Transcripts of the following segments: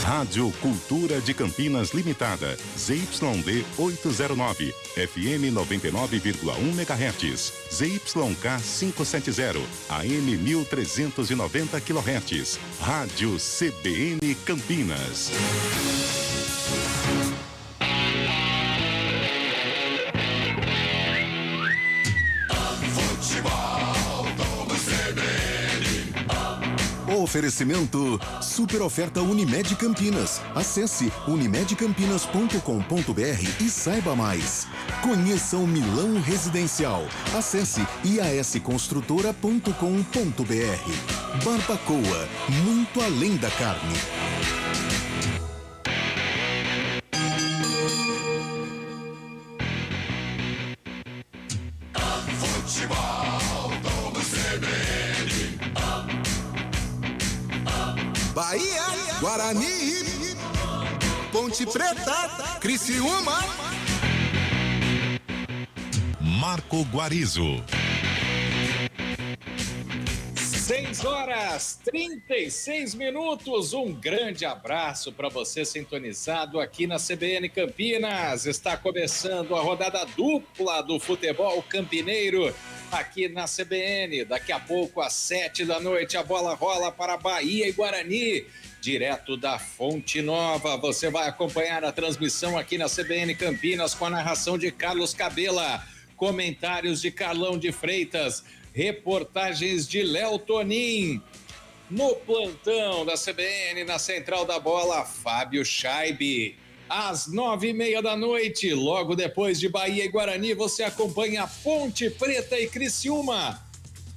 Rádio Cultura de Campinas Limitada, ZYD 809, FM 99,1 MHz, ZYK 570, AM 1390 kHz, Rádio CBN Campinas. Oferecimento Super Oferta Unimed Campinas. Acesse unimedcampinas.com.br e saiba mais. Conheça o Milão Residencial. Acesse iasconstrutora.com.br. Barbacoa, muito além da carne. Bahia, Guarani, Ponte Preta, Criciúma. Marco Guarizo. 6h36. Um grande abraço para você sintonizado aqui na CBN Campinas. Está começando a rodada dupla do futebol campineiro aqui na CBN. Daqui a pouco, às 19h, a bola rola para Bahia e Guarani, direto da Fonte Nova. Você vai acompanhar a transmissão aqui na CBN Campinas com a narração de Carlos Cabela, comentários de Carlão de Freitas, reportagens de Léo Tonin. No plantão da CBN, na Central da Bola, Fábio Scheibe. Às 21h30, logo depois de Bahia e Guarani, você acompanha Ponte Preta e Criciúma,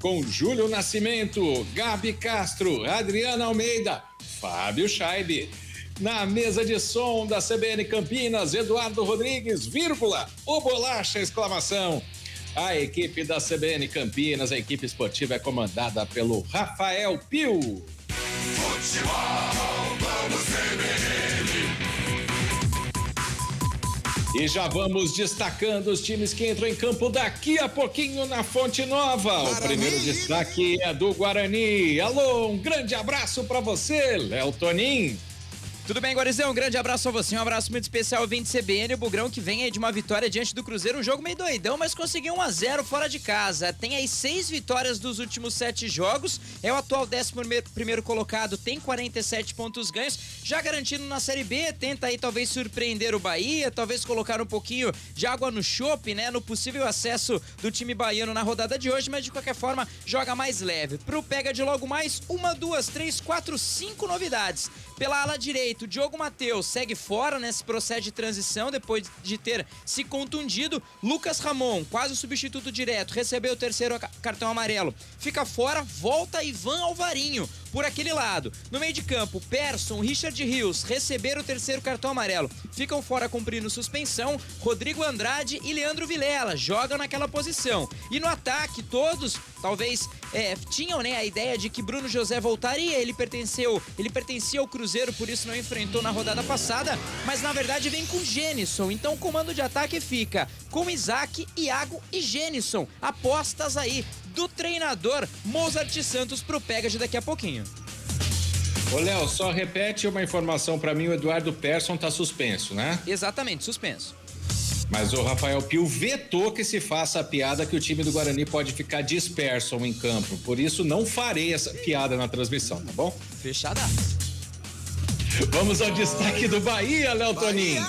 com Júlio Nascimento, Gabi Castro, Adriana Almeida, Fábio Scheibe. Na mesa de som da CBN Campinas, Eduardo Rodrigues, vírgula, o Bolacha, exclamação. A equipe da CBN Campinas, a equipe esportiva, é comandada pelo Rafael Pio. Futebol, vamos CBN. E já vamos destacando os times que entram em campo daqui a pouquinho na Fonte Nova. Guarani. O primeiro destaque é do Guarani. Alô, um grande abraço para você, Léo Tonin. Tudo bem, Guarizão? Um grande abraço a você, um abraço muito especial ao 20 CBN, o Bugrão que vem aí de uma vitória diante do Cruzeiro, um jogo meio doidão, mas conseguiu 1-0 fora de casa. Tem aí 6 vitórias dos últimos 7 jogos, é o atual 11º colocado, tem 47 pontos ganhos, já garantido na Série B, tenta aí talvez surpreender o Bahia, talvez colocar um pouquinho de água no chope, né, no possível acesso do time baiano na rodada de hoje, mas de qualquer forma joga mais leve. Pro pega de logo mais 1, 2, 3, 4, 5 novidades. Pela ala direita, o Diogo Matheus segue fora nesse processo de transição depois de ter se contundido. Lucas Ramon, quase o substituto direto, recebeu o terceiro cartão amarelo. Fica fora, volta Ivan Alvarinho por aquele lado. No meio de campo, Persson, Richard Rios receberam o terceiro cartão amarelo. Ficam fora cumprindo suspensão. Rodrigo Andrade e Leandro Vilela jogam naquela posição. E no ataque, todos talvez tinham, né, a ideia de que Bruno José voltaria. Ele pertencia ao Cruzeiro, por isso não enfrentou na rodada passada, mas na verdade vem com Gênison. Então o comando de ataque fica com Isaac, Iago e Gênison. Apostas aí do treinador Mozart Santos pro pega de daqui a pouquinho. Ô Léo, só repete uma informação pra mim, o Eduardo Persson tá suspenso, né? Exatamente, suspenso. Mas o Rafael Pio vetou que se faça a piada que o time do Guarani pode ficar disperso em campo. Por isso não farei essa piada na transmissão, tá bom? Fechada. Vamos ao destaque do Bahia, Léo Tonin.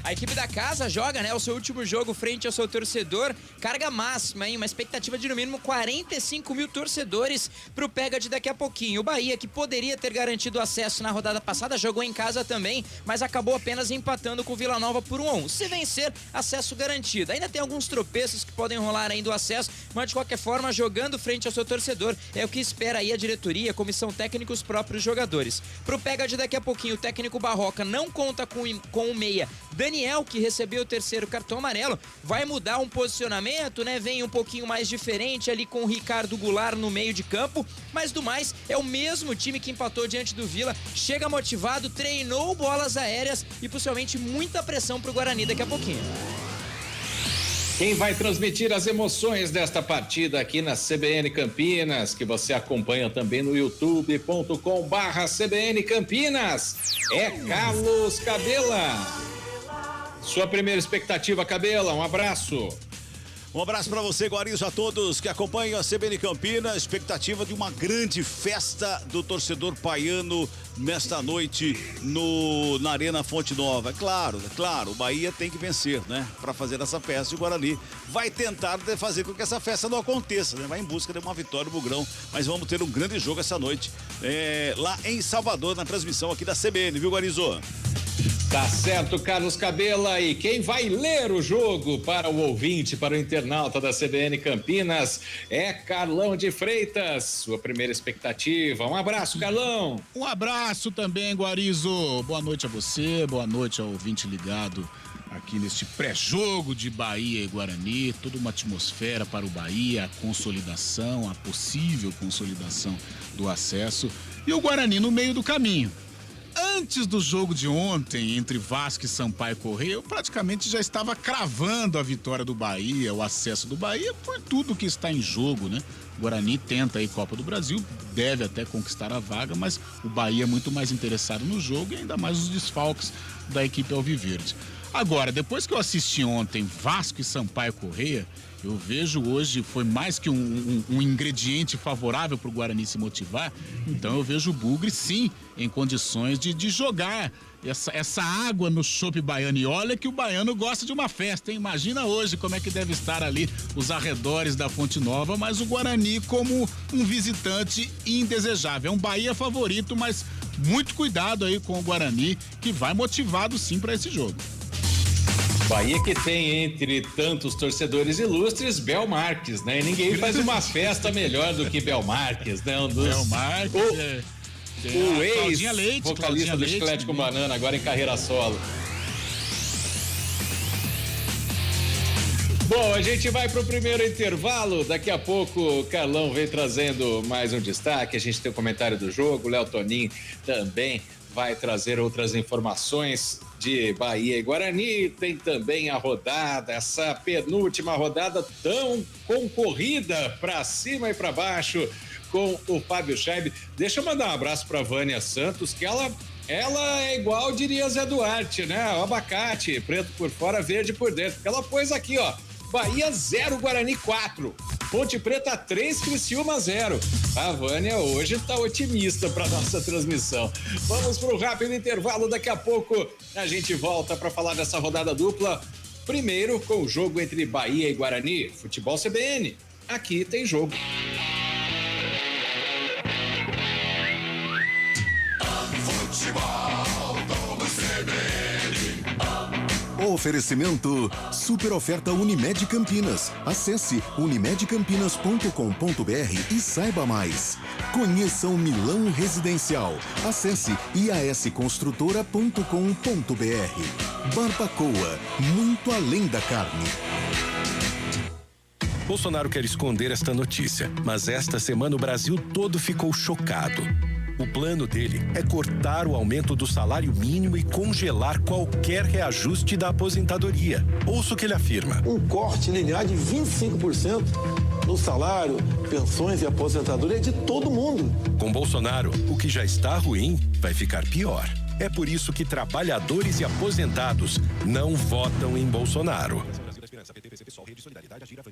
A equipe da casa joga, né, o seu último jogo frente ao seu torcedor, carga máxima, hein, uma expectativa de no mínimo 45 mil torcedores pro pega de daqui a pouquinho. O Bahia, que poderia ter garantido acesso na rodada passada, jogou em casa também, mas acabou apenas empatando com o Vila Nova por 1-1. Se vencer, acesso garantido. Ainda tem alguns tropeços que podem rolar ainda o acesso, mas de qualquer forma, jogando frente ao seu torcedor, é o que espera aí a diretoria, a comissão técnica e os próprios jogadores. Pro pega de daqui a pouquinho, o técnico Barroca não conta com o meia Daniel, que recebeu o terceiro cartão amarelo, vai mudar um posicionamento, né? Vem um pouquinho mais diferente ali com o Ricardo Goulart no meio de campo, mas do mais é o mesmo time que empatou diante do Vila, chega motivado, treinou bolas aéreas e possivelmente muita pressão pro Guarani daqui a pouquinho. Quem vai transmitir as emoções desta partida aqui na CBN Campinas, que você acompanha também no youtube.com/CBN Campinas, é Carlos Cabela. Sua primeira expectativa, Cabela, um abraço. Um abraço para você, Guarizo, a todos que acompanham a CBN Campinas. Expectativa de uma grande festa do torcedor paiano nesta noite na Arena Fonte Nova. É claro, o Bahia tem que vencer, né? Para fazer essa festa. E o Guarani vai tentar fazer com que essa festa não aconteça, né? Vai em busca de uma vitória no Bugrão. Mas vamos ter um grande jogo essa noite lá em Salvador, na transmissão aqui da CBN, viu, Guarizo? Tá certo, Carlos Cabela. E quem vai ler o jogo para o ouvinte, para o internauta da CBN Campinas, é Carlão de Freitas. Sua primeira expectativa. Um abraço, Carlão. Um abraço também, Guarizo. Boa noite a você, boa noite ao ouvinte ligado aqui neste pré-jogo de Bahia e Guarani. Toda uma atmosfera para o Bahia, a consolidação, a possível consolidação do acesso. E o Guarani no meio do caminho. Antes do jogo de ontem, entre Vasco e Sampaio Corrêa, eu praticamente já estava cravando a vitória do Bahia, o acesso do Bahia, por tudo que está em jogo, né? O Guarani tenta aí Copa do Brasil, deve até conquistar a vaga, mas o Bahia é muito mais interessado no jogo e ainda mais os desfalques da equipe alviverde. Agora, depois que eu assisti ontem Vasco e Sampaio Corrêa, eu vejo hoje, foi mais que um ingrediente favorável para o Guarani se motivar. Então eu vejo o Bugre, sim, em condições de jogar essa água no chope baiano. E olha que o baiano gosta de uma festa, hein? Imagina hoje como é que deve estar ali os arredores da Fonte Nova, mas o Guarani como um visitante indesejável. É um Bahia favorito, mas muito cuidado aí com o Guarani, que vai motivado sim para esse jogo. Bahia que tem entre tantos torcedores ilustres Bel Marques, né? E ninguém faz uma festa melhor do que Bel Marques, né? Bel Marques, o ex-vocalista do Chiclete com Banana, agora em carreira solo. Bom, a gente vai para o primeiro intervalo. Daqui a pouco o Carlão vem trazendo mais um destaque. A gente tem o comentário do jogo. O Léo Tonin também vai trazer outras informações de Bahia e Guarani. Tem também a rodada, essa penúltima rodada tão concorrida para cima e para baixo com o Fábio Scheib. Deixa eu mandar um abraço para Vânia Santos, que ela é igual, diria Zé Duarte, né? O abacate, preto por fora, verde por dentro. Ela pôs aqui, ó, Bahia 0, Guarani 4. Ponte Preta 3, Criciúma 0. A Vânia hoje tá otimista para nossa transmissão. Vamos pro rápido intervalo, daqui a pouco a gente volta para falar dessa rodada dupla. Primeiro com o jogo entre Bahia e Guarani, Futebol CBN. Aqui tem jogo. Oferecimento super oferta Unimed Campinas. Acesse unimedcampinas.com.br e saiba mais. Conheça o Milão Residencial. Acesse iasconstrutora.com.br. Barbacoa, muito além da carne. Bolsonaro quer esconder esta notícia, mas esta semana o Brasil todo ficou chocado. O plano dele é cortar o aumento do salário mínimo e congelar qualquer reajuste da aposentadoria. Ouça o que ele afirma. Um corte linear de 25% no salário, pensões e aposentadoria de todo mundo. Com Bolsonaro, o que já está ruim vai ficar pior. É por isso que trabalhadores e aposentados não votam em Bolsonaro.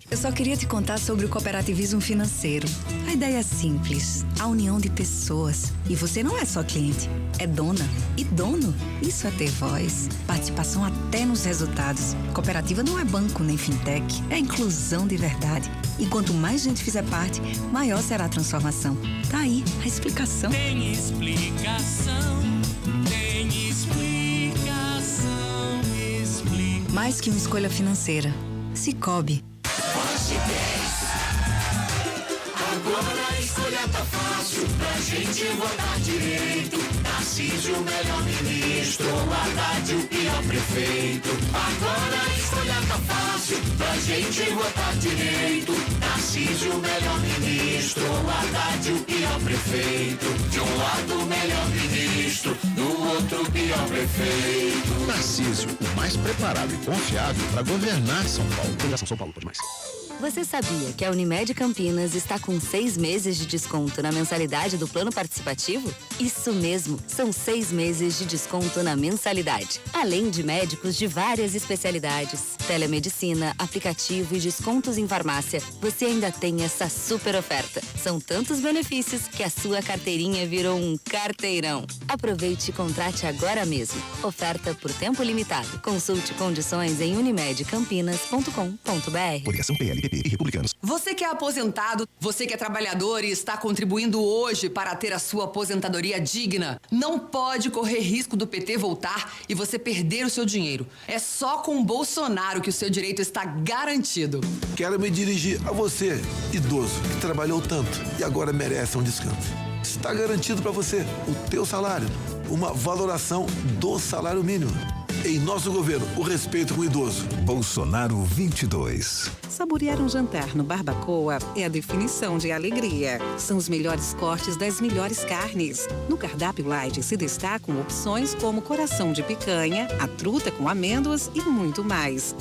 Eu só queria te contar sobre o cooperativismo financeiro. A ideia é simples, a união de pessoas. E você não é só cliente, é dona. E dono, isso é ter voz, participação até nos resultados. Cooperativa não é banco nem fintech, é inclusão de verdade. E quanto mais gente fizer parte, maior será a transformação. Tá aí a explicação. Tem explicação, tem explicação, explica. Mais que uma escolha financeira. Cicobi. Agora a escolha tá fácil pra gente votar direito. Tarcísio, o melhor ministro, Haddad, o pior prefeito. Agora a escolha tá fácil pra gente votar direito. Tarcísio, o melhor ministro, Haddad, o pior prefeito. De um lado o melhor ministro, do outro o pior prefeito. Tarcísio, o mais preparado e confiável para governar São Paulo. Fundação São Paulo, pode mais. Você sabia que a Unimed Campinas está com 6 meses de desconto na mensalidade do plano participativo? Isso mesmo, são 6 meses de desconto na mensalidade. Além de médicos de várias especialidades, telemedicina, aplicativo e descontos em farmácia, você ainda tem essa super oferta. São tantos benefícios que a sua carteirinha virou um carteirão. Aproveite e contrate agora mesmo. Oferta por tempo limitado. Consulte condições em unimedcampinas.com.br. Coligação PLPP e Republicanos. Você que é aposentado, você que é trabalhador e está contribuindo hoje para ter a sua aposentadoria digna, não pode correr risco do PT voltar e você perder o seu dinheiro. É só com o Bolsonaro que o seu direito está garantido. Quero me dirigir a você, idoso, que trabalhou tanto e agora merece um descanso. Está garantido para você o teu salário, uma valoração do salário mínimo. Em nosso governo, o respeito com o idoso. Bolsonaro 22. Saborear um jantar no Barbacoa é a definição de alegria. São os melhores cortes das melhores carnes. No cardápio light se destacam opções como coração de picanha, a truta com amêndoas e muito mais.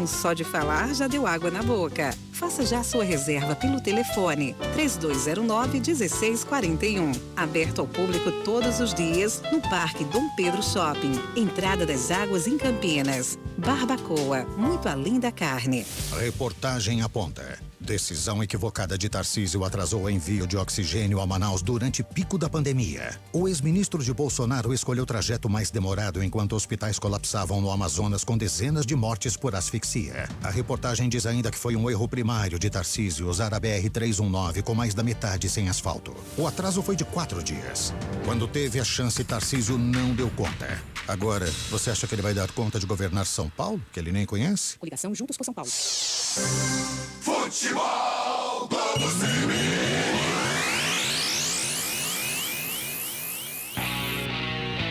Só de falar já deu água na boca. Faça já sua reserva pelo telefone 3209-1641. Aberto ao público todos os dias no Parque Dom Pedro Shopping. Entrada das Águas em Campinas. Barbacoa, muito além da carne. A reportagem aponta. Decisão equivocada de Tarcísio atrasou o envio de oxigênio a Manaus durante pico da pandemia. O ex-ministro de Bolsonaro escolheu o trajeto mais demorado enquanto hospitais colapsavam no Amazonas com dezenas de mortes por asfixia. A reportagem diz ainda que foi um erro primário de Tarcísio usar a BR-319 com mais da metade sem asfalto. O atraso foi de 4 dias. Quando teve a chance, Tarcísio não deu conta. Agora, você acha que ele vai dar conta de governar São Paulo, que ele nem conhece? Coligação Juntos por São Paulo. Futebol Globo CB.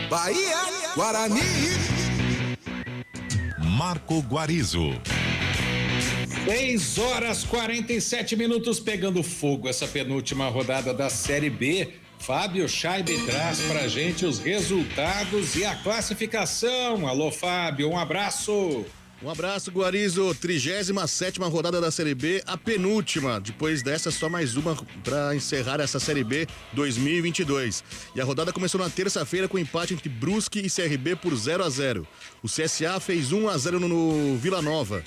Bahia, Guarani. Marco Guarizo. 6h47, pegando fogo essa penúltima rodada da Série B. Fábio Scheibe traz pra gente os resultados e a classificação. Alô, Fábio, um abraço. Um abraço, Guarizo. 37ª rodada da Série B, a penúltima. Depois dessa, só mais uma para encerrar essa Série B 2022. E a rodada começou na terça-feira com empate entre Brusque e CRB por 0-0. O CSA fez 1-0 no Vila Nova.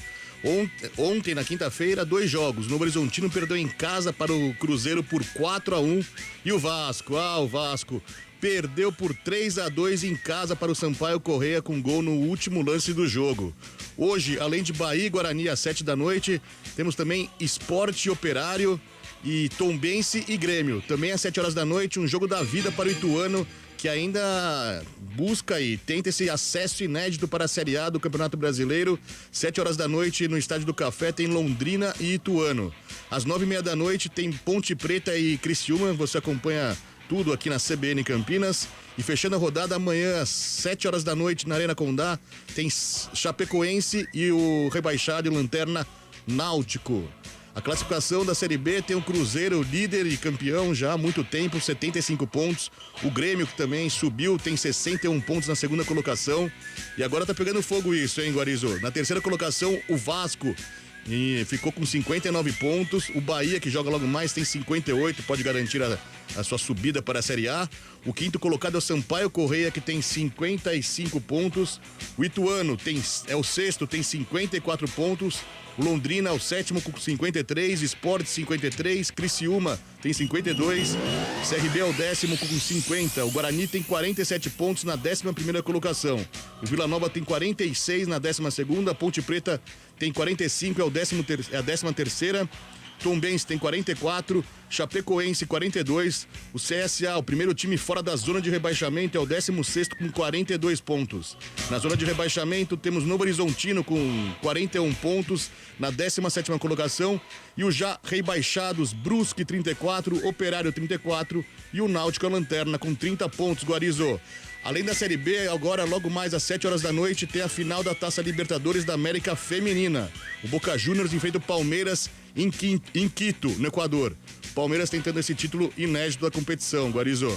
Ontem, na quinta-feira, 2 jogos. O Novo Horizontino perdeu em casa para o Cruzeiro por 4-1. E o Vasco, o Vasco perdeu por 3-2 em casa para o Sampaio Corrêa com gol no último lance do jogo. Hoje, além de Bahia e Guarani às 7 da noite, temos também Sport e Operário e Tombense e Grêmio. Também às 7 horas da noite, um jogo da vida para o Ituano, que ainda busca e tenta esse acesso inédito para a Série A do Campeonato Brasileiro. 7 horas da noite no Estádio do Café tem Londrina e Ituano. Às 9h30 da noite tem Ponte Preta e Criciúma. Você acompanha tudo aqui na CBN Campinas. E fechando a rodada amanhã às 7 horas da noite na Arena Condá tem Chapecoense e o rebaixado e lanterna Náutico. A classificação da Série B tem o Cruzeiro, líder e campeão já há muito tempo, 75 pontos. O Grêmio, que também subiu, tem 61 pontos na segunda colocação. E agora tá pegando fogo isso, hein, Guarizo? Na terceira colocação, o Vasco. E ficou com 59 pontos. O Bahia, que joga logo mais, tem 58, pode garantir a sua subida para a Série A. O quinto colocado é o Sampaio Corrêa, que tem 55 pontos. O Ituano é o sexto, tem 54 pontos. O Londrina é o sétimo com 53, Sport 53, Criciúma tem 52, CRB é o 10º com 50, o Guarani tem 47 pontos na 11ª colocação, o Vila Nova tem 46 na 12ª, a Ponte Preta tem 45, é a 13ª, Tombense tem 44, Chapecoense 42, o CSA, o primeiro time fora da zona de rebaixamento, é o 16º com 42 pontos. Na zona de rebaixamento temos Novo Horizontino com 41 pontos na 17ª colocação e os já rebaixados Brusque 34, Operário 34 e o Náutico a lanterna com 30 pontos, Guarizo. Além da Série B, agora logo mais às 7 horas da noite tem a final da Taça Libertadores da América Feminina. O Boca Juniors enfrenta o Palmeiras em Quito, no Equador. Palmeiras tentando esse título inédito da competição, Guarizo.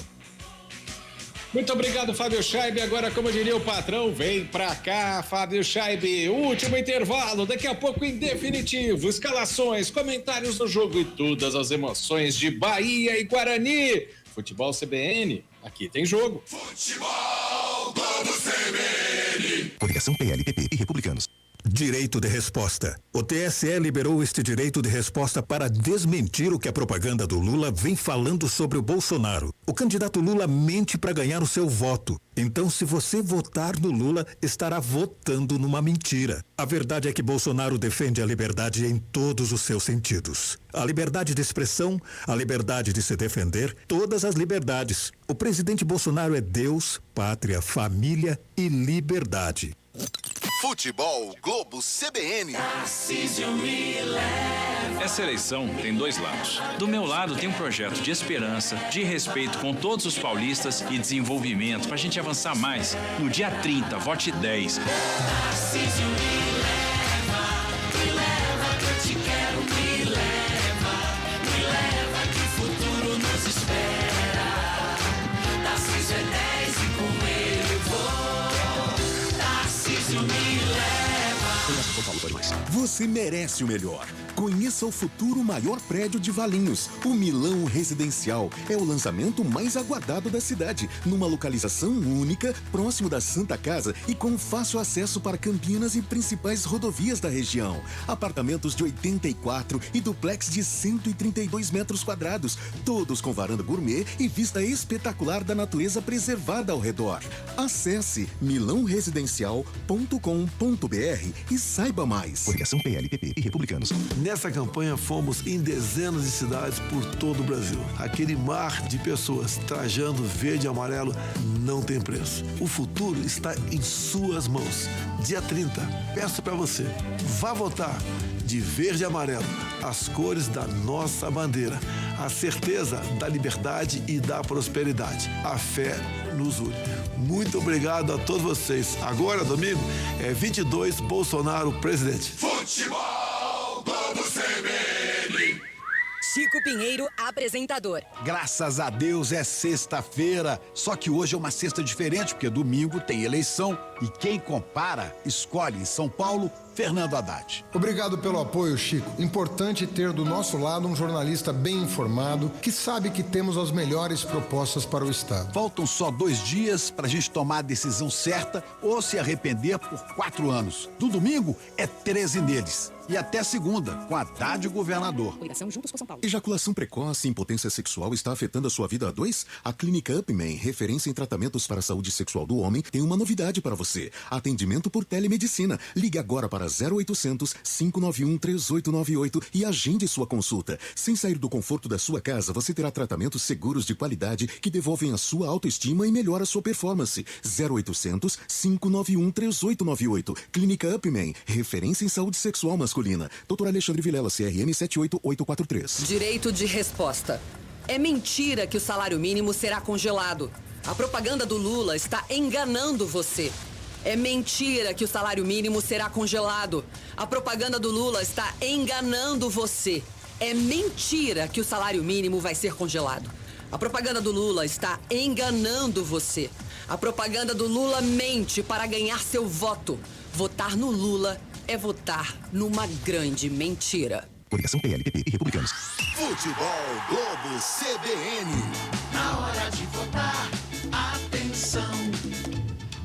Muito obrigado, Fábio Scheibe. Agora, como diria o patrão, vem pra cá, Fábio Scheibe. Último intervalo, daqui a pouco em definitivo. Escalações, comentários do jogo e todas as emoções de Bahia e Guarani. Futebol CBN, aqui tem jogo. Futebol Globo CBN. Coligação PLPP e Republicanos. Direito de resposta. O TSE liberou este direito de resposta para desmentir o que a propaganda do Lula vem falando sobre o Bolsonaro. O candidato Lula mente para ganhar o seu voto. Então, se você votar no Lula, estará votando numa mentira. A verdade é que Bolsonaro defende a liberdade em todos os seus sentidos. A liberdade de expressão, a liberdade de se defender, todas as liberdades. O presidente Bolsonaro é Deus, pátria, família e liberdade. Futebol Globo CBN. Essa eleição tem dois lados. Do meu lado tem um projeto de esperança, de respeito com todos os paulistas e desenvolvimento pra gente avançar mais. No dia 30, vote 10. Tarcísio me leva, que eu te quero, me leva, que o futuro nos espera. Tarcísio é 10 e com ele eu vou. Tarcísio me leva. Você merece o melhor. Conheça o futuro maior prédio de Valinhos, o Milão Residencial. É o lançamento mais aguardado da cidade, numa localização única, próximo da Santa Casa e com fácil acesso para Campinas e principais rodovias da região. Apartamentos de 84 e duplex de 132 metros quadrados, todos com varanda gourmet e vista espetacular da natureza preservada ao redor. Acesse milãoresidencial.com.br e saiba mais. Coligação PLPP e Republicanos. Nessa campanha fomos em dezenas de cidades por todo o Brasil. Aquele mar de pessoas trajando verde e amarelo não tem preço. O futuro está em suas mãos. Dia 30, peço para você, vá votar de verde e amarelo, as cores da nossa bandeira. A certeza da liberdade e da prosperidade. A fé nos une. Muito obrigado a todos vocês. Agora, domingo, é 22, Bolsonaro presidente. Futebol Globo CBN. Chico Pinheiro, apresentador. Graças a Deus é sexta-feira, só que hoje é uma sexta diferente, porque domingo tem eleição e quem compara, escolhe em São Paulo, Fernando Haddad. Obrigado pelo apoio, Chico. Importante ter do nosso lado um jornalista bem informado, que sabe que temos as melhores propostas para o Estado. Faltam só 2 dias para a gente tomar a decisão certa ou se arrepender por 4 anos. Do domingo é 13 neles. E até segunda, com Haddad governador. Coligação Juntos por São Paulo. Ejaculação precoce e impotência sexual está afetando a sua vida a 2? A Clínica Upman, referência em tratamentos para a saúde sexual do homem, tem uma novidade para você. Atendimento por telemedicina. Ligue agora para 0800 591 3898 e agende sua consulta. Sem sair do conforto da sua casa, você terá tratamentos seguros de qualidade que devolvem a sua autoestima e melhoram a sua performance. 0800 591 3898. Clínica Upman, referência em saúde sexual masculina. Dr. Alexandre Vilela, CRM 78843. Direito de resposta. É mentira que o salário mínimo será congelado. A propaganda do Lula está enganando você. É mentira que o salário mínimo será congelado. A propaganda do Lula está enganando você. É mentira que o salário mínimo vai ser congelado. A propaganda do Lula está enganando você. A propaganda do Lula mente para ganhar seu voto. Votar no Lula é votar numa grande mentira. Coligação PLPP e Republicanos. Futebol Globo CBN. Na hora de votar, atenção.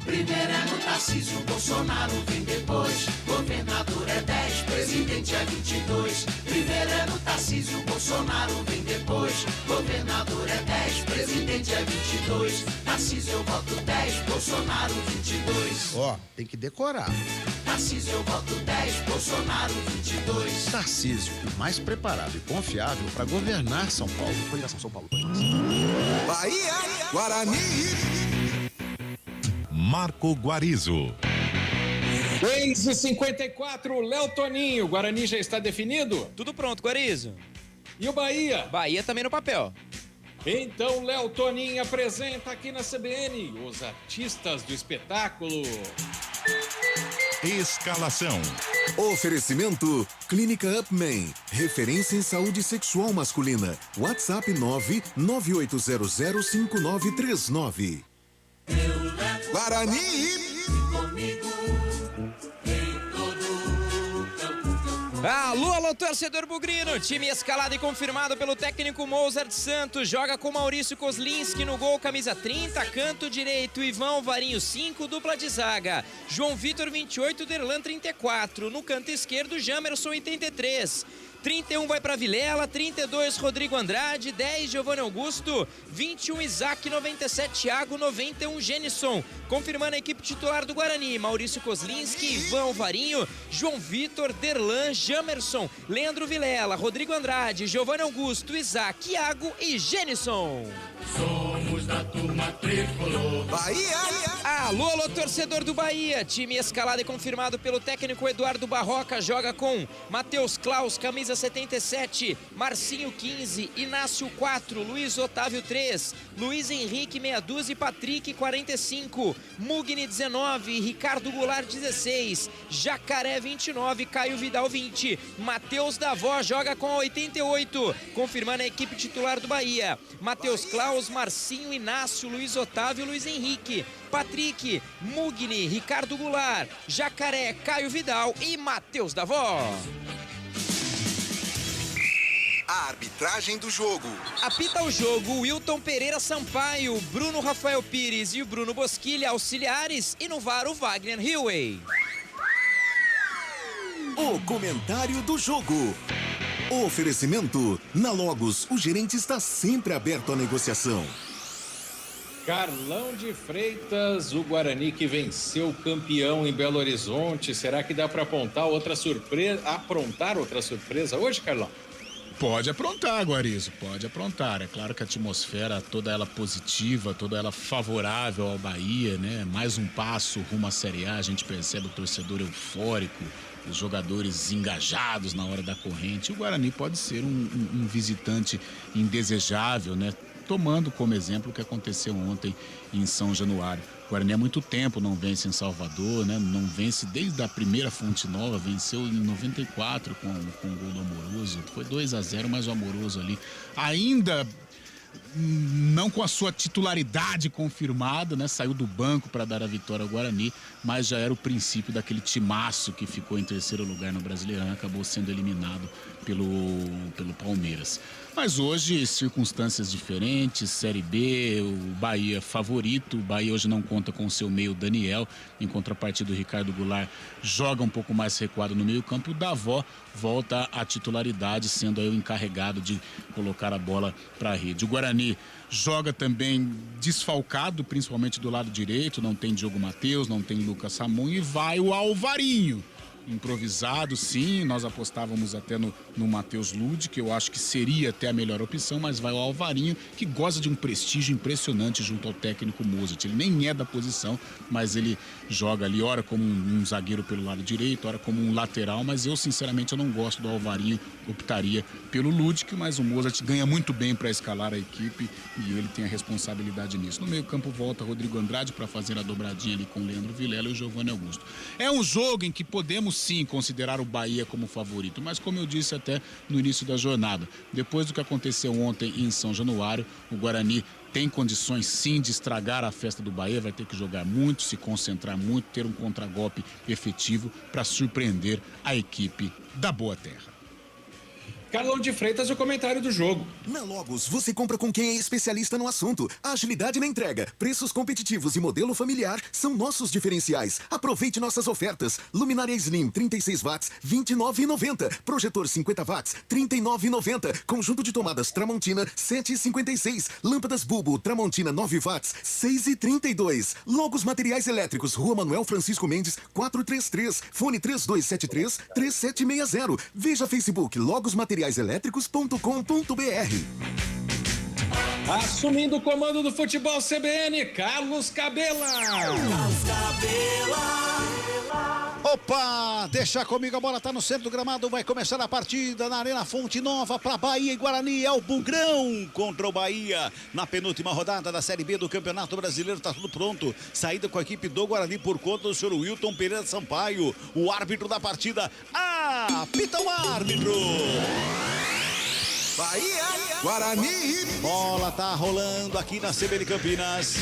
Primeiro é no Tarcísio, Bolsonaro vem depois. Governador é 10, presidente é 22. Primeiro é no Tarcísio, Bolsonaro vem depois. Governador é 10, presidente é 22. Tarcísio eu voto 10, Bolsonaro 22. Ó, tem que decorar. Tarcísio eu voto 10, Bolsonaro 22. Tarcísio, o mais preparado e confiável para governar São Paulo. Coligação São Paulo. Bahia, Guarani. Marco Guarizo. 6h54, Léo Toninho. Guarani já está definido? Tudo pronto, Guarizo. E o Bahia? Bahia também no papel. Então, Léo Toninho apresenta aqui na CBN os artistas do espetáculo. Escalação. Oferecimento Clínica Upman, referência em saúde sexual masculina. WhatsApp 998005939. Guarani. Alô, alô, torcedor bugrino, time escalado e confirmado pelo técnico Mozart Santos, joga com Maurício Kozlinski no gol, camisa 30, canto direito, Ivan Varinho 5, dupla de zaga, João Vitor 28, Derlan 34, no canto esquerdo, Jamerson 83, 31 vai para Vilela, 32 Rodrigo Andrade, 10 Giovanni Augusto, 21 Isaac, 97 Thiago, 91 Genison. Confirmando a equipe titular do Guarani, Maurício Kozlinski, Ivan Varinho, João Vitor, Derlan, Jamerson, Leandro Vilela, Rodrigo Andrade, Giovanni Augusto, Isaac, Thiago e Genison. Somos da turma tricolor. Bahia. Alô, alô, torcedor do Bahia. Time escalado e confirmado pelo técnico Eduardo Barroca. Joga com Matheus Klaus, camisa 77, Marcinho 15, Inácio 4, Luiz Otávio 3, Luiz Henrique meia dúzia e Patrick 45, Mugni 19, Ricardo Goulart 16, Jacaré 29, Caio Vidal 20, Matheus Davó joga com a 88. Confirmando a equipe titular do Bahia, Matheus Klaus, Marcinho, Inácio, Luiz Otávio, Luiz Henrique, Patrick, Mugni, Ricardo Goulart, Jacaré, Caio Vidal e Matheus Davó. A arbitragem do jogo. Apita o jogo Wilton Pereira Sampaio, Bruno Rafael Pires e o Bruno Bosquilha, auxiliares, e no VAR o Wagner Hillway. O comentário do jogo. Oferecimento. Na Logos, o gerente está sempre aberto à negociação. Carlão de Freitas, o Guarani que venceu o campeão em Belo Horizonte. Será que dá para aprontar outra surpresa hoje, Carlão? Pode aprontar, Guarizo, pode aprontar. É claro que a atmosfera, toda ela positiva, toda ela favorável ao Bahia, né? Mais um passo rumo à Série A, a gente percebe o torcedor eufórico, os jogadores engajados na hora da corrente. O Guarani pode ser um visitante indesejável, né? Tomando como exemplo o que aconteceu ontem em São Januário. O Guarani há muito tempo não vence em Salvador, né? Não vence desde a primeira Fonte Nova, venceu em 94 com o gol do Amoroso. Foi 2-0, mas o Amoroso ali ainda não com a sua titularidade confirmada, né? Saiu do banco para dar a vitória ao Guarani, mas já era o princípio daquele timaço que ficou em terceiro lugar no Brasileirão, acabou sendo eliminado pelo Palmeiras. Mas hoje, circunstâncias diferentes, Série B, o Bahia favorito. O Bahia hoje não conta com o seu meio Daniel, em contrapartida o Ricardo Goulart joga um pouco mais recuado no meio campo. O Davó volta à titularidade, sendo aí o encarregado de colocar a bola para a rede. O Guarani joga também desfalcado, principalmente do lado direito, não tem Diogo Matheus, não tem Lucas Ramon, e vai o Alvarinho. Improvisado, sim, nós apostávamos até no Matheus Lud, que eu acho que seria até a melhor opção, mas vai o Alvarinho, que goza de um prestígio impressionante junto ao técnico Mozart. Ele nem é da posição, mas ele joga ali, ora como um zagueiro pelo lado direito, ora como um lateral, mas eu sinceramente eu não gosto do Alvarinho, optaria pelo Ludic, mas o Mozart ganha muito bem para escalar a equipe e ele tem a responsabilidade nisso. No meio campo volta Rodrigo Andrade para fazer a dobradinha ali com o Leandro Vilela e o Giovanni Augusto. É um jogo em que podemos sim considerar o Bahia como favorito, mas como eu disse até no início da jornada, depois do que aconteceu ontem em São Januário, o Guarani tem condições sim de estragar a festa do Bahia, vai ter que jogar muito, se concentrar muito, ter um contragolpe efetivo para surpreender a equipe da Boa Terra. Carlão de Freitas, o comentário do jogo. Na Logos, você compra com quem é especialista no assunto. A agilidade na entrega, preços competitivos e modelo familiar são nossos diferenciais. Aproveite nossas ofertas. Luminária Slim 36 watts, R$ 29,90. Projetor 50 watts, R$ 39,90. Conjunto de tomadas Tramontina, R$ 7,56. Lâmpadas Bulbo Tramontina 9 watts, R$ 6,32. Logos Materiais Elétricos, Rua Manuel Francisco Mendes, 433. Fone 3273-3760. Veja Facebook Logos Materiais Elétricos.com.br. Assumindo o comando do futebol CBN, Carlos Cabela. Opa, deixa comigo, a bola tá no centro do gramado, vai começar a partida na Arena Fonte Nova para Bahia e Guarani. É o Bugrão contra o Bahia na penúltima rodada da Série B do Campeonato Brasileiro. Tá tudo pronto, saída com a equipe do Guarani por conta do senhor Wilton Pereira Sampaio, o árbitro da partida. Apita o árbitro. Bahia, Guarani. Bola tá rolando aqui na CBN Campinas.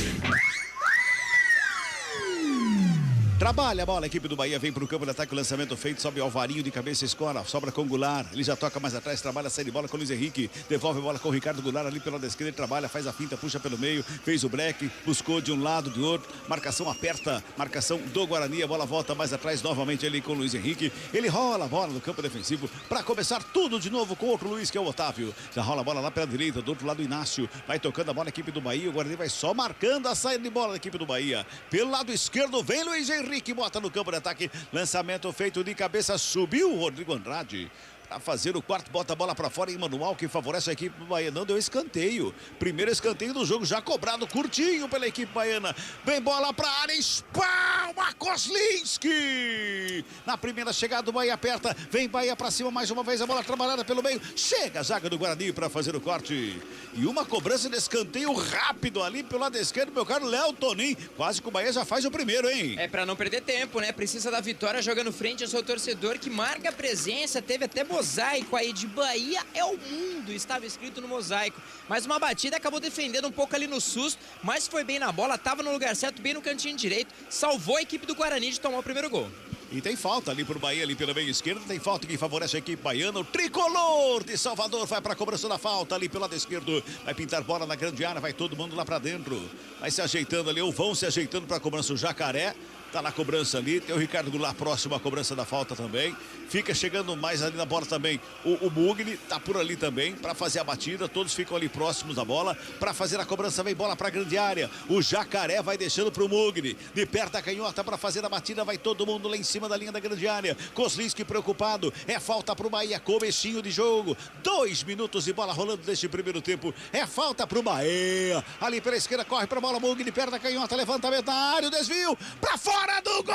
Trabalha a bola, a equipe do Bahia vem pro campo de ataque, o lançamento feito, sobe Alvarinho de cabeça, escora, sobra com o Goulart, ele já toca mais atrás, trabalha, sai de bola com o Luiz Henrique, devolve a bola com o Ricardo Goulart ali pela esquerda, ele trabalha, faz a finta, puxa pelo meio, fez o break, buscou de um lado, do outro, marcação aperta, marcação do Guarani, a bola volta mais atrás, novamente ali com o Luiz Henrique, ele rola a bola no campo defensivo, para começar tudo de novo com outro Luiz, que é o Otávio, já rola a bola lá pela direita, do outro lado o Inácio, vai tocando a bola a equipe do Bahia, o Guarani vai só marcando a saída de bola da equipe do Bahia, pelo lado esquerdo vem Luiz Henrique, bota no campo de ataque, lançamento feito de cabeça, subiu o Rodrigo Andrade para fazer o quarto, bota a bola para fora em manual, que favorece a equipe baiana, não deu escanteio, primeiro escanteio do jogo, já cobrado curtinho pela equipe baiana, vem bola para área, espalma Kozlinski, na primeira chegada do Bahia aperta, vem Bahia para cima mais uma vez, a bola trabalhada pelo meio, chega a zaga do Guarani para fazer o corte, e uma cobrança de escanteio rápido ali pelo lado esquerdo, meu caro Léo Tonin, quase que o Bahia já faz o primeiro, hein? É para não perder tempo, né? Precisa da vitória jogando frente ao seu torcedor, que marca a presença, teve até mosaico aí de Bahia é o mundo, estava escrito no mosaico, mas uma batida acabou defendendo um pouco ali no susto, mas foi bem na bola, estava no lugar certo, bem no cantinho direito, salvou a equipe do Guarani de tomar o primeiro gol. E tem falta ali pro Bahia, ali pela meia esquerda, tem falta que favorece a equipe baiana, o tricolor de Salvador vai para a cobrança da falta ali pelo lado esquerdo, vai pintar bola na grande área, vai todo mundo lá para dentro, vai se ajeitando ali, ou vão se ajeitando para a cobrança o Jacaré, tá na cobrança ali, tem o Ricardo Goulart próximo à cobrança da falta também, fica chegando mais ali na bola também o Mugni, tá por ali também para fazer a batida, todos ficam ali próximos da bola, para fazer a cobrança vem bola para a grande área, o Jacaré vai deixando pro Mugni, de perto da canhota para fazer a batida, vai todo mundo lá em cima da linha da grande área, Kozlinski preocupado, é falta pro Bahia, comecinho de jogo, 2 minutos de bola rolando neste primeiro tempo, é falta pro Bahia, ali pela esquerda corre pra bola, Mugni, perto da canhota, levantamento na área, o desvio, pra fora do gol!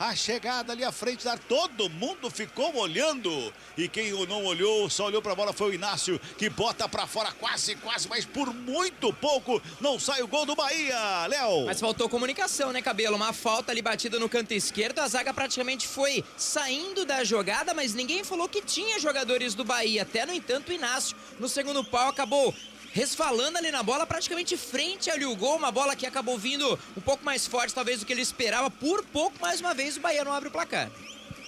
A chegada ali à frente da área, todo mundo ficou olhando. E quem não olhou, só olhou para a bola foi o Inácio, que bota para fora quase, mas por muito pouco não sai o gol do Bahia, Léo. Mas faltou comunicação, né, Cabelo? Uma falta ali batida no canto esquerdo, a zaga praticamente foi saindo da jogada, mas ninguém falou que tinha jogadores do Bahia. Até, no entanto, o Inácio, no segundo pau, acabou resvalando ali na bola, praticamente frente ali o gol, uma bola que acabou vindo um pouco mais forte talvez do que ele esperava, por pouco mais uma vez o Bahia não abre o placar.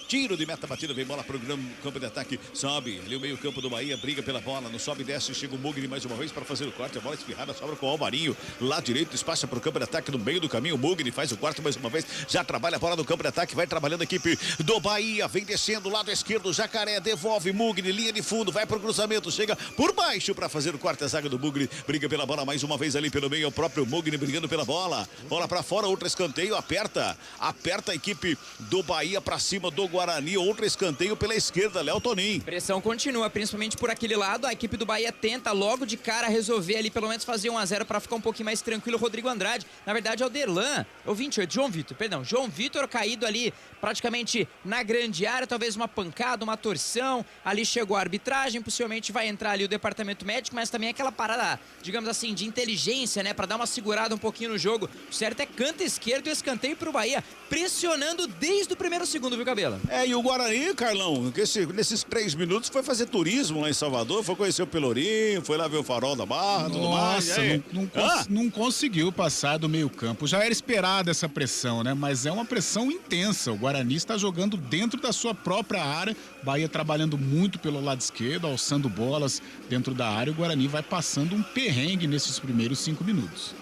Tiro de meta batida, vem bola para o campo de ataque, sobe ali o meio campo do Bahia, briga pela bola, no sobe e desce, chega o Mugni mais uma vez para fazer o corte, a bola espirrada, sobra com o Alvarinho, lá direito, espaço para o campo de ataque, no meio do caminho, o Mugni faz o corte mais uma vez, já trabalha a bola no campo de ataque, vai trabalhando a equipe do Bahia, vem descendo, lado esquerdo, Jacaré, devolve, Mugni, linha de fundo, vai para o cruzamento, chega por baixo para fazer o corte, a zaga do Mugni, briga pela bola mais uma vez ali pelo meio, o próprio Mugni brigando pela bola para fora, outro escanteio, aperta a equipe do Bahia para cima do Guarani, outro escanteio pela esquerda, Léo Tonin. Pressão continua, principalmente por aquele lado. A equipe do Bahia tenta logo de cara resolver ali, pelo menos fazer 1-0 para ficar um pouquinho mais tranquilo. Rodrigo Andrade, na verdade é o Derlan, João Vitor caído ali praticamente na grande área, talvez uma pancada, uma torção. Ali chegou a arbitragem, possivelmente vai entrar ali o departamento médico, mas também aquela parada, digamos assim, de inteligência, né, para dar uma segurada um pouquinho no jogo. O certo é canto esquerdo e escanteio pro Bahia, pressionando desde o primeiro segundo, viu, Cabelo? E o Guarani, Carlão, nesses 3 minutos foi fazer turismo lá em Salvador, foi conhecer o Pelourinho, foi lá ver o Farol da Barra, tudo mais. Não conseguiu passar do meio campo. Já era esperada essa pressão, né? Mas é uma pressão intensa. O Guarani está jogando dentro da sua própria área. Bahia trabalhando muito pelo lado esquerdo, alçando bolas dentro da área. O Guarani vai passando um perrengue nesses primeiros 5 minutos.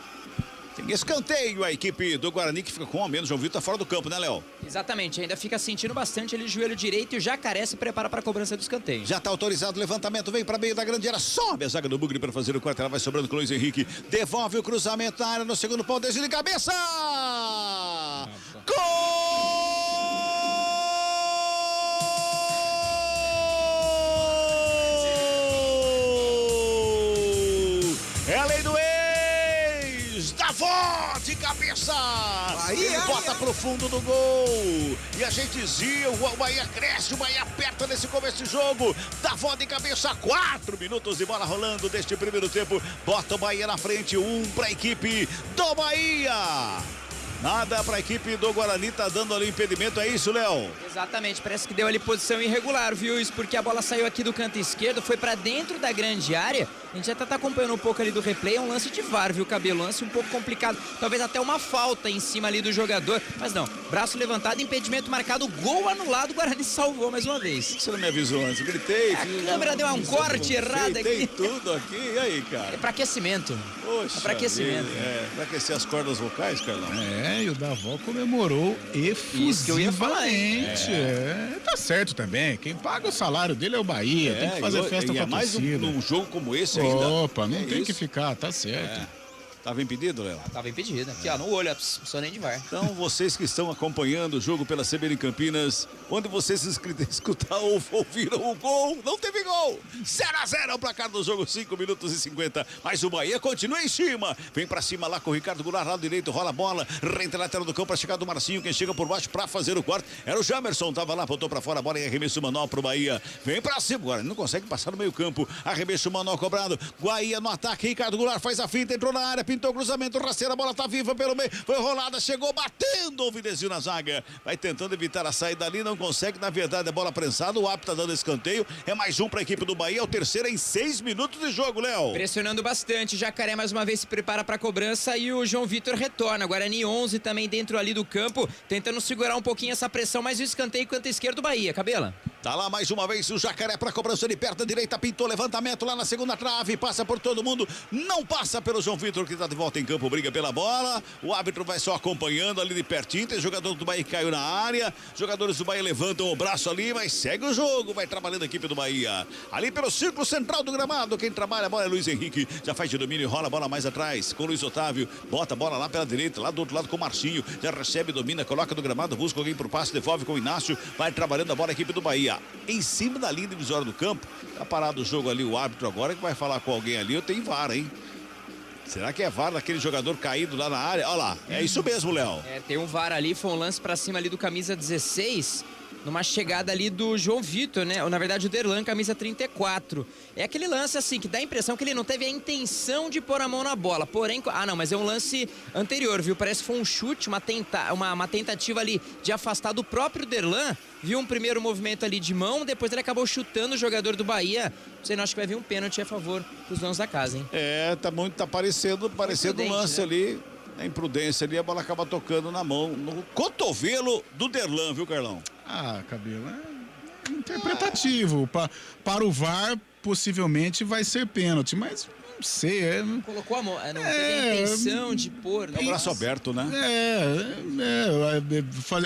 Tem escanteio a equipe do Guarani que fica com ao menos. João Vitor tá fora do campo, né, Léo? Exatamente, ainda fica sentindo bastante ali o joelho direito e o Jacaré se prepara para a cobrança do escanteio. Já tá autorizado o levantamento, vem para meio da grande área, sobe a zaga do Mugni para fazer o corte, ela vai sobrando com o Luiz Henrique, devolve o cruzamento na área no segundo pau, desvio de cabeça! Gol! É a lei do ex! Davó de cabeça! Ele bota pro fundo do gol! E a gente dizia, o Bahia cresce, o Bahia aperta nesse começo de jogo. Davó de cabeça, 4 minutos de bola rolando deste primeiro tempo. Bota o Bahia na frente, 1 para a equipe do Bahia. Nada para a equipe do Guarani, tá dando ali impedimento, é isso, Léo? Exatamente, parece que deu ali posição irregular, viu? Isso porque a bola saiu aqui do canto esquerdo, foi para dentro da grande área A gente já tá acompanhando um pouco ali do replay, é um lance de VAR, viu, Cabelo? Lance um pouco complicado, talvez até uma falta em cima ali do jogador, mas não, braço levantado, impedimento marcado, gol anulado, o Guarani salvou mais uma vez. Você não me avisou antes, gritei. A câmera deu um corte errado aqui. Tem tudo aqui, e aí, cara? É pra aquecimento. Poxa, é pra aquecimento. Pra aquecer as cordas vocais, Carlão. E o Davó comemorou Isso que eu ia falar, hein? Tá certo também. Quem paga o salário dele é o Bahia. Tem que fazer festa com a mais torcida. num jogo como esse ainda. Opa, não tem que ficar, tá certo. Tava impedido, Léo? Tava impedido. Aqui, ó, no olho, não sou nem de VAR. Então, vocês que estão acompanhando o jogo pela CBN Campinas, onde vocês escutaram ou ouviram o gol, não teve gol. 0-0 o placar do jogo, 5 minutos e 50. Mas o Bahia continua em cima. Vem pra cima lá com o Ricardo Goulart, lado direito, rola a bola, renta a lateral do campo pra chegar do Marcinho. Quem chega por baixo pra fazer o corte era o Jamerson, tava lá, botou pra fora a bola em arremesso manual pro Bahia. Vem pra cima, agora não consegue passar no meio campo. Arremesso manual cobrado. Bahia no ataque, Ricardo Goulart faz a finta, entrou na área, pintou o cruzamento, rasteira, a bola tá viva pelo meio, foi rolada, chegou batendo o Vinezinho na zaga, vai tentando evitar a saída ali, não consegue, na verdade é bola prensada, o árbitro tá dando escanteio, é mais um pra equipe do Bahia, é o terceiro em 6 minutos de jogo, Léo. Pressionando bastante, Jacaré mais uma vez se prepara pra cobrança e o João Vitor retorna, Guarani 11 também dentro ali do campo, tentando segurar um pouquinho essa pressão, mas o escanteio canto esquerdo do Bahia, Cabela. Tá lá mais uma vez o Jacaré pra cobrança de perto, direita, pintou, levantamento lá na segunda trave, passa por todo mundo, não passa pelo João Vitor que tá de volta em campo, briga pela bola, o árbitro vai só acompanhando ali de pertinho, tem jogador do Bahia que caiu na área, jogadores do Bahia levantam o braço ali, mas segue o jogo, vai trabalhando a equipe do Bahia, ali pelo círculo central do gramado, quem trabalha a bola é Luiz Henrique, já faz de domínio, rola a bola mais atrás, com o Luiz Otávio, bota a bola lá pela direita, lá do outro lado com o Marcinho, já recebe, domina, coloca no gramado, busca alguém por passe, devolve com o Inácio, vai trabalhando a bola a equipe do Bahia, em cima da linha divisória do campo, tá parado o jogo ali, o árbitro agora que vai falar com alguém ali, eu tenho VAR, hein? Será que é VAR daquele jogador caído lá na área? Olha lá, é isso mesmo, Léo. Tem um VAR ali, foi um lance pra cima ali do camisa 16, numa chegada ali do João Vitor, né? Ou, na verdade, o Derlan, camisa 34. É aquele lance, assim, que dá a impressão que ele não teve a intenção de pôr a mão na bola. Porém, não, mas é um lance anterior, viu? Parece que foi um chute, uma tentativa ali de afastar do próprio Derlan. Viu um primeiro movimento ali de mão, depois ele acabou chutando o jogador do Bahia. Você não acha que vai vir um pênalti a favor dos donos da casa, hein? Tá parecendo um lance, né? Ali. A imprudência ali, a bola acaba tocando na mão, no cotovelo do Derlan, viu, Carlão? Cabelo, é interpretativo. Para o VAR, possivelmente vai ser pênalti, mas não sei. Colocou a mão, não teve a intenção de pôr. É o braço aberto, né?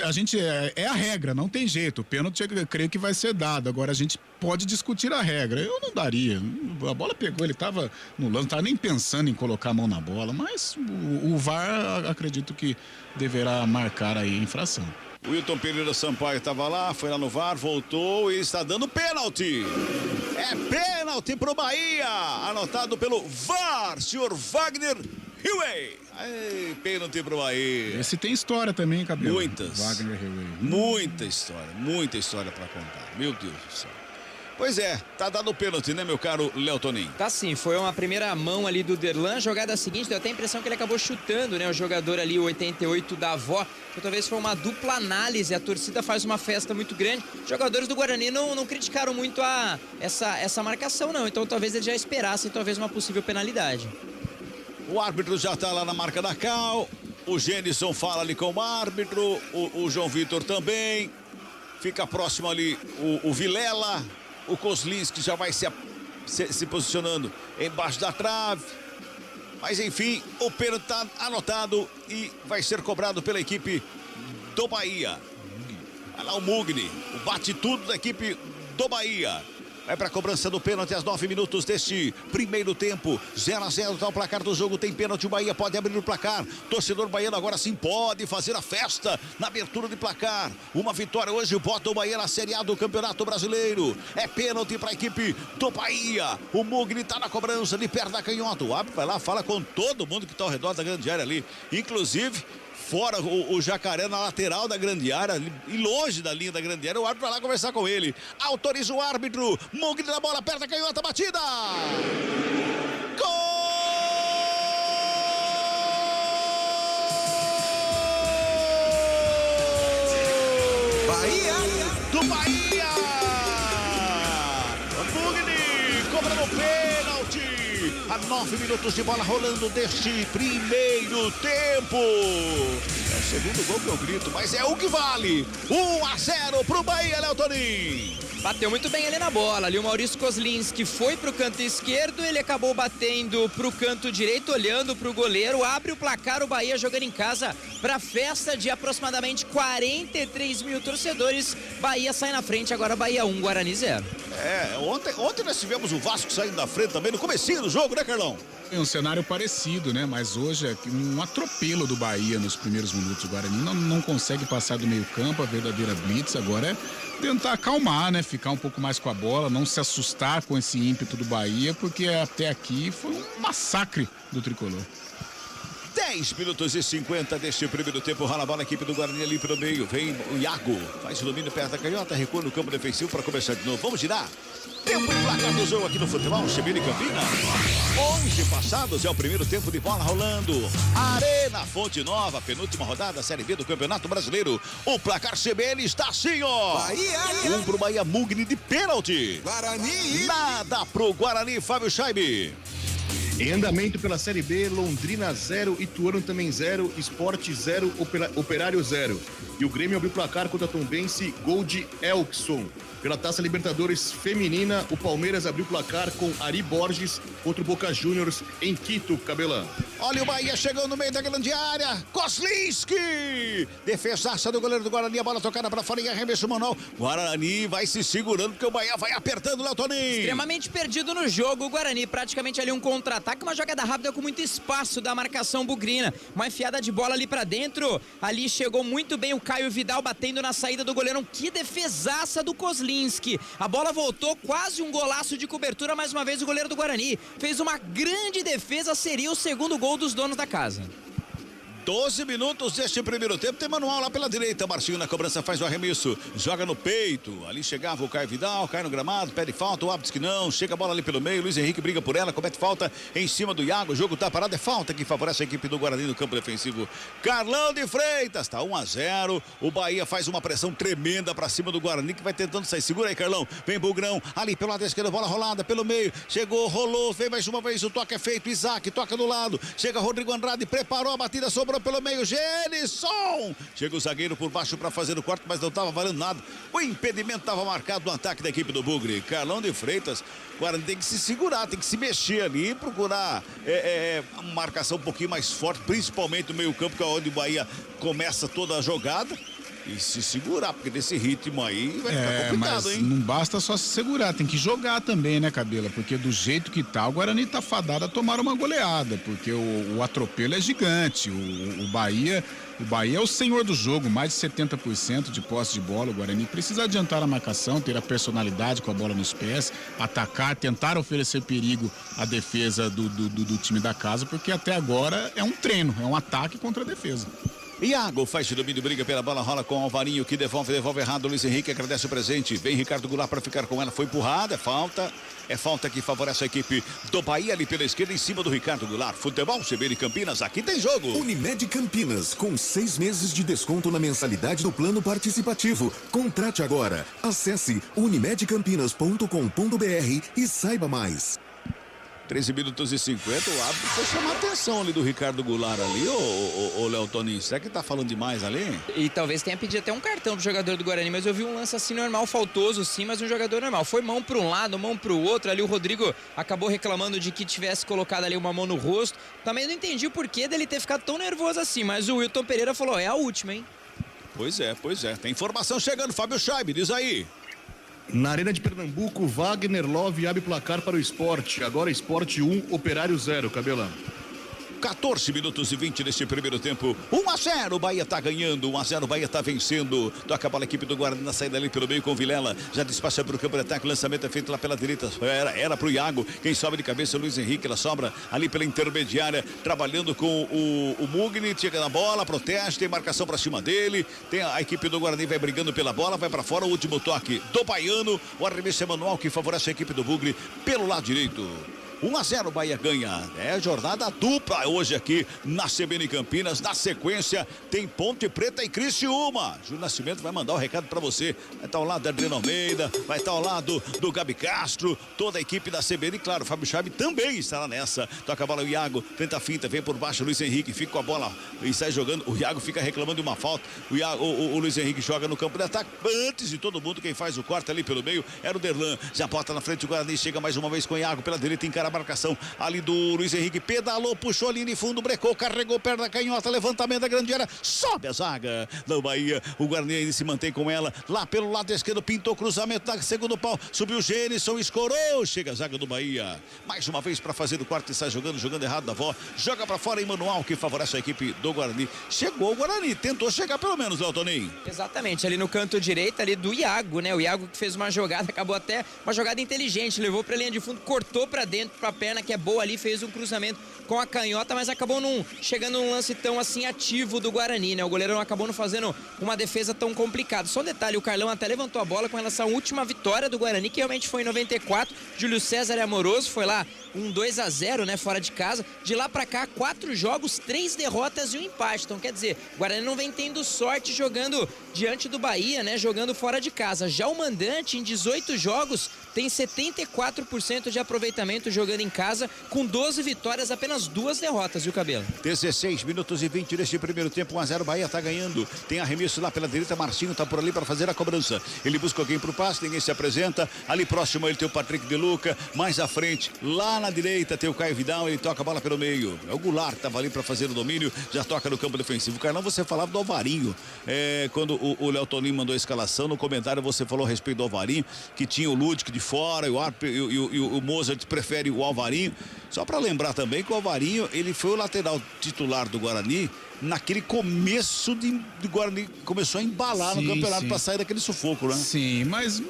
A gente, é a regra, não tem jeito. O pênalti, eu creio que vai ser dado. Agora a gente pode discutir a regra. Eu não daria. A bola pegou, ele tava no lance, não tava nem pensando em colocar a mão na bola, mas o VAR, acredito que deverá marcar aí a infração. O Wilton Pereira Sampaio estava lá, foi lá no VAR, voltou e está dando pênalti. É pênalti pro Bahia, anotado pelo VAR, senhor Wagner Hillway. Pênalti pro Bahia. Esse tem história também, Cabelo. Muitas. Wagner Hillway. Muita história para contar. Meu Deus do céu. Pois é, tá dado o pênalti, né, meu caro Léo Toninho? Tá sim, foi uma primeira mão ali do Derlan, jogada seguinte, deu até a impressão que ele acabou chutando, né, o jogador ali, o 88 da avó, que talvez foi uma dupla análise, a torcida faz uma festa muito grande, os jogadores do Guarani não criticaram muito essa marcação não, então talvez eles já esperassem talvez uma possível penalidade. O árbitro já tá lá na marca da cal, o Gênison fala ali com o árbitro, o João Vitor também, fica próximo ali o Vilela, o Kozlinski já vai se posicionando embaixo da trave. Mas enfim, o pênalti está anotado e vai ser cobrado pela equipe do Bahia. Olha lá o Mugni, o bate-tudo da equipe do Bahia. Vai para a cobrança do pênalti aos 9 minutos deste primeiro tempo. 0-0 tá o placar do jogo. Tem pênalti, o Bahia pode abrir o placar. Torcedor baiano agora sim pode fazer a festa na abertura de placar. Uma vitória hoje bota o Bahia na Série A do Campeonato Brasileiro. É pênalti para a equipe do Bahia. O Mugni tá na cobrança ali perto da canhota. O árbitro vai lá, fala com todo mundo que está ao redor da grande área ali. Inclusive, fora o Jacaré na lateral da grande área e longe da linha da grande área, o árbitro vai lá conversar com ele. Autoriza o árbitro. Mugni na bola, perto da canhota, batida! Gol! Bahia! Do Bahia! Mugni cobrando o pênalti! a 9 minutos de bola rolando deste primeiro tempo. É o segundo gol que eu grito, mas é o que vale. 1-0 pro Bahia, Léo Toninho. Bateu muito bem ali na bola. Ali o Maurício Kozlinski foi pro canto esquerdo, ele acabou batendo pro canto direito, olhando pro goleiro, abre o placar, o Bahia jogando em casa pra festa de aproximadamente 43 mil torcedores. Bahia sai na frente, agora Bahia 1, Guarani 0. Ontem nós tivemos o Vasco saindo da frente também, no comecinho do jogo, né, Carlão? É um cenário parecido, né? Mas hoje é um atropelo do Bahia nos primeiros minutos. O Guarani não consegue passar do meio campo, a verdadeira blitz. Agora é tentar acalmar, né? Ficar um pouco mais com a bola, não se assustar com esse ímpeto do Bahia, porque até aqui foi um massacre do tricolor. 10 minutos e 50 deste primeiro tempo. Rola a bola, a equipe do Guarani ali pelo meio. Vem o Iago, faz o domínio perto da canhota, recua no campo defensivo para começar de novo. Vamos girar. Tempo e placar do jogo aqui no futebol, CBN Campinas. 11 passados, é o primeiro tempo de bola rolando. Arena Fonte Nova, penúltima rodada, Série B do Campeonato Brasileiro. O placar CBN está assim, ó. Bahia. Pro Bahia, Mugni de pênalti. Guarani. Nada pro Guarani, Fábio Scheibe. Em andamento pela Série B, Londrina 0, Ituano também 0, Sport 0, Operário 0. E o Grêmio abriu placar contra a Tombense, gol de Elkson. Pela Taça Libertadores Feminina, o Palmeiras abriu placar com Ari Borges contra o Boca Juniors em Quito, Cabelão. Olha o Bahia chegando no meio da grande área. Kozlinski! Defesaça do goleiro do Guarani, a bola tocada para fora em arremesso manual. Guarani vai se segurando porque o Bahia vai apertando, Léo Toninho. Extremamente perdido no jogo, o Guarani praticamente ali um contra-ataque, uma jogada rápida com muito espaço da marcação bugrina. Uma enfiada de bola ali para dentro. Ali chegou muito bem o Caio Vidal batendo na saída do goleirão. Que defesaça do Kozlinski. A bola voltou, quase um golaço de cobertura, mais uma vez o goleiro do Guarani fez uma grande defesa, seria o segundo gol dos donos da casa. 12 minutos deste primeiro tempo, tem manual lá pela direita, Marcinho na cobrança faz o arremesso, joga no peito, ali chegava o Caio Vidal, cai no gramado, pede falta, o árbitro diz que não, chega a bola ali pelo meio, Luiz Henrique briga por ela, comete falta em cima do Iago, o jogo tá parado, é falta que favorece a equipe do Guarani no campo defensivo. Carlão de Freitas, tá 1-0, o Bahia faz uma pressão tremenda pra cima do Guarani, que vai tentando sair, segura aí Carlão, vem Bugrão, ali pelo lado esquerdo, bola rolada pelo meio, chegou, rolou, vem mais uma vez, o toque é feito, Isaac toca do lado, chega Rodrigo Andrade, preparou a batida, sobrou pelo meio, Genisson! Chega o zagueiro por baixo para fazer o corte, mas não estava valendo nada. O impedimento estava marcado no ataque da equipe do Bugre. Carlão de Freitas, agora tem que se segurar, tem que se mexer ali e procurar uma marcação um pouquinho mais forte, principalmente no meio campo, que é onde o Bahia começa toda a jogada. E se segurar, porque desse ritmo aí vai ficar complicado, mas hein? Não basta só se segurar, tem que jogar também, né, Cabela? Porque do jeito que tá, o Guarani tá fadado a tomar uma goleada, porque o atropelo é gigante. O Bahia é o senhor do jogo, mais de 70% de posse de bola. O Guarani precisa adiantar a marcação, ter a personalidade com a bola nos pés, atacar, tentar oferecer perigo à defesa do time da casa, porque até agora é um treino, é um ataque contra a defesa. Iago faz o domínio, briga pela bola, rola com o Alvarinho, que devolve errado. Luiz Henrique agradece o presente. Vem Ricardo Goulart para ficar com ela. Foi empurrada, é falta que favorece a equipe do Bahia ali pela esquerda, em cima do Ricardo Goulart. Futebol, CBN Campinas, aqui tem jogo. Unimed Campinas, com 6 meses de desconto na mensalidade do plano participativo. Contrate agora. Acesse unimedcampinas.com.br e saiba mais. 13 minutos e 50, o árbitro foi chamar a atenção ali do Ricardo Goulart ali, ô Léo Toninho, será que tá falando demais ali? E talvez tenha pedido até um cartão pro jogador do Guarani, mas eu vi um lance assim normal, faltoso sim, mas um jogador normal. Foi mão para um lado, mão para o outro, ali o Rodrigo acabou reclamando de que tivesse colocado ali uma mão no rosto. Também não entendi o porquê dele ter ficado tão nervoso assim, mas o Wilton Pereira falou, é a última, hein? Pois é, tem informação chegando, Fábio Scheibe, diz aí. Na Arena de Pernambuco, Wagner Love abre placar para o Sport. Agora Sport 1, Operário 0, Cabelão. 14 minutos e 20 neste primeiro tempo. 1-0, o Bahia tá ganhando. 1-0, o Bahia tá vencendo. Toca a bola a equipe do Guarani na saída ali pelo meio com o Vilela. Já despacha para o campo de ataque. O lançamento é feito lá pela direita. Era pro Iago. Quem sobe de cabeça é o Luiz Henrique. Ela sobra ali pela intermediária. Trabalhando com o Mugni. Chega na bola, protege. Tem marcação para cima dele. Tem a equipe do Guarani vai brigando pela bola. Vai para fora. O último toque do Baiano. O arremesso é manual que favorece a equipe do Bugre pelo lado direito. 1-0 Bahia ganha. É jornada dupla hoje aqui na CBN Campinas. Na sequência tem Ponte Preta e Criciúma. Júlio Nascimento vai mandar o recado pra você. Vai estar ao lado da Adriano Almeida, vai estar ao lado do Gabi Castro, toda a equipe da CBN. E claro, o Fábio Chaves também estará nessa. Toca a bola o Iago, tenta a finta, vem por baixo o Luiz Henrique, fica com a bola e sai jogando. O Iago fica reclamando de uma falta. O Luiz Henrique joga no campo de ataque. Antes de todo mundo, quem faz o corte ali pelo meio era o Derlan. Já bota na frente o Guarani, chega mais uma vez com o Iago pela direita, encara a marcação ali do Luiz Henrique, pedalou, puxou a linha de fundo, brecou, carregou perna canhota, levantamento da grande área, sobe a zaga do Bahia. O Guarani ainda se mantém com ela, lá pelo lado esquerdo, pintou cruzamento da segundo pau, subiu o Gênison, escorou, chega a zaga do Bahia. Mais uma vez para fazer o quarto e sai jogando errado da avó, joga para fora em manual que favorece a equipe do Guarani. Chegou o Guarani, tentou chegar pelo menos, Léo Toninho. Exatamente, ali no canto direito, ali do Iago, né? O Iago que fez uma jogada, acabou até uma jogada inteligente, levou pra linha de fundo, cortou pra dentro, pra perna que é boa ali, fez um cruzamento com a canhota, mas acabou não chegando num lance tão assim ativo do Guarani, né? O goleiro acabou não fazendo uma defesa tão complicada. Só um detalhe, o Carlão até levantou a bola com relação à última vitória do Guarani, que realmente foi em 94. Júlio César e Amoroso, foi lá um 2-0, né? Fora de casa. De lá pra cá, 4 jogos, 3 derrotas e um empate. Então, quer dizer, o Guarani não vem tendo sorte jogando diante do Bahia, né? Jogando fora de casa. Já o mandante, em 18 jogos, tem 74% de aproveitamento jogando em casa, com 12 vitórias, apenas 2 derrotas, viu, Cabelo? 16 minutos e 20 neste primeiro tempo, 1-0, Bahia tá ganhando. Tem arremesso lá pela direita, Marcinho tá por ali para fazer a cobrança. Ele busca alguém pro passe, ninguém se apresenta. Ali próximo ele tem o Patrick De Luca, mais à frente, lá na direita tem o Caio Vidal, ele toca a bola pelo meio. É o Goulart que tava ali para fazer o domínio, já toca no campo defensivo. Carlão, você falava do Alvarinho, quando o Léo Toninho mandou a escalação, no comentário você falou a respeito do Alvarinho, que tinha o Ludic de fora, e o Mozart prefere o Alvarinho. Só para lembrar também que o Alvarinho, ele foi o lateral titular do Guarani naquele começo do Guarani, começou a embalar no campeonato para sair daquele sufoco, né? Sim, mas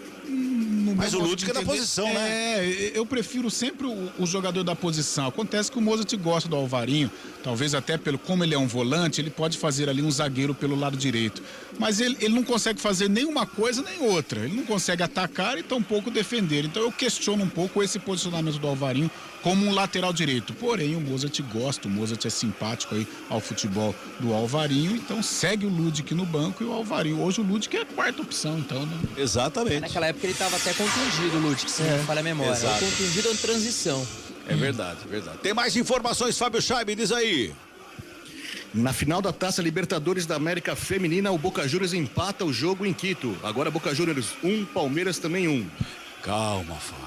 o Ludic é da posição, né? Eu prefiro sempre o jogador da posição. Acontece que o Mozart gosta do Alvarinho, talvez até como ele é um volante, ele pode fazer ali um zagueiro pelo lado direito. Mas ele não consegue fazer nenhuma coisa nem outra. Ele não consegue atacar e tampouco defender. Então eu questiono um pouco esse posicionamento do Alvarinho como um lateral direito. Porém, o Mozart gosta, o Mozart é simpático aí ao futebol do Alvarinho, então segue o Ludic no banco e o Alvarinho. Hoje o Ludic é a quarta opção, então, né? Exatamente. Naquela época ele estava até contundido, o Ludic, se não me falha a memória. Exato. Contundido em transição. É verdade, é verdade. Tem mais informações, Fábio Chaib, diz aí. Na final da Taça Libertadores da América Feminina, o Boca Juniors empata o jogo em Quito. Agora Boca Juniors 1, Palmeiras também 1. Calma, Fábio.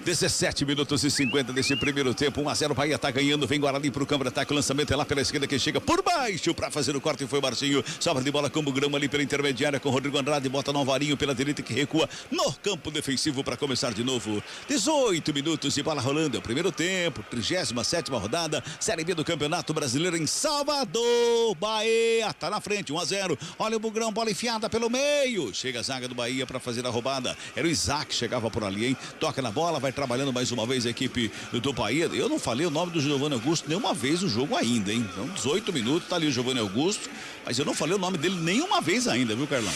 17 minutos e 50 desse primeiro tempo, 1-0, Bahia tá ganhando, vem Guarani pro campo de ataque, o lançamento é lá pela esquerda, que chega por baixo pra fazer o corte, foi o Marcinho, sobra de bola com o Bugrão ali pela intermediária, com o Rodrigo Andrade, bota no Alvarinho pela direita, que recua no campo defensivo pra começar de novo. 18 minutos de bola rolando, é o primeiro tempo, 37ª rodada, Série B do Campeonato Brasileiro em Salvador. Bahia tá na frente, 1-0, olha o Bugrão, bola enfiada pelo meio, chega a zaga do Bahia pra fazer a roubada, era o Isaac que chegava por ali, hein, toca na bola, vai trabalhando mais uma vez a equipe do Bahia. Eu não falei o nome do Giovanni Augusto nenhuma vez no jogo ainda, hein? Então, 18 minutos, tá ali o Giovanni Augusto, mas eu não falei o nome dele nenhuma vez ainda, viu, Carlão?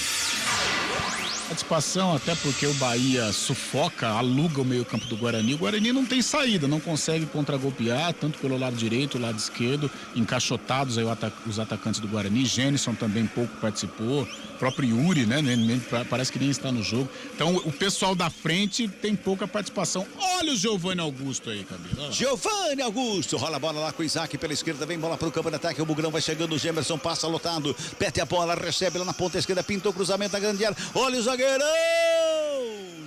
Satisfação, até porque o Bahia sufoca, aluga o meio-campo do Guarani. O Guarani não tem saída, não consegue contragolpear, tanto pelo lado direito, lado esquerdo, encaixotados aí os atacantes do Guarani. Gênison também pouco participou, o próprio Yuri, né? Parece que nem está no jogo. Então o pessoal da frente tem pouca participação. Olha o Giovanni Augusto aí, Cabelo. Giovanni Augusto, rola a bola lá com o Isaac pela esquerda, vem bola pro campo de ataque, o Bugrão vai chegando, o Gemerson passa lotado, pete a bola, recebe lá na ponta esquerda, pintou o cruzamento da grande área, olha o zagueirão,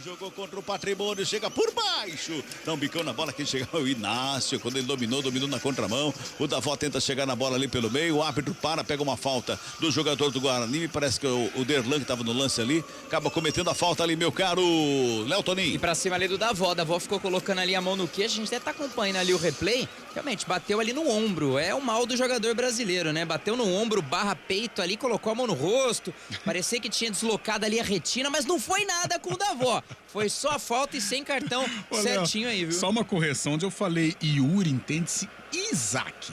jogou contra o Patrimônio, chega por baixo, não bicou na bola, quem chegou o Inácio, quando ele dominou na contramão, o Davó tenta chegar na bola ali pelo meio, o árbitro pega uma falta do jogador do Guarani, parece que o Derlan que estava no lance ali, acaba cometendo a falta ali, meu caro Léo Toninho. E pra cima ali do Davó ficou colocando ali a mão no queixo, a gente até tá acompanhando ali o replay, realmente bateu ali no ombro, é o mal do jogador brasileiro, né? Bateu no ombro, barra peito ali, colocou a mão no rosto, parecia que tinha deslocado ali a retina, mas não foi nada com o Davó, foi só a falta e sem cartão. Olha, certinho aí, viu? Só uma correção, onde eu falei Yuri, entende-se Isaac.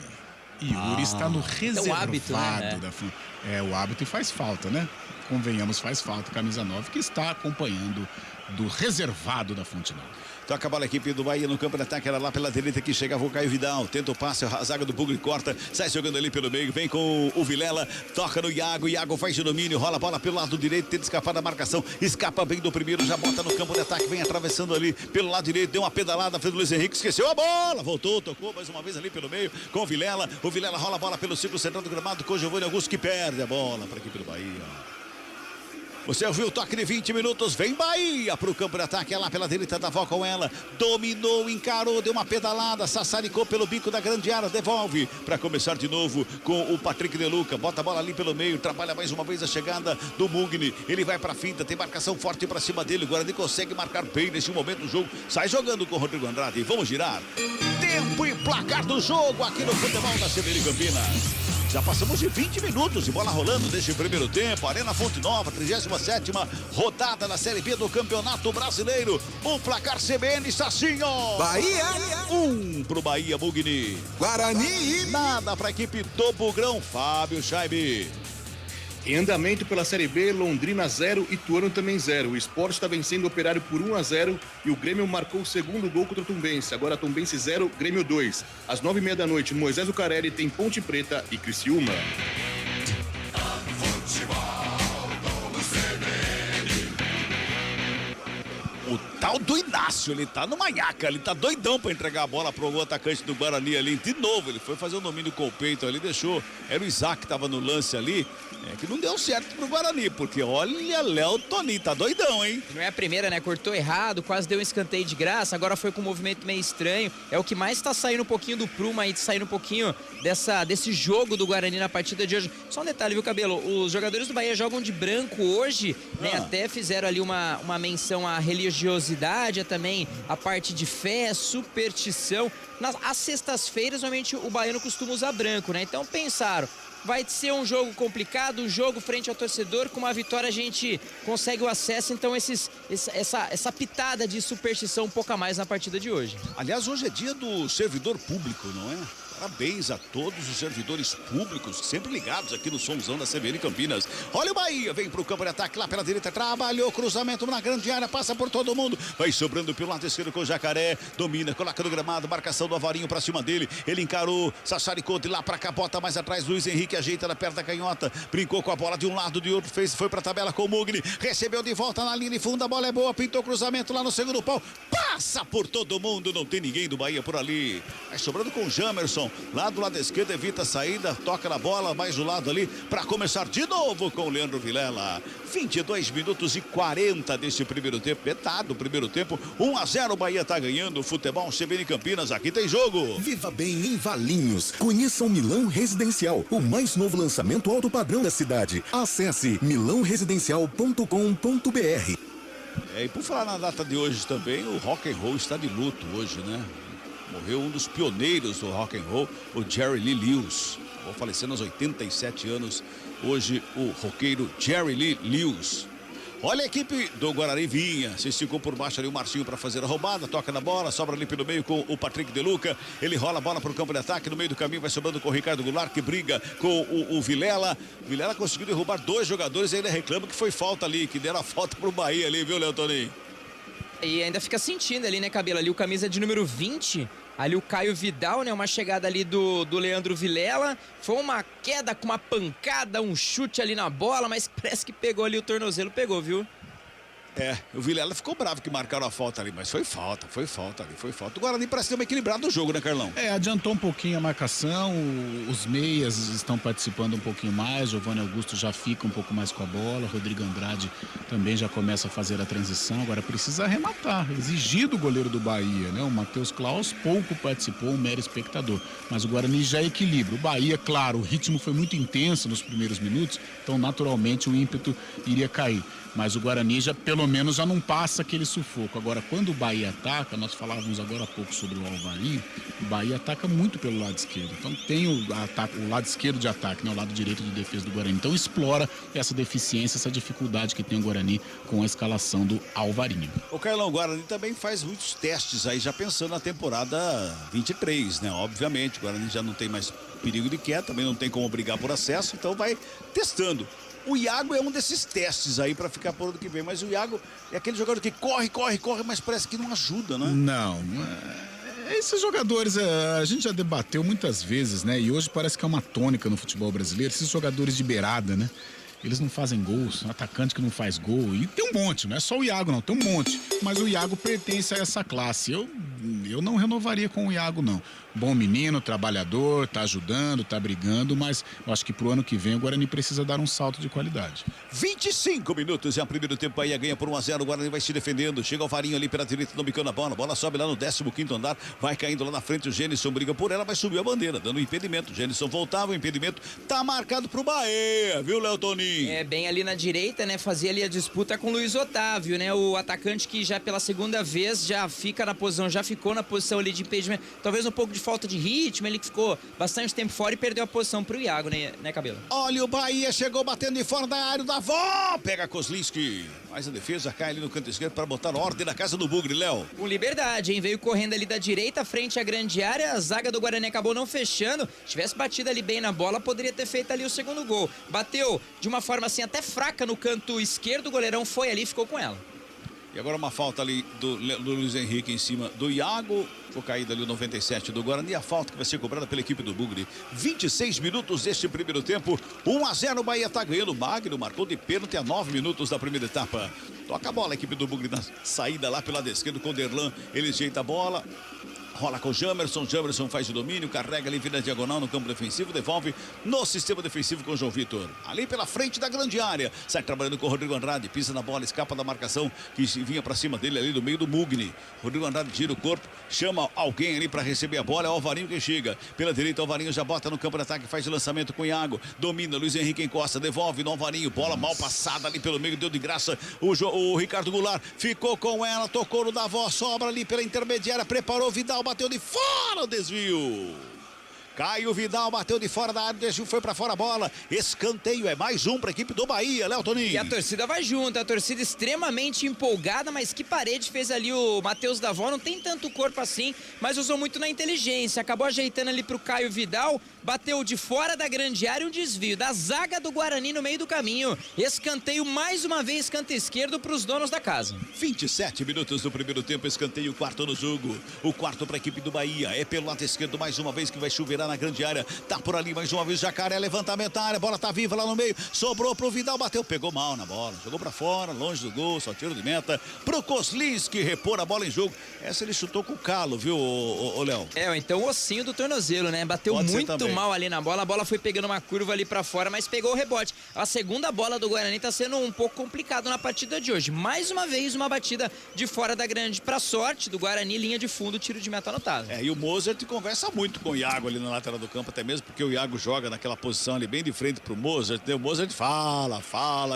Yuri está no reservado o hábito, né? O hábito e faz falta, né? Convenhamos, faz falta, camisa 9, que está acompanhando do reservado da Fonte Nova. Toca a bola a equipe do Bahia no campo de ataque. Era lá pela direita que chegava o Caio Vidal. Tenta o passe, a zaga do Bugre corta. Sai jogando ali pelo meio. Vem com o Vilela. Toca no Iago. Iago faz o domínio. Rola a bola pelo lado direito. Tenta escapar da marcação. Escapa bem do primeiro. Já bota no campo de ataque. Vem atravessando ali pelo lado direito. Deu uma pedalada. Fez o Luiz Henrique. Esqueceu a bola. Voltou. Tocou mais uma vez ali pelo meio com o Vilela. O Vilela rola a bola pelo círculo central do gramado com o Giovanni Augusto que perde a bola para a equipe do Bahia. Você ouviu o toque de 20 minutos, vem Bahia para o campo de ataque, é lá pela direita da Val com ela, dominou, encarou, deu uma pedalada, sassaricou pelo bico da grande área, devolve para começar de novo com o Patrick De Luca, bota a bola ali pelo meio, trabalha mais uma vez a chegada do Mugni, ele vai para a finta, tem marcação forte para cima dele, o Guarani consegue marcar bem neste momento do jogo, sai jogando com o Rodrigo Andrade, vamos girar, tempo e placar do jogo aqui no futebol da CBN Campinas. Já passamos de 20 minutos de bola rolando neste primeiro tempo. Arena Fonte Nova, 37ª rodada da Série B do Campeonato Brasileiro. O placar CBN está assim, ó. Bahia. 1 pro Bahia, Mugni. Guarani. Nada pra equipe do Bugrão, Fábio Scheibe. Em andamento pela Série B, Londrina 0 e Ituano também 0. O Sport está vencendo o Operário por 1-0 e o Grêmio marcou o segundo gol contra o Tombense. Agora Tombense 0, Grêmio 2. Às 9h30 da noite, no Moisés Lucarelli tem Ponte Preta e Criciúma. O tal do Inácio, ele tá no manhaca, ele tá doidão pra entregar a bola pro atacante do Guarani ali. De novo, ele foi fazer o domínio com o peito ali, deixou. Era o Isaac que tava no lance ali, que não deu certo pro Guarani, porque olha, Léo Toninho, tá doidão, hein? Não é a primeira, né? Cortou errado, quase deu um escanteio de graça, agora foi com um movimento meio estranho. É o que mais tá saindo um pouquinho do prumo aí, saindo um pouquinho desse jogo do Guarani na partida de hoje. Só um detalhe, viu, Cabelo? Os jogadores do Bahia jogam de branco hoje, né? Até fizeram ali uma menção à religiosidade, também a parte de fé, superstição. Às sextas-feiras, normalmente o baiano costuma usar branco, né? Então pensaram, vai ser um jogo complicado, um jogo frente ao torcedor, com uma vitória a gente consegue o acesso, então essa pitada de superstição um pouco a mais na partida de hoje. Aliás, hoje é dia do servidor público, não é? Parabéns a todos os servidores públicos, sempre ligados aqui no somzão da CBN Campinas. Olha o Bahia, vem pro campo de ataque lá pela direita, trabalhou, cruzamento na grande área, passa por todo mundo, vai sobrando pelo lado esquerdo com o Jacaré, domina, coloca no gramado, marcação do Avarinho pra cima dele, ele encarou, sassaricou de lá pra cá, bota mais atrás, Luiz Henrique ajeita na perna da canhota, brincou com a bola de um lado, de outro, foi pra tabela com o Mugni, recebeu de volta na linha de fundo, a bola é boa, pintou cruzamento lá no segundo pau, passa por todo mundo, não tem ninguém do Bahia por ali, vai sobrando com o Jamerson, lá do lado esquerdo, evita a saída, toca na bola, mais do lado ali, para começar de novo com o Leandro Vilela. 22 minutos e 40 desse primeiro tempo, metade do primeiro tempo, 1-0, o Bahia tá ganhando, futebol CBN Campinas, aqui tem jogo. Viva bem em Valinhos, conheça o Milão Residencial, o mais novo lançamento alto padrão da cidade. Acesse milãoresidencial.com.br. E por falar na data de hoje também, o rock and roll está de luto hoje, né? Morreu um dos pioneiros do rock and roll, o Jerry Lee Lewis. Vou falecer aos 87 anos. Hoje, o roqueiro Jerry Lee Lewis. Olha a equipe do Guarani vinha, se esticou por baixo ali o Marcinho para fazer a roubada, toca na bola, sobra ali pelo meio com o Patrick De Luca, ele rola a bola para o campo de ataque, no meio do caminho vai sobrando com o Ricardo Goulart, que briga com o Vilela. Vilela conseguiu derrubar 2 jogadores e ainda reclama que foi falta ali, que deram a falta pro Bahia ali, viu, Léo Toninho? E ainda fica sentindo ali, né, Cabelo? Ali o camisa de número 20, ali o Caio Vidal, né? Uma chegada ali do Leandro Vilela. Foi uma queda com uma pancada, um chute ali na bola, mas parece que pegou ali o tornozelo, pegou, viu? O Vilela ficou bravo que marcaram a falta ali, mas foi falta ali. O Guarani parece ter uma equilibrada no jogo, né, Carlão? Adiantou um pouquinho a marcação, os meias estão participando um pouquinho mais, Giovanni Augusto já fica um pouco mais com a bola, Rodrigo Andrade também já começa a fazer a transição, agora precisa arrematar, exigir do goleiro do Bahia, né? O Matheus Klaus pouco participou, um mero espectador, mas o Guarani já equilibra. O Bahia, claro, o ritmo foi muito intenso nos primeiros minutos, então naturalmente o ímpeto iria cair. Mas o Guarani pelo menos já não passa aquele sufoco. Agora, quando o Bahia ataca, nós falávamos agora há pouco sobre o Alvarinho, o Bahia ataca muito pelo lado esquerdo. Então tem o lado esquerdo de ataque, né? O lado direito de defesa do Guarani. Então explora essa deficiência, essa dificuldade que tem o Guarani com a escalação do Alvarinho. O Carlão, Guarani também faz muitos testes aí, já pensando na temporada 23, né? Obviamente, o Guarani já não tem mais perigo de queda, também não tem como brigar por acesso, então vai testando. O Iago é um desses testes aí pra ficar pro ano que vem, mas o Iago é aquele jogador que corre, mas parece que não ajuda, né? Não, esses jogadores, a gente já debateu muitas vezes, né? E hoje parece que é uma tônica no futebol brasileiro, esses jogadores de beirada, né? Eles não fazem gols, um atacante que não faz gol. E tem um monte, não é só o Iago, não, tem um monte. Mas o Iago pertence a essa classe. Eu não renovaria com o Iago, não. Bom menino, trabalhador, tá ajudando, tá brigando, mas eu acho que pro ano que vem o Guarani precisa dar um salto de qualidade. 25 minutos, é o primeiro tempo, Bahia ganha por 1-0, o Guarani vai se defendendo, chega o Varinho ali pela direita, não bicando a bola sobe lá no 15º andar, vai caindo lá na frente, o Gênison briga por ela, vai subir a bandeira, dando impedimento, o Gênison voltava, o impedimento tá marcado pro Bahia, viu, Léo Toninho? É, bem ali na direita, né, fazia ali a disputa com o Luiz Otávio, né, o atacante que já pela segunda vez já ficou na posição ali de impedimento, talvez um pouco de falta de ritmo, ele que ficou bastante tempo fora e perdeu a posição pro Iago, né, Cabelo? Olha o Bahia, chegou batendo de fora da área da avó, pega Kozlinski, mas a defesa cai ali no canto esquerdo para botar ordem na casa do Bugre, Léo. Com liberdade, hein, veio correndo ali da direita, frente à grande área, a zaga do Guarani acabou não fechando, tivesse batido ali bem na bola, poderia ter feito ali o segundo gol. Bateu de uma forma assim até fraca no canto esquerdo, o goleirão foi ali e ficou com ela. E agora uma falta ali do Luiz Henrique em cima do Iago. Ficou caído ali o 97 do Guarani. A falta que vai ser cobrada pela equipe do Bugre. 26 minutos deste primeiro tempo. 1-0 o Bahia tá ganhando. Magno marcou de pênalti a 9 minutos da primeira etapa. Toca a bola a equipe do Bugre na saída lá pela esquerda com o Derlan. Ele ajeita a bola. Rola com o Jamerson faz o domínio, carrega ali, vira diagonal no campo defensivo, devolve no sistema defensivo com o João Vitor. Ali pela frente da grande área, sai trabalhando com o Rodrigo Andrade, pisa na bola, escapa da marcação que vinha pra cima dele ali no meio do Mugni. Rodrigo Andrade tira o corpo, chama alguém ali pra receber a bola, é o Alvarinho que chega. Pela direita, o Alvarinho já bota no campo de ataque, faz o lançamento com o Iago, domina, Luiz Henrique encosta, devolve no Alvarinho, bola mal passada ali pelo meio, deu de graça o Ricardo Goulart, ficou com ela, tocou no Davó, sobra ali pela intermediária, preparou Vidal, bateu de fora o desvio. Caio Vidal bateu de fora da área, desvio, foi pra fora a bola. Escanteio, é mais um pra equipe do Bahia, Léo Toninho. E a torcida vai junto, a torcida extremamente empolgada, mas que parede fez ali o Matheus Davó, não tem tanto corpo assim, mas usou muito na inteligência, acabou ajeitando ali pro Caio Vidal, bateu de fora da grande área, um desvio da zaga do Guarani no meio do caminho. Escanteio mais uma vez, canto esquerdo pros donos da casa. 27 minutos do primeiro tempo, escanteio, quarto no jogo. O quarto pra equipe do Bahia, é pelo lado esquerdo mais uma vez que vai chover na grande área, tá por ali mais uma vez Jacaré, levantamento da área, bola tá viva lá no meio, sobrou pro Vidal, bateu, pegou mal na bola, jogou pra fora, longe do gol, só tiro de meta, pro Kozlinski repor a bola em jogo. Essa ele chutou com o calo, viu, o Léo? É, então o ossinho do tornozelo, né, bateu muito mal ali na bola, a bola foi pegando uma curva ali pra fora, mas pegou o rebote. A segunda bola do Guarani tá sendo um pouco complicado na partida de hoje, mais uma vez uma batida de fora da grande, pra sorte do Guarani, linha de fundo, tiro de meta anotado. É, e o Mozart conversa muito com o Iago ali na lateral do campo, até mesmo porque o Iago joga naquela posição ali bem de frente pro Mozart, né? O Mozart fala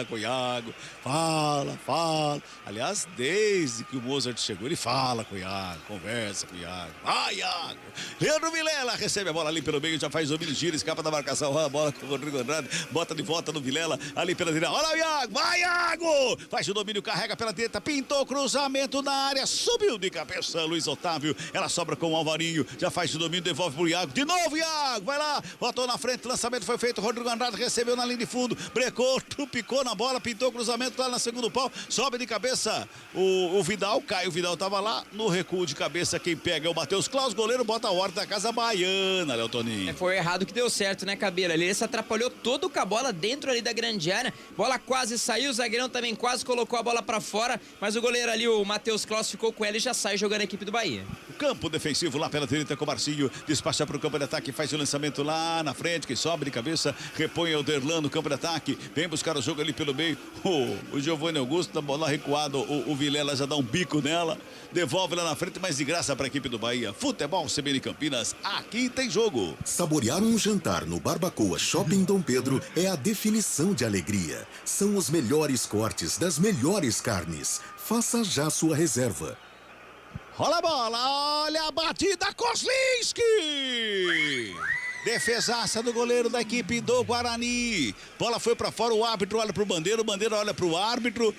com o Iago, fala. Aliás, desde que o Mozart chegou, ele fala com o Iago, conversa com o Iago. Vai, Iago! Leandro Vilela recebe a bola ali pelo meio, já faz o domínio, gira, escapa da marcação, rola a bola com o Rodrigo Andrade, bota de volta no Vilela, ali pela direita. Olha o Iago, vai, Iago! Faz o domínio, carrega pela direita, pintou cruzamento na área, subiu de cabeça Luiz Otávio, ela sobra com o Alvarinho, já faz o domínio, devolve pro Iago, de novo Iago, vai lá, botou na frente, lançamento foi feito, Rodrigo Andrade recebeu na linha de fundo, brecou, trupicou na bola, pintou cruzamento lá na segundo pau, sobe de cabeça o Vidal, Caio Vidal tava lá, no recuo de cabeça quem pega é o Matheus Claus, goleiro bota a ordem da casa baiana, Léo Toninho. Foi errado que deu certo, né, Cabelo? Ele se atrapalhou todo com a bola dentro ali da grande área, bola quase saiu, o zagueirão também quase colocou a bola pra fora, mas o goleiro ali, o Matheus Claus, ficou com ela e já sai jogando a equipe do Bahia. O campo defensivo lá pela direita com o Marcinho, despacha pro campo de ataque, faz o lançamento lá na frente, que sobe de cabeça, repõe o Derlan no campo de ataque, vem buscar o jogo ali pelo meio, o Giovanni Augusto, na bola recuado, o Vilela já dá um bico nela, devolve lá na frente, mas de graça para a equipe do Bahia. Futebol CBN Campinas, aqui tem jogo. Saborear um jantar no Barbacoa Shopping Dom Pedro é a definição de alegria. São os melhores cortes das melhores carnes. Faça já sua reserva. Rola a bola, olha a batida, Kozlinski! Defesaça do goleiro da equipe do Guarani. Bola foi pra fora, o árbitro olha pro Bandeira, o Bandeira olha pro árbitro.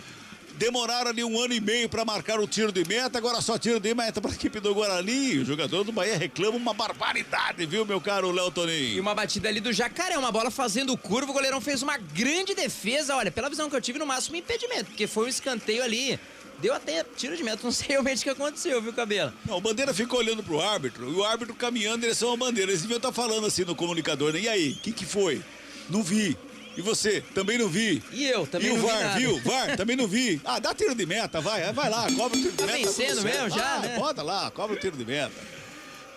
Demoraram ali 1 ano e meio para marcar o tiro de meta, agora só tiro de meta para a equipe do Guarani. O jogador do Bahia reclama uma barbaridade, viu, meu caro Léo Toninho? E uma batida ali do Jacaré, uma bola fazendo curva, o goleirão fez uma grande defesa. Olha, pela visão que eu tive, no máximo impedimento, porque foi um escanteio ali. Deu até tiro de meta, não sei realmente o que aconteceu, viu, Cabelo? Não, o Bandeira ficou olhando pro árbitro, e o árbitro caminhando em direção ao Bandeira. Eles deviam estar falando assim no comunicador, né? E aí, o que foi? Não vi. E você? Também não vi. E eu? Também não vi. E o VAR, nada. viu? VAR, também não vi. Ah, dá tiro de meta, vai lá, cobra o tiro de meta. Tá vencendo mesmo já, né? Bota lá, cobra o tiro de meta.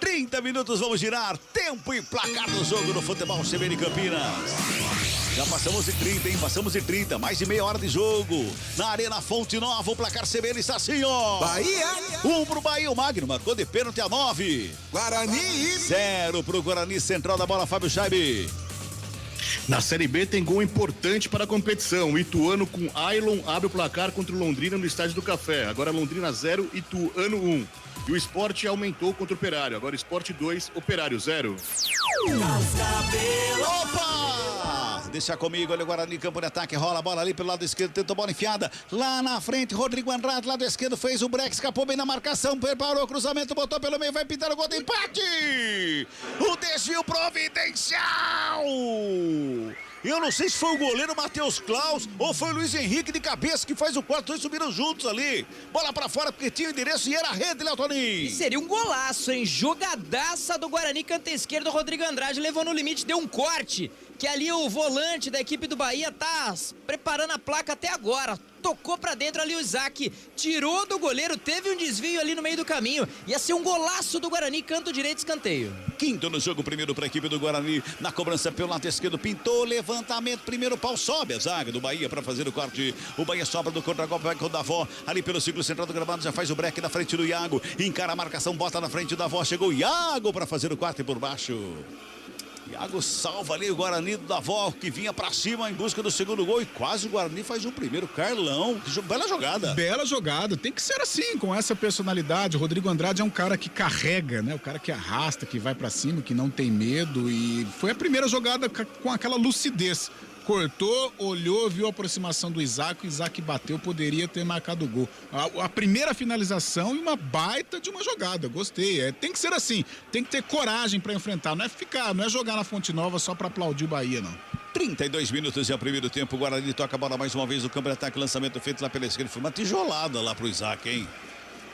30 minutos, vamos girar. Tempo e placar do jogo no futebol CBN Campinas. Já passamos de 30, hein? Passamos de 30, mais de meia hora de jogo. Na Arena Fonte Nova, o placar CBN está assim, ó. Bahia. 1 pro Bahia, o Magno marcou de pênalti a 9. Guarani. 0 pro Guarani, central da bola, Fábio Scheibe. Na Série B tem gol importante para a competição. O Ituano com Ailon abre o placar contra o Londrina no Estádio do Café. Agora Londrina 0, Ituano 1. E o Sport aumentou contra o Operário. Agora Sport 2, Operário 0. Opa! Deixa comigo, olha o Guarani, campo de ataque, rola a bola ali pelo lado esquerdo, tentou a bola enfiada. Lá na frente, Rodrigo Andrade, lado esquerdo, fez o break, escapou bem na marcação, preparou o cruzamento, botou pelo meio, vai pintar o gol do empate! O desvio providencial! Eu não sei se foi o goleiro Matheus Klaus ou foi o Luiz Henrique de cabeça que faz o quarto, dois subiram juntos ali. Bola pra fora porque tinha o endereço e era a rede, Léo Toninho. E seria um golaço, hein? Jogadaça do Guarani, canto esquerdo, Rodrigo Andrade levou no limite, deu um corte, que ali o volante da equipe do Bahia tá preparando a placa até agora. Tocou pra dentro ali o Isaac, tirou do goleiro, teve um desvio ali no meio do caminho. Ia ser um golaço do Guarani, canto direito, escanteio. Quinto no jogo, primeiro pra equipe do Guarani. Na cobrança pelo lado esquerdo, pintou, levantamento, primeiro pau, sobe a zaga do Bahia pra fazer o corte. O Bahia sobra do contra-golpe, vai com o Davó. Ali pelo ciclo central do gramado, já faz o break na frente do Iago. Encara a marcação, bota na frente do Davó. Chegou o Iago pra fazer o quarto e por baixo. Iago salva ali o Guarani do Davó, que vinha pra cima em busca do segundo gol. E quase o Guarani faz um primeiro. Carlão, bela jogada. Bela jogada, tem que ser assim, com essa personalidade. O Rodrigo Andrade é um cara que carrega, né? O cara que arrasta, que vai pra cima, que não tem medo. E foi a primeira jogada com aquela lucidez. Cortou, olhou, viu a aproximação do Isaac, o Isaac bateu, poderia ter marcado o gol. A primeira finalização e uma baita de uma jogada, gostei. Tem que ser assim, tem que ter coragem pra enfrentar, não é jogar na Fonte Nova só pra aplaudir o Bahia, não. 32 minutos e é o primeiro tempo, o Guarani toca a bola mais uma vez, o campo de ataque, lançamento feito lá pela esquerda, foi uma tijolada lá pro Isaac, hein?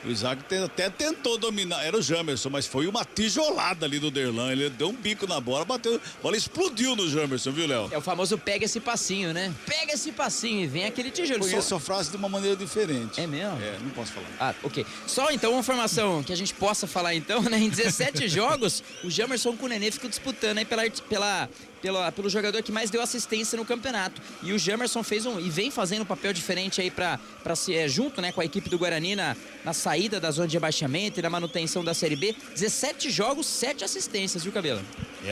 O Isaac até tentou dominar, era o Jamerson, mas foi uma tijolada ali do Derlan. Ele deu um bico na bola, bateu, a bola explodiu no Jamerson, viu, Léo? É o famoso pega esse passinho, né? Pega esse passinho e vem aquele tijolo. Eu conheço a frase de uma maneira diferente. É mesmo? É, não posso falar. Ah, ok. Só então uma informação que a gente possa falar então, né? Em 17 jogos, o Jamerson com o Nenê ficam disputando aí pelo jogador que mais deu assistência no campeonato. E o Jamerson fez e vem fazendo um papel diferente aí pra ser junto, né, com a equipe do Guarani na saída da zona de rebaixamento e na manutenção da Série B. 17 jogos, 7 assistências, viu, Cabelo?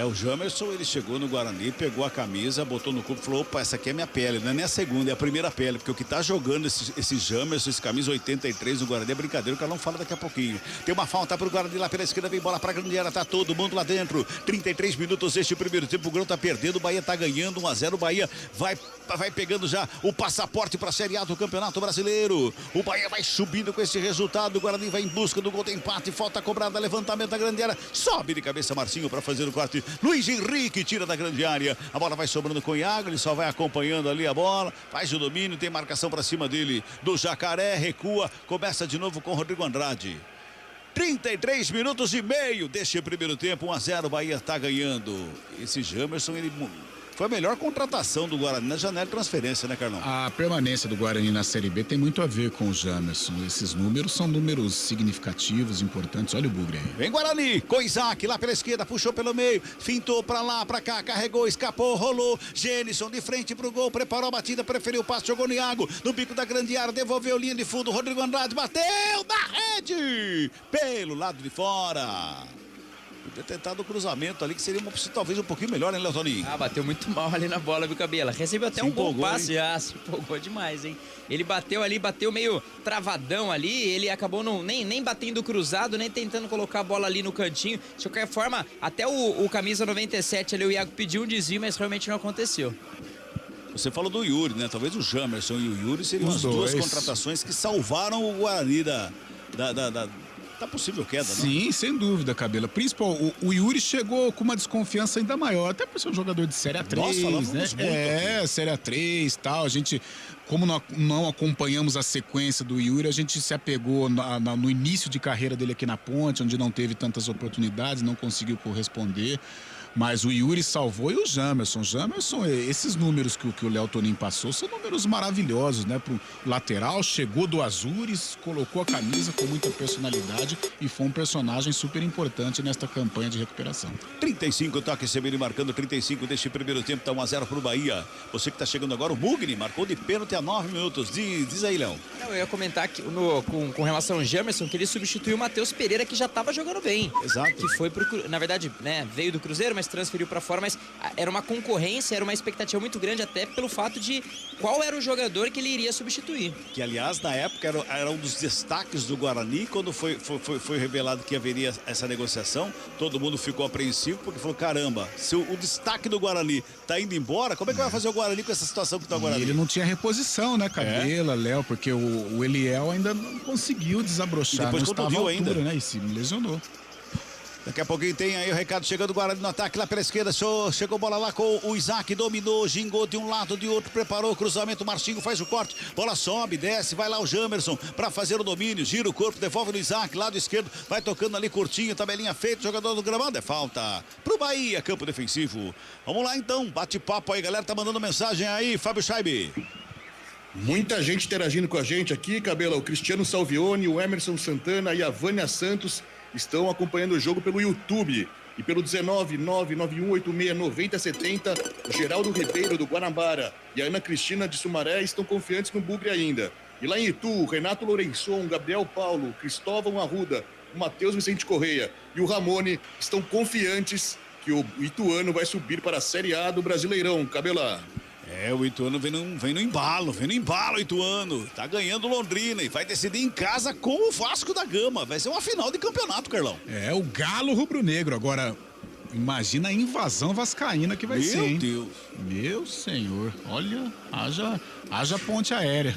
O Jamerson, ele chegou no Guarani, pegou a camisa, botou no corpo e falou, opa, essa aqui é minha pele, não é nem a segunda, é a primeira pele, porque o que tá jogando esse Jamerson, esse camisa 83 do Guarani é brincadeira, o cara não fala daqui a pouquinho. Tem uma falta pro Guarani lá pela esquerda, vem bola pra grande área, tá todo mundo lá dentro. 33 minutos este primeiro tempo, o Grão tá perdendo, o Bahia tá ganhando 1-0, o Bahia vai pegando já o passaporte pra Série A do Campeonato Brasileiro. O Bahia vai subindo com esse resultado, o Guarani vai em busca do gol de empate, falta cobrada, levantamento da grande área, sobe de cabeça Marcinho pra fazer o corte. Luiz Henrique tira da grande área, a bola vai sobrando com o Iago, ele só vai acompanhando ali a bola, faz o domínio, tem marcação pra cima dele do Jacaré, recua, começa de novo com o Rodrigo Andrade. 33 minutos e meio deste primeiro tempo, 1-0, o Bahia tá ganhando. Esse Jamerson, ele foi a melhor contratação do Guarani na janela de transferência, né, Carlão? A permanência do Guarani na Série B tem muito a ver com o Jamerson. Esses números são números significativos, importantes. Olha o Bugre aí. Vem Guarani, com Isaac lá pela esquerda, puxou pelo meio, fintou pra lá, pra cá, carregou, escapou, rolou. Gênison de frente pro gol, preparou a batida, preferiu o passe, jogou no Iago, no bico da grande área, devolveu linha de fundo, Rodrigo Andrade bateu na rede, pelo lado de fora. Podia ter tentado o cruzamento ali, que seria uma opção talvez um pouquinho melhor, né, Léo Toninho? Bateu muito mal ali na bola, viu, Cabela? Recebeu até um bom passe, se empolgou demais, hein? Ele bateu meio travadão ali, ele acabou nem batendo cruzado, nem tentando colocar a bola ali no cantinho. De qualquer forma, até o camisa 97 ali, o Iago pediu um desvio, mas realmente não aconteceu. Você falou do Yuri, né? Talvez o Jamerson e o Yuri seriam Os as duas dois. contratações que salvaram o Guarani da possível queda, né? Sim, sem dúvida, Cabela. Principal, o Yuri chegou com uma desconfiança ainda maior, até por ser um jogador de Série A3, Nós falamos né? muito Série A3 e tal. A gente, como não acompanhamos a sequência do Yuri, a gente se apegou no início de carreira dele aqui na Ponte, onde não teve tantas oportunidades, não conseguiu corresponder. Mas o Yuri salvou e o Jamerson. Jamerson, esses números que o Léo Tonin passou são números maravilhosos, né? Pro lateral, chegou do Azures, colocou a camisa com muita personalidade e foi um personagem super importante nesta campanha de recuperação. 35 toques, Severino marcando 35 deste primeiro tempo, tá 1-0 pro Bahia. Você que tá chegando agora, o Mugni marcou de pênalti a 9 minutos. Diz aí, Léo. Eu ia comentar que com relação ao Jamerson, que ele substituiu o Matheus Pereira, que já estava jogando bem. Exato. Que foi na verdade, né, veio do Cruzeiro, mas transferiu para fora, mas era uma concorrência, era uma expectativa muito grande, até pelo fato de qual era o jogador que ele iria substituir. Que, aliás, na época era um dos destaques do Guarani. Quando foi revelado que haveria essa negociação, todo mundo ficou apreensivo, porque falou, caramba, se o destaque do Guarani tá indo embora, como é que vai fazer o Guarani com essa situação que tá o Guarani? E ele não tinha reposição, né, Cabela, Léo, porque o Eliel ainda não conseguiu desabrochar, não estava à altura, ainda, né, e se lesionou. Daqui a pouquinho tem aí o recado chegando, o Guarani no ataque lá pela esquerda, chegou bola lá com o Isaac, dominou, gingou de um lado, de outro, preparou o cruzamento, Marcinho faz o corte, bola sobe, desce, vai lá o Jamerson para fazer o domínio, gira o corpo, devolve no Isaac, lado esquerdo, vai tocando ali curtinho, tabelinha feita, jogador do gramado, é falta pro Bahia, campo defensivo. Vamos lá então, bate-papo aí, galera, tá mandando mensagem aí, Fábio Scheibe. Muita gente interagindo com a gente aqui, Cabela, o Cristiano Salvione, o Emerson Santana e a Vânia Santos estão acompanhando o jogo pelo YouTube e pelo 19991869070, o Geraldo Ribeiro do Guanabara e a Ana Cristina de Sumaré estão confiantes no Bugre ainda. E lá em Itu, o Renato Lourençon, Gabriel Paulo, Cristóvão Arruda, o Matheus Vicente Correia e o Ramone estão confiantes que o Ituano vai subir para a Série A do Brasileirão, Cabela. O Ituano vem no embalo, o Ituano. Tá ganhando Londrina e vai decidir em casa com o Vasco da Gama. Vai ser uma final de campeonato, Carlão. O Galo rubro-negro. Agora, imagina a invasão vascaína que vai ser, hein? Meu Deus. Meu senhor, olha, haja ponte aérea.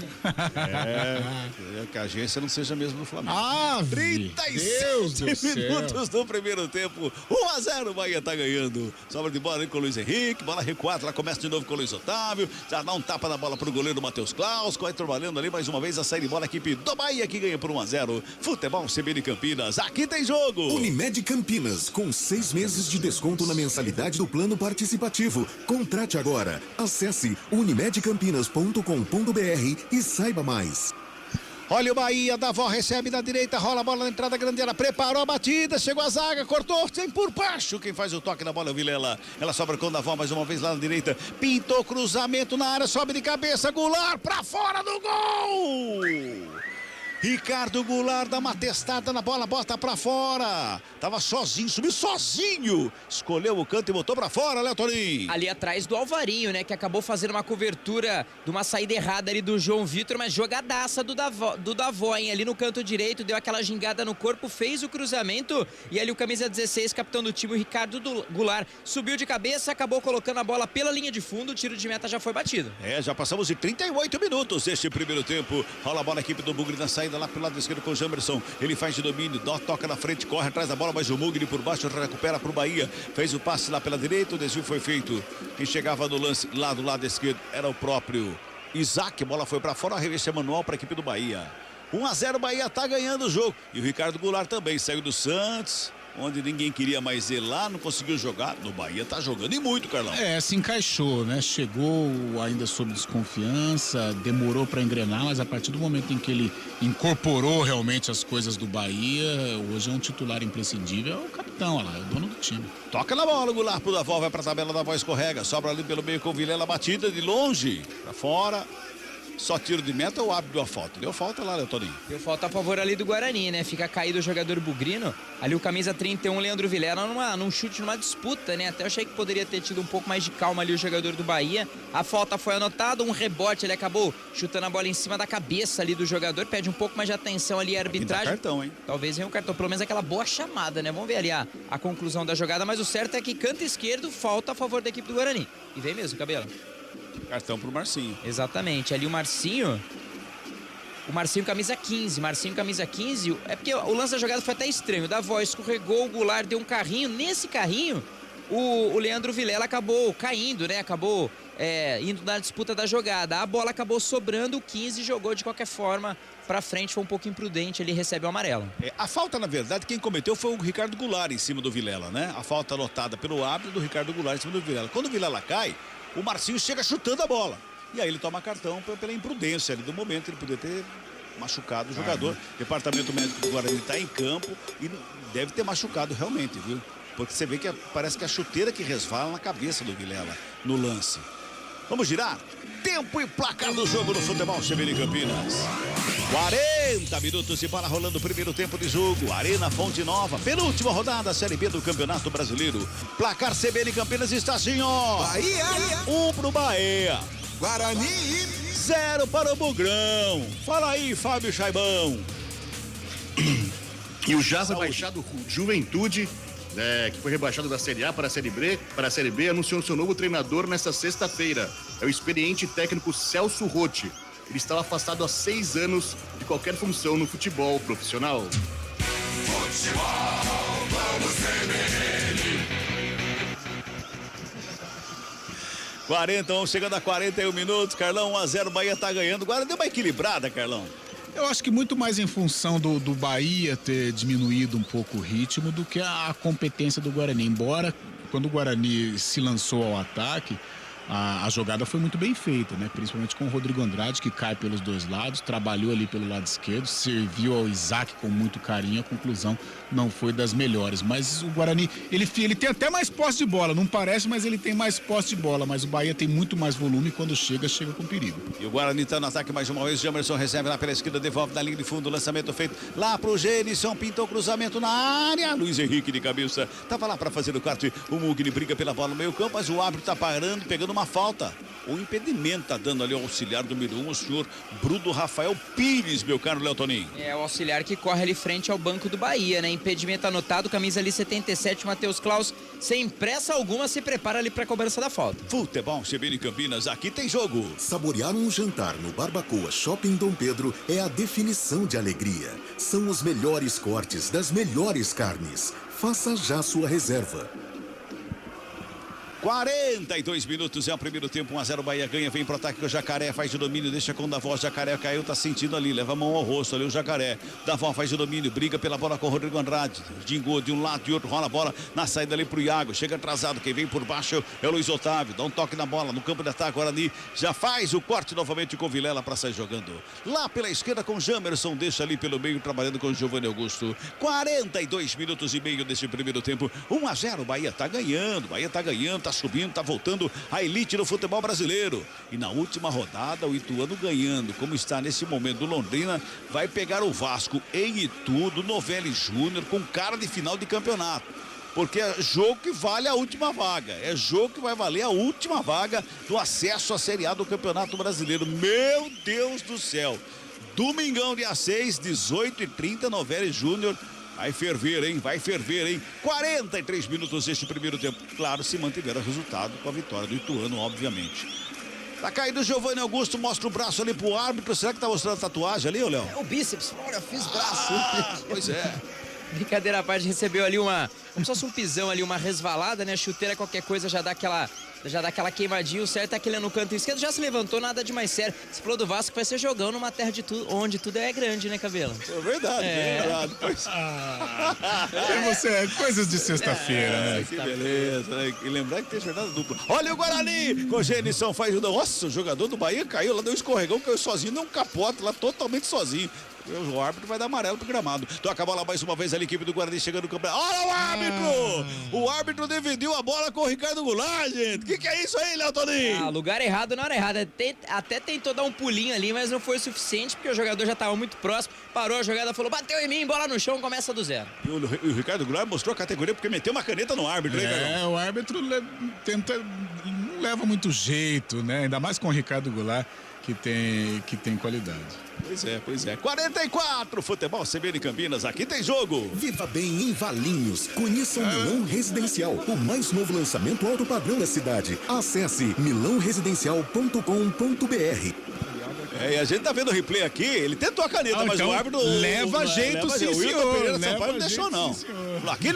Que a agência não seja mesmo do Flamengo. 37 minutos do primeiro tempo, 1-0, o Bahia tá ganhando. Sobra de bola ali com o Luiz Henrique, bola recuada, lá começa de novo com o Luiz Otávio, já dá um tapa na bola pro goleiro Matheus Klaus, vai trabalhando ali mais uma vez a saída de bola, a equipe do Bahia que ganha por 1-0. Futebol CBN Campinas, aqui tem jogo. Unimed Campinas, com 6 meses de desconto na mensalidade do plano participativo. Contrate agora. Acesse unimedcampinas.com.br e saiba mais. Olha o Bahia, Davó recebe da direita, rola a bola na entrada grande, ela preparou a batida, chegou a zaga, cortou, tem por baixo, quem faz o toque na bola é o Vilela, ela sobra com o Davó mais uma vez lá na direita, pintou cruzamento na área, sobe de cabeça, Goulart pra fora do gol! Ricardo Goulart dá uma testada na bola, bota pra fora. Tava sozinho, subiu sozinho. Escolheu o canto e botou pra fora, Léo Tonin. Ali atrás do Alvarinho, né? Que acabou fazendo uma cobertura de uma saída errada ali do João Vitor, mas jogadaça do Davó, hein? Ali no canto direito, deu aquela gingada no corpo, fez o cruzamento. E ali o camisa 16, capitão do time, o Ricardo Goulart, subiu de cabeça, acabou colocando a bola pela linha de fundo. O tiro de meta já foi batido. Já passamos de 38 minutos deste primeiro tempo. Rola a bola, a equipe do Bugre na saída lá pelo lado esquerdo com o Jamerson. Ele faz de domínio, toca na frente, corre atrás da bola, mas o Mugni por baixo recupera pro Bahia. Fez o passe lá pela direita, o desvio foi feito. Quem chegava no lance lá do lado esquerdo era o próprio Isaac. A bola foi para fora, a revista manual para a equipe do Bahia. 1-0, Bahia tá ganhando o jogo. E o Ricardo Goulart também saiu do Santos, onde ninguém queria mais ir lá, não conseguiu jogar. No Bahia tá jogando e muito, Carlão. Se encaixou, né? Chegou ainda sob desconfiança, demorou para engrenar, mas a partir do momento em que ele incorporou realmente as coisas do Bahia, hoje é um titular imprescindível, é o capitão, olha lá, é o dono do time. Toca na bola, o Goulart pro Davó, vai pra tabela, Davó escorrega, sobra ali pelo meio com o Vilela, batida de longe, pra fora. Só tiro de meta ou árbitro deu a falta? Deu falta lá, Toninho. Deu falta a favor ali do Guarani, né? Fica caído o jogador bugrino. Ali o camisa 31, Leandro Vilela, num chute, numa disputa, né? Até eu achei que poderia ter tido um pouco mais de calma ali o jogador do Bahia. A falta foi anotada, um rebote, ele acabou chutando a bola em cima da cabeça ali do jogador. Pede um pouco mais de atenção ali a arbitragem. Cartão, hein? Talvez venha o cartão, pelo menos aquela boa chamada, né? Vamos ver ali a conclusão da jogada, mas o certo é que canto esquerdo, falta a favor da equipe do Guarani. E vem mesmo, Cabelo. Cartão pro Marcinho. Exatamente. Ali o Marcinho camisa 15. Marcinho camisa 15. É porque o lance da jogada foi até estranho. O Davó escorregou, o Goulart deu um carrinho. Nesse carrinho, o Leandro Vilela acabou caindo, né? Acabou indo na disputa da jogada. A bola acabou sobrando, o 15 jogou de qualquer forma pra frente, foi um pouco imprudente, ele recebe o amarelo. A falta, na verdade, quem cometeu foi o Ricardo Goulart em cima do Vilela, né? A falta anotada pelo árbitro do Ricardo Goulart em cima do Vilela. Quando o Vilela cai, o Marcinho chega chutando a bola. E aí ele toma cartão pela imprudência ali do momento, ele podia ter machucado o jogador. Departamento médico do Guarani está em campo e deve ter machucado realmente, viu? Porque você vê que parece que a chuteira que resvala na cabeça do Vilela no lance. Vamos girar? Tempo e placar do jogo no futebol CBN Campinas. 40 minutos de bola rolando o primeiro tempo de jogo. Arena Fonte Nova, penúltima rodada, Série B do Campeonato Brasileiro. Placar CBN Campinas está assim, ó. Bahia. 1 pro Bahia. Guarani. 0 para o Bugrão. Fala aí, Fábio Chaibão. E o já rebaixado Juventude, que foi rebaixado da Série A para a Série B, anunciou seu novo treinador nesta sexta-feira. É o experiente técnico Celso Rotti. Ele estava afastado há 6 anos de qualquer função no futebol profissional. Futebol, vamos CBN. 40, chegando a 41 minutos, Carlão, 1-0, Bahia tá ganhando. Agora deu uma equilibrada, Carlão. Eu acho que muito mais em função do Bahia ter diminuído um pouco o ritmo do que a competência do Guarani. Embora, quando o Guarani se lançou ao ataque, a jogada foi muito bem feita, né? Principalmente com o Rodrigo Andrade, que cai pelos dois lados, trabalhou ali pelo lado esquerdo, serviu ao Isaac com muito carinho, a conclusão não foi das melhores. Mas o Guarani, ele tem até mais posse de bola, não parece, mas ele tem mais posse de bola, mas o Bahia tem muito mais volume e quando chega com perigo. E o Guarani tá no ataque mais uma vez, Jamerson recebe lá pela esquerda, devolve na linha de fundo, lançamento feito lá pro Gênison, pintou cruzamento na área, Luiz Henrique de cabeça, tava lá para fazer o corte, o Mugni briga pela bola no meio campo, mas o árbitro tá parando, pegando uma falta. O impedimento tá dando ali ao auxiliar número 1, o senhor Bruno Rafael Pires, meu caro Léo Toninho. É o auxiliar que corre ali frente ao banco do Bahia, né? Impedimento anotado, camisa ali 77, Matheus Klaus, sem pressa alguma, se prepara ali pra cobrança da falta. Futebol CBN Campinas, aqui tem jogo. Saborear um jantar no Barbacoa Shopping Dom Pedro é a definição de alegria. São os melhores cortes das melhores carnes. Faça já sua reserva. 42 minutos é o primeiro tempo, 1-0, Bahia ganha, vem pro ataque com o Jacaré, faz o domínio, deixa com o Davó, Jacaré caiu, tá sentindo ali, leva a mão ao rosto ali o Jacaré, Davó faz o domínio, briga pela bola com o Rodrigo Andrade, gingou de um lado e outro, rola a bola na saída ali pro Iago, chega atrasado, quem vem por baixo é o Luiz Otávio, dá um toque na bola, no campo de ataque, Guarani já faz o corte novamente com o Vilela para sair jogando, lá pela esquerda com o Jamerson, deixa ali pelo meio, trabalhando com o Giovanni Augusto, 42 minutos e meio desse primeiro tempo, 1-0, Bahia tá ganhando, tá subindo, tá voltando a elite do futebol brasileiro. E na última rodada, o Ituano ganhando, como está nesse momento do Londrina, vai pegar o Vasco em Itu, do Novelli Júnior, com cara de final de campeonato. Porque é jogo que vale a última vaga. É jogo que vai valer a última vaga do acesso à Série A do Campeonato Brasileiro. Meu Deus do céu. Domingão, dia 6, 18h30, Novelli Júnior. Vai ferver, hein? 43 minutos deste primeiro tempo. Claro, se mantiver o resultado com a vitória do Ituano, obviamente. Tá caído o Giovanni Augusto, mostra o braço ali pro árbitro. Será que tá mostrando a tatuagem ali, ô Léo? É o bíceps, olha, fiz braço. Pois é. Brincadeira à parte, recebeu ali como se fosse um pisão ali, uma resvalada, né? Chuteira, qualquer coisa, já dá aquela queimadinha. O certo é que ele no canto esquerdo já se levantou, nada de mais sério. Você falou do Vasco, vai ser jogão numa terra onde tudo é grande, né, Cabelo? É verdade, é verdade. Coisas de sexta-feira, né? Que beleza, né? E lembrar que tem jornada dupla. Olha o Guarani! Com o Genison faz o... Nossa, o jogador do Bahia caiu, lá deu um escorregão, caiu sozinho, deu um capote lá, totalmente sozinho. O árbitro vai dar amarelo pro gramado. Toca a bola mais uma vez ali, a equipe do Guarani chegando no campo. Olha o árbitro! O árbitro dividiu a bola com o Ricardo Goulart, gente. Que é isso aí, Léo Toninho? Lugar errado na hora errada. Até tentou dar um pulinho ali, mas não foi o suficiente, porque o jogador já estava muito próximo. Parou a jogada, falou, bateu em mim, bola no chão, começa do zero. E o Ricardo Goulart mostrou a categoria porque meteu uma caneta no árbitro, hein, Carlão? O árbitro tenta... não leva muito jeito, né? Ainda mais com o Ricardo Goulart, que tem qualidade. Pois é. 44, Futebol CBN Campinas, aqui tem jogo. Viva bem em Valinhos. Conheça o Milão Residencial, o mais novo lançamento alto padrão da cidade. Acesse milãoresidencial.com.br. E a gente tá vendo o replay aqui, ele tentou a caneta, mas então o árbitro... leva jeito, sim, O Wilton senhor. Pereira Sampaio não Leva deixou, jeito, não. sim, senhor. Aqui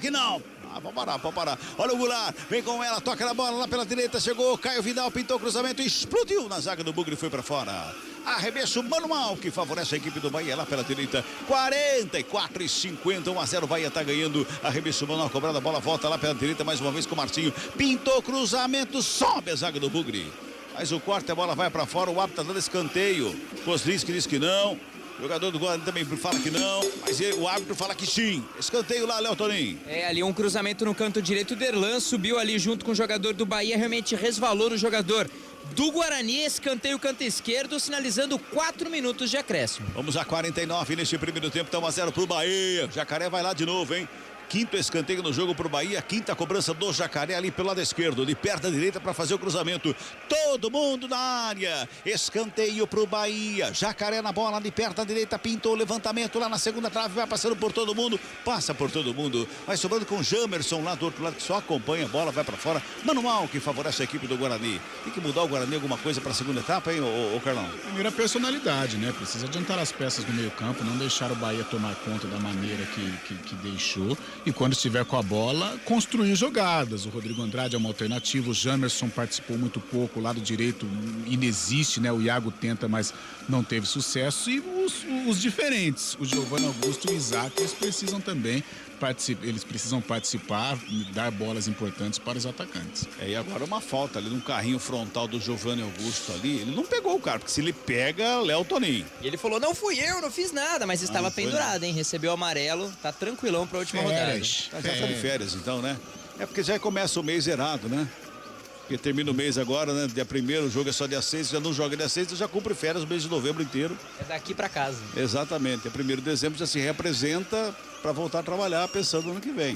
não. Vamos parar. Olha o Goulart, vem com ela, toca na bola lá pela direita, chegou, Caio Vidal, pintou o cruzamento, explodiu na zaga do Bugre e foi pra fora. Arremesso manual que favorece a equipe do Bahia lá pela direita. 44-50, 1-0, Bahia tá ganhando. Arremesso manual, cobrada a bola, volta lá pela direita mais uma vez com o Marcinho. Pintou cruzamento, sobe a zaga do Bugre. Mas o corte, a bola vai pra fora, o árbitro tá dando escanteio. Kozlinski diz que não. O jogador do Guarani também fala que não, mas o árbitro fala que sim. Escanteio lá, Léo Toninho. Ali um cruzamento no canto direito, o Derlan subiu ali junto com o jogador do Bahia, realmente resvalou no jogador do Guarani, escanteio canto esquerdo, sinalizando 4 minutos de acréscimo. Vamos a 49 neste primeiro tempo, então 1-0 pro Bahia. Jacaré vai lá de novo, hein? Quinto escanteio no jogo pro Bahia, quinta cobrança do Jacaré ali pelo lado esquerdo, de perto da direita para fazer o cruzamento. Todo mundo na área, escanteio pro Bahia, Jacaré na bola de perto da direita, pintou o levantamento lá na segunda trave, vai passando por todo mundo, passa por todo mundo, vai sobrando com Jamerson lá do outro lado que só acompanha a bola, vai para fora, manual que favorece a equipe do Guarani. Tem que mudar o Guarani alguma coisa para a segunda etapa, hein, ô Carlão? Primeira personalidade, né? Precisa adiantar as peças no meio campo, não deixar o Bahia tomar conta da maneira que deixou. E quando estiver com a bola, construir jogadas. O Rodrigo Andrade é uma alternativa, o Jamerson participou muito pouco, o lado direito inexiste, né? O Iago tenta, mas não teve sucesso. E os diferentes, o Giovanni Augusto e o Isaac, eles precisam também participar, dar bolas importantes para os atacantes. E agora uma falta ali no carrinho frontal do Giovanni Augusto ali, ele não pegou o cara, porque se ele pega, Léo Toninho. E ele falou, não fui eu, não fiz nada, mas estava pendurado, hein? Recebeu o amarelo, tá tranquilão para a última rodada. Já tá de férias então, né? É porque já começa o mês errado, né? Porque termina o mês agora, né? Dia 1º, o jogo é só dia 6, já não joga dia 6, já cumpre férias o mês de novembro inteiro. É daqui para casa. Exatamente, é 1º de dezembro, já se reapresenta para voltar a trabalhar pensando no ano que vem.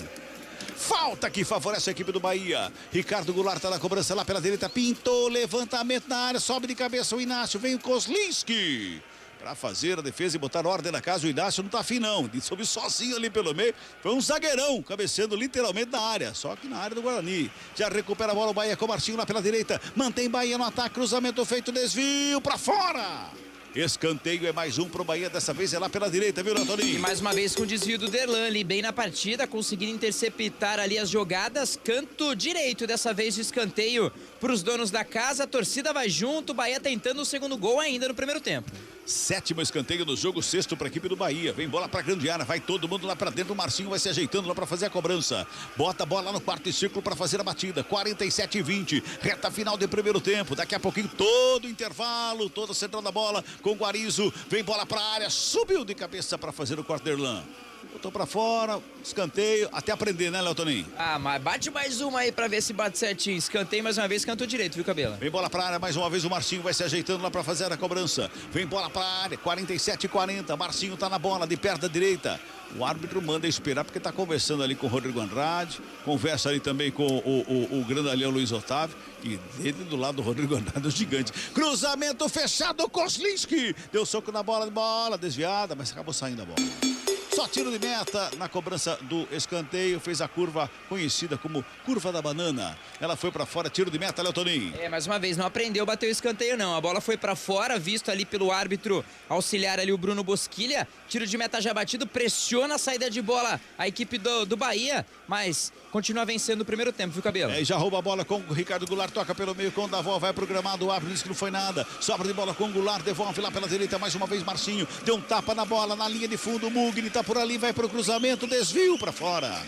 Falta que favorece a equipe do Bahia. Ricardo Goulart tá na cobrança lá pela direita, pintou, levantamento na área, sobe de cabeça o Inácio, vem o Kozlinski para fazer a defesa e botar ordem na casa. O Inácio não tá afim não, ele soube sozinho ali pelo meio, foi um zagueirão, cabeceando literalmente na área, só que na área do Guarani. Já recupera a bola o Bahia com o Marcinho lá pela direita, mantém Bahia no ataque, cruzamento feito, desvio para fora. Escanteio é mais um pro Bahia, dessa vez é lá pela direita, viu, Toninho? E mais uma vez com o desvio do Derlan ali, bem na partida, conseguindo interceptar ali as jogadas, canto direito, dessa vez de escanteio pros donos da casa, a torcida vai junto, o Bahia tentando o segundo gol ainda no primeiro tempo. 7º escanteio no jogo, 6º para a equipe do Bahia. Vem bola para a grande área, vai todo mundo lá para dentro. O Marcinho vai se ajeitando lá para fazer a cobrança. Bota a bola lá no quarto círculo para fazer a batida. 47-20, reta final de primeiro tempo. Daqui a pouquinho todo o intervalo, toda a central da bola com o Guarizo. Vem bola para a área, subiu de cabeça para fazer o corte de Derlan. Botou pra fora, escanteio, até aprender, né, Léo Toninho? Mas bate mais uma aí pra ver se bate certinho. Escanteio mais uma vez, canto direito, viu, Cabela? Vem bola pra área, mais uma vez o Marcinho vai se ajeitando lá pra fazer a cobrança. Vem bola pra área, 47-40, Marcinho tá na bola, de perto da direita. O árbitro manda esperar porque tá conversando ali com o Rodrigo Andrade, conversa ali também com o grandalhão Luiz Otávio, e dele do lado do Rodrigo Andrade, o gigante. Cruzamento fechado, Kozlinski, deu soco na bola, desviada, mas acabou saindo a bola. Só tiro de meta na cobrança do escanteio, fez a curva conhecida como curva da banana. Ela foi pra fora, tiro de meta, Léo Toninho. Mais uma vez, não aprendeu, bateu o escanteio não. A bola foi pra fora, visto ali pelo árbitro auxiliar ali o Bruno Bosquilha. Tiro de meta já batido, pressiona a saída de bola a equipe do Bahia, mas continua vencendo o primeiro tempo, viu, Cabelo? E já rouba a bola com o Ricardo Goulart, toca pelo meio com o Davó, vai programado, o árbitro diz que não foi nada. Sobra de bola com o Goulart, devolve lá pela direita, mais uma vez Marcinho, deu um tapa na bola, na linha de fundo, o Mugni tá por ali, vai pro cruzamento, desvio pra fora.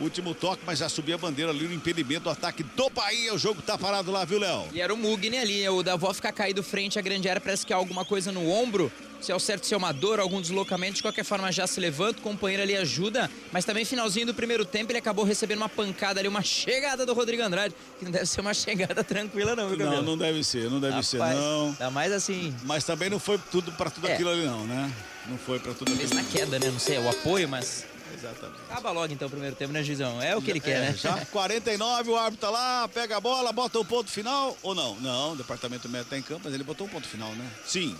Último toque, mas já subiu a bandeira ali no impedimento do ataque do Bahia. O jogo tá parado lá, viu, Léo? E era o Mugni ali, o Davó fica caído frente à grande área, parece que há alguma coisa no ombro. Se é o certo, se é uma dor, algum deslocamento, de qualquer forma já se levanta, o companheiro ali ajuda, mas também finalzinho do primeiro tempo ele acabou recebendo uma pancada ali, uma chegada do Rodrigo Andrade, que não deve ser uma chegada tranquila não, viu, Gabriel? Não deve ser, não. Ainda mais assim... Mas também não foi tudo para tudo aquilo ali não, né? Não foi para tudo aquilo. Na queda, né? Não sei, o apoio, mas... Exatamente. Acaba logo então o primeiro tempo, né, Gizão? É o que ele quer, né? Já 49, o árbitro tá lá, pega a bola, bota o ponto final ou não? Não, o departamento médico tá em campo, mas ele botou um ponto final, né? Sim.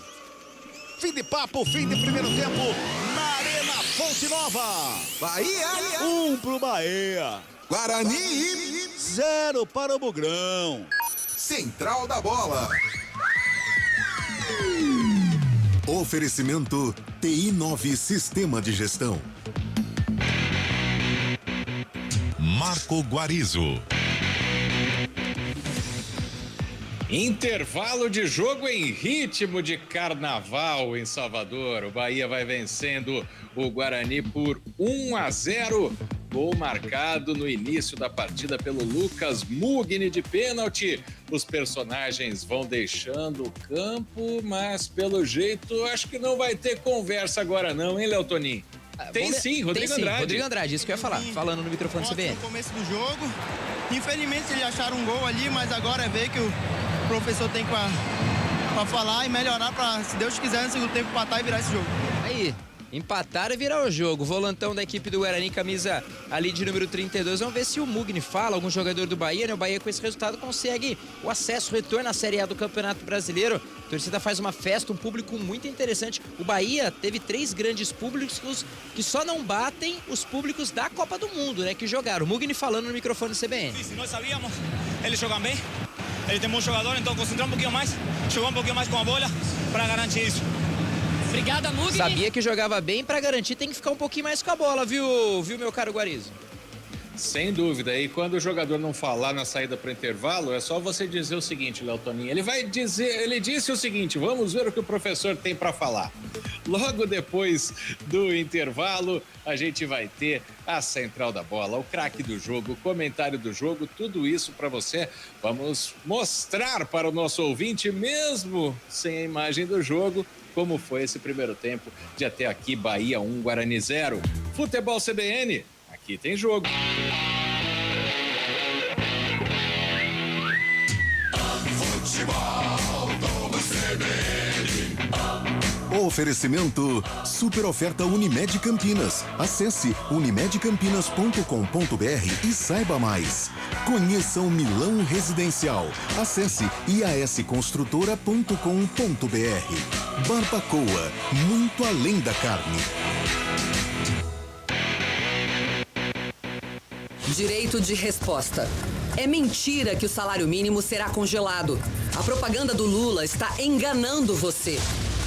Fim de papo, fim de primeiro tempo na Arena Fonte Nova. Bahia! 1 pro Bahia. Guarani! 0 para o Bugrão. Central da Bola. Oferecimento TI9 Sistema de Gestão. Marco Guarizo. Intervalo de jogo em ritmo de carnaval em Salvador. O Bahia vai vencendo o Guarani por 1-0. Gol marcado no início da partida pelo Lucas Mugni de pênalti. Os personagens vão deixando o campo, mas pelo jeito acho que não vai ter conversa agora não, hein, Léo Toninho? Tem sim, Rodrigo Andrade. Rodrigo Andrade, isso que eu ia falar, falando no microfone do CBN. No começo do jogo, infelizmente eles acharam um gol ali, mas agora é ver que o professor tem pra falar e melhorar pra, se Deus quiser, no segundo tempo empatar e virar esse jogo. Aí, empatar e virar o jogo. Volantão da equipe do Guarani, camisa ali de número 32. Vamos ver se o Mugni fala, algum jogador do Bahia, né? O Bahia com esse resultado consegue o acesso, o retorno à Série A do Campeonato Brasileiro. A torcida faz uma festa, um público muito interessante. O Bahia teve 3 grandes públicos que só não batem os públicos da Copa do Mundo, né? Que jogaram. O Mugni falando no microfone do CBN. Sim, nós sabíamos, eles jogam bem, ele tem bons jogadores, então concentrar um pouquinho mais, jogar um pouquinho mais com a bola para garantir isso. Obrigada, Mugni. Sabia que jogava bem, pra garantir tem que ficar um pouquinho mais com a bola, viu meu caro Guarizo? Sem dúvida. E quando o jogador não falar na saída para intervalo, é só você dizer o seguinte, Léo Toninho. Ele disse o seguinte, vamos ver o que o professor tem para falar. Logo depois do intervalo, a gente vai ter a Central da Bola, o craque do jogo, o comentário do jogo, tudo isso para você. Vamos mostrar para o nosso ouvinte, mesmo sem a imagem do jogo, como foi esse primeiro tempo de até aqui, Bahia 1, Guarani 0. Futebol CBN, aqui tem jogo. Oferecimento Super Oferta Unimed Campinas. Acesse unimedcampinas.com.br e saiba mais. Conheça o Milão Residencial. Acesse iasconstrutora.com.br. Barbacoa, muito além da carne. Direito de resposta. É mentira que o salário mínimo será congelado. A propaganda do Lula está enganando você.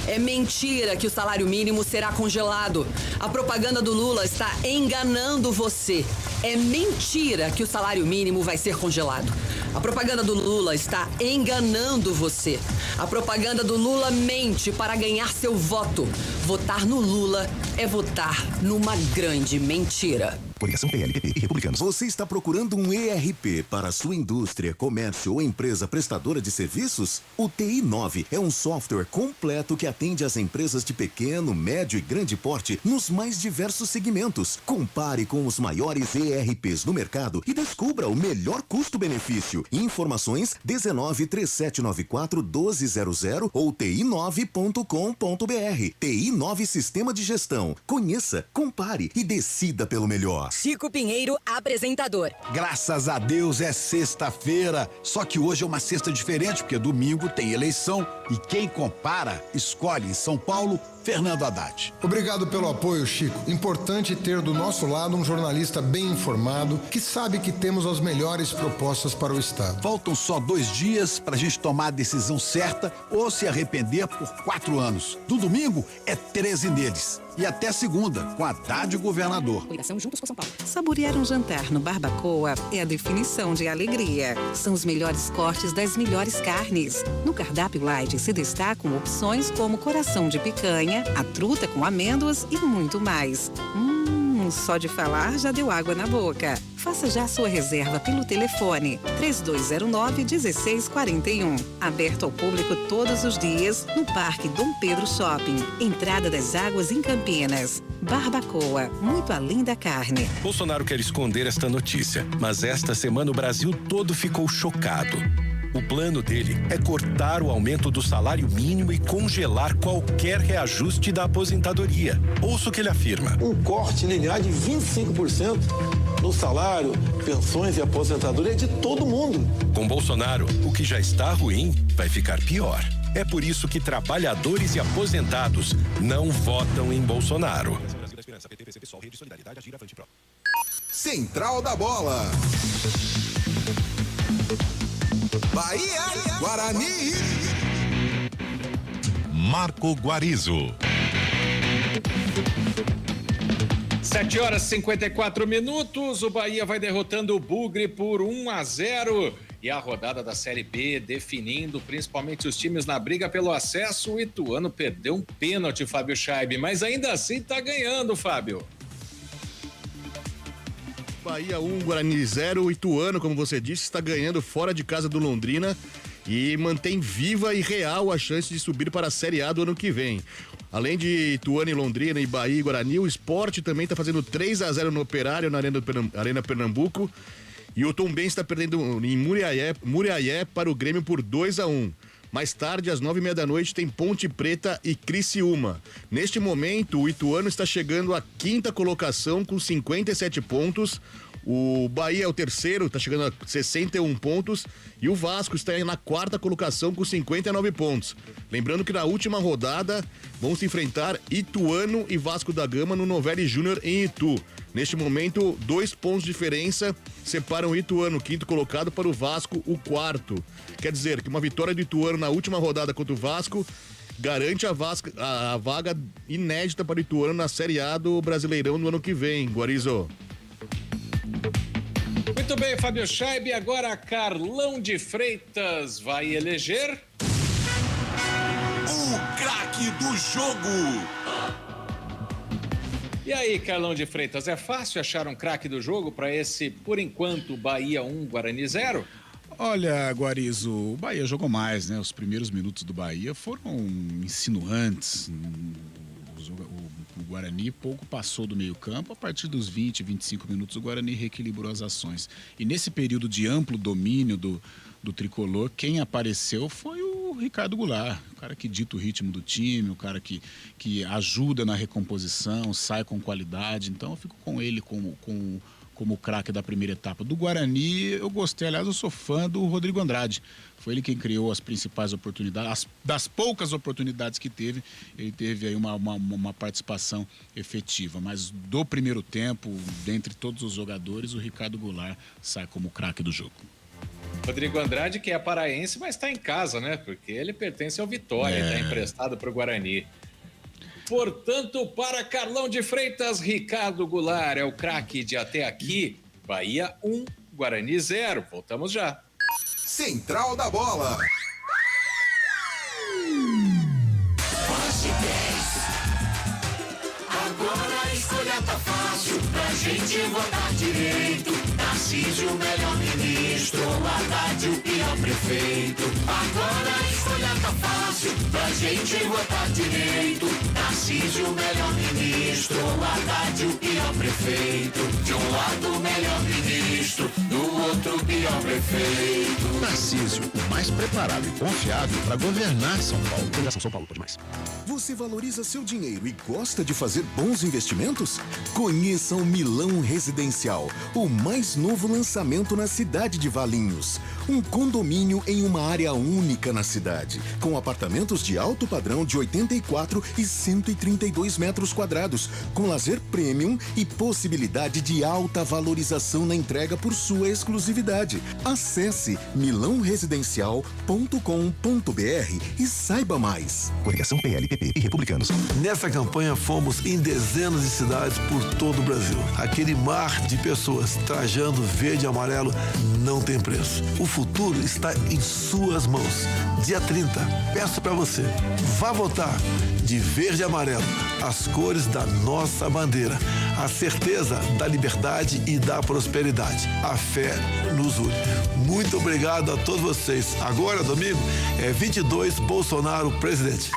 É mentira que o salário mínimo será congelado. A propaganda do Lula está enganando você. É mentira que o salário mínimo vai ser congelado. A propaganda do Lula está enganando você. A propaganda do Lula mente para ganhar seu voto. Votar no Lula é votar numa grande mentira. Coligação PLPP e Republicanos. Você está procurando um ERP para a sua indústria, comércio ou empresa prestadora de serviços? O TI9 é um software completo que atende às empresas de pequeno, médio e grande porte nos mais diversos segmentos. Compare com os maiores ERPs no mercado e descubra o melhor custo-benefício. Informações 19-3794-1200 ou ti9.com.br. TI9 Sistema de Gestão. Conheça, compare e decida pelo melhor. Chico Pinheiro, apresentador. Graças a Deus é sexta-feira, só que hoje é uma sexta diferente, porque domingo tem eleição e quem compara, escolhe em São Paulo, Fernando Haddad. Obrigado pelo apoio, Chico. Importante ter do nosso lado um jornalista bem informado, que sabe que temos as melhores propostas para o Estado. Faltam só 2 dias para a gente tomar a decisão certa ou se arrepender por 4 anos. No domingo é 13 deles. E até segunda, com Haddad governador. Coligação Juntos por São Paulo. Saborear um jantar no Barbacoa é a definição de alegria. São os melhores cortes das melhores carnes. No cardápio light se destacam opções como coração de picanha, a truta com amêndoas e muito mais. Só de falar já deu água na boca. Faça já sua reserva pelo telefone 3209-1641. Aberto ao público todos os dias no Parque Dom Pedro Shopping. Entrada das Águas em Campinas. Barbacoa, muito além da carne. Bolsonaro quer esconder esta notícia, mas esta semana o Brasil todo ficou chocado. O plano dele é cortar o aumento do salário mínimo e congelar qualquer reajuste da aposentadoria. Ouça o que ele afirma. Um corte linear de 25% no salário, pensões e aposentadoria de todo mundo. Com Bolsonaro, o que já está ruim vai ficar pior. É por isso que trabalhadores e aposentados não votam em Bolsonaro. Central da Bola. Bahia, Guarani. Marco Guarizo. 7h54. O Bahia vai derrotando o Bugre por 1-0. E a rodada da Série B definindo principalmente os times na briga pelo acesso. O Ituano perdeu um pênalti, Fábio Scheib, mas ainda assim tá ganhando, Fábio. Bahia 1, Guarani 0. O Ituano, como você disse, está ganhando fora de casa do Londrina e mantém viva e real a chance de subir para a Série A do ano que vem. Além de Ituano e Londrina e Bahia e Guarani, o Sport também está fazendo 3-0 no Operário na Arena Pernambuco. E o Tombense está perdendo em Muriaé para o Grêmio por 2-1. Mais tarde, às 9h30 da noite, tem Ponte Preta e Criciúma. Neste momento, o Ituano está chegando à 5ª colocação com 57 pontos. O Bahia é o terceiro, está chegando a 61 pontos. E o Vasco está na 4ª colocação com 59 pontos. Lembrando que na última rodada vão se enfrentar Ituano e Vasco da Gama no Novelli Júnior em Itu. Neste momento, 2 pontos de diferença separam o Ituano, 5º colocado, para o Vasco, o 4º. Quer dizer que uma vitória do Ituano na última rodada contra o Vasco garante a vaga inédita para o Ituano na Série A do Brasileirão no ano que vem, Guarizo. Muito bem, Fábio Scheib. Agora Carlão de Freitas vai eleger o craque do jogo. E aí, Carlão de Freitas, é fácil achar um craque do jogo para esse, por enquanto, Bahia 1, Guarani 0? Olha, Guarizo, o Bahia jogou mais, né? Os primeiros minutos do Bahia foram insinuantes. O Guarani pouco passou do meio-campo. A partir dos 20, 25 minutos, o Guarani reequilibrou as ações. E nesse período de amplo domínio do tricolor, quem apareceu foi o Ricardo Goulart, o cara que dita o ritmo do time, o cara que ajuda na recomposição, sai com qualidade. Então eu fico com ele como craque da primeira etapa. Do Guarani, eu gostei. Aliás, eu sou fã do Rodrigo Andrade. Foi ele quem criou as principais oportunidades. Das poucas oportunidades que teve, ele teve aí uma participação efetiva. Mas do primeiro tempo, dentre todos os jogadores, o Ricardo Goulart sai como craque do jogo. Rodrigo Andrade, que é paraense, mas está em casa, né? Porque ele pertence ao Vitória, está emprestado para o Guarani. Portanto, para Carlão de Freitas, Ricardo Goulart é o craque de até aqui. Bahia 1, Guarani 0. Voltamos já. Central da Bola. Agora a escolha tá fácil pra gente votar direito. Tarcísio, o melhor ministro, Haddad, o pior prefeito. Agora a escolha tá fácil pra gente votar direito. Tarcísio, o melhor ministro, Haddad, o pior prefeito. De um lado o melhor ministro, do outro o pior prefeito. Tarcísio, o mais preparado e confiável para governar São Paulo. Coligação São Paulo, pode mais. Você valoriza seu dinheiro e gosta de fazer bons investimentos? Conheça o Milão Residencial, o mais novo lançamento na cidade de Valinhos. Um condomínio em uma área única na cidade, com apartamentos de alto padrão de 84 e 132 metros quadrados, com lazer premium e possibilidade de alta valorização na entrega por sua exclusividade. Acesse milãoresidencial.com.br e saiba mais. Coligação PLPP e Republicanos. Nessa campanha fomos em dezenas de cidades por todo o Brasil. Aquele mar de pessoas trajando verde e amarelo não tem preço. O futuro está em suas mãos. Dia 30, peço para você, vá votar de verde e amarelo, as cores da nossa bandeira, a certeza da liberdade e da prosperidade. A fé nos une. Muito obrigado a todos vocês. Agora, domingo, é 22 Bolsonaro presidente.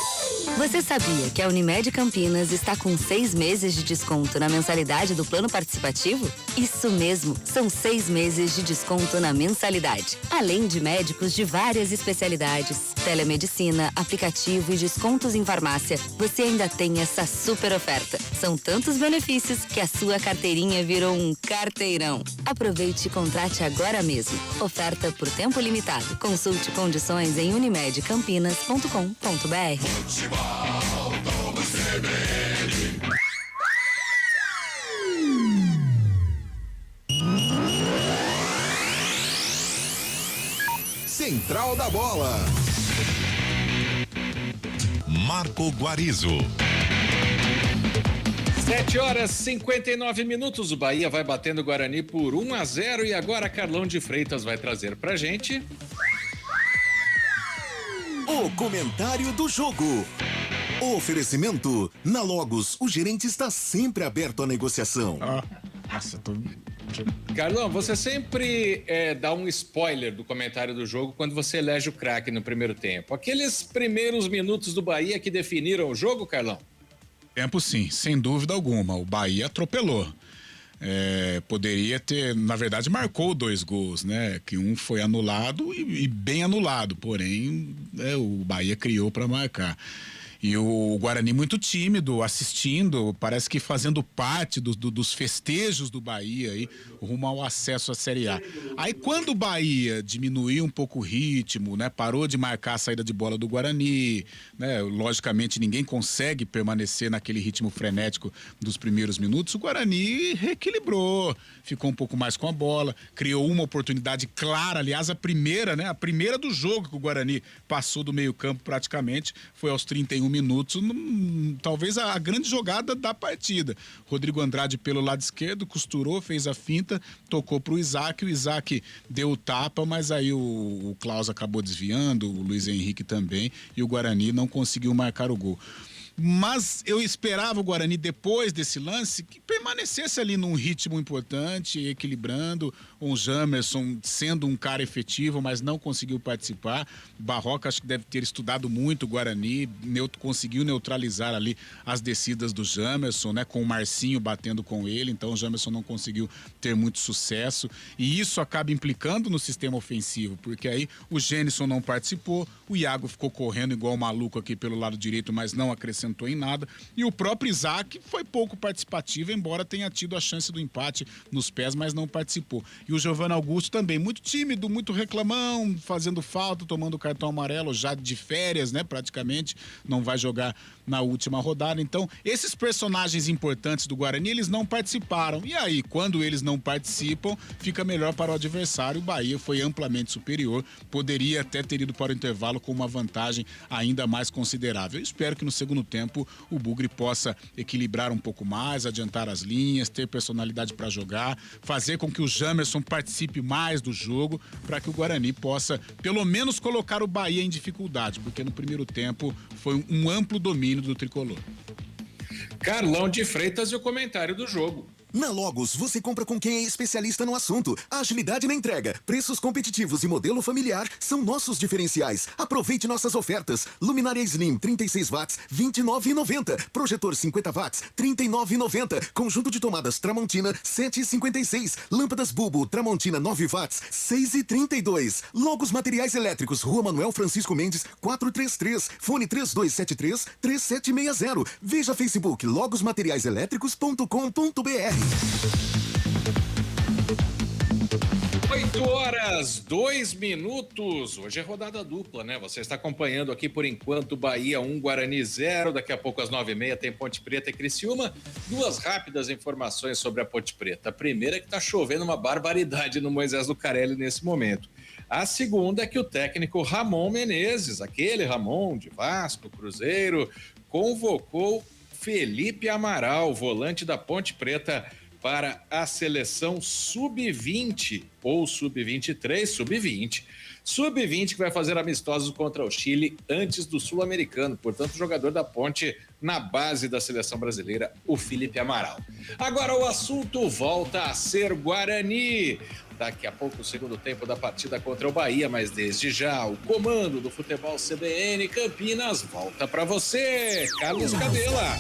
Você sabia que a Unimed Campinas está com 6 meses de desconto na mensalidade do plano participativo? Isso mesmo, são 6 meses de desconto na mensalidade. Além de médicos de várias especialidades, telemedicina, aplicativo e descontos em farmácia, você ainda tem essa super oferta. São tantos benefícios que a sua carteirinha virou um carteirão. Aproveite e contrate agora mesmo. Oferta por tempo limitado. Consulte condições em unimedcampinas.com.br. Central da Bola. Marco Guarizo. 7h59. O Bahia vai batendo o Guarani por 1-0 e agora Carlão de Freitas vai trazer pra gente o comentário do jogo. Oferecimento: na Logos, o gerente está sempre aberto à negociação. Nossa, Carlão, você sempre dá um spoiler do comentário do jogo quando você elege o craque no primeiro tempo. Aqueles primeiros minutos do Bahia que definiram o jogo, Carlão? Tempo sim, sem dúvida alguma. O Bahia atropelou. Poderia ter, na verdade, marcou 2 gols, né? Que um foi anulado e bem anulado, porém o Bahia criou para marcar. E o Guarani muito tímido, assistindo, parece que fazendo parte dos festejos do Bahia aí, rumo ao acesso à Série A. Aí quando o Bahia diminuiu um pouco o ritmo, né, parou de marcar a saída de bola do Guarani, né, logicamente ninguém consegue permanecer naquele ritmo frenético dos primeiros minutos, o Guarani reequilibrou, ficou um pouco mais com a bola, criou uma oportunidade clara, aliás, a primeira do jogo que o Guarani passou do meio-campo praticamente, foi aos 31 minutos, talvez a grande jogada da partida. Rodrigo Andrade pelo lado esquerdo, costurou, fez a finta, tocou pro Isaac, o Isaac deu o tapa, mas aí o Klaus acabou desviando, o Luiz Henrique também, e o Guarani não conseguiu marcar o gol. Mas eu esperava o Guarani, depois desse lance, que permanecesse ali num ritmo importante, equilibrando, o Jamerson sendo um cara efetivo, mas não conseguiu participar. Barroca acho que deve ter estudado muito o Guarani, conseguiu neutralizar ali as descidas do Jamerson, né, com o Marcinho batendo com ele, então o Jamerson não conseguiu ter muito sucesso, e isso acaba implicando no sistema ofensivo, porque aí o Gênison não participou, o Iago ficou correndo igual um maluco aqui pelo lado direito, mas não acrescentou em nada, e o próprio Isaac foi pouco participativo, embora tenha tido a chance do empate nos pés, mas não participou. E o Giovanni Augusto também, muito tímido, muito reclamão, fazendo falta, tomando cartão amarelo, já de férias, né, praticamente, não vai jogar na última rodada. Então, esses personagens importantes do Guarani, eles não participaram. E aí, quando eles não participam, fica melhor para o adversário. O Bahia foi amplamente superior, poderia até ter ido para o intervalo com uma vantagem ainda mais considerável. Eu espero que no segundo tempo o Bugre possa equilibrar um pouco mais, adiantar as linhas, ter personalidade para jogar, fazer com que o Jamerson participe mais do jogo, para que o Guarani possa pelo menos colocar o Bahia em dificuldade, porque no primeiro tempo foi um amplo domínio do tricolor. Carlão de Freitas e o comentário do jogo. Na Logos, você compra com quem é especialista no assunto. A agilidade na entrega, preços competitivos e modelo familiar são nossos diferenciais. Aproveite nossas ofertas. Luminária Slim 36 watts, R$ 29,90. Projetor 50 watts, R$ 39,90. Conjunto de tomadas Tramontina, R$ 7,56. Lâmpadas Bulbo Tramontina 9 watts, R$ 6,32. Logos Materiais Elétricos, Rua Manuel Francisco Mendes, 433. Fone 3273-3760. Veja Facebook logosmateriaiselétricos.com.br. 8h02. Hoje é rodada dupla, né? Você está acompanhando aqui por enquanto Bahia 1, Guarani 0. Daqui a pouco às 9h30 tem Ponte Preta e Criciúma. 2 rápidas informações sobre a Ponte Preta. A primeira é que está chovendo uma barbaridade no Moisés Lucarelli nesse momento. A segunda é que o técnico Ramon Menezes, aquele Ramon de Vasco, Cruzeiro, convocou Felipe Amaral, volante da Ponte Preta, para a seleção sub-20 ou sub-23, sub-20. Sub-20 que vai fazer amistosos contra o Chile antes do Sul-Americano. Portanto, o jogador da Ponte na base da seleção brasileira, o Felipe Amaral. Agora o assunto volta a ser Guarani. daqui a pouco o segundo tempo da partida contra o Bahia, mas desde já o comando do futebol CBN Campinas volta para você, Carlos Cabela.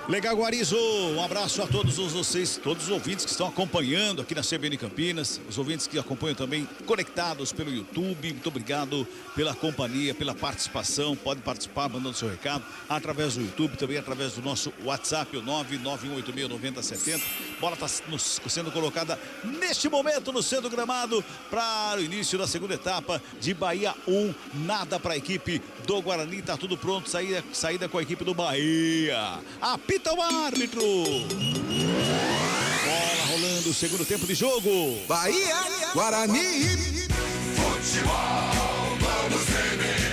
Legal, Guarizo, um abraço a todos vocês, todos os ouvintes que estão acompanhando aqui na CBN Campinas, os ouvintes que acompanham também conectados pelo YouTube. Muito obrigado pela companhia, pela participação. Pode participar mandando seu recado através do YouTube, também através do nosso WhatsApp, o 991869070. Bola está sendo colocada neste momento no centro do gramado para o início da segunda etapa de Bahia 1, nada para a equipe do Guarani. Tá tudo pronto, saída com a equipe do Bahia. Apita o árbitro. Bola rolando, segundo tempo de jogo. Bahia, Guarani. Futebol, vamos CBN.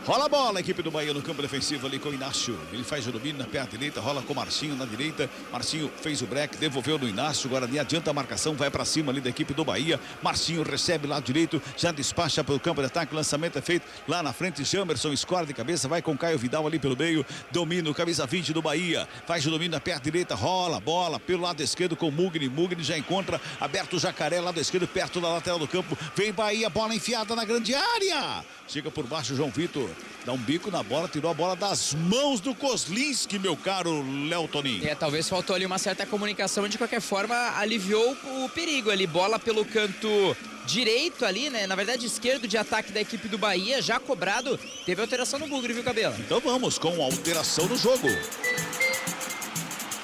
Rola a bola, a equipe do Bahia no campo defensivo ali com o Inácio. Ele faz o domínio na perna direita, rola com o Marcinho na direita. Marcinho fez o break, devolveu no Inácio. Guarani adianta a marcação, vai pra cima ali da equipe do Bahia. Marcinho recebe lado direito, já despacha pelo campo de ataque. O lançamento é feito lá na frente. Jamerson escora de cabeça, vai com Caio Vidal ali pelo meio. Domina o camisa 20 do Bahia. Faz o domínio na perna direita, rola a bola pelo lado esquerdo com o Mugni. Mugni já encontra aberto o Jacaré, lado esquerdo, perto da lateral do campo. Vem Bahia, bola enfiada na grande área. Chega por baixo João Vitor. Dá um bico na bola, tirou a bola das mãos do Kozlinski, meu caro Léo Toninho. Talvez faltou ali uma certa comunicação, de qualquer forma aliviou o perigo ali, bola pelo canto direito ali, né, na verdade esquerdo de ataque da equipe do Bahia, já cobrado, teve alteração no Bugre, viu, Cabela? Então vamos com a alteração no jogo.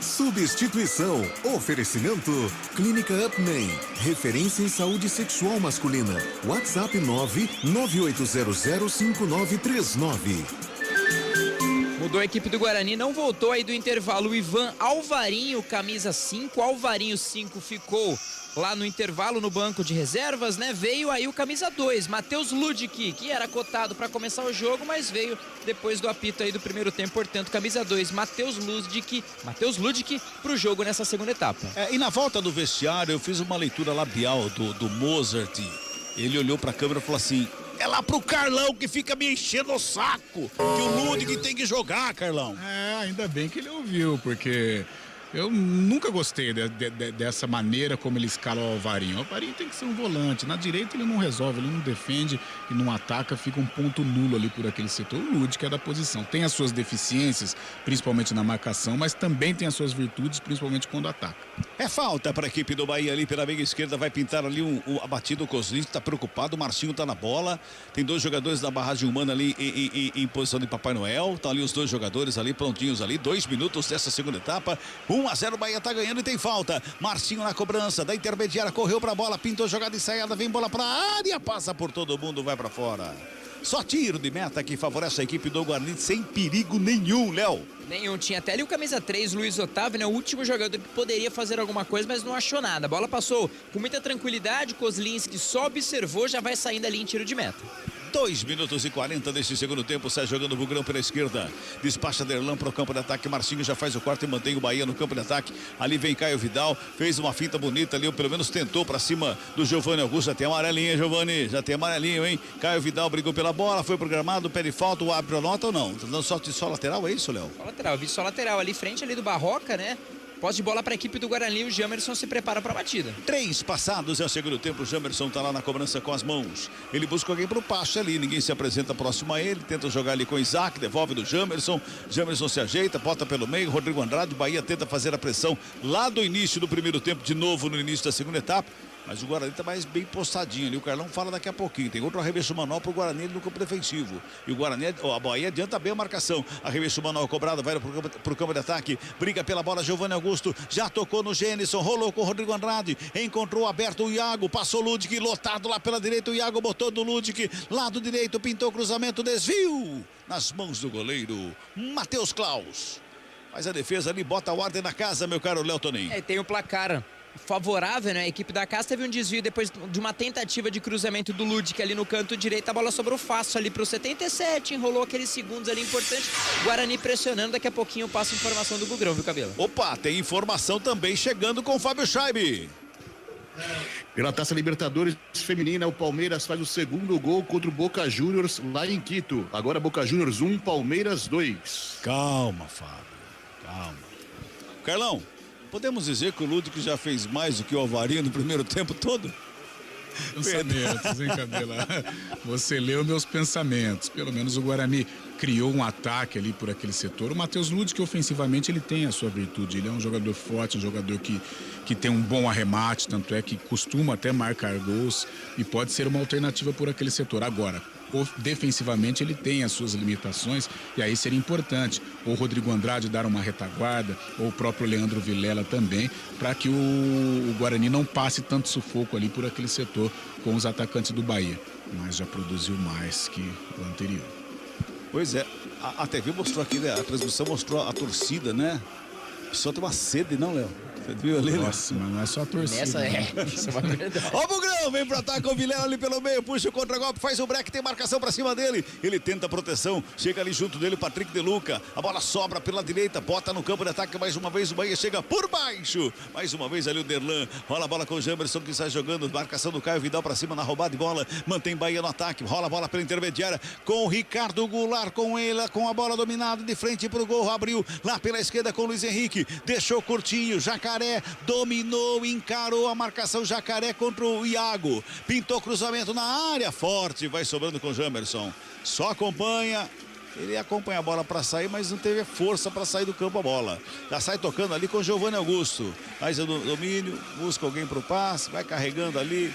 Substituição. Oferecimento. Clínica Upman. Referência em saúde sexual masculina. WhatsApp 998005939. Mudou a equipe do Guarani, não voltou aí do intervalo. O Ivan Alvarinho, camisa 5. Alvarinho 5 ficou lá no intervalo no banco de reservas, né? Veio aí o camisa 2, Matheus Ludic, que era cotado para começar o jogo, mas veio depois do apito aí do primeiro tempo. Portanto, camisa 2, Matheus Ludic pro jogo nessa segunda etapa. E na volta do vestiário, eu fiz uma leitura labial do Mozart. Ele olhou para a câmera e falou assim: é lá pro Carlão que fica me enchendo o saco, que o Ludic tem que jogar, Carlão. Ainda bem que ele ouviu, porque eu nunca gostei dessa maneira como ele escala o Alvarinho. O Alvarinho tem que ser um volante. Na direita ele não resolve, ele não defende e não ataca, fica um ponto nulo ali por aquele setor. O Ludic é da posição. Tem as suas deficiências, principalmente na marcação, mas também tem as suas virtudes, principalmente quando ataca. É falta para a equipe do Bahia ali pela meia esquerda, vai pintar ali a batida. O Kozlinski está preocupado, o Marcinho está na bola. Tem dois jogadores da barragem humana ali em posição de Papai Noel. Estão ali os dois jogadores ali prontinhos ali. 2 minutos dessa segunda etapa. 1-0, Bahia tá ganhando e tem falta. Marcinho na cobrança da intermediária, correu pra bola, pintou jogada ensaiada, vem bola pra área, passa por todo mundo, vai pra fora. Só tiro de meta que favorece a equipe do Guarani sem perigo nenhum, Léo. Nenhum, tinha até ali o camisa 3, Luiz Otávio, né? O último jogador que poderia fazer alguma coisa, mas não achou nada. A bola passou com muita tranquilidade, Kozlinski só observou, já vai saindo ali em tiro de meta. 2 minutos e 40 desse segundo tempo, sai jogando o Bugrão pela esquerda, despacha Derlan para o campo de ataque, Marcinho já faz o quarto e mantém o Bahia no campo de ataque, ali vem Caio Vidal, fez uma finta bonita ali, ou pelo menos tentou para cima do Giovanni Augusto, já tem amarelinha, Giovanni, já tem amarelinho, hein? Caio Vidal brigou pela bola, foi programado, pede falta, o árbitro anota ou não? Tá dando só lateral, é isso, Léo? Só lateral, vi só lateral, ali frente ali do Barroca, né? Posse de bola para a equipe do Guarani, o Jamerson se prepara para a batida. 3 passados é o segundo tempo, o Jamerson tá lá na cobrança com as mãos. Ele busca alguém pro passe ali, ninguém se apresenta próximo a ele, tenta jogar ali com o Isaac, devolve do Jamerson. Jamerson se ajeita, bota pelo meio, Rodrigo Andrade, Bahia tenta fazer a pressão lá do início do primeiro tempo, de novo no início da segunda etapa. Mas o Guarani tá mais bem postadinho ali. O Carlão fala daqui a pouquinho. Tem outro arremesso manual pro Guarani no campo defensivo. E o Guarani, a Bahia adianta bem a marcação. Arremesso manual cobrado, vai pro campo de ataque. Briga pela bola, Giovanni Augusto. Já tocou no Gênison, rolou com o Rodrigo Andrade. Encontrou aberto o Iago, passou o Ludic, lotado lá pela direita. O Iago botou do Ludic, lado direito, pintou o cruzamento, desvio. Nas mãos do goleiro, Matheus Klaus. Faz a defesa ali, bota a ordem na casa, meu caro Léo Toninho. Tem o placar favorável, né? A equipe da casa teve um desvio depois de uma tentativa de cruzamento do Ludic ali no canto direito. A bola sobrou fácil ali pro 77, enrolou aqueles segundos ali importantes. Guarani pressionando, daqui a pouquinho passa informação do Bugrão, viu, Cabelo? Opa, tem informação também chegando com o Fábio Scheibe. Pela Taça Libertadores Feminina, o Palmeiras faz o segundo gol contra o Boca Juniors lá em Quito. Agora Boca Juniors 1, Palmeiras 2. Calma, Fábio, calma. Carlão, podemos dizer que o Ludwig já fez mais do que o Alvarinho no primeiro tempo todo? Pensamentos, hein, Cabela? Você leu meus pensamentos. Pelo menos o Guarani criou um ataque ali por aquele setor. O Matheus Ludwig, ofensivamente, ele tem a sua virtude. Ele é um jogador forte, um jogador que tem um bom arremate, tanto é que costuma até marcar gols e pode ser uma alternativa por aquele setor. Agora, defensivamente ele tem as suas limitações e aí seria importante o Rodrigo Andrade dar uma retaguarda ou o próprio Leandro Vilela também, para que o Guarani não passe tanto sufoco ali por aquele setor com os atacantes do Bahia, mas já produziu mais que o anterior. Pois é, a TV mostrou aqui, né? A transmissão mostrou a torcida, né? Só tem uma sede, não, Léo? Você viu ali? Nossa, mas não é só a torcida. Isso é uma verdade. Ó o Bugrão, vem pra ataque com o Vilela ali pelo meio, puxa o contra-golpe, faz o break, tem marcação pra cima dele. Ele tenta a proteção, chega ali junto dele o Patrick De Luca. A bola sobra pela direita, bota no campo de ataque mais uma vez, o Bahia chega por baixo. Mais uma vez ali o Derlan, rola a bola com o Jamerson que sai jogando, marcação do Caio Vidal pra cima na roubada de bola, mantém Bahia no ataque, rola a bola pela intermediária com o Ricardo Goulart, com ele, com a bola dominada de frente pro gol, abriu lá pela esquerda com o Luiz Henrique, deixou curtinho, Jacaré dominou, encarou a marcação, Jacaré contra o Iago, pintou cruzamento na área, forte, vai sobrando com o Jamerson, só acompanha. Ele acompanha a bola para sair, mas não teve força para sair do campo a bola. Já sai tocando ali com o Giovanni Augusto. Faz o domínio, busca alguém para o passe, vai carregando ali.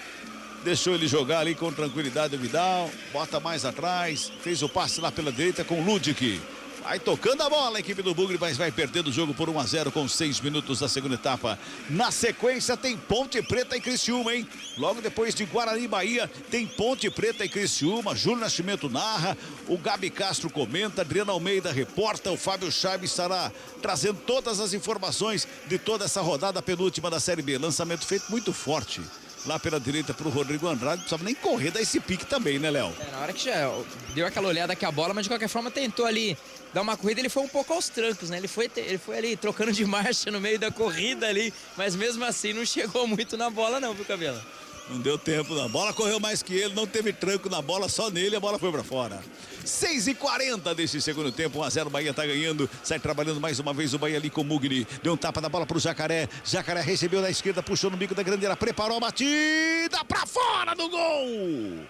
Deixou ele jogar ali com tranquilidade o Vidal. Bota mais atrás. Fez o passe lá pela direita com o Ludwig. Vai tocando a bola a equipe do Bugre, mas vai perdendo o jogo por 1-0 com 6 minutos da segunda etapa. Na sequência tem Ponte Preta e Criciúma, hein? Logo depois de Guarani e Bahia, tem Ponte Preta e Criciúma. Júlio Nascimento narra, o Gabi Castro comenta, Adriano Almeida reporta, o Fábio Chaib estará trazendo todas as informações de toda essa rodada penúltima da Série B. Lançamento feito muito forte. Lá pela direita pro Rodrigo Andrade, não precisava nem correr, dar esse pique também, né, Léo? Na hora que já deu aquela olhada aqui a bola, mas de qualquer forma tentou ali dar uma corrida, ele foi um pouco aos trancos, né? Ele foi ali trocando de marcha no meio da corrida ali, mas mesmo assim não chegou muito na bola não, viu, Cabela? Não deu tempo, a bola correu mais que ele, não teve tranco na bola, só nele, a bola foi pra fora. 6h40 desse segundo tempo, 1-0, o Bahia tá ganhando, sai trabalhando mais uma vez o Bahia ali com o Mugni, deu um tapa da bola pro Jacaré, Jacaré recebeu na esquerda, puxou no bico da grande área, preparou a batida pra fora do gol!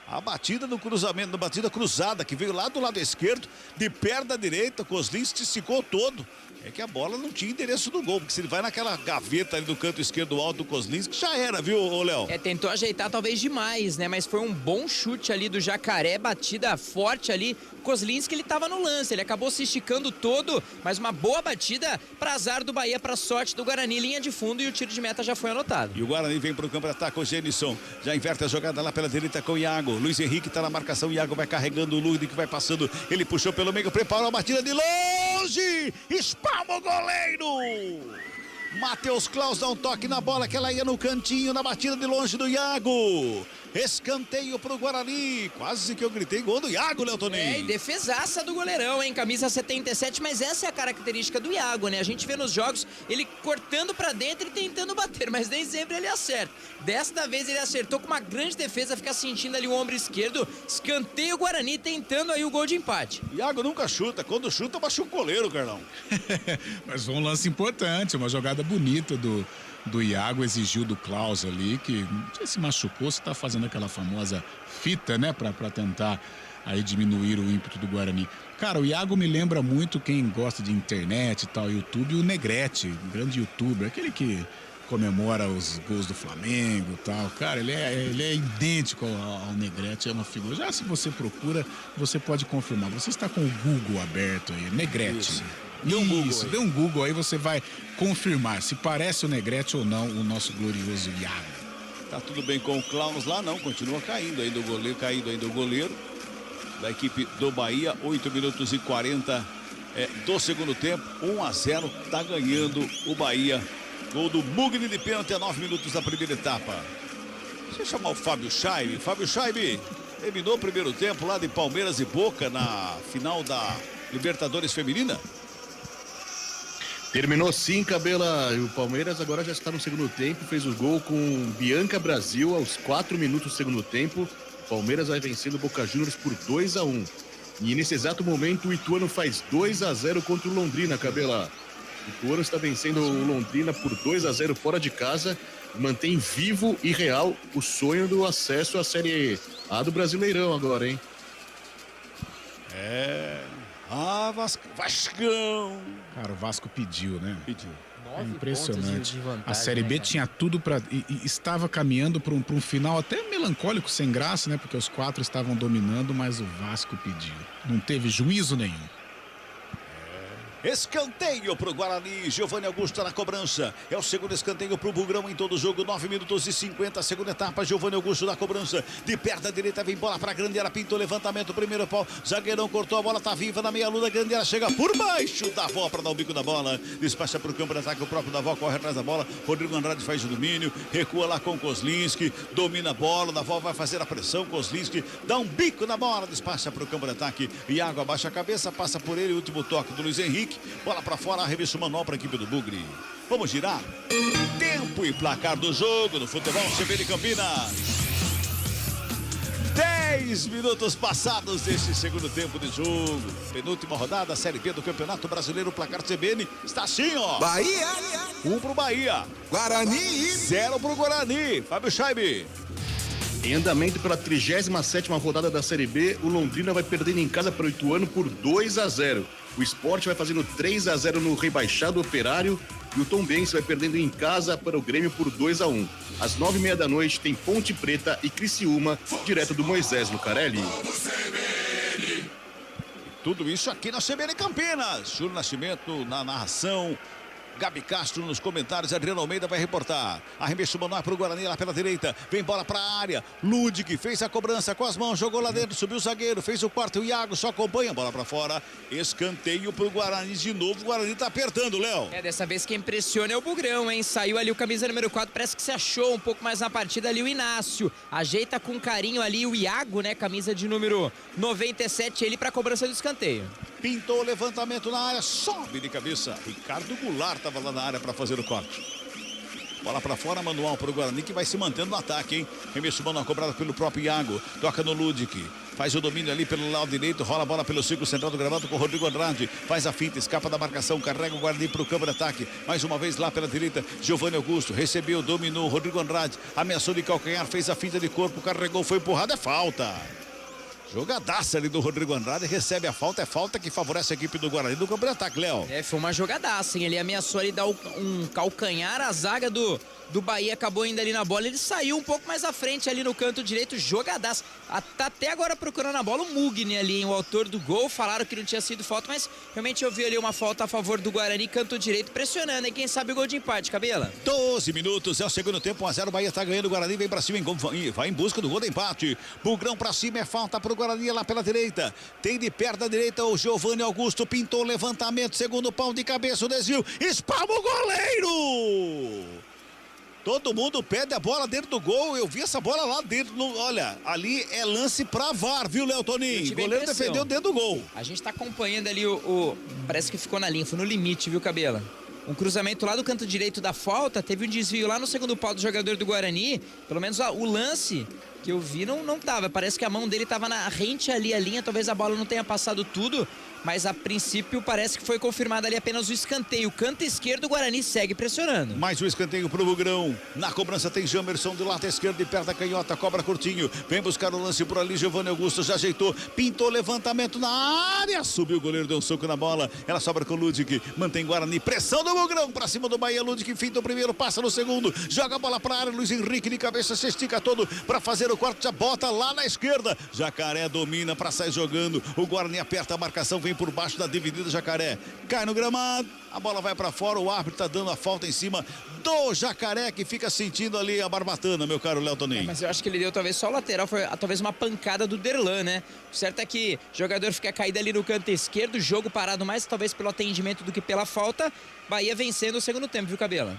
A batida no cruzamento, batida cruzada, que veio lá do lado esquerdo, de perto da direita, Kozlinski esticou todo. É que a bola não tinha endereço do gol, porque se ele vai naquela gaveta ali do canto esquerdo alto do Kozlinski, já era, viu, Léo? Tentou ajeitar talvez demais, né? Mas foi um bom chute ali do Jacaré, batida forte ali. Kozlinski, ele tava no lance, ele acabou se esticando todo, mas uma boa batida para azar do Bahia, para sorte do Guarani, linha de fundo, e o tiro de meta já foi anotado. E o Guarani vem pro campo de ataque, o Genison já inverte a jogada lá pela direita com o Iago. Luiz Henrique tá na marcação, Iago vai carregando o Ludwig que vai passando, ele puxou pelo meio, preparou a batida de longe, espalma o goleiro! Matheus Klaus dá um toque na bola que ela ia no cantinho, na batida de longe do Iago. Escanteio pro Guarani. Quase que eu gritei gol do Iago, Léo Toninho. E defesaça do goleirão, hein? Camisa 77, mas essa é a característica do Iago, né? A gente vê nos jogos ele cortando pra dentro e tentando bater, mas nem sempre ele acerta. Desta vez ele acertou com uma grande defesa, fica sentindo ali o ombro esquerdo. Escanteio o Guarani tentando aí o gol de empate. Iago nunca chuta, quando chuta baixa o goleiro, Carlão. Mas foi um lance importante, uma jogada bonita do Iago, exigiu do Klaus ali, que não sei se machucou, se tá fazendo aquela famosa fita, né, pra tentar aí diminuir o ímpeto do Guarani. Cara, o Iago me lembra muito, quem gosta de internet e tal, YouTube, o Negrete, um grande youtuber, aquele que comemora os gols do Flamengo e tal. Cara, ele é idêntico ao Negrete, é uma figura. Já se você procura, você pode confirmar. Você está com o Google aberto aí, Negrete. Isso. Dê um Google aí, você vai confirmar se parece o Negrete ou não o nosso glorioso Iago. Tá tudo bem com o Klaus lá, não, continua caindo ainda o goleiro, da equipe do Bahia, 8 minutos e 40 do segundo tempo, 1-0, tá ganhando o Bahia. Gol do Mugni de pênalti a 9 minutos da primeira etapa. Deixa eu chamar o Fábio Chaib. Fábio Chaib terminou o primeiro tempo lá de Palmeiras e Boca na final da Libertadores Feminina. Terminou sim, Cabela. O Palmeiras agora já está no segundo tempo. Fez o gol com Bianca Brasil aos 4 minutos do segundo tempo. O Palmeiras vai vencendo o Boca Juniors por 2-1. E nesse exato momento o Ituano faz 2-0 contra o Londrina, Cabela. Ituano está vencendo o Londrina por 2-0 fora de casa. Mantém vivo e real o sonho do acesso à Série A do Brasileirão agora, hein? Vascão. Cara, o Vasco pediu, né? Pediu. É impressionante. de vantagem, A Série B né, cara? tinha tudo para e estava caminhando para um final até melancólico, sem graça, né? Porque os 4 estavam dominando, mas o Vasco pediu. Não teve juízo nenhum. Escanteio pro Guarani, Giovanni Augusto na cobrança. É o segundo escanteio pro Bugrão em todo o jogo, 9 minutos e 50, segunda etapa, Giovanni Augusto na cobrança. De perna direita vem bola pra grande área, pintou levantamento, primeiro pau, zagueirão cortou a bola, tá viva na meia lua, grande área, chega por baixo da avó pra dar o bico da bola. Despacha pro campo de ataque, o próprio Davó corre atrás da bola, Rodrigo Andrade faz o domínio, recua lá com Kozlinski, domina a bola, Davó vai fazer a pressão, Kozlinski dá um bico na bola, despacha pro campo de ataque, Iago abaixa a cabeça, passa por ele, último toque do Luiz Henrique. Bola pra fora, arremesso manual para a equipe do Bugre. Vamos girar. Tempo e placar do jogo no futebol CBN Campinas. 10 minutos passados deste segundo tempo de jogo. Penúltima rodada, Série B do Campeonato Brasileiro. O placar CBN está assim, ó. Bahia. 1 pro Bahia. Guarani. 0 pro Guarani. Fábio Scheibe. Em andamento pela 37ª rodada da Série B, o Londrina vai perdendo em casa para o Ituano por 2-0. O Sport vai fazendo 3-0 no rebaixado Operário e o Tombense vai perdendo em casa para o Grêmio por 2-1. Às 9h30 da noite tem Ponte Preta e Criciúma, direto do Moisés Lucarelli. Tudo isso aqui na CBN Campinas. Júlio Nascimento na narração. Gabi Castro nos comentários, Adriano Almeida vai reportar. Arremesso manual para o Guarani lá pela direita. Vem bola para a área. Ludic fez a cobrança com as mãos, jogou lá dentro, subiu o zagueiro, fez o quarto. O Iago só acompanha, bola para fora. Escanteio para o Guarani de novo. O Guarani tá apertando, Léo. Dessa vez quem impressiona é o Bugrão, hein? Saiu ali o camisa número 4, parece que se achou um pouco mais na partida ali o Inácio. Ajeita com carinho ali o Iago, né? Camisa de número 97, ele para cobrança do escanteio. Pintou o levantamento na área, sobe de cabeça. Ricardo Goulart estava lá na área para fazer o corte. Bola para fora, manual para o Guarani, que vai se mantendo no ataque, hein? Remesso manual cobrado pelo próprio Iago. Toca no Ludic. Faz o domínio ali pelo lado direito, rola a bola pelo círculo central do gramado com o Rodrigo Andrade. Faz a finta, escapa da marcação, carrega o Guarani para o campo de ataque. Mais uma vez lá pela direita, Giovanni Augusto. Recebeu, dominou, Rodrigo Andrade. Ameaçou de calcanhar, fez a finta de corpo, carregou, foi empurrado, é falta. Jogadaça ali do Rodrigo Andrade, recebe a falta, é falta que favorece a equipe do Guarani no campo de ataque, Léo. Foi uma jogadaça, hein? Ele ameaçou ali dar um calcanhar, a zaga do Bahia acabou indo ali na bola, ele saiu um pouco mais à frente ali no canto direito, jogadaça. Tá até agora procurando a bola, o Mugni ali, hein? O autor do gol, falaram que não tinha sido falta, mas realmente eu vi ali uma falta a favor do Guarani, canto direito, pressionando, hein? Quem sabe o gol de empate, Cabela? 12 minutos, é o segundo tempo, 1-0, o Bahia tá ganhando, o Guarani vem pra cima, vai em busca do gol de empate. Bugrão pra cima, é falta pro Guarani lá pela direita. Tem de perna direita o Giovanni Augusto, pintou o levantamento, segundo pau de cabeça, o desvio, espalma o goleiro! Todo mundo pede a bola dentro do gol. Eu vi essa bola lá dentro. Olha, ali é lance pra VAR, viu, Léo Toninho? O goleiro defendeu dentro do gol. A gente tá acompanhando ali parece que ficou na linha, foi no limite, viu, Cabela? Um cruzamento lá do canto direito da falta, teve um desvio lá no segundo pau do jogador do Guarani. Pelo menos o lance que eu vi não tava. Parece que a mão dele tava na rente ali, a linha. Talvez a bola não tenha passado tudo, mas a princípio parece que foi confirmado ali apenas o escanteio. Canto esquerdo, o Guarani segue pressionando. Mais um escanteio pro Bugrão. Na cobrança tem Jamerson do lado esquerdo e perto da canhota, cobra curtinho. Vem buscar o lance por ali, Giovanni Augusto já ajeitou, pintou levantamento na área, subiu o goleiro, deu um soco na bola. Ela sobra com o Ludic, mantém Guarani, pressão do Bugrão pra cima do Bahia. Ludic finta o primeiro, passa no segundo, joga a bola pra área, Luiz Henrique de cabeça, se estica todo pra fazer o quarto, já bota lá na esquerda. Jacaré domina pra sair jogando, o Guarani aperta a marcação, vem por baixo da dividida, Jacaré cai no gramado, a bola vai pra fora, o árbitro tá dando a falta em cima do Jacaré, que fica sentindo ali a barbatana, meu caro Léo Toninho. Mas eu acho que ele deu talvez só o lateral, foi talvez uma pancada do Derlan, né? O certo é que o jogador fica caído ali no canto esquerdo, jogo parado mais talvez pelo atendimento do que pela falta. Bahia vencendo o segundo tempo, viu, Cabela?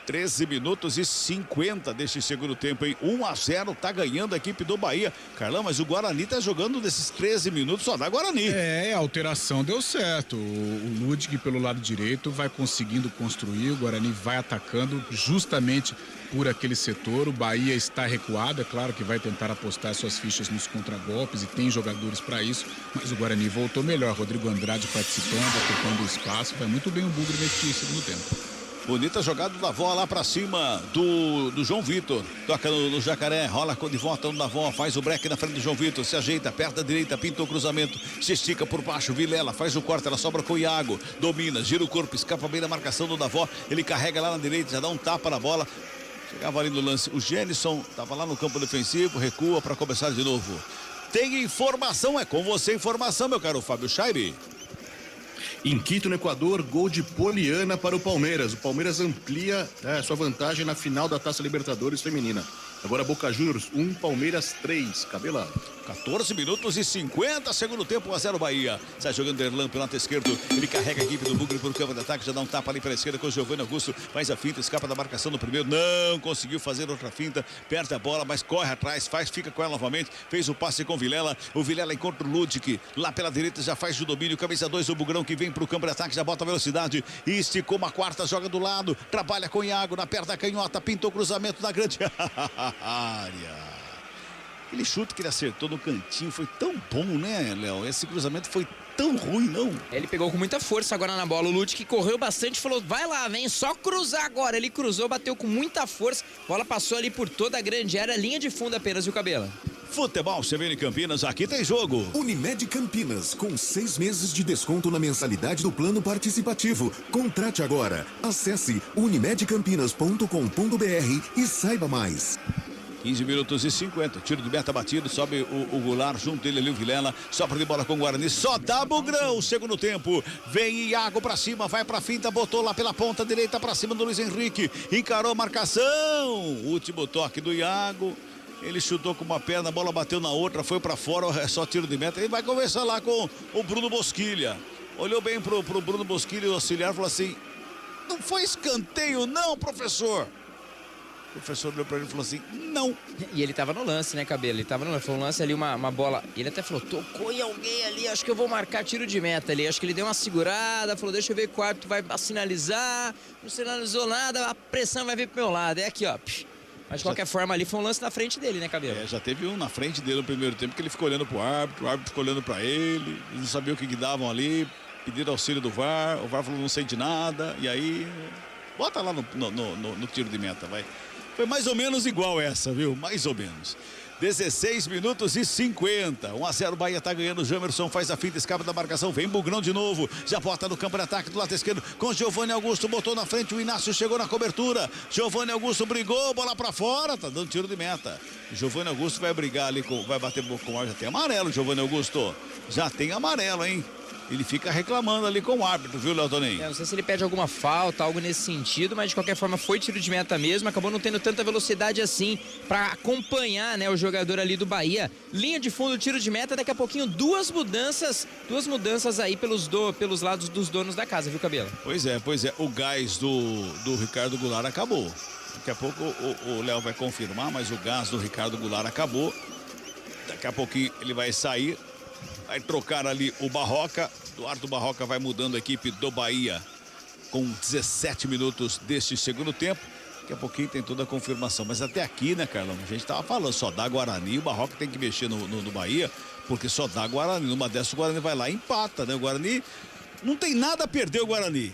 13 minutos e 50 deste segundo tempo, hein? 1-0, tá ganhando a equipe do Bahia. Carlão, mas o Guarani tá jogando desses 13 minutos só da Guarani. A alteração deu certo. O Ludwig pelo lado direito vai conseguindo construir, o Guarani vai atacando justamente por aquele setor. O Bahia está recuado, é claro que vai tentar apostar suas fichas nos contragolpes e tem jogadores para isso, mas o Guarani voltou melhor. Rodrigo Andrade participando, ocupando o espaço, vai muito bem o Bugre neste segundo tempo. Bonita jogada do Davó lá pra cima do João Vitor. Toca no Jacaré, rola de volta no Davó, faz o break na frente do João Vitor, se ajeita, perto da direita, pinta o cruzamento, se estica por baixo, Vilela faz o corte, ela sobra com o Iago, domina, gira o corpo, escapa bem da marcação do Davó, ele carrega lá na direita, já dá um tapa na bola. Chegava ali no lance, o Gênison estava lá no campo defensivo, recua para começar de novo. Tem informação, é com você informação, meu caro Fábio Chaire. Em Quito, no Equador, gol de Poliana para o Palmeiras. O Palmeiras amplia sua vantagem na final da Taça Libertadores Feminina. Agora Boca Juniors 1, Palmeiras 3, Cabela. 14 minutos e 50, segundo tempo, 1-0 Bahia. Sai jogando Erlan pelo lado esquerdo, ele carrega a equipe do Bugre para o campo de ataque, já dá um tapa ali para a esquerda com o Giovanni Augusto, faz a finta, escapa da marcação no primeiro, não conseguiu fazer outra finta, perde a bola, mas corre atrás, fica com ela novamente, fez o passe com o Vilela encontra o Ludwig, lá pela direita já faz o domínio, camisa 2 o Bugrão que vem para o campo de ataque, já bota a velocidade, esticou uma quarta, joga do lado, trabalha com o Iago, na perna da canhota, pintou o cruzamento na grande área. Aquele chute que ele acertou no cantinho foi tão bom, né, Léo? Esse cruzamento foi tão ruim, não? Ele pegou com muita força agora na bola. O Ludwig correu bastante, falou, vai lá, vem, só cruzar agora. Ele cruzou, bateu com muita força. A bola passou ali por toda a grande área, linha de fundo apenas, viu, Cabela? Futebol CBN Campinas, aqui tem jogo. Unimed Campinas, com 6 meses de desconto na mensalidade do plano participativo. Contrate agora. Acesse unimedcampinas.com.br e saiba mais. 15 minutos e 50, tiro de meta batido, sobe o Goulart, junto dele ali o Vilela, sopra de bola com o Guarani, só dá Bugrão, segundo tempo, vem Iago pra cima, vai pra finta, botou lá pela ponta direita pra cima do Luiz Henrique, encarou a marcação, último toque do Iago, ele chutou com uma perna, a bola bateu na outra, foi pra fora, é só tiro de meta, ele vai conversar lá com o Bruno Bosquilha, olhou bem pro Bruno Bosquilha, o auxiliar, falou assim, não foi escanteio não, professor? O professor olhou pra ele e falou assim, não. E ele tava no lance, né, Cabelo? Ele tava no lance, foi um lance ali, uma bola. Ele até falou, tocou em alguém ali, acho que eu vou marcar tiro de meta ali. Acho que ele deu uma segurada, falou, deixa eu ver que o árbitro vai sinalizar. Não sinalizou nada, a pressão vai vir pro meu lado. É aqui, ó. Mas de qualquer forma ali foi um lance na frente dele, né, Cabelo? Já teve um na frente dele no primeiro tempo que ele ficou olhando pro árbitro, o árbitro ficou olhando pra ele, eles não sabiam o que davam ali, pediram auxílio do VAR, o VAR falou, não sente nada, e aí... Bota lá no tiro de meta, vai. Foi mais ou menos igual essa, viu? Mais ou menos. 16 minutos e 50. 1-0, Bahia tá ganhando. Jamerson faz a finta, escapa da marcação. Vem Bugrão de novo. Já bota no campo de ataque do lado esquerdo com Giovanni Augusto. Botou na frente. O Inácio chegou na cobertura. Giovanni Augusto brigou. Bola pra fora. Tá dando tiro de meta. Giovanni Augusto vai brigar ali. Vai bater com o ar. Já tem amarelo, Giovanni Augusto. Já tem amarelo, hein? Ele fica reclamando ali com o árbitro, viu, Léo Toninho? Não sei se ele pede alguma falta, algo nesse sentido, mas de qualquer forma foi tiro de meta mesmo, acabou não tendo tanta velocidade assim para acompanhar, né, o jogador ali do Bahia. Linha de fundo, tiro de meta, daqui a pouquinho duas mudanças aí pelos lados dos donos da casa, viu, Cabelo? Pois é, o gás do Ricardo Goulart acabou. Daqui a pouco o Léo vai confirmar, mas o gás do Ricardo Goulart acabou. Daqui a pouquinho ele vai sair. Vai trocar ali o Barroca. Eduardo Barroca vai mudando a equipe do Bahia com 17 minutos deste segundo tempo. Daqui a pouquinho tem toda a confirmação. Mas até aqui, né, Carlão? A gente tava falando, só dá Guarani. O Barroca tem que mexer no Bahia, porque só dá Guarani. Numa dessas o Guarani vai lá e empata, né? O Guarani não tem nada a perder, o Guarani.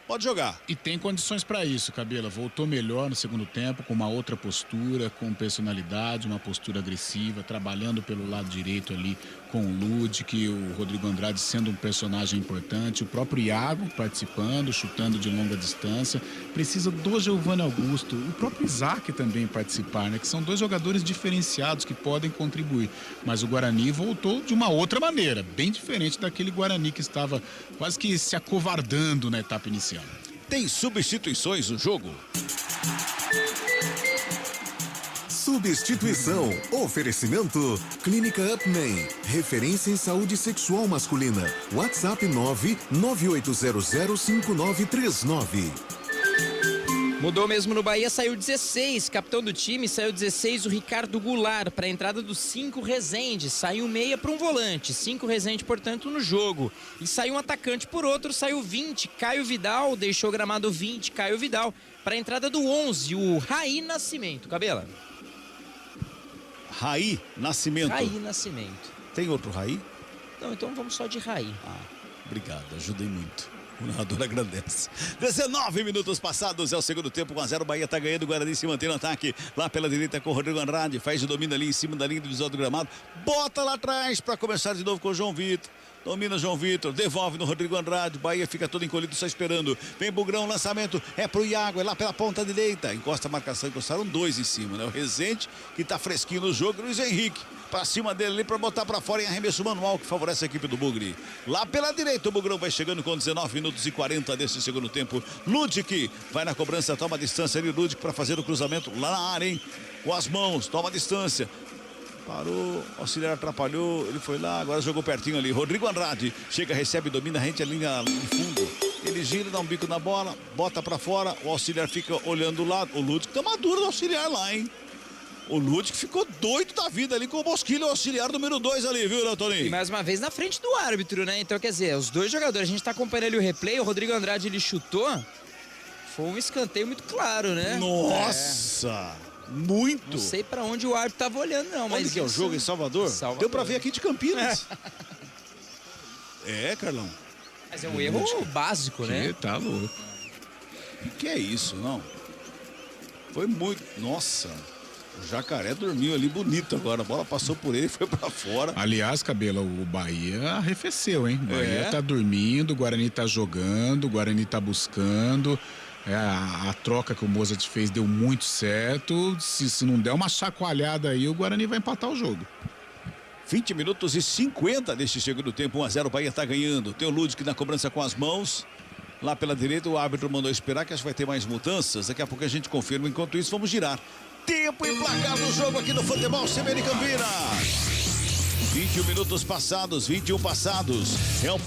Pode jogar. E tem condições para isso, Cabela. Voltou melhor no segundo tempo, com uma outra postura, com personalidade, uma postura agressiva, trabalhando pelo lado direito ali com o Ludwig, o Rodrigo Andrade sendo um personagem importante, o próprio Iago participando, chutando de longa distância. Precisa do Giovanni Augusto, o próprio Isaac também participar, né? Que são dois jogadores diferenciados que podem contribuir. Mas o Guarani voltou de uma outra maneira, bem diferente daquele Guarani que estava quase que se acovardando na etapa inicial. Tem substituições no jogo? Substituição. Oferecimento. Clínica Upman. Referência em saúde sexual masculina. WhatsApp 998005939. Mudou mesmo no Bahia, saiu 16, capitão do time, saiu 16 o Ricardo Goulart, para a entrada do 5 Rezende, saiu meia para um volante, 5 Rezende, portanto, no jogo. E saiu um atacante por outro, saiu 20, Caio Vidal, deixou gramado 20, Caio Vidal, para a entrada do 11, o Raí Nascimento. Cabela. Raí Nascimento. Raí Nascimento. Tem outro Raí? Não, então vamos só de Raí. Obrigado, ajudei muito. O narrador agradece. 19 minutos passados, é o segundo tempo, 1-0, Bahia tá ganhando, o Guarani se mantém no ataque, lá pela direita com o Rodrigo Andrade, faz o domínio ali em cima da linha do visual do gramado, bota lá atrás para começar de novo com o João Vitor. Domina João Vitor, devolve no Rodrigo Andrade, Bahia fica todo encolhido, só esperando. Vem Bugrão, lançamento, é pro Iago, é lá pela ponta direita. Encosta a marcação, encostaram 2 em cima, né? O Rezende, que tá fresquinho no jogo, Luiz Henrique. Pra cima dele ali, pra botar pra fora em arremesso manual, que favorece a equipe do Bugre. Lá pela direita, o Bugrão vai chegando com 19 minutos e 40 desse segundo tempo. Ludic vai na cobrança, toma a distância ali, Ludic pra fazer o cruzamento lá na área, hein? Com as mãos, toma a distância. Parou, o auxiliar atrapalhou, ele foi lá, agora jogou pertinho ali. Rodrigo Andrade chega, recebe, domina, rente a linha de fundo. Ele gira, dá um bico na bola, bota pra fora, o auxiliar fica olhando o lado. O Ludic tá maduro do auxiliar lá, hein? O Ludic ficou doido da vida ali com o Bosquilha, o auxiliar número 2 ali, viu, Toninho? E mais uma vez na frente do árbitro, né? Então, quer dizer, os dois jogadores, a gente tá acompanhando ali o replay, o Rodrigo Andrade, ele chutou, foi um escanteio muito claro, né? Nossa! Muito! Não sei pra onde o árbitro tava olhando, não, mas... Onde que é o jogo? Em Salvador? Deu pra ver aqui de Campinas. É, Carlão. Mas é um erro básico, né? Tá louco. Que é isso, não? Foi muito... Nossa... O Jacaré dormiu ali bonito agora. A bola passou por ele e foi pra fora. Aliás, Cabela, o Bahia arrefeceu, hein? O Bahia tá dormindo, o Guarani tá jogando, o Guarani tá buscando. A troca que o Mozart fez deu muito certo. Se não der uma chacoalhada aí, o Guarani vai empatar o jogo. 20 minutos e 50 deste segundo tempo. 1-0, o Bahia tá ganhando. Tem o Ludic na cobrança com as mãos. Lá pela direita, o árbitro mandou esperar, que acho que vai ter mais mudanças. Daqui a pouco a gente confirma. Enquanto isso, vamos girar. Tempo e placar do jogo aqui no Futebol CBN Campinas. 21 minutos passados, 21 passados. É o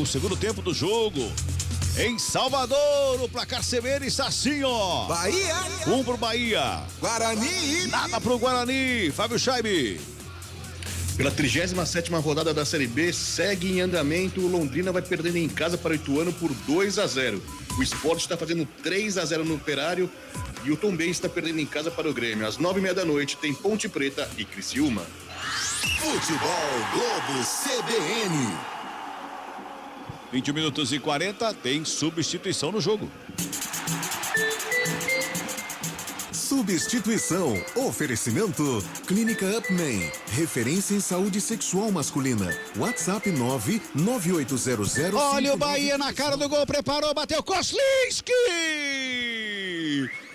segundo tempo do jogo. Em Salvador, o placar CBN está assim, ó. Bahia. 1 pro Bahia. Guarani. Nada pro Guarani. Fábio Scheibe. Pela 37ª rodada da Série B, segue em andamento. O Londrina vai perdendo em casa para o Ituano por 2-0. O Sport está fazendo 3-0 no Operário. E o Tombense está perdendo em casa para o Grêmio. Às 9h30 da noite tem Ponte Preta e Criciúma. Futebol Globo CBN. 21 minutos e 40, tem substituição no jogo. Substituição. Oferecimento. Clínica Upman. Referência em saúde sexual masculina. WhatsApp 99800. Olha o Bahia na cara do gol, preparou, bateu Koslinski!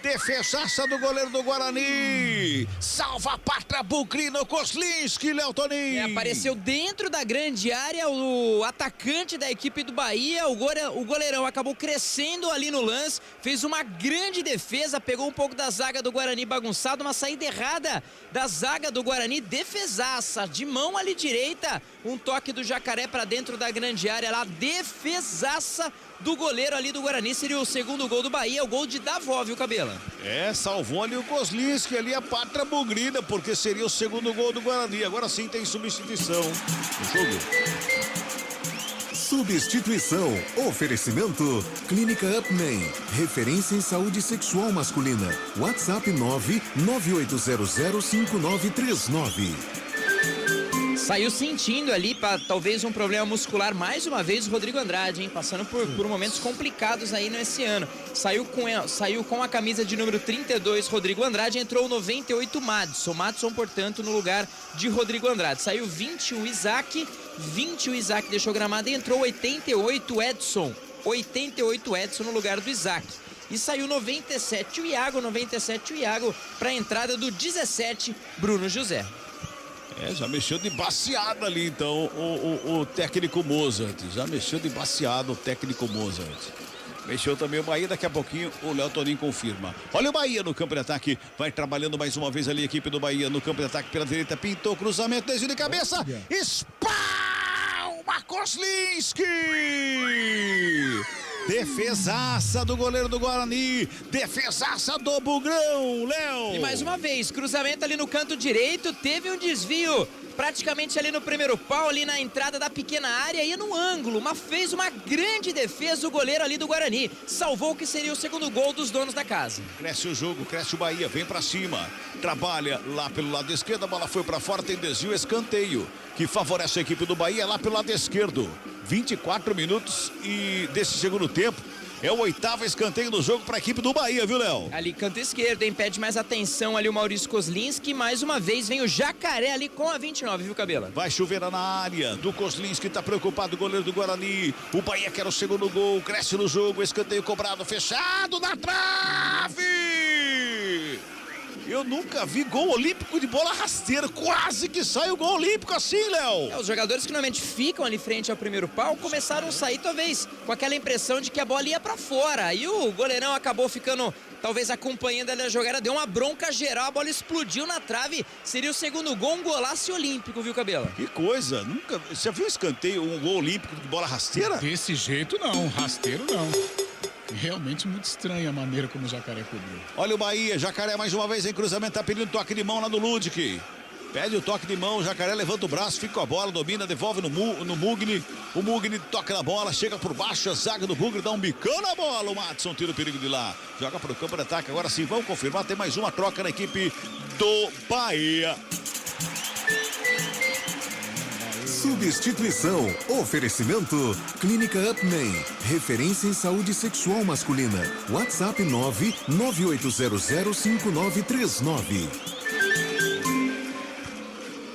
Defesaça do goleiro do Guarani. Salva a pátria Bucrino Koslinski, Léo Toninho. Apareceu dentro da grande área o atacante da equipe do Bahia. O goleirão acabou crescendo ali no lance. Fez uma grande defesa. Pegou um pouco da zaga do Guarani bagunçado. Uma saída errada da zaga do Guarani. Defesaça. De mão ali direita. Um toque do Jacaré para dentro da grande área lá. Defesaça do goleiro ali do Guarani. Seria o segundo gol do Bahia, o gol de Davó, viu, Cabela? Salvou ali o Koslinski, ali a pátria bugrina, porque seria o segundo gol do Guarani. Agora sim tem substituição no jogo. Substituição. Oferecimento. Clínica Upman. Referência em saúde sexual masculina. WhatsApp 998005939. Saiu sentindo ali, talvez um problema muscular, mais uma vez o Rodrigo Andrade, hein? Passando por momentos complicados aí nesse ano. Saiu com a camisa de número 32, Rodrigo Andrade, entrou o 98, Madison. Madison, portanto, no lugar de Rodrigo Andrade. Saiu 20 o Isaac, deixou o gramado e entrou 88 Edson. 88 Edson no lugar do Isaac. E saiu 97 o Iago, para a entrada do 17, Bruno José. Já mexeu de baseada ali, então, o técnico Mozart. Já mexeu de baseada o técnico Mozart. Mexeu também o Bahia, daqui a pouquinho o Léo Toninho confirma. Olha o Bahia no campo de ataque, vai trabalhando mais uma vez ali a equipe do Bahia no campo de ataque pela direita, pintou, cruzamento, desvio de cabeça, espalma Koslinski! Defesaça do goleiro do Guarani. Defesaça do Bugrão, Léo. E mais uma vez, cruzamento ali no canto direito, teve um desvio praticamente ali no primeiro pau, ali na entrada da pequena área e no ângulo, mas fez uma grande defesa o goleiro ali do Guarani. Salvou o que seria o segundo gol dos donos da casa. Cresce o jogo, cresce o Bahia, vem pra cima. Trabalha lá pelo lado esquerdo, a bola foi pra fora, tem desvio, escanteio, que favorece a equipe do Bahia lá pelo lado esquerdo. 24 minutos e desse segundo tempo. É o 8º escanteio do jogo para a equipe do Bahia, viu, Léo? Ali, canto esquerdo, hein? Pede mais atenção ali o Maurício Kozlinski. Mais uma vez vem o Jacaré ali com a 29, viu, Cabela? Vai chover na área do Kozlinski, tá preocupado o goleiro do Guarani. O Bahia quer o segundo gol, cresce no jogo, escanteio cobrado, fechado na trave! Eu nunca vi gol olímpico de bola rasteira. Quase que sai o gol olímpico assim, Léo. Os jogadores que normalmente ficam ali frente ao primeiro pau começaram a sair, talvez, com aquela impressão de que a bola ia pra fora. E o goleirão acabou ficando, talvez, acompanhando ali a jogada. Deu uma bronca geral, a bola explodiu na trave. Seria o segundo gol, um golaço olímpico, viu, Cabela? Que coisa. Nunca... Você já viu um escanteio, um gol olímpico de bola rasteira? Desse jeito, não. Rasteiro, não. Realmente muito estranha a maneira como o Jacaré cobriu. Olha o Bahia, Jacaré mais uma vez em cruzamento, tá pedindo toque de mão lá no Ludic. Pede o toque de mão, o Jacaré levanta o braço, fica com a bola, domina, devolve no Mugni. O Mugni toca na bola, chega por baixo, a zaga do Bugre dá um bicão na bola. O Madison tira o perigo de lá, joga para o campo de ataque. Agora sim, vamos confirmar, tem mais uma troca na equipe do Bahia. Substituição. Oferecimento. Clínica Upman. Referência em saúde sexual masculina. WhatsApp 998005939.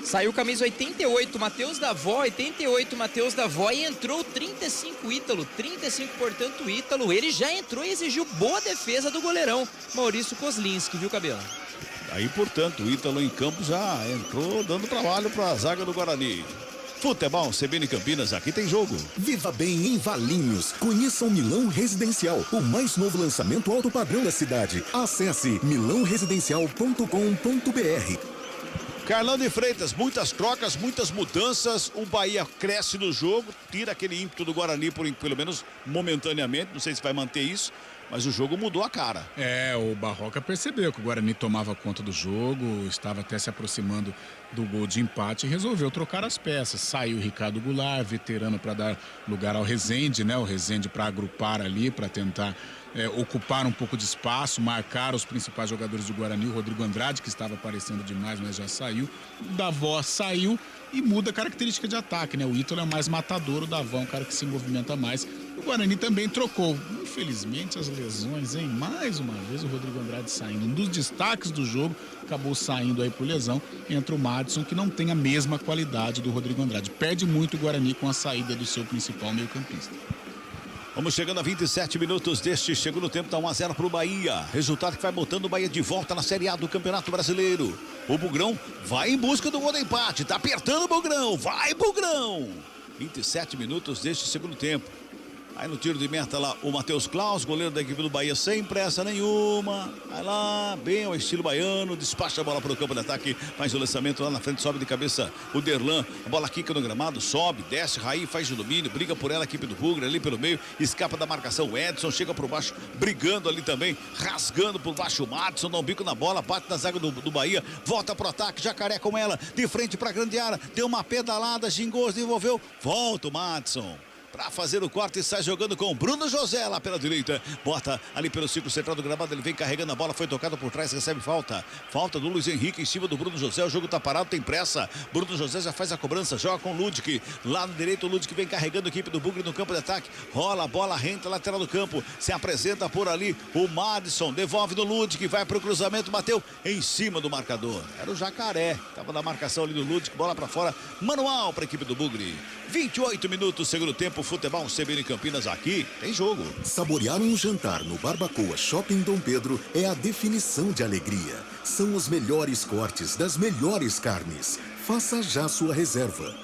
Saiu camisa 88, Matheus Davó, 88, Matheus Davó, e entrou 35, Ítalo, 35, portanto, Ítalo. Ele já entrou e exigiu boa defesa do goleirão, Maurício Kozlinski, viu, Cabelo? Aí, portanto, o Ítalo em campo já entrou dando trabalho para a zaga do Guarani. Futebol CBN Campinas, aqui tem jogo. Viva bem em Valinhos. Conheça o Milão Residencial, o mais novo lançamento alto padrão da cidade. Acesse milãoresidencial.com.br. Carlão de Freitas, muitas trocas, muitas mudanças. O Bahia cresce no jogo, tira aquele ímpeto do Guarani, pelo menos momentaneamente. Não sei se vai manter isso, mas o jogo mudou a cara. O Barroca percebeu que o Guarani tomava conta do jogo, estava até se aproximando do gol de empate e resolveu trocar as peças. Saiu o Ricardo Goulart, veterano, para dar lugar ao Rezende, né? O Rezende para agrupar ali, para tentar ocupar um pouco de espaço, marcar os principais jogadores do Guarani. O Rodrigo Andrade, que estava aparecendo demais, mas já saiu. O Davó saiu e muda a característica de ataque, né? O Ítalo é mais matador, o Davó é um cara que se movimenta mais. O Guarani também trocou. Infelizmente, as lesões, hein? Mais uma vez, o Rodrigo Andrade saindo. Um dos destaques do jogo, acabou saindo aí por lesão. Entra o Madison, que não tem a mesma qualidade do Rodrigo Andrade. Perde muito o Guarani com a saída do seu principal meio-campista. Vamos chegando a 27 minutos deste segundo tempo, tá 1-0 pro Bahia. Resultado que vai botando o Bahia de volta na Série A do Campeonato Brasileiro. O Bugrão vai em busca do gol de empate, tá apertando o Bugrão, vai Bugrão! 27 minutos deste segundo tempo. Aí no tiro de meta lá o Matheus Klaus, goleiro da equipe do Bahia, sem pressa nenhuma. Vai lá, bem ao estilo baiano, despacha a bola para o campo de ataque. Faz o lançamento lá na frente, sobe de cabeça o Derlan. A bola quica no gramado, sobe, desce, Raí faz o domínio, briga por ela a equipe do Bugre ali pelo meio, escapa da marcação. O Edson chega por baixo, brigando ali também, rasgando por baixo o Madison, dá um bico na bola, bate na zaga do Bahia, volta pro ataque, Jacaré com ela, de frente para a grande área, deu uma pedalada, gingou, desenvolveu, volta o Madison para fazer o corte e sai jogando com o Bruno José lá pela direita. Bota ali pelo círculo central do gramado, ele vem carregando a bola, foi tocado por trás, recebe falta. Falta do Luiz Henrique em cima do Bruno José, o jogo tá parado, tem pressa. Bruno José já faz a cobrança, joga com o Ludic. Lado direito, o Ludic vem carregando a equipe do Bugre no campo de ataque. Rola a bola, renta, lateral do campo. Se apresenta por ali o Madison, devolve no Ludic, vai pro cruzamento, bateu em cima do marcador. Era o Jacaré, tava na marcação ali do Ludic, bola para fora, manual para a equipe do Bugre. 28 minutos, segundo tempo, futebol CBN Campinas, aqui tem jogo. Saborear um jantar no Barbacoa Shopping Dom Pedro é a definição de alegria. São os melhores cortes das melhores carnes. Faça já sua reserva.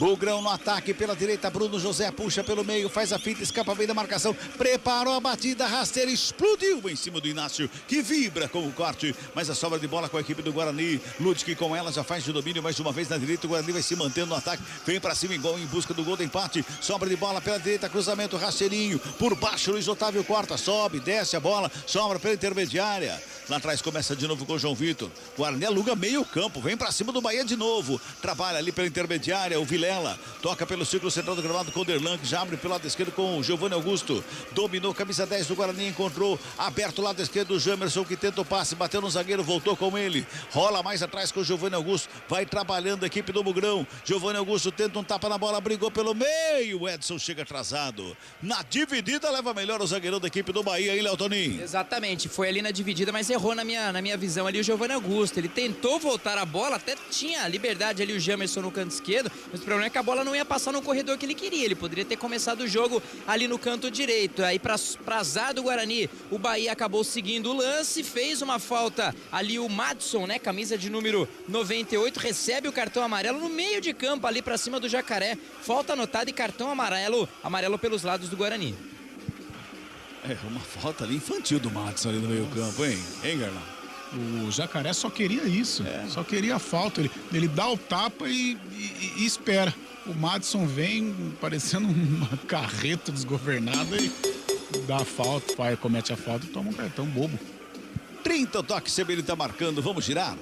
Bugrão no ataque pela direita, Bruno José puxa pelo meio, faz a finta, escapa bem da marcação, preparou a batida rasteira, explodiu em cima do Inácio, que vibra com o corte, mas a sobra de bola com a equipe do Guarani. Ludwig com ela já faz de domínio mais uma vez na direita, o Guarani vai se mantendo no ataque, vem pra cima em busca do gol do empate, sobra de bola pela direita, cruzamento rasteirinho, por baixo Luiz Otávio corta, sobe, desce a bola, sobra pela intermediária. Lá atrás começa de novo com o João Vitor. Guarani aluga meio campo, vem pra cima do Bahia de novo. Trabalha ali pela intermediária, o Vilela. Toca pelo círculo central do gramado com o Derlan, que já abre pelo lado esquerdo com o Giovanni Augusto. Dominou, camisa 10 do Guarani, encontrou. Aberto o lado esquerdo, o Jamerson, que tenta o passe, bateu no zagueiro, voltou com ele. Rola mais atrás com o Giovanni Augusto. Vai trabalhando a equipe do Bugrão. Giovanni Augusto tenta um tapa na bola, brigou pelo meio. O Edson chega atrasado. Na dividida, leva melhor o zagueirão da equipe do Bahia, hein, Léo Toninho? Exatamente, foi ali na dividida, mas errou na minha visão ali o Giovanni Augusto. Ele tentou voltar a bola, até tinha liberdade ali o Jamerson no canto esquerdo, mas o problema é que a bola não ia passar no corredor que ele queria. Ele poderia ter começado o jogo ali no canto direito. Aí pra azar do Guarani, o Bahia acabou seguindo o lance, fez uma falta ali o Madson, né, camisa de número 98, recebe o cartão amarelo no meio de campo ali pra cima do Jacaré. Falta anotada e cartão amarelo pelos lados do Guarani. É, uma falta ali infantil do Madison ali no meio campo, hein? Hein, Garlão? O Jacaré só queria isso, só queria a falta. Ele dá o tapa e espera. O Madison vem parecendo uma carreta desgovernada e dá a falta, comete a falta e toma um cartão bobo. 30 o toque, CBN tá marcando, vamos girar.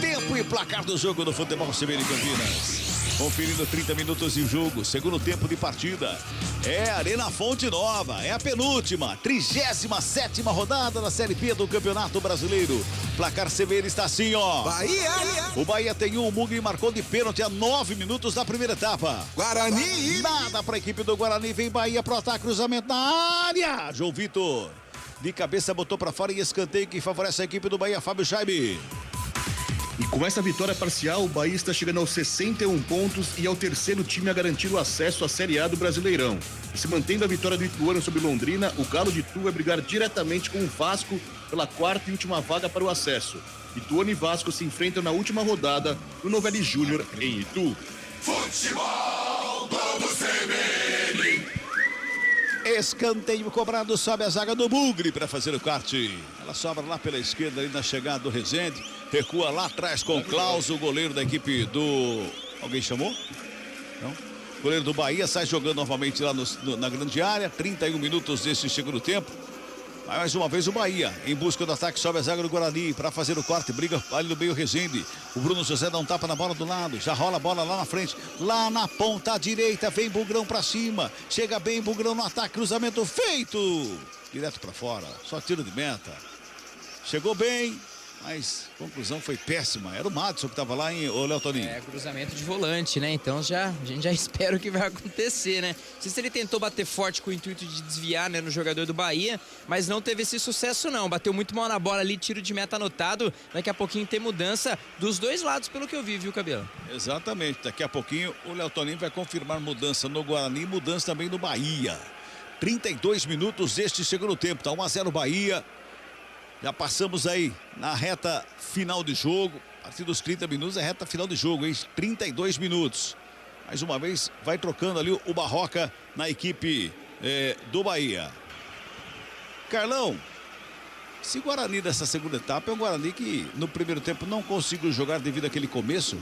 Tempo e placar do jogo do futebol CBN Campinas. Conferindo 30 minutos de jogo, segundo tempo de partida. É Arena Fonte Nova, é a penúltima, 37ª rodada da Série B do Campeonato Brasileiro. Placar CBN está assim, ó. Bahia! O Bahia tem um, o Mugni marcou de pênalti a 9 minutos da primeira etapa. Guarani! Nada para a equipe do Guarani, vem Bahia pro ataque, cruzamento na área. João Vitor, de cabeça botou para fora e escanteio que favorece a equipe do Bahia, Fábio Scheibe. E com essa vitória parcial, o Bahia está chegando aos 61 pontos e é o terceiro time a garantir o acesso à Série A do Brasileirão. E se mantendo a vitória do Ituano sobre Londrina, o Galo de Itu vai brigar diretamente com o Vasco pela quarta e última vaga para o acesso. Ituano e Vasco se enfrentam na última rodada do Novelli Júnior em Itu. Futebol Globo CBN. Escanteio cobrado, sobe a zaga do Bugre para fazer o corte. Ela sobra lá pela esquerda, ali na chegada do Rezende. Recua lá atrás com o Klaus, o goleiro da equipe do... Alguém chamou? Não? O goleiro do Bahia sai jogando novamente lá na grande área. 31 minutos desse segundo tempo. Mais uma vez o Bahia, em busca do ataque, sobe a zaga do Guarani para fazer o corte, briga ali no meio Rezende. O Bruno José dá um tapa na bola do lado, já rola a bola lá na frente, lá na ponta direita, vem Bugrão para cima, chega bem Bugrão no ataque, cruzamento feito, direto para fora, só tiro de meta. Chegou bem, mas a conclusão foi péssima. Era o Madison que estava lá, em Léo Toninho. É, cruzamento de volante, né? Então a gente já espera o que vai acontecer, né? Não sei se ele tentou bater forte com o intuito de desviar, né, no jogador do Bahia, mas não teve esse sucesso, não. Bateu muito mal na bola ali, tiro de meta anotado. Daqui a pouquinho tem mudança dos dois lados, pelo que eu vi, viu, Cabelo? Exatamente. Daqui a pouquinho o Léo Toninho vai confirmar mudança no Guarani e mudança também no Bahia. 32 minutos deste segundo tempo. Tá 1-0 Bahia. Já passamos aí na reta final de jogo. A partir dos 30 minutos é reta final de jogo, hein? 32 minutos. Mais uma vez vai trocando ali o Barroca na equipe do Bahia. Carlão, esse Guarani dessa segunda etapa é um Guarani que no primeiro tempo não conseguiu jogar devido àquele começo.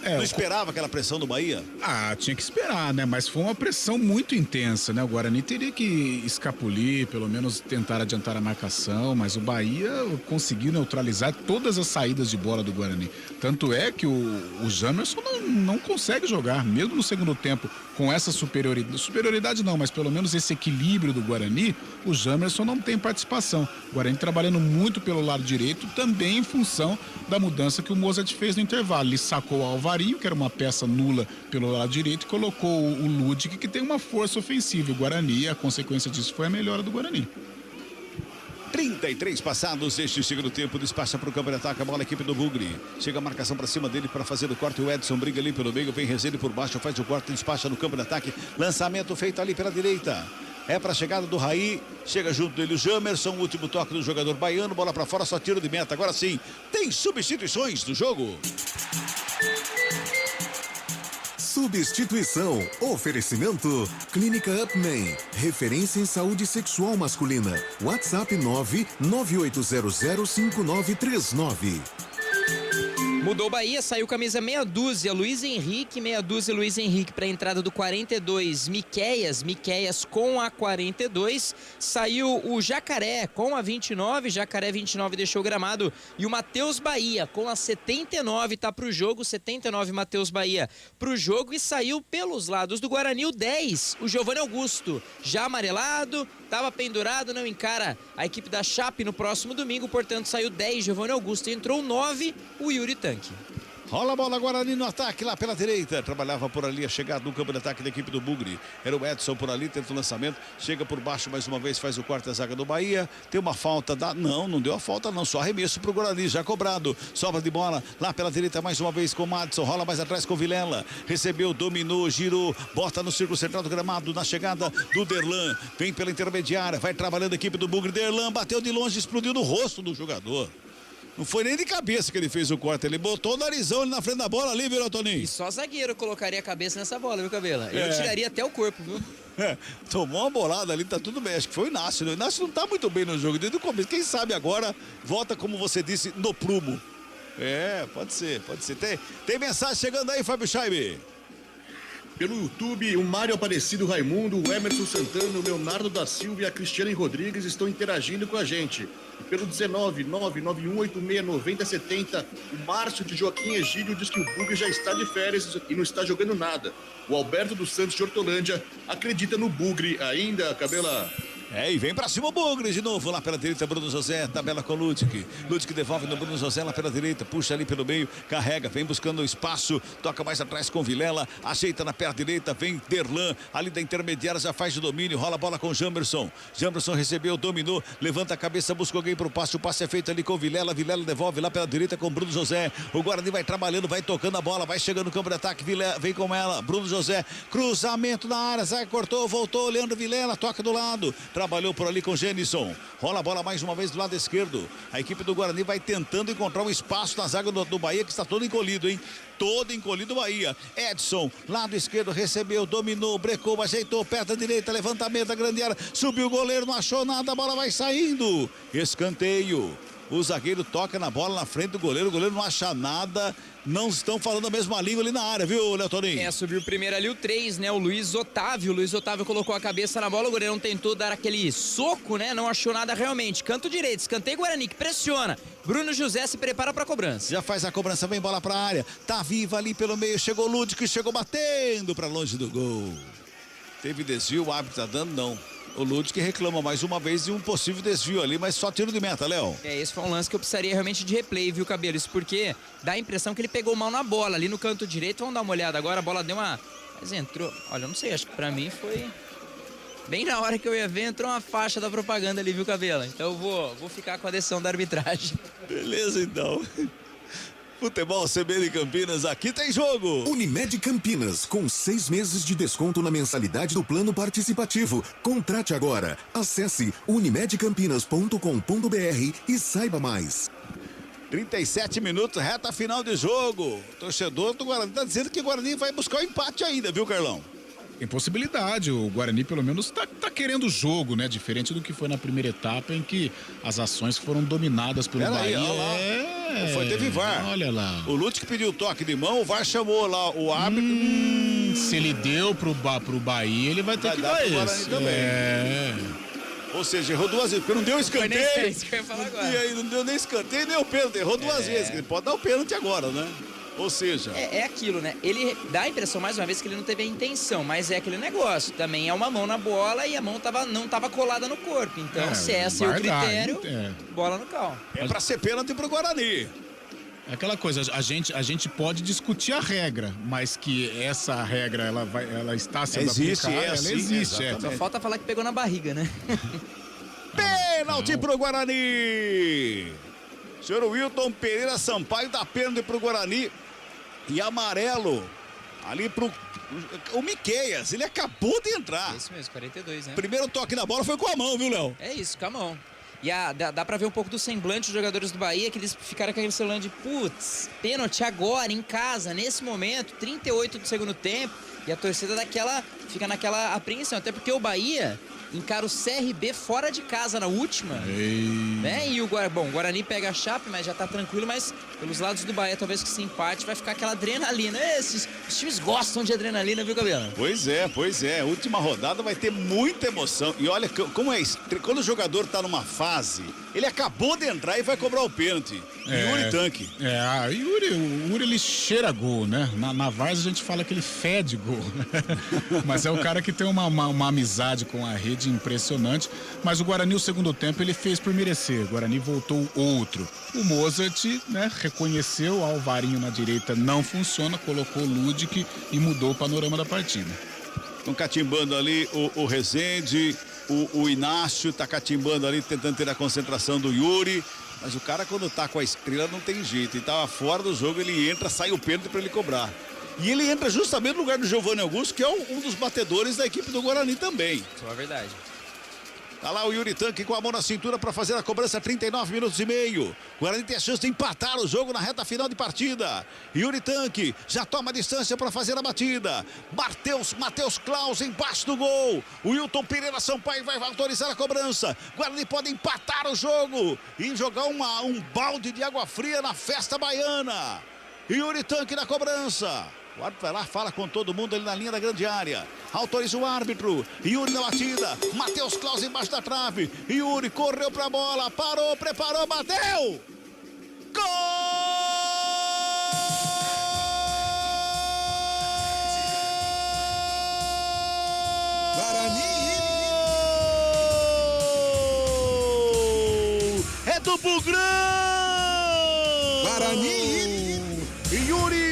Não esperava aquela pressão do Bahia? Ah, tinha que esperar, né? Mas foi uma pressão muito intensa, né? O Guarani teria que escapulir, pelo menos tentar adiantar a marcação, mas o Bahia conseguiu neutralizar todas as saídas de bola do Guarani. Tanto é que o Jamerson não consegue jogar, mesmo no segundo tempo, com essa superioridade. Superioridade não, mas pelo menos esse equilíbrio do Guarani, o Jamerson não tem participação. O Guarani trabalhando muito pelo lado direito, também em função da mudança que o Mozart fez no intervalo. Ele sacou o Alvarinho, que era uma peça nula pelo lado direito, e colocou o Ludwig, que tem uma força ofensiva. O Guarani, a consequência disso foi a melhora do Guarani. 33 passados este segundo tempo, despacha para o campo de ataque, a bola, a equipe do Bugre. Chega a marcação para cima dele para fazer o corte, o Edson briga ali pelo meio, vem Rezende por baixo, faz o corte, despacha no campo de ataque, lançamento feito ali pela direita. É para a chegada do Raí, chega junto dele o Jamerson, último toque do jogador baiano, bola para fora, só tiro de meta. Agora sim, tem substituições do jogo. Substituição. Oferecimento. Clínica Upman. Referência em saúde sexual masculina. WhatsApp 998005939. Mudou o Bahia, saiu camisa meia dúzia, Luiz Henrique, meia dúzia, Luiz Henrique para a entrada do 42, Miqueias com a 42, saiu o Jacaré com a 29, Jacaré 29 deixou o gramado, e o Matheus Bahia com a 79 tá pro jogo, 79 Matheus Bahia pro jogo, e saiu pelos lados do Guarani o 10, o Giovanni Augusto, já amarelado, tava pendurado, não encara a equipe da Chape no próximo domingo, portanto saiu 10, Giovanni Augusto, entrou o 9, o Yuri Tanque. Rola a bola, Guarani no ataque lá pela direita. Trabalhava por ali a chegada no campo de ataque da equipe do Bugre. Era o Edson por ali, tenta o lançamento. Chega por baixo mais uma vez, faz o corte da zaga do Bahia. Tem uma falta da... Não deu a falta não, só arremesso pro Guarani, já cobrado. Sobra de bola lá pela direita mais uma vez com o Madison. Rola mais atrás com o Vilela. Recebeu, dominou, girou. Bota no círculo central do gramado na chegada do Derlan. Vem pela intermediária, vai trabalhando a equipe do Bugre. Derlan bateu de longe, explodiu no rosto do jogador. Não foi nem de cabeça que ele fez o corte, ele botou o narizão ali na frente da bola ali, viu, Toninho? E só zagueiro colocaria a cabeça nessa bola, viu, Cabela? Eu tiraria até o corpo, viu? Tomou uma bolada ali, tá tudo bem. Acho que foi o Inácio, né? O Inácio não tá muito bem no jogo desde o começo. Quem sabe agora volta, como você disse, no prumo. Pode ser. Tem mensagem chegando aí, Fábio Scheibe. Pelo YouTube, o Mário Aparecido Raimundo, o Emerson Santana, o Leonardo da Silva e a Cristiane Rodrigues estão interagindo com a gente. Pelo 19991869070, o Márcio de Joaquim Egídio diz que o Bugre já está de férias e não está jogando nada. O Alberto dos Santos de Hortolândia acredita no Bugre ainda, Cabela. E vem pra cima o Bugre de novo, lá pela direita, Bruno José, tabela com o Ludwig. Ludwig devolve no Bruno José lá pela direita, puxa ali pelo meio, carrega, vem buscando espaço, toca mais atrás com Vilela, ajeita na perna direita, vem Derlan, ali da intermediária, já faz o domínio, rola a bola com Jamerson. Jamerson recebeu, dominou, levanta a cabeça, busca alguém pro passe, o passe é feito ali com Vilela, Vilela devolve lá pela direita com Bruno José. O Guarani vai trabalhando, vai tocando a bola, vai chegando no campo de ataque, Vilela vem com ela, Bruno José, cruzamento na área, sai, cortou, voltou, Leandro Vilela, toca do lado. Trabalhou por ali com Genison. Rola a bola mais uma vez do lado esquerdo. A equipe do Guarani vai tentando encontrar um espaço na zaga do Bahia, que está todo encolhido, hein? Todo encolhido o Bahia. Edson, lado esquerdo, recebeu, dominou, brecou, ajeitou, perna direita, levantamento da grande área, subiu o goleiro, não achou nada, a bola vai saindo. Escanteio. O zagueiro toca na bola na frente do goleiro, o goleiro não acha nada. Não estão falando a mesma língua ali na área, viu, Léo Toninho? Subiu primeiro ali o 3, né? O Luiz Otávio. O Luiz Otávio colocou a cabeça na bola, o goleirão tentou dar aquele soco, né? Não achou nada realmente. Canto direito, escanteio Guarani, que pressiona. Bruno José se prepara pra cobrança. Já faz a cobrança, vem bola pra área. Tá viva ali pelo meio, chegou o Ludwig, chegou batendo pra longe do gol. Teve desvio, o árbitro tá dando, não. O Ludwig reclama mais uma vez de um possível desvio ali, mas só tiro de meta, Léo. Esse foi um lance que eu precisaria realmente de replay, viu, Cabelo? Isso porque dá a impressão que ele pegou mal na bola, ali no canto direito. Vamos dar uma olhada agora, a bola deu uma... Mas entrou... Olha, eu não sei, acho que pra mim foi... Bem na hora que eu ia ver, entrou uma faixa da propaganda ali, viu, Cabelo? Então eu vou ficar com a decisão da arbitragem. Beleza, então. Futebol CBN Campinas, aqui tem jogo. Unimed Campinas, com 6 meses de desconto na mensalidade do plano participativo. Contrate agora. Acesse unimedcampinas.com.br e saiba mais. 37 minutos, reta final de jogo. O torcedor do Guarani tá dizendo que o Guarani vai buscar o empate ainda, viu, Carlão? Tem possibilidade, o Guarani pelo menos tá querendo o jogo, né? Diferente do que foi na primeira etapa, em que as ações foram dominadas pelo Bahia. Teve VAR. Olha lá. O Ludwig pediu o toque de mão, o VAR chamou lá o árbitro. Se ele deu pro Bahia, ele vai ter que dar esse. Ou seja, errou 2 vezes, porque não deu escanteio. E aí não deu nem escanteio, nem o pênalti, errou 2 vezes. Ele pode dar o pênalti agora, né? Ou seja... É aquilo, né? Ele dá a impressão, mais uma vez, que ele não teve a intenção, mas é aquele negócio. Também é uma mão na bola e a mão não tava colada no corpo. Então, se esse é o critério, bola no cal. É pra ser pênalti pro Guarani. É aquela coisa, a gente pode discutir a regra, mas que essa regra, ela está sendo aplicada, ela existe. Só falta falar que pegou na barriga, né? Pênalti pro Guarani! Senhor Wilton Pereira Sampaio dá pênalti pro Guarani. E amarelo ali pro o Miqueias, ele acabou de entrar. É isso mesmo, 42, né? Primeiro toque na bola foi com a mão, viu, Léo? É isso, com a mão. E dá pra ver um pouco do semblante dos jogadores do Bahia, que eles ficaram com aquele semblante de putz, pênalti agora, em casa, nesse momento, 38 do segundo tempo. E a torcida fica naquela apreensão, até porque o Bahia encara o CRB fora de casa na última. Né? E o Guarani pega a Chape, mas já tá tranquilo, mas pelos lados do Bahia, talvez que se empate, vai ficar aquela adrenalina. Os times gostam de adrenalina, viu, Gabriel? Pois é. Última rodada vai ter muita emoção. E olha como é isso. Quando o jogador tá numa fase, ele acabou de entrar e vai cobrar o pênalti. Yuri Tanque. O Yuri ele cheira gol, né? Na Várzea a gente fala que ele fede gol. Mas é o cara que tem uma amizade com a rede impressionante. Mas o Guarani, o segundo tempo, ele fez por merecer. O Guarani voltou outro. O Mozart, né, reconheceu, o Alvarinho na direita não funciona, colocou o Ludic e mudou o panorama da partida. Estão catimbando ali o Rezende, o Inácio tá catimbando ali, tentando ter a concentração do Yuri. Mas o cara, quando tá com a estrela, não tem jeito. Ele tava fora do jogo, ele entra, sai o pênalti para ele cobrar. E ele entra justamente no lugar do Giovanni Augusto, que é um dos batedores da equipe do Guarani também. Isso é verdade. Tá lá o Yuri Tanque com a mão na cintura para fazer a cobrança, 39 minutos e meio. O Guarani tem a chance de empatar o jogo na reta final de partida. Yuri Tanque já toma a distância para fazer a batida. Matheus Klaus embaixo do gol. O Wilton Pereira Sampaio vai autorizar a cobrança. O Guarani pode empatar o jogo e jogar um balde de água fria na festa baiana. Yuri Tanque na cobrança. O árbitro vai lá, fala com todo mundo ali na linha da grande área. Autoriza o árbitro. Yuri na batida. Matheus Klaus embaixo da trave. Yuri correu pra bola. Parou, preparou, bateu. Gol! Guarani! É do Bugrão! Guarani! Yuri!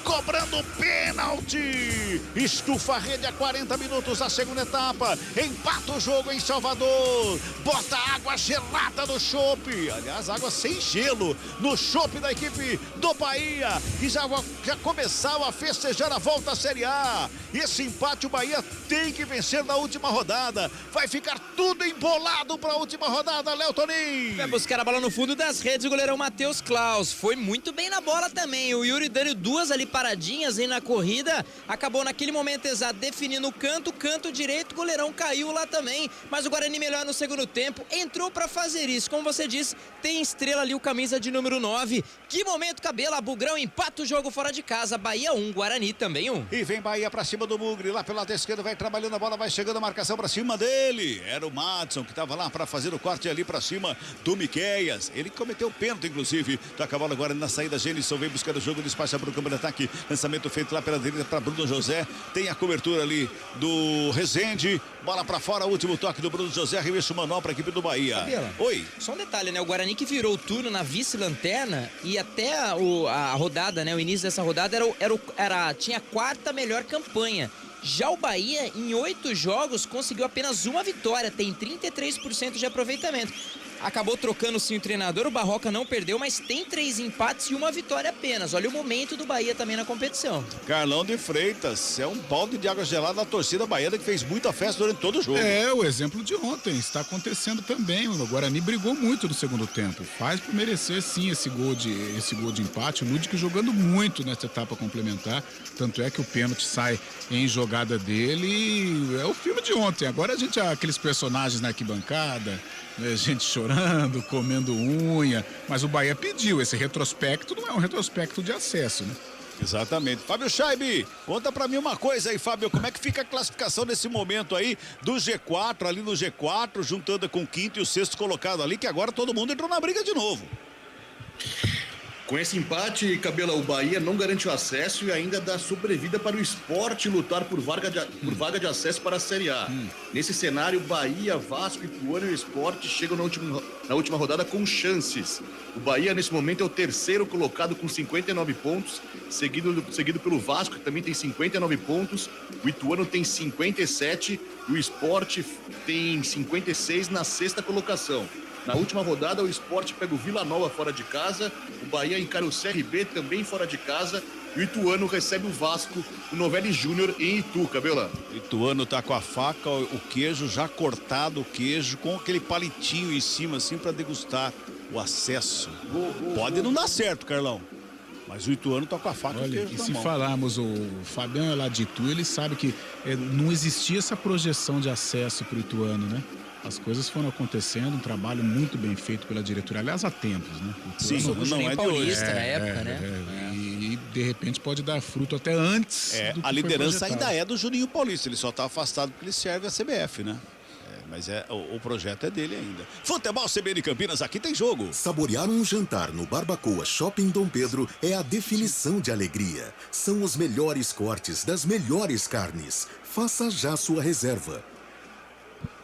Cobrando pênalti, estufa a rede a 40 minutos da segunda etapa, empata o jogo em Salvador, bota água gelada no chope, aliás, água sem gelo no chope da equipe do Bahia, e já começava a festejar a volta à Série A. Esse empate o Bahia tem que vencer na última rodada, vai ficar tudo embolado para a última rodada, Léo Tonin. Vai buscar a bola no fundo das redes, o goleirão Matheus Klaus foi muito bem na bola também, o Yuri dando duas ali paradinhas aí na corrida, acabou naquele momento exato definindo o canto direito, o goleirão caiu lá também, mas o Guarani melhor no segundo tempo, entrou pra fazer isso, como você disse, tem estrela ali, o camisa de número 9, que momento, Cabela, Bugrão empata o jogo fora de casa, Bahia 1, Guarani também 1. E vem Bahia pra cima do Mugri, lá pelo lado esquerdo, vai trabalhando a bola, vai chegando a marcação pra cima dele, era o Madison que tava lá pra fazer o corte ali pra cima do Miqueias, ele cometeu pênalti inclusive, toca a bola agora na saída, Genilson vem buscar o jogo, despacha pro campo de ataque, lançamento feito lá pela direita para Bruno José, tem a cobertura ali do Rezende, bola para fora, último toque do Bruno José, arremesso manual para a equipe do Bahia. Cabela, oi. Só um detalhe, né? O Guarani que virou o turno na vice-lanterna e até a rodada, né? O início dessa rodada tinha a quarta melhor campanha. Já o Bahia, em 8 jogos, conseguiu apenas uma vitória, tem 33% de aproveitamento. Acabou trocando sim o treinador, o Barroca não perdeu, mas tem 3 empates e uma vitória apenas. Olha o momento do Bahia também na competição. Carlão de Freitas, é um balde de água gelada da torcida baiana que fez muita festa durante todo o jogo. É, o exemplo de ontem, está acontecendo também. O Guarani brigou muito no segundo tempo. Faz por merecer sim esse gol de empate. O Ludic jogando muito nessa etapa complementar. Tanto é que o pênalti sai em jogada dele. É o filme de ontem. Agora a gente, aqueles personagens na arquibancada, gente chorando, comendo unha, mas o Bahia pediu esse retrospecto, não é um retrospecto de acesso, né? Exatamente. Fábio Scheibe, conta pra mim uma coisa aí, Fábio, como é que fica a classificação nesse momento aí do G4, ali no G4, juntando com o quinto e o sexto colocado ali, que agora todo mundo entrou na briga de novo. Com esse empate, Cabela, o Bahia não garante o acesso e ainda dá sobrevida para o Sport lutar por vaga de acesso para a Série A. Nesse cenário, Bahia, Vasco, Ituano e o Sport chegam na última rodada com chances. O Bahia, nesse momento, é o terceiro colocado com 59 pontos, seguido pelo Vasco, que também tem 59 pontos. O Ituano tem 57 e o Sport tem 56 na sexta colocação. Na última rodada, o Sport pega o Vila Nova fora de casa, o Bahia encara o CRB também fora de casa, E o Ituano recebe o Vasco, o Novelli Júnior em Itu, Cabela. Ituano tá com a faca, o queijo já cortado, o queijo com aquele palitinho em cima, assim, para degustar o acesso. Pode não dar certo, Carlão. Mas o Ituano tá com a faca. Olha, e se falarmos, o Fabiano é lá de Itu, ele sabe que não existia essa projeção de acesso pro Ituano, né? As coisas foram acontecendo, um trabalho muito bem feito pela diretoria, aliás, há tempos, né? Sim, não é de hoje. Na época, né? E de repente pode dar fruto até antes do que a liderança foi projetado. ainda é do Juninho Paulista, ele só tá afastado porque ele serve a CBF, né? Mas o projeto é dele ainda. Futebol CBN Campinas, aqui tem jogo. Saborear um jantar no Barbacoa Shopping Dom Pedro é a definição de alegria. São os melhores cortes das melhores carnes. Faça já sua reserva.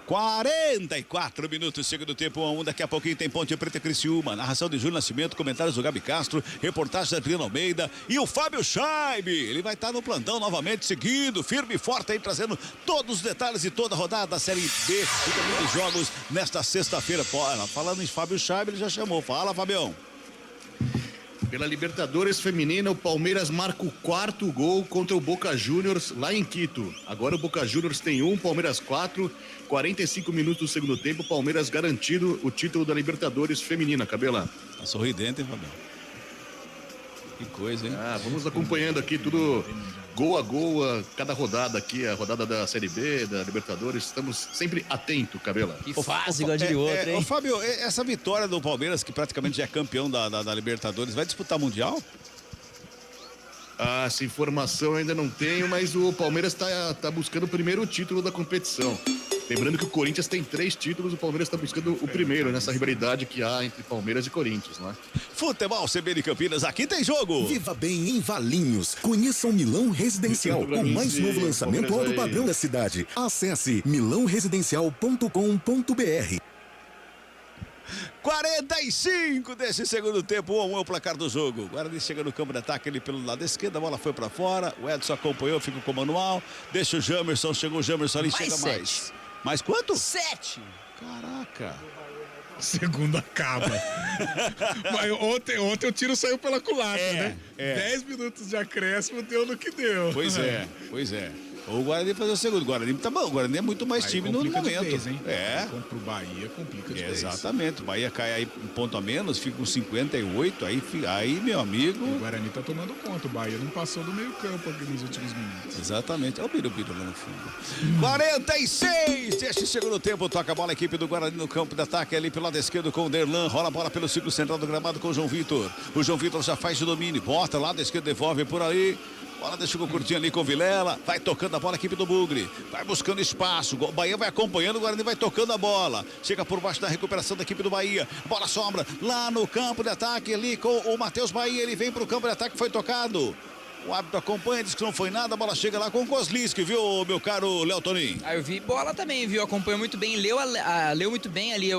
44 minutos, segundo tempo 1-1. Daqui a pouquinho tem Ponte Preta e Criciúma. Narração de Júlio Nascimento, comentários do Gabi Castro, reportagem da Adriano Almeida e o Fábio Scheibe. Ele vai estar no plantão novamente, seguindo, firme e forte aí, trazendo todos os detalhes de toda a rodada da Série B e também dos jogos nesta sexta-feira. Falando em Fábio Scheibe, ele já chamou. Fala, Fabião. Pela Libertadores Feminina, o Palmeiras marca o 4º gol contra o Boca Juniors lá em Quito. Agora o Boca Juniors tem 1, Palmeiras 4, 45 minutos do segundo tempo, o Palmeiras garantido o título da Libertadores Feminina, Cabela. Tá sorridente, hein, Fabião? Que coisa, hein? Vamos acompanhando aqui tudo gol a gol, cada rodada aqui, a rodada da Série B, da Libertadores, estamos sempre atentos, Cabela. Que fase igual de outra, hein? Ô, Fábio, essa vitória do Palmeiras, que praticamente já é campeão da Libertadores, vai disputar Mundial? Essa informação eu ainda não tenho, mas o Palmeiras tá buscando o primeiro título da competição. Lembrando que o Corinthians tem 3 títulos, o Palmeiras está buscando o primeiro nessa rivalidade que há entre Palmeiras e Corinthians, né? Futebol CBN Campinas, aqui tem jogo. Viva bem em Valinhos. Conheça o Milão Residencial, o mais novo lançamento alto padrão da cidade. Acesse milãoresidencial.com.br. 45 desse segundo tempo, 1-1 é o placar do jogo. Guarani chega no campo de ataque, ele pelo lado esquerdo, a bola foi pra fora, o Edson acompanhou, fica com o manual, deixa o Jamerson, chegou o Jamerson ali, chega mais. Mais quanto? 7. Caraca. Segundo acaba. Mas ontem o tiro saiu pela culatra, né? 10 minutos de acréscimo deu no que deu. Pois é. O Guarani fazer o segundo. O Guarani tá bom. O Guarani é muito mais time no momento. Vez, hein? Pro Bahia complica de vez. Exatamente. O Bahia cai aí um ponto a menos, fica com 58. Aí, meu amigo. O Guarani tá tomando conta. O Bahia não passou do meio-campo aqui nos últimos minutos. Exatamente. Olha o Birubiru lá no fundo. 46 deste segundo tempo. Toca a bola a equipe do Guarani no campo de ataque ali pelo lado esquerdo com o Derlan. Rola a bola pelo círculo central do gramado com o João Vitor. O João Vitor já faz o domínio. Bota lado esquerdo, devolve por aí. Bola deixa o curtinho ali com o Vilela. Vai tocando a bola a equipe do Bugre. Vai buscando espaço. O Bahia vai acompanhando. O Guarani vai tocando a bola. Chega por baixo da recuperação da equipe do Bahia. Bola sobra lá no campo de ataque ali com o Matheus Bahia. Ele vem para o campo de ataque. Foi tocado. O árbitro acompanha, diz que não foi nada. A bola chega lá com o Kozlinski, viu, meu caro Léo Toninho? Eu vi bola também, viu? Acompanhou muito bem. Leu muito bem ali.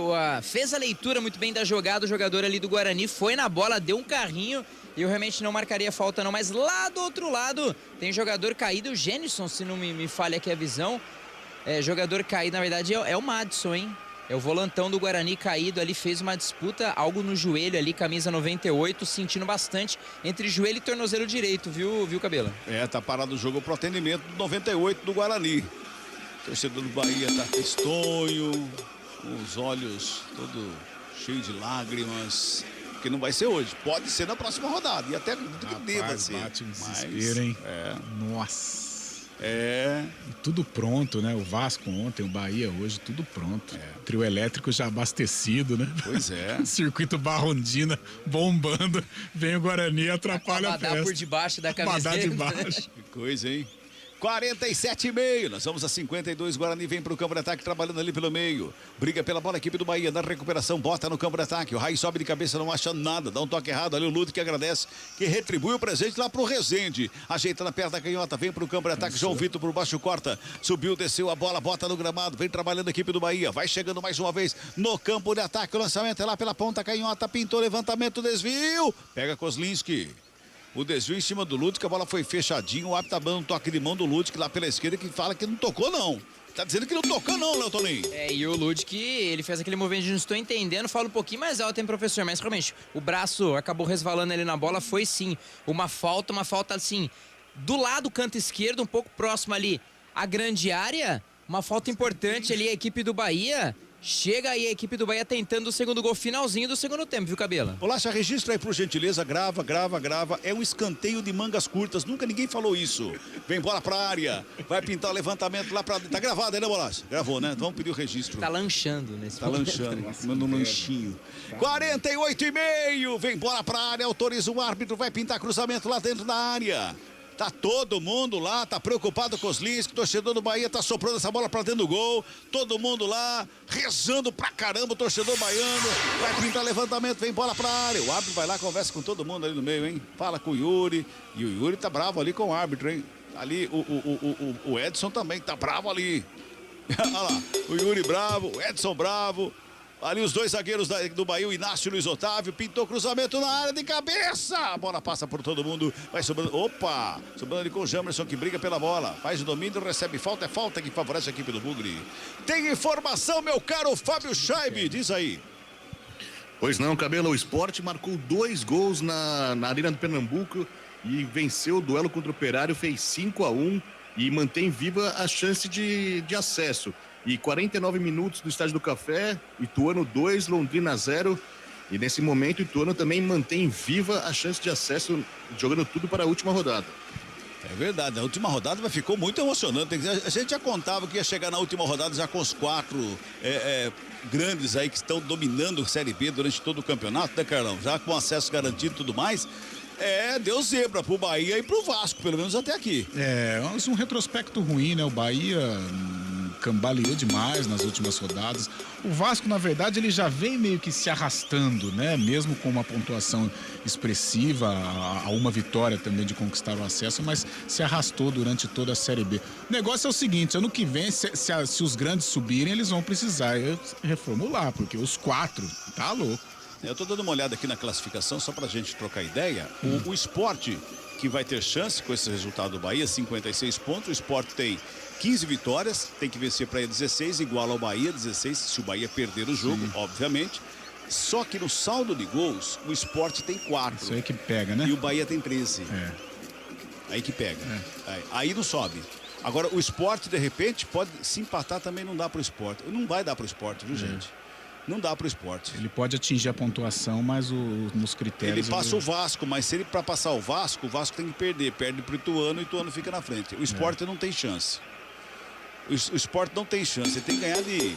Fez a leitura muito bem da jogada. O jogador ali do Guarani foi na bola, deu um carrinho. E eu realmente não marcaria falta não, mas lá do outro lado tem jogador caído, o Gênison, se não me falha aqui a visão. Jogador caído, na verdade, é o Madison, hein? É o volantão do Guarani caído ali, fez uma disputa, algo no joelho ali, camisa 98, sentindo bastante entre joelho e tornozelo direito, viu Cabela? Tá parado o jogo pro atendimento do 98 do Guarani. O torcedor do Bahia tá tristonho, com os olhos todo cheio de lágrimas. Que não vai ser hoje, pode ser na próxima rodada e até acredito que deva ser. Bate um desespero, hein? Nossa. E tudo pronto, né? O Vasco ontem, o Bahia hoje, tudo pronto. Trio elétrico já abastecido, né? Pois é. Circuito Barrondina bombando, vem o Guarani e atrapalha a festa. por debaixo da camiseta. De baixo. Que coisa, hein? 47,5. Nós vamos a 52. Guarani vem para o campo de ataque, trabalhando ali pelo meio. Briga pela bola, a equipe do Bahia. Na recuperação, bota no campo de ataque. O Raí sobe de cabeça, não acha nada. Dá um toque errado ali. O Ludo que agradece, que retribui o presente lá pro Rezende. Ajeita na perna da canhota, vem para o campo de ataque. João Vitor por baixo, corta. Subiu, desceu a bola, bota no gramado. Vem trabalhando a equipe do Bahia. Vai chegando mais uma vez no campo de ataque. O lançamento é lá pela ponta canhota. Pintou, levantamento, desvio. Pega Kozlinski. O desvio em cima do Ludwig, a bola foi fechadinho. O árbitro tá dando um toque de mão do Ludwig lá pela esquerda, que fala que não tocou, não. Tá dizendo que não tocou não, Léo Toninho. E o Ludic, ele fez aquele movimento de não estou entendendo, fala um pouquinho mais alto, hein, professor? Mas realmente, o braço acabou resvalando ali na bola, foi sim uma falta assim, do lado canto esquerdo, um pouco próximo ali à grande área, uma falta importante ali, a equipe do Bahia. Chega aí a equipe do Bahia tentando o segundo gol, finalzinho do segundo tempo, viu, Cabela? Bolacha, registra aí, por gentileza, grava. É um escanteio de mangas curtas, nunca ninguém falou isso. Vem bola pra área, vai pintar o levantamento lá pra... Tá gravado aí, né, Bolacha? Gravou, né? Vamos pedir o registro. Tá lanchando nesse Tá lanchando, manda um lanchinho. 48,5, vem bola pra área, autoriza o árbitro, vai pintar cruzamento lá dentro da área. Tá todo mundo lá, tá preocupado com os links, que o torcedor do Bahia tá soprando essa bola pra dentro do gol. Todo mundo lá, rezando pra caramba, o torcedor baiano. Vai pintar levantamento, vem bola pra área. O árbitro vai lá, conversa com todo mundo ali no meio, hein? Fala com o Yuri. E o Yuri tá bravo ali com o árbitro, hein? Ali o Edson também tá bravo ali. Olha lá, o Yuri bravo, o Edson bravo. Ali os dois zagueiros do Bahia, o Inácio e o Luiz Otávio, pintou cruzamento na área de cabeça. A bola passa por todo mundo, vai sobrando, sobrando ali com o Jamerson que briga pela bola. Faz o domínio, recebe falta, é falta que favorece a equipe do Bugre. Tem informação, meu caro Fábio Scheibe, diz aí. Pois não, Cabelo, o Sport marcou 2 gols na Arena do Pernambuco e venceu o duelo contra o Operário, fez 5-1 e mantém viva a chance de acesso. E 49 minutos do Estádio do Café, Ituano 2, Londrina 0. E nesse momento, Ituano também mantém viva a chance de acesso, jogando tudo para a última rodada. É verdade, a última rodada ficou muito emocionante. A gente já contava que ia chegar na última rodada já com os 4 grandes aí que estão dominando a Série B durante todo o campeonato, né, Carlão? Já com acesso garantido e tudo mais. Deu zebra pro Bahia e pro Vasco, pelo menos até aqui. Mas um retrospecto ruim, né? O Bahia cambaleou demais nas últimas rodadas. O Vasco, na verdade, ele já vem meio que se arrastando, né? Mesmo com uma pontuação expressiva, a uma vitória também de conquistar o acesso, mas se arrastou durante toda a Série B. O negócio é o seguinte, ano que vem, se os grandes subirem, eles vão precisar reformular, porque os 4, tá louco. Eu tô dando uma olhada aqui na classificação, só pra gente trocar ideia. O Sport, que vai ter chance com esse resultado do Bahia, 56 pontos. O Sport tem 15 vitórias, tem que vencer para ir 16, igual ao Bahia, 16, se o Bahia perder o jogo, obviamente. Só que no saldo de gols, o Sport tem 4. Isso aí que pega, né? E o Bahia tem 13. Aí que pega. Aí não sobe. Agora, o Sport, de repente, pode se empatar também, não dá pro Sport. Não vai dar pro Sport, viu, gente? Não dá pro Sport. Ele pode atingir a pontuação, mas nos critérios... Ele passa o Vasco, mas se ele para passar o Vasco tem que perder. Perde pro Ituano e o Ituano fica na frente. O Sport não tem chance. O Sport não tem chance. Ele tem que ganhar de...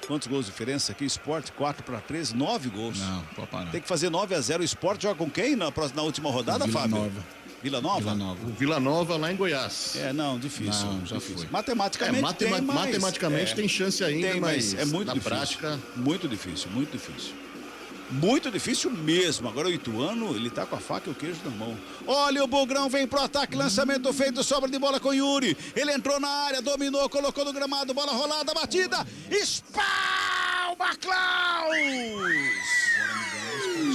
Quantos gols de diferença aqui? Sport 4-13, 9 gols. Não, pode parar. Tem que fazer 9-0. O Sport joga com quem na última rodada, Fábio? Vila Nova? O Vila Nova lá em Goiás. Difícil. Não, já difícil. foi. Matematicamente matematicamente tem chance ainda, mas é muito na difícil. Prática... Muito difícil, muito difícil. Muito difícil mesmo. Agora o Ituano, ele tá com a faca e o queijo na mão. Olha o Bugrão, vem pro ataque, lançamento feito, sobra de bola com o Yuri. Ele entrou na área, dominou, colocou no gramado, bola rolada, batida. Espalma, Klaus!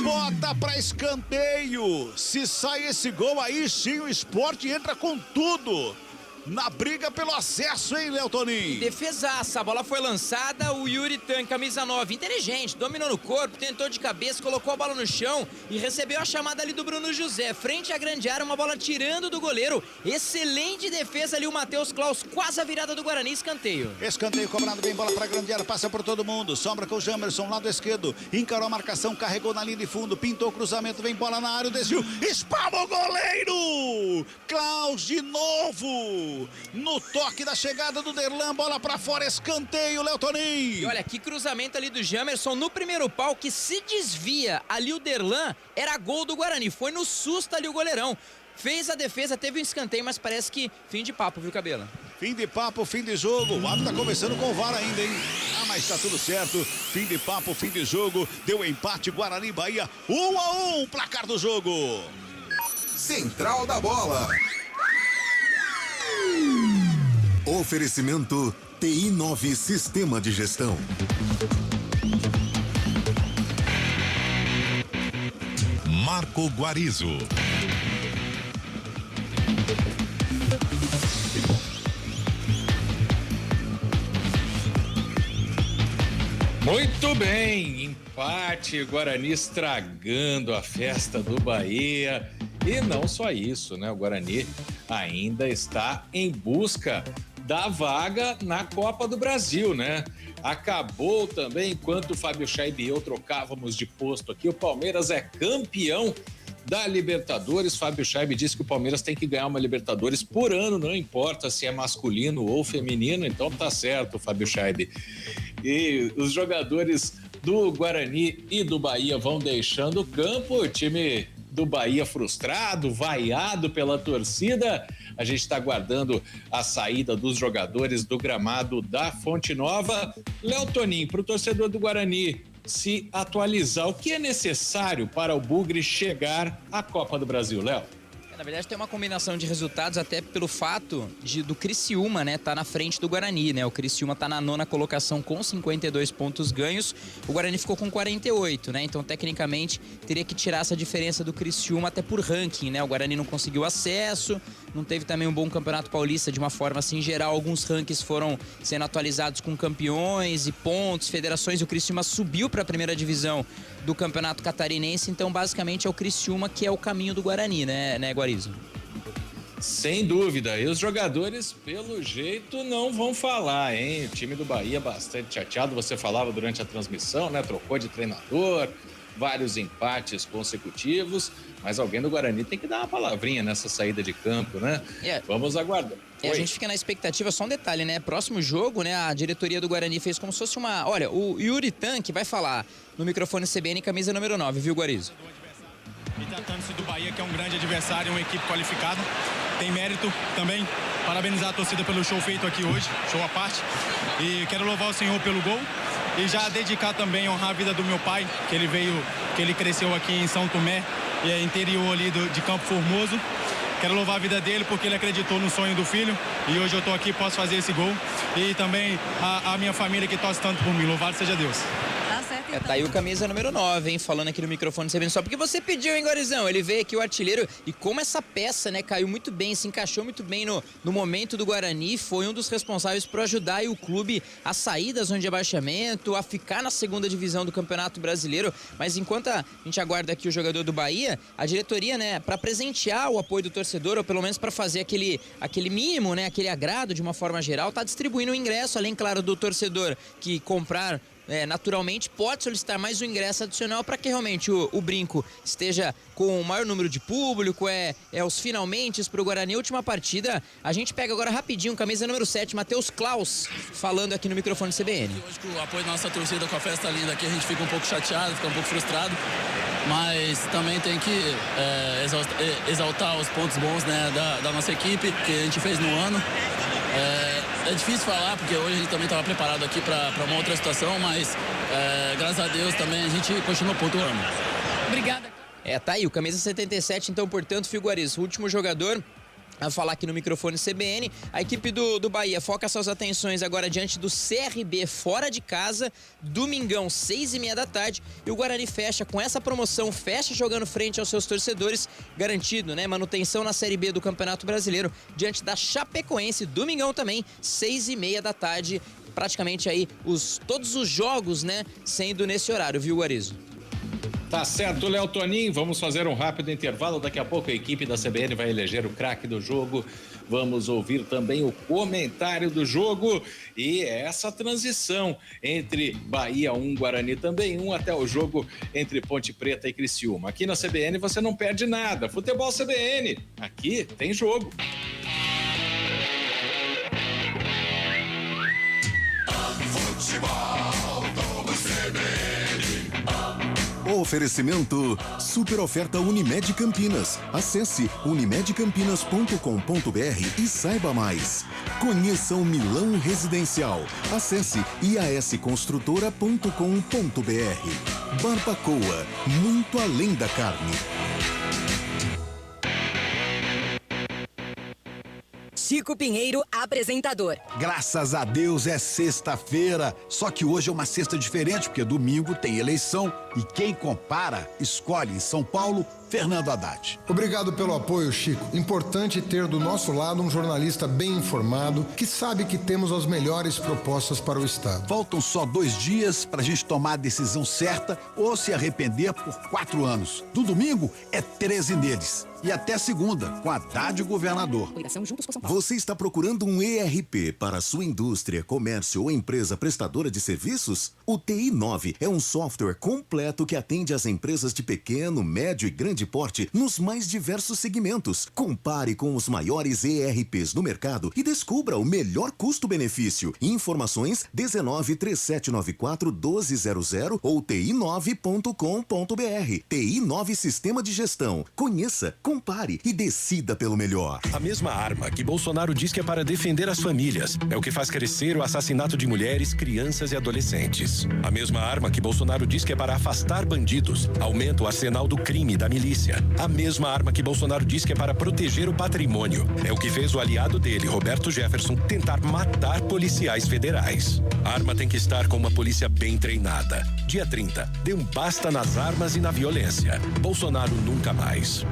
Bota pra escanteio. Se sai esse gol aí, sim, o Sport entra com tudo na briga pelo acesso, hein, Léo Toninho? Defesaça, a bola foi lançada, o Yuri Tan, camisa 9, inteligente, dominou no corpo, tentou de cabeça, colocou a bola no chão e recebeu a chamada ali do Bruno José, frente à grande área, uma bola tirando do goleiro, excelente defesa ali o Matheus Klaus, quase a virada do Guarani, escanteio. Escanteio cobrado, bem bola pra grande área, passa por todo mundo, sombra com o Jamerson, lado esquerdo, encarou a marcação, carregou na linha de fundo, pintou o cruzamento, vem bola na área, o desvio, espalma o goleiro! Klaus de novo! No toque da chegada do Derlan, bola pra fora, escanteio, Léo Toninho. E olha, que cruzamento ali do Jamerson no primeiro pau, que se desvia ali o Derlan, era gol do Guarani, foi no susto ali o goleirão. Fez a defesa, teve um escanteio, mas parece que fim de papo, viu, Cabela? Fim de papo, fim de jogo. O árbitro tá conversando com o VAR ainda, hein? Mas tá tudo certo. Fim de papo, fim de jogo. Deu empate, Guarani e Bahia. 1-1, placar do jogo. Central da Bola. Oferecimento TI 9 Sistema de Gestão. Marco Guarizo. Muito bem, empate, Guarani estragando a festa do Bahia. E não só isso, né? O Guarani ainda está em busca da vaga na Copa do Brasil, né? Acabou também, enquanto o Fábio Chaib e eu trocávamos de posto aqui, o Palmeiras é campeão da Libertadores. Fábio Chaib disse que o Palmeiras tem que ganhar uma Libertadores por ano, não importa se é masculino ou feminino, então tá certo, Fábio Chaib. E os jogadores do Guarani e do Bahia vão deixando o campo, o time do Bahia frustrado, vaiado pela torcida. A gente está aguardando a saída dos jogadores do gramado da Fonte Nova. Léo Toninho, para o torcedor do Guarani se atualizar, o que é necessário para o Bugre chegar à Copa do Brasil, Léo? Na verdade, tem uma combinação de resultados até pelo fato do Criciúma, né, tá na frente do Guarani, né? O Criciúma tá na 9ª colocação com 52 pontos ganhos, o Guarani ficou com 48, né? Então, tecnicamente, teria que tirar essa diferença do Criciúma até por ranking, né? O Guarani não conseguiu acesso, não teve também um bom campeonato paulista de uma forma assim geral. Alguns rankings foram sendo atualizados com campeões e pontos, federações. O Criciúma subiu para a primeira divisão do campeonato catarinense, então basicamente é o Criciúma que é o caminho do Guarani, né Guarizo? Sem dúvida, e os jogadores pelo jeito não vão falar, hein? O time do Bahia bastante chateado, você falava durante a transmissão, né? Trocou de treinador, vários empates consecutivos, mas alguém do Guarani tem que dar uma palavrinha nessa saída de campo, né? Vamos aguardar. A gente fica na expectativa, só um detalhe, né? Próximo jogo, né? A diretoria do Guarani fez como se fosse uma... Olha, o Yuri Tanque vai falar no microfone CBN, camisa número 9, viu, Guarizo? E tratando-se do Bahia, que é um grande adversário, uma equipe qualificada, tem mérito também. Parabenizar a torcida pelo show feito aqui hoje, show à parte. E quero louvar o Senhor pelo gol e já dedicar também, honrar a vida do meu pai, que ele cresceu aqui em São Tomé, e é interior ali de Campo Formoso. Quero louvar a vida dele porque ele acreditou no sonho do filho e hoje eu estou aqui, posso fazer esse gol. E também a minha família que torce tanto por mim. Louvado seja Deus. Tá certo, então. Tá aí o camisa número 9, hein? Falando aqui no microfone, você vendo só porque você pediu, hein, Guarizão? Ele veio aqui, o artilheiro, e como essa peça, né, caiu muito bem, se encaixou muito bem no momento do Guarani, foi um dos responsáveis por ajudar aí o clube a sair da zona de abaixamento, a ficar na 2ª divisão do Campeonato Brasileiro. Mas enquanto a gente aguarda aqui o jogador do Bahia, a diretoria, né, para presentear o apoio do torcedor, ou pelo menos para fazer aquele mínimo, né, aquele agrado de uma forma geral, tá distribuindo o ingresso, além, claro, do torcedor que comprar naturalmente pode solicitar mais um ingresso adicional para que realmente o brinco esteja com o maior número de público, os finalmente para o Guarani. Última partida, a gente pega agora rapidinho, camisa número 7, Matheus Klaus, falando aqui no microfone CBN. Hoje com o apoio da nossa torcida, com a festa linda aqui, a gente fica um pouco chateado, fica um pouco frustrado, mas também tem que exaltar os pontos bons, né, da nossa equipe, que a gente fez no ano. É difícil falar, porque hoje a gente também estava preparado aqui para uma outra situação, mas graças a Deus também a gente continua pontuando. Obrigada. Tá aí, o camisa 77, então, portanto, Figueiredo, o último jogador a falar aqui no microfone CBN. A equipe do Bahia foca suas atenções agora diante do CRB fora de casa, domingão, 6h30 da tarde, e o Guarani fecha com essa promoção, fecha jogando frente aos seus torcedores, garantido, né, manutenção na Série B do Campeonato Brasileiro, diante da Chapecoense, domingão também, 6h30 da tarde, praticamente aí todos os jogos, né, sendo nesse horário, viu, Guarizo? Tá certo, Léo Toninho, vamos fazer um rápido intervalo, daqui a pouco a equipe da CBN vai eleger o craque do jogo, vamos ouvir também o comentário do jogo e essa transição entre Bahia 1, Guarani também 1, até o jogo entre Ponte Preta e Criciúma. Aqui na CBN você não perde nada, Futebol CBN, aqui tem jogo. Futebol do CBN. Oferecimento Super Oferta Unimed Campinas. Acesse unimedcampinas.com.br e saiba mais. Conheça o Milão Residencial. Acesse iasconstrutora.com.br. Barbacoa, muito além da carne. Chico Pinheiro, apresentador. Graças a Deus é sexta-feira. Só que hoje é uma sexta diferente, porque domingo tem eleição e quem compara escolhe em São Paulo Fernando Haddad. Obrigado pelo apoio, Chico. Importante ter do nosso lado um jornalista bem informado que sabe que temos as melhores propostas para o Estado. Faltam só 2 dias para a gente tomar a decisão certa ou se arrepender por 4 anos. Do domingo é 13 neles. E até segunda, com Haddad governador. Você está procurando um ERP para a sua indústria, comércio ou empresa prestadora de serviços? O TI9 é um software completo que atende às empresas de pequeno, médio e grande porte nos mais diversos segmentos. Compare com os maiores ERPs no mercado e descubra o melhor custo-benefício. Informações 19-3794-1200 ou ti9.com.br. TI9 Sistema de Gestão. Conheça, compare e decida pelo melhor. A mesma arma que Bolsonaro diz que é para defender as famílias é o que faz crescer o assassinato de mulheres, crianças e adolescentes. A mesma arma que Bolsonaro diz que é para afastar bandidos, aumenta o arsenal do crime e da milícia. A mesma arma que Bolsonaro diz que é para proteger o patrimônio é o que fez o aliado dele, Roberto Jefferson, tentar matar policiais federais. A arma tem que estar com uma polícia bem treinada. Dia 30, dê um basta nas armas e na violência. Bolsonaro nunca mais.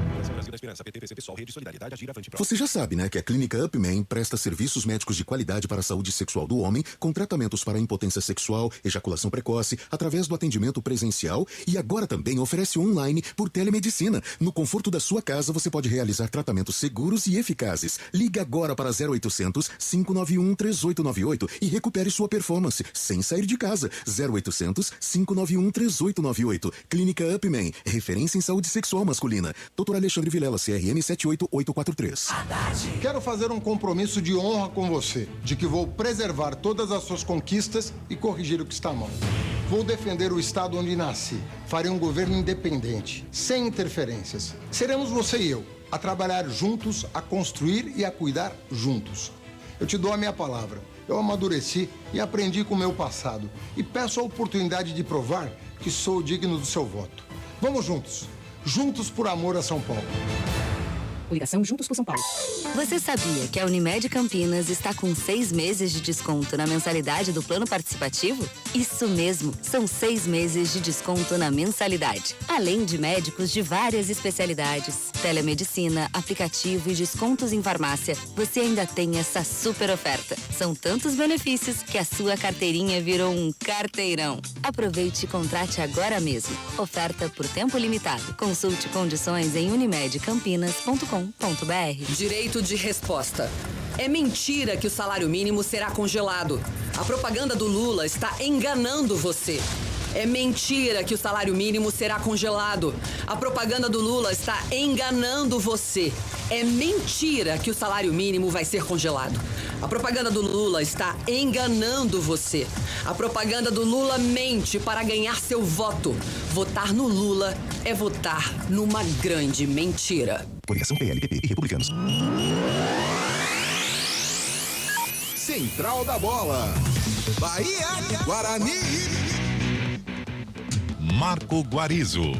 Você já sabe, né, que a Clínica Upman presta serviços médicos de qualidade para a saúde sexual do homem, com tratamentos para impotência sexual, ejaculação precoce, através do atendimento presencial e agora também oferece online por telemedicina. No conforto da sua casa, você pode realizar tratamentos seguros e eficazes. Ligue agora para 0800 591 3898 e recupere sua performance sem sair de casa. 0800 591 3898. Clínica Upman, referência em saúde sexual masculina. Dr. Alexandre Vilela, CRM 78843. Quero fazer um compromisso de honra com você, de que vou preservar todas as suas conquistas e corrigir o que está mal. Vou defender o estado onde nasci. Farei um governo independente, sem interferências. Seremos você e eu, a trabalhar juntos, a construir e a cuidar juntos. Eu te dou a minha palavra. Eu amadureci e aprendi com o meu passado. E peço a oportunidade de provar que sou digno do seu voto. Vamos juntos. Juntos por amor a São Paulo. Ligação Juntos por São Paulo. Você sabia que a Unimed Campinas está com 6 meses de desconto na mensalidade do plano participativo? Isso mesmo, são 6 meses de desconto na mensalidade. Além de médicos de várias especialidades, telemedicina, aplicativo e descontos em farmácia, você ainda tem essa super oferta. São tantos benefícios que a sua carteirinha virou um carteirão. Aproveite e contrate agora mesmo. Oferta por tempo limitado. Consulte condições em unimedcampinas.com. Direito de resposta. É mentira que o salário mínimo será congelado. A propaganda do Lula está enganando você. É mentira que o salário mínimo será congelado. A propaganda do Lula está enganando você. É mentira que o salário mínimo vai ser congelado. A propaganda do Lula está enganando você. A propaganda do Lula mente para ganhar seu voto. Votar no Lula é votar numa grande mentira. Coligação PL, PP e Republicanos. Central da Bola. Bahia, Guarani. Marco Guarizo.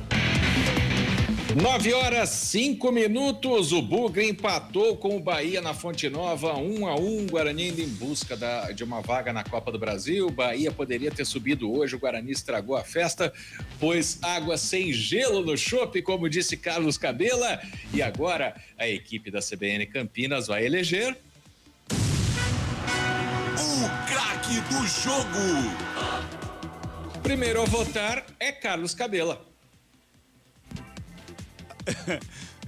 9h05. O Bugre empatou com o Bahia na Fonte Nova, 1-1. Guarani indo em busca de uma vaga na Copa do Brasil. O Bahia poderia ter subido hoje, o Guarani estragou a festa, pôs água sem gelo no chope, como disse Carlos Cabela. E agora a equipe da CBN Campinas vai eleger o craque do jogo. Primeiro a votar é Carlos Cabela.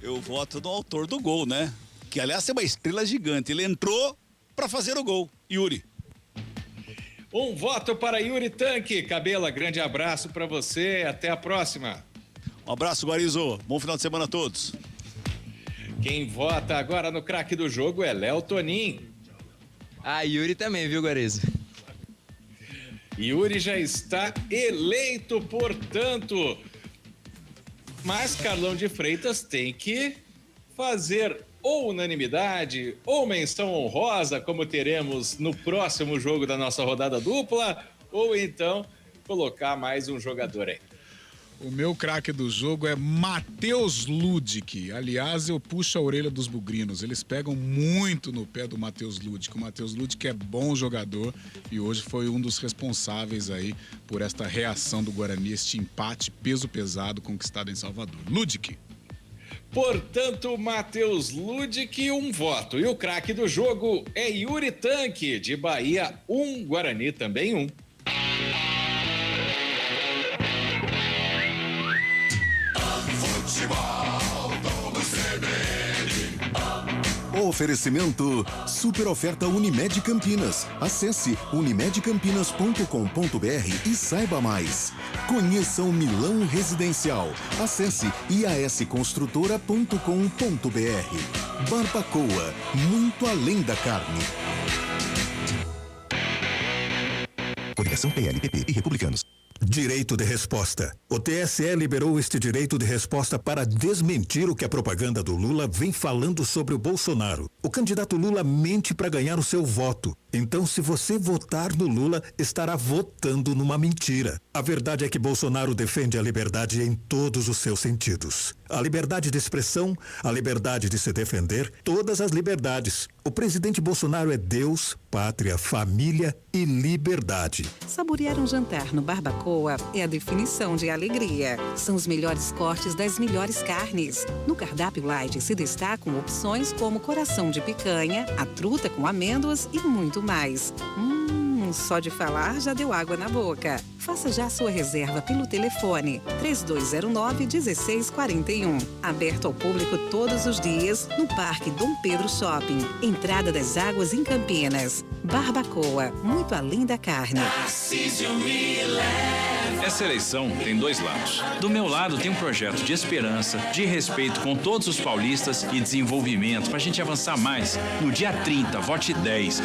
Eu voto no autor do gol, né? Que, aliás, é uma estrela gigante. Ele entrou para fazer o gol. Yuri. Um voto para Yuri Tanque. Cabela, grande abraço para você. Até a próxima. Um abraço, Guarizo. Bom final de semana a todos. Quem vota agora no craque do jogo é Léo Tonin. Yuri também, viu, Guarizo? Yuri já está eleito, portanto. Mas Carlão de Freitas tem que fazer ou unanimidade ou menção honrosa, como teremos no próximo jogo da nossa rodada dupla, ou então colocar mais um jogador aí. O meu craque do jogo é Matheus Ludic. Aliás, eu puxo a orelha dos bugrinos. Eles pegam muito no pé do Matheus Ludic. O Matheus Ludic é bom jogador e hoje foi um dos responsáveis aí por esta reação do Guarani, este empate peso pesado conquistado em Salvador. Ludic. Portanto, Matheus Ludic, um voto. E o craque do jogo é Yuri Tanque, de Bahia, 1, Guarani também 1. Oferecimento Super Oferta Unimed Campinas. Acesse unimedcampinas.com.br e saiba mais. Conheça o Milão Residencial. Acesse iasconstrutora.com.br. Barbacoa, muito além da carne. Coligação PLPP e Republicanos. Direito de resposta. O TSE liberou este direito de resposta para desmentir o que a propaganda do Lula vem falando sobre o Bolsonaro. O candidato Lula mente para ganhar o seu voto. Então, se você votar no Lula, estará votando numa mentira. A verdade é que Bolsonaro defende a liberdade em todos os seus sentidos. A liberdade de expressão, a liberdade de se defender, todas as liberdades. O presidente Bolsonaro é Deus, pátria, família e liberdade. Saborear um jantar no Barbacoa é a definição de alegria. São os melhores cortes das melhores carnes. No cardápio light se destacam opções como coração de picanha, a truta com amêndoas e muito mais. Só de falar já deu água na boca. Faça já sua reserva pelo telefone 3209-1641. Aberto ao público todos os dias no Parque Dom Pedro Shopping. Entrada das Águas em Campinas. Barbacoa, muito além da carne. Essa eleição tem dois lados. Do meu lado tem um projeto de esperança, de respeito com todos os paulistas e desenvolvimento para a gente avançar mais. No dia 30, vote 10.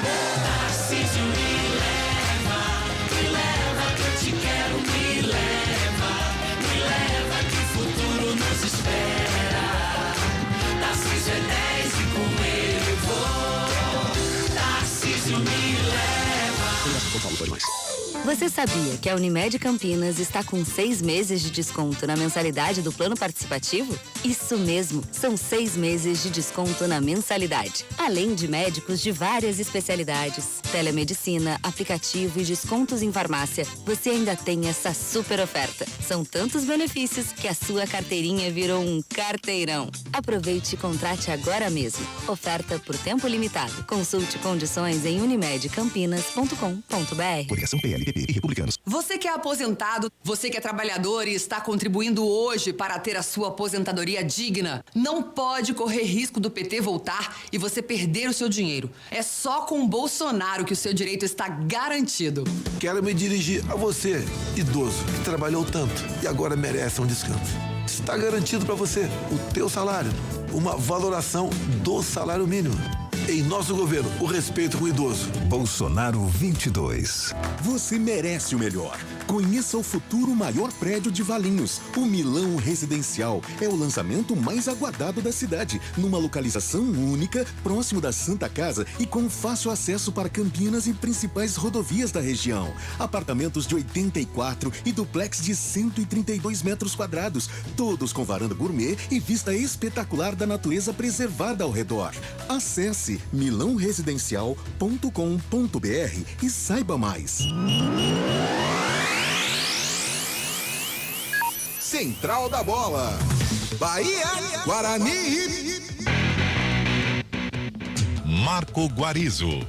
Você sabia que a Unimed Campinas está com 6 meses de desconto na mensalidade do plano participativo? Isso mesmo, são 6 meses de desconto na mensalidade. Além de médicos de várias especialidades, telemedicina, aplicativo e descontos em farmácia, você ainda tem essa super oferta. São tantos benefícios que a sua carteirinha virou um carteirão. Aproveite e contrate agora mesmo. Oferta por tempo limitado. Consulte condições em unimedcampinas.com.br. Coligação PLPP e Republicanos. Você que é aposentado, você que é trabalhador e está contribuindo hoje para ter a sua aposentadoria digna, não pode correr risco do PT voltar e você perder o seu dinheiro. É só com o Bolsonaro que o seu direito está garantido. Quero me dirigir a você, idoso, que trabalhou tanto e agora merece um descanso. Está garantido para você o teu salário, uma valoração do salário mínimo. Em nosso governo, o respeito com o idoso. Bolsonaro 22. Você merece o melhor. Conheça o futuro maior prédio de Valinhos. O Milão Residencial é o lançamento mais aguardado da cidade, numa localização única, próximo da Santa Casa e com fácil acesso para Campinas e principais rodovias da região. Apartamentos de 84 e duplex de 132 metros quadrados, todos com varanda gourmet e vista espetacular da natureza preservada ao redor. Acesse milãoresidencial.com.br e saiba mais. Central da Bola. Bahia, Guarani. Marco Guarizo.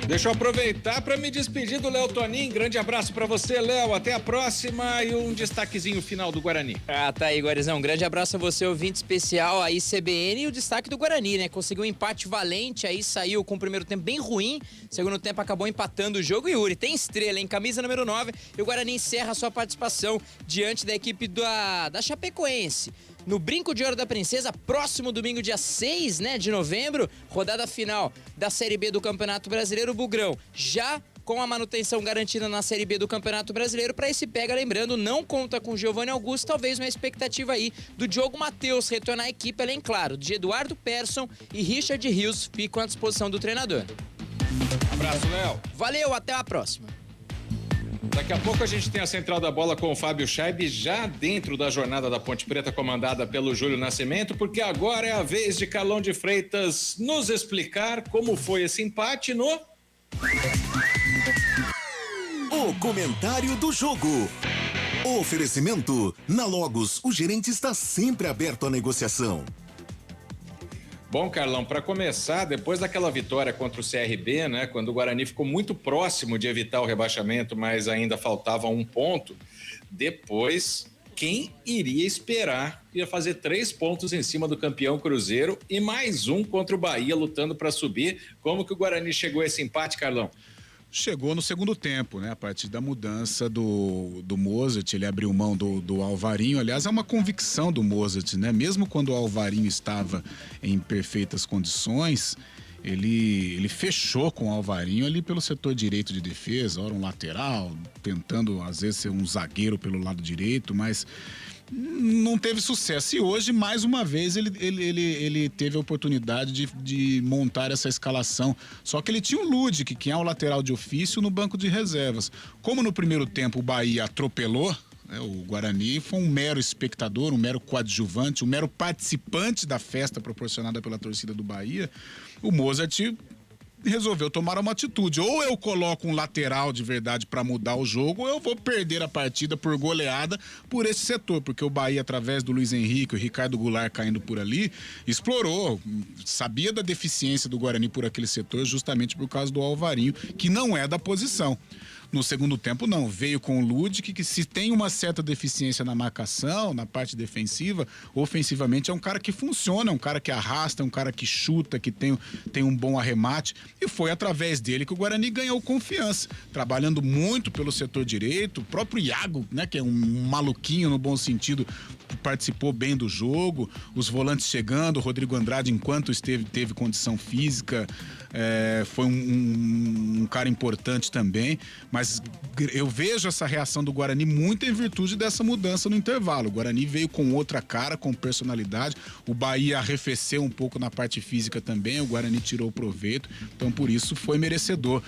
Deixa eu aproveitar para me despedir do Léo Tonin. Grande abraço para você, Léo. Até a próxima e um destaquezinho final do Guarani. Tá aí, Guarizão. Um grande abraço a você, ouvinte especial aí, CBN, e o destaque do Guarani, né? Conseguiu um empate valente aí, saiu com o primeiro tempo bem ruim, segundo tempo acabou empatando o jogo. E Yuri, tem estrela, hein? Camisa número 9, e o Guarani encerra a sua participação diante da equipe da Chapecoense. No Brinco de Ouro da Princesa, próximo domingo, dia 6, né, de novembro, rodada final da Série B do Campeonato Brasileiro. Bugrão já com a manutenção garantida na Série B do Campeonato Brasileiro. Para esse pega, lembrando, não conta com Giovanni Augusto, talvez uma expectativa aí do Diogo Matheus retornar à equipe, além, claro, de Eduardo Persson e Richard Rios ficam à disposição do treinador. Abraço, Léo. Valeu, até a próxima. Daqui a pouco a gente tem a Central da Bola com o Fábio Scheibe já dentro da jornada da Ponte Preta comandada pelo Júlio Nascimento, porque agora é a vez de Carlão de Freitas nos explicar como foi esse empate no... O comentário do jogo. Oferecimento. Na Logos, o gerente está sempre aberto à negociação. Bom, Carlão, para começar, depois daquela vitória contra o CRB, né, quando o Guarani ficou muito próximo de evitar o rebaixamento, mas ainda faltava 1 ponto, depois, quem iria esperar ia fazer 3 pontos em cima do campeão Cruzeiro e mais 1 contra o Bahia lutando para subir? Como que o Guarani chegou a esse empate, Carlão? Chegou no segundo tempo, né? A partir da mudança do Mozart, ele abriu mão do Alvarinho. Aliás, é uma convicção do Mozart, né? Mesmo quando o Alvarinho estava em perfeitas condições, ele fechou com o Alvarinho ali pelo setor direito de defesa, ora um lateral, tentando às vezes ser um zagueiro pelo lado direito, mas não teve sucesso. E hoje, mais uma vez, ele teve a oportunidade de montar essa escalação. Só que ele tinha o Ludic, que é o lateral de ofício, no banco de reservas. Como no primeiro tempo o Bahia atropelou, né, o Guarani foi um mero espectador, um mero coadjuvante, um mero participante da festa proporcionada pela torcida do Bahia, o Mozart resolveu tomar uma atitude. Ou eu coloco um lateral de verdade para mudar o jogo, ou eu vou perder a partida por goleada por esse setor, porque o Bahia, através do Luiz Henrique, o Ricardo Goulart caindo por ali, explorou, sabia da deficiência do Guarani por aquele setor, justamente por causa do Alvarinho, que não é da posição. No segundo tempo, não. Veio com o Ludic, que se tem uma certa deficiência na marcação, na parte defensiva, ofensivamente é um cara que funciona, é um cara que arrasta, é um cara que chuta, que tem um bom arremate. E foi através dele que o Guarani ganhou confiança. Trabalhando muito pelo setor direito, o próprio Iago, né, que é um maluquinho no bom sentido, participou bem do jogo. Os volantes chegando, o Rodrigo Andrade, enquanto teve condição física, foi um cara importante também, mas eu vejo essa reação do Guarani muito em virtude dessa mudança no intervalo. O Guarani veio com outra cara, com personalidade, o Bahia arrefeceu um pouco na parte física também, o Guarani tirou proveito, então por isso foi merecedor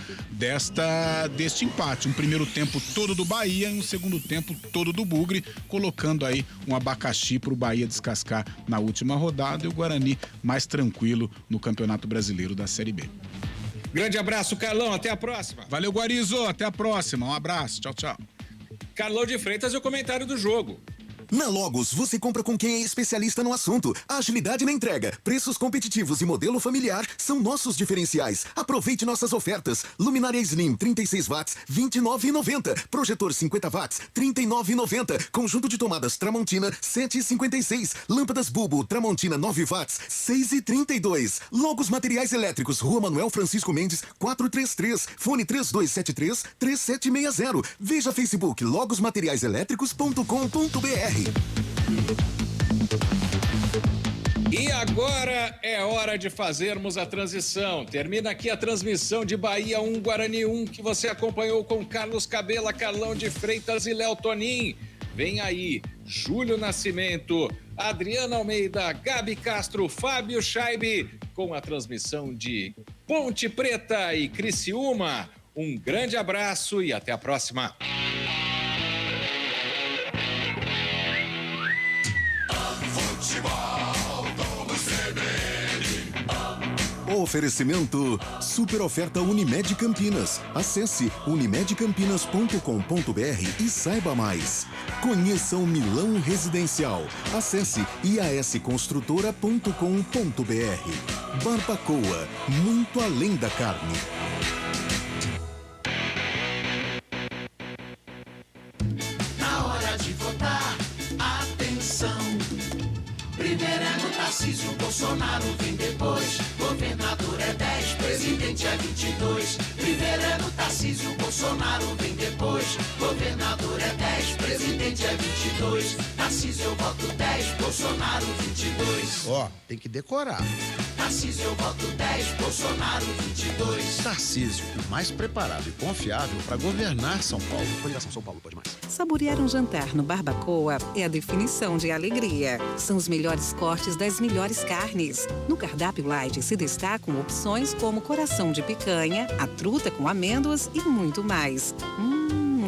deste empate. Um primeiro tempo todo do Bahia e um segundo tempo todo do Bugre, colocando aí um abacaxi para o Bahia descascar na última rodada e o Guarani mais tranquilo no Campeonato Brasileiro da Série B. Grande abraço, Carlão, até a próxima. Valeu, Guarizo, até a próxima, um abraço, tchau, tchau. Carlão de Freitas e o comentário do jogo. Na Logos, você compra com quem é especialista no assunto. A agilidade na entrega, preços competitivos e modelo familiar são nossos diferenciais. Aproveite nossas ofertas. Luminária Slim 36 watts, R$ 29,90. Projetor 50 watts, R$ 39,90. Conjunto de tomadas Tramontina, R$ 7,56. Lâmpadas Bulbo Tramontina 9 watts, R$ 6,32. Logos Materiais Elétricos, Rua Manuel Francisco Mendes, 433. Fone 3273-3760. Veja Facebook logosmateriaiselétricos.com.br. E agora é hora de fazermos a transição. Termina aqui a transmissão de Bahia 1, Guarani 1, que você acompanhou com Carlos Cabela, Carlão de Freitas e Léo Tonin. Vem aí, Júlio Nascimento, Adriana Almeida, Gabi Castro, Fábio Scheibe, com a transmissão de Ponte Preta e Criciúma. Um grande abraço e até a próxima. Oferecimento super oferta Unimed Campinas. Acesse unimedcampinas.com.br e saiba mais. Conheça o Milão Residencial. Acesse iasconstrutora.com.br. Barbacoa, muito além da carne. Na hora de votar, atenção. Primeiro é no Tarcísio, Bolsonaro vem depois. Governador é 10, presidente é 22. Primeiro é no Tarcísio, Bolsonaro vem depois. Governador é 10, presidente é 22. Tarcísio eu voto 10, Bolsonaro 22. Ó, tem que decorar. Tarcísio eu voto 10, Bolsonaro 22. Tarcísio, o mais preparado e confiável para governar São Paulo. Coligação São Paulo, pode mais. Saborear um jantar no Barbacoa é a definição de alegria. São os melhores cortes das melhores carnes. No cardápio light se destacam opções como coração de picanha, a truta com amêndoas e muito mais.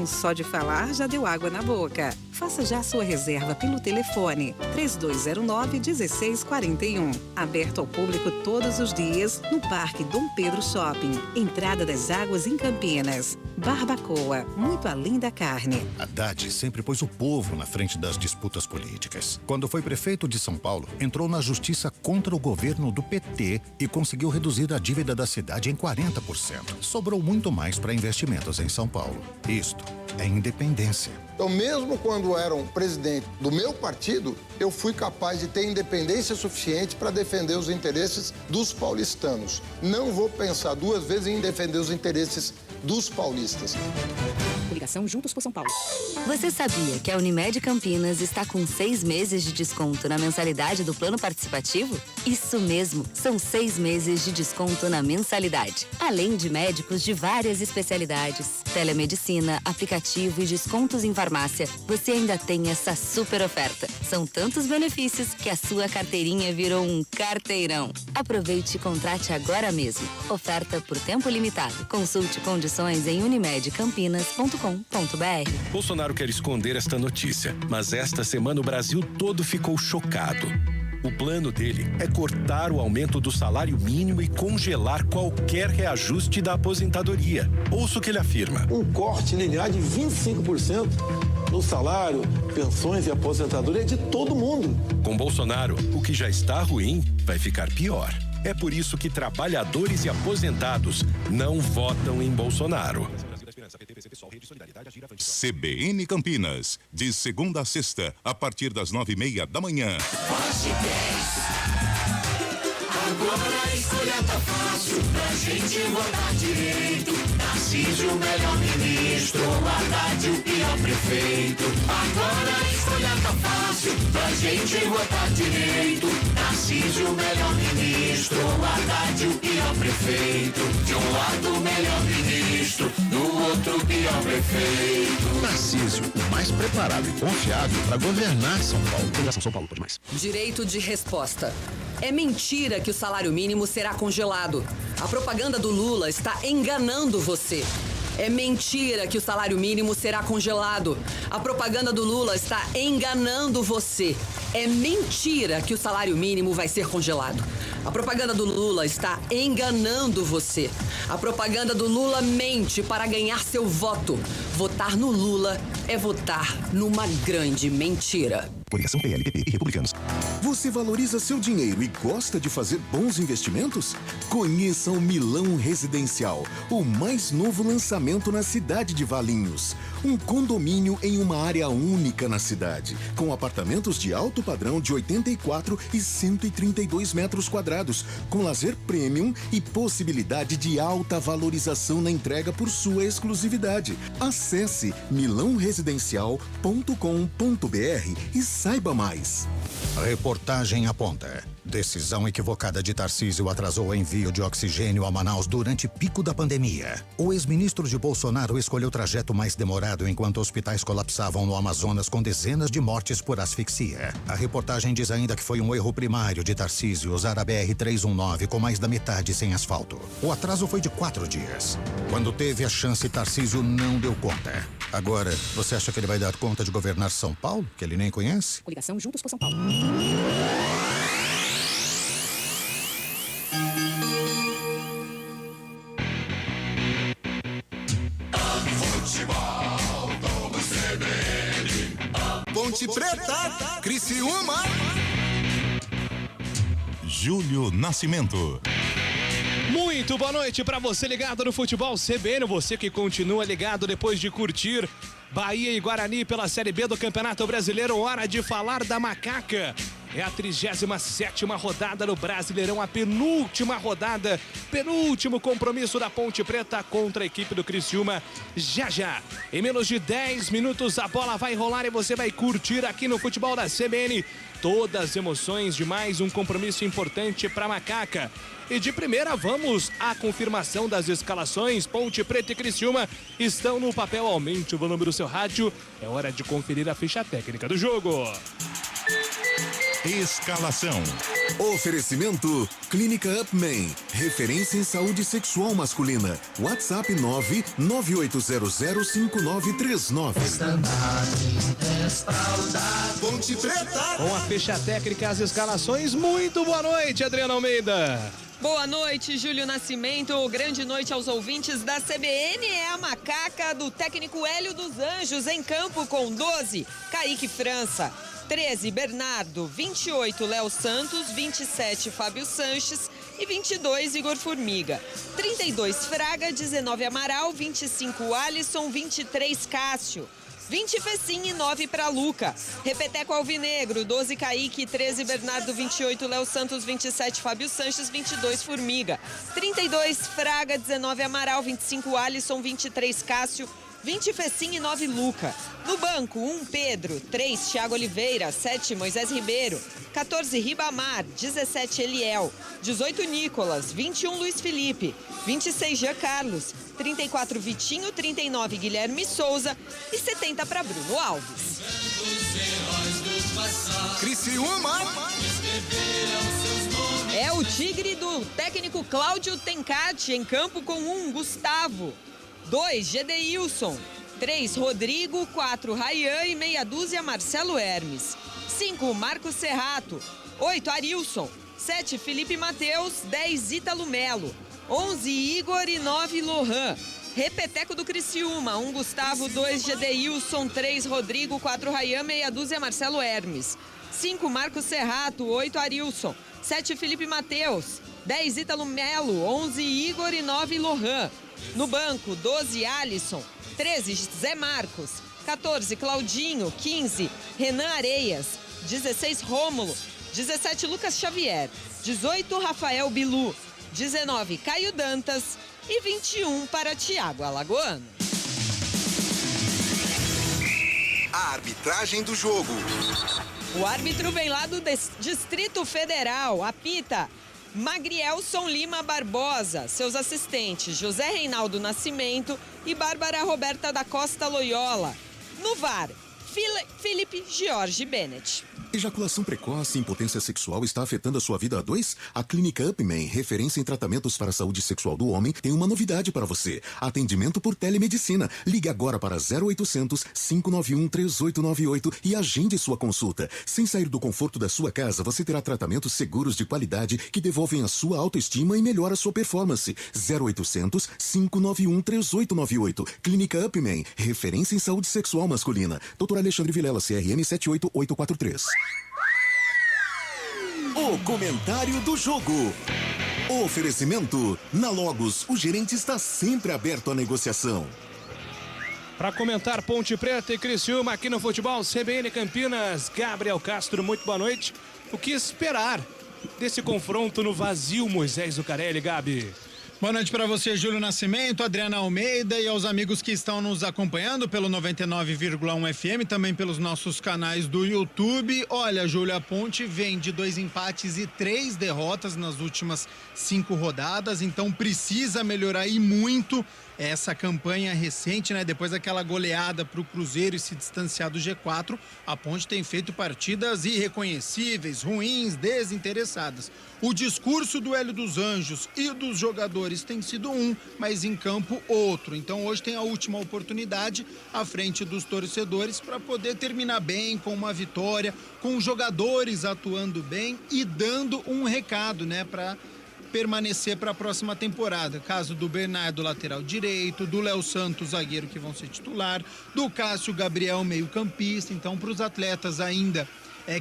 Só de falar já deu água na boca. Faça já sua reserva pelo telefone 3209-1641. Aberto ao público todos os dias no Parque Dom Pedro Shopping. Entrada das Águas em Campinas. Barbacoa, muito além da carne. Haddad sempre pôs o povo na frente das disputas políticas. Quando foi prefeito de São Paulo, entrou na justiça contra o governo do PT e conseguiu reduzir a dívida da cidade em 40%. Sobrou muito mais para investimentos em São Paulo. Isto é independência. Então, mesmo quando era um presidente do meu partido, eu fui capaz de ter independência suficiente para defender os interesses dos paulistanos. Não vou pensar duas vezes em defender os interesses dos paulistas. Coligação Juntos por São Paulo. Você sabia que a Unimed Campinas está com 6 meses de desconto na mensalidade do plano participativo? Isso mesmo, são 6 meses de desconto na mensalidade. Além de médicos de várias especialidades, telemedicina, aplicativo e descontos em farmácia, você ainda tem essa super oferta. São tantos benefícios que a sua carteirinha virou um carteirão. Aproveite e contrate agora mesmo. Oferta por tempo limitado. Consulte condições em unimedcampinas.com.br. Bolsonaro quer esconder esta notícia, mas esta semana o Brasil todo ficou chocado. O plano dele é cortar o aumento do salário mínimo e congelar qualquer reajuste da aposentadoria. Ouça o que ele afirma. Um corte linear de 25% no salário, pensões e aposentadoria de todo mundo. Com Bolsonaro, o que já está ruim vai ficar pior. É por isso que trabalhadores e aposentados não votam em Bolsonaro. CBN Campinas, de segunda a sexta, a partir das 9:30 da manhã. Agora a escolha tá fácil pra gente votar direito. Tarcísio, o melhor ministro, Haddad, o pior prefeito. Agora a escolha tá fácil pra gente votar direito. Tarcísio, o melhor ministro, Haddad, o pior prefeito. De um lado o melhor ministro, do outro o pior prefeito. Tarcísio, o mais preparado e confiável para governar São Paulo. Coligação São Paulo, pode mais. Direito de resposta. É mentira que o salário mínimo será congelado. A propaganda do Lula está enganando você. É mentira que o salário mínimo será congelado. A propaganda do Lula está enganando você. É mentira que o salário mínimo vai ser congelado. A propaganda do Lula está enganando você. A propaganda do Lula mente para ganhar seu voto. Votar no Lula é votar numa grande mentira. Coligação PL, PP e Republicanos. Você valoriza seu dinheiro e gosta de fazer bons investimentos? Conheça o Milão Residencial, o mais novo lançamento na cidade de Valinhos. Um condomínio em uma área única na cidade, com apartamentos de alto padrão de 84 e 132 metros quadrados, com lazer premium e possibilidade de alta valorização na entrega por sua exclusividade. Acesse milãoresidencial.com.br e saiba mais. A reportagem aponta. Decisão equivocada de Tarcísio atrasou o envio de oxigênio a Manaus durante pico da pandemia. O ex-ministro de Bolsonaro escolheu o trajeto mais demorado enquanto hospitais colapsavam no Amazonas com dezenas de mortes por asfixia. A reportagem diz ainda que foi um erro primário de Tarcísio usar a BR-319 com mais da metade sem asfalto. O atraso foi de 4 dias. Quando teve a chance, Tarcísio não deu conta. Agora, você acha que ele vai dar conta de governar São Paulo, que ele nem conhece? Coligação Juntos por São Paulo. Ponte Preta, Criciúma. Júlio Nascimento. Muito boa noite para você ligado no Futebol CBN, você que continua ligado depois de curtir Bahia e Guarani pela Série B do Campeonato Brasileiro. Hora de falar da Macaca. É a 37ª rodada do Brasileirão, a penúltima rodada, penúltimo compromisso da Ponte Preta contra a equipe do Criciúma. Já, em menos de 10 minutos a bola vai rolar e você vai curtir aqui no Futebol da CBN todas as emoções de mais um compromisso importante para a Macaca. E de primeira vamos à confirmação das escalações. Ponte Preta e Criciúma estão no papel. Aumente o volume do seu rádio. É hora de conferir a ficha técnica do jogo. Escalação. Oferecimento Clínica Upman, referência em saúde sexual masculina. WhatsApp 998005939. Ponte Preta. Com a ficha técnica, as escalações. Muito boa noite, Adriana Almeida. Boa noite, Júlio Nascimento. Grande noite aos ouvintes da CBN. É a macaca do técnico Hélio dos Anjos em campo com 12, Kaique França. 13, Bernardo. 28, Léo Santos. 27, Fábio Sanches. E 22, Igor Formiga. 32, Fraga. 19, Amaral. 25, Alisson. 23, Cássio. 20, Fecim e 9 para Luca. Repeteco Alvinegro, 12, Kaique, 13, Bernardo, 28, Léo Santos, 27, Fábio Sanches, 22, Formiga. 32, Fraga, 19, Amaral, 25, Alisson, 23, Cássio, 20, Fecim e 9, Luca. No banco, 1, Pedro, 3, Thiago Oliveira, 7, Moisés Ribeiro, 14, Ribamar, 17, Eliel, 18, Nicolas, 21, Luiz Felipe, 26, Jean Carlos, 34, Vitinho, 39, Guilherme Souza e 70 para Bruno Alves. Criciúma. É o Tigre do técnico Cláudio Tencati em campo com 1, Gustavo. 2, Gedeilson. 3, Rodrigo. 4, Rayan e meia dúzia, Marcelo Hermes. 5, Marcos Serrato. 8, Arilson. 7, Felipe Mateus. 10, Ítalo Melo. 11, Igor e 9, Lohan. Repeteco do Criciúma, 1, Gustavo, 2, Gedeilson, 3, Rodrigo, 4, Rayan, meia dúzia, Marcelo Hermes. 5, Marcos Serrato. 8, Arilson. 7, Felipe Mateus. 10, Ítalo Melo. 11, Igor e 9, Lohan. No banco, 12, Alisson. 13, Zé Marcos. 14, Claudinho. 15, Renan Areias. 16, Rômulo. 17, Lucas Xavier. 18, Rafael Bilu. 19, Caio Dantas. E 21 para Thiago Alagoano. A arbitragem do jogo. O árbitro vem lá do Distrito Federal. Apita Magrielson Lima Barbosa. Seus assistentes, José Reinaldo Nascimento e Bárbara Roberta da Costa Loyola. No VAR, Felipe Jorge Bennett. Ejaculação precoce e impotência sexual está afetando a sua vida a dois? A Clínica Upman, referência em tratamentos para a saúde sexual do homem, tem uma novidade para você. Atendimento por telemedicina. Ligue agora para 0800 591 3898 e agende sua consulta. Sem sair do conforto da sua casa, você terá tratamentos seguros de qualidade que devolvem a sua autoestima e melhoram a sua performance. 0800 591 3898. Clínica Upman, referência em saúde sexual masculina. Dr. Alexandre Vilela, CRM 78843. O comentário do jogo. Oferecimento. Na Logos, o gerente está sempre aberto à negociação. Para comentar Ponte Preta e Criciúma aqui no Futebol CBN Campinas, Gabriel Castro, muito boa noite. O que esperar desse confronto no vazio, Moisés Zucarelli, Gabi? Boa noite para você, Júlio Nascimento, Adriana Almeida e aos amigos que estão nos acompanhando pelo 99,1 FM, também pelos nossos canais do YouTube. Olha, Júlio, a Ponte vem de 2 empates e 3 derrotas nas últimas 5 rodadas, então precisa melhorar e muito essa campanha recente, né? Depois daquela goleada para o Cruzeiro e se distanciar do G4, a Ponte tem feito partidas irreconhecíveis, ruins, desinteressadas. O discurso do Hélio dos Anjos e dos jogadores tem sido um, mas em campo outro. Então hoje tem a última oportunidade à frente dos torcedores para poder terminar bem, com uma vitória, com jogadores atuando bem e dando um recado, né, para permanecer para a próxima temporada. Caso do Bernardo, lateral direito, do Léo Santos, zagueiro, que vão ser titular, do Cássio Gabriel, meio-campista. Então, para os atletas ainda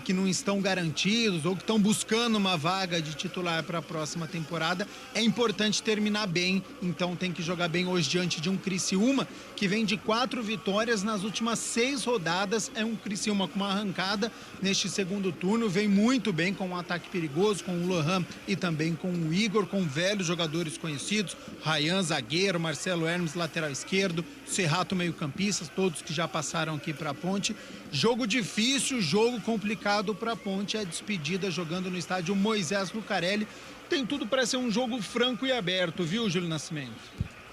que não estão garantidos ou que estão buscando uma vaga de titular para a próxima temporada, é importante terminar bem. Então tem que jogar bem hoje diante de um Criciúma que vem de 4 vitórias nas últimas 6 rodadas. É um Criciúma com uma arrancada neste segundo turno, vem muito bem com um ataque perigoso, com o Lohan e também com o Igor, com velhos jogadores conhecidos, Rayan, zagueiro, Marcelo Hermes, lateral esquerdo, Serrato, meio-campista, todos que já passaram aqui para a Ponte. Jogo difícil, jogo complicado para a Ponte, a despedida jogando no estádio Moisés Zucarelli. Tem tudo para ser um jogo franco e aberto, viu, Júlio Nascimento?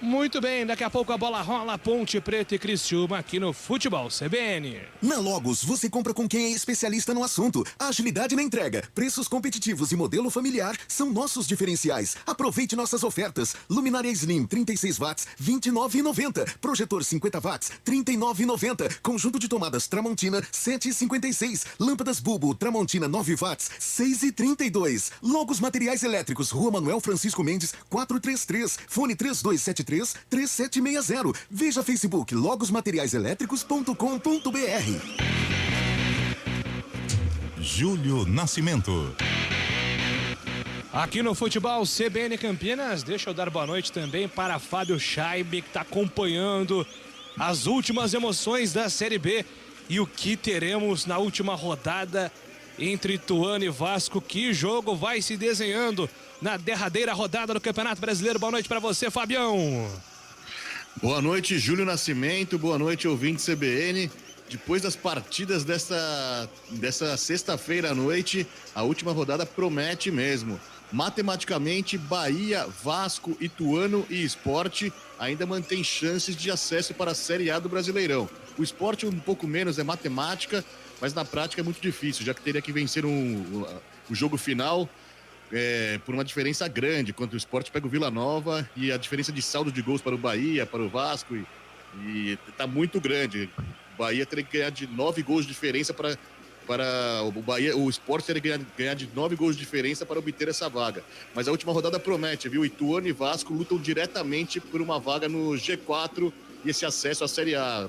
Muito bem, daqui a pouco a bola rola, Ponte Preta e Criciúma aqui no Futebol CBN. Na Logos, você compra com quem é especialista no assunto. A agilidade na entrega, preços competitivos e modelo familiar são nossos diferenciais. Aproveite nossas ofertas. Luminária Slim 36 watts, R$ 29,90. Projetor 50 watts, R$ 39,90. Conjunto de tomadas Tramontina, R$ 7,56. Lâmpadas Bulbo Tramontina 9 watts, R$ 6,32. Logos Materiais Elétricos, Rua Manuel Francisco Mendes, 433. Fone 3273 3760. Veja Facebook logosmateriaiselétricos.com.br. Júlio Nascimento. Aqui no Futebol CBN Campinas, deixa eu dar boa noite também para Fábio Scheibe, que está acompanhando as últimas emoções da Série B e o que teremos na última rodada entre Ituano e Vasco. Que jogo vai se desenhando na derradeira rodada do Campeonato Brasileiro. Boa noite para você, Fabião. Boa noite, Júlio Nascimento. Boa noite, ouvinte CBN. Depois das partidas dessa sexta-feira à noite, a última rodada promete mesmo. Matematicamente, Bahia, Vasco, Ituano e Sport ainda mantém chances de acesso para a Série A do Brasileirão. O Sport um pouco menos, é matemática, mas na prática é muito difícil, já que teria que vencer o jogo final por uma diferença grande, quando o Sport pega o Vila Nova, e a diferença de saldo de gols para o Bahia, para o Vasco, e tá muito grande. O Bahia teria que ganhar de 9 gols de diferença para o Bahia, o Sport teria que ganhar de 9 gols de diferença para obter essa vaga. Mas a última rodada promete, viu? Ituano e Vasco lutam diretamente por uma vaga no G4 e esse acesso à Série A.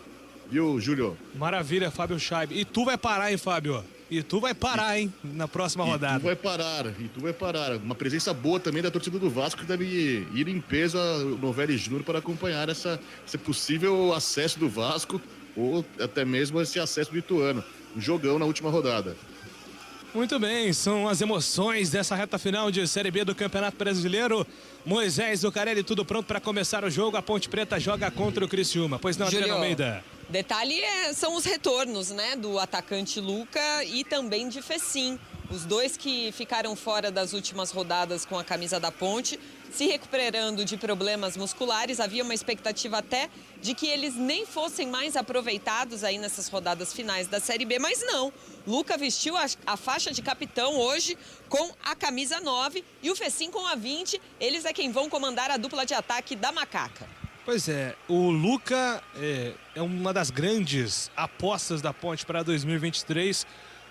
Viu, Júlio? Maravilha, Fábio Scheibe. E tu vai parar, hein, Fábio? E tu vai parar, hein, na próxima rodada. E tu vai parar. Uma presença boa também da torcida do Vasco, que deve ir em peso ao Novelli Júnior para acompanhar esse possível acesso do Vasco ou até mesmo esse acesso do Ituano. Um jogão na última rodada. Muito bem, são as emoções dessa reta final de Série B do Campeonato Brasileiro. Moisés Zucarelli, tudo pronto para começar o jogo. A Ponte Preta joga contra o Criciúma. Pois não, Adriano Almeida? Detalhe são os retornos, né, do atacante Luca e também de Fecim. Os dois que ficaram fora das últimas rodadas com a camisa da Ponte, se recuperando de problemas musculares. Havia uma expectativa até de que eles nem fossem mais aproveitados aí nessas rodadas finais da Série B, mas não. Luca vestiu a faixa de capitão hoje com a camisa 9 e o Fecim com a 20. Eles é quem vão comandar a dupla de ataque da Macaca. Pois é, o Luca é uma das grandes apostas da Ponte para 2023.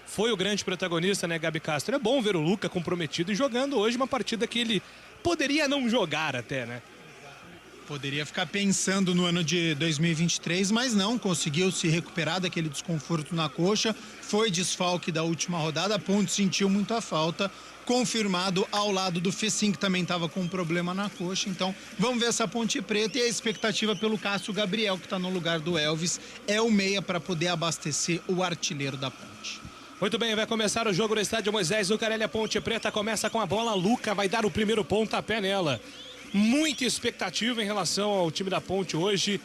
Foi o grande protagonista, né, Gabi Castro? É bom ver o Luca comprometido e jogando hoje uma partida que ele poderia não jogar até, né? Poderia ficar pensando no ano de 2023, mas não, conseguiu se recuperar daquele desconforto na coxa, foi desfalque da última rodada, a Ponte sentiu muito a falta, confirmado ao lado do Fecim, que também estava com um problema na coxa. Então, vamos ver essa Ponte Preta, e a expectativa pelo Cássio Gabriel, que está no lugar do Elvis, é o meia para poder abastecer o artilheiro da Ponte. Muito bem, vai começar o jogo no estádio Moisés Zucarelli. A Ponte Preta começa com a bola. Luca vai dar o primeiro pontapé nela. Muita expectativa em relação ao time da Ponte hoje,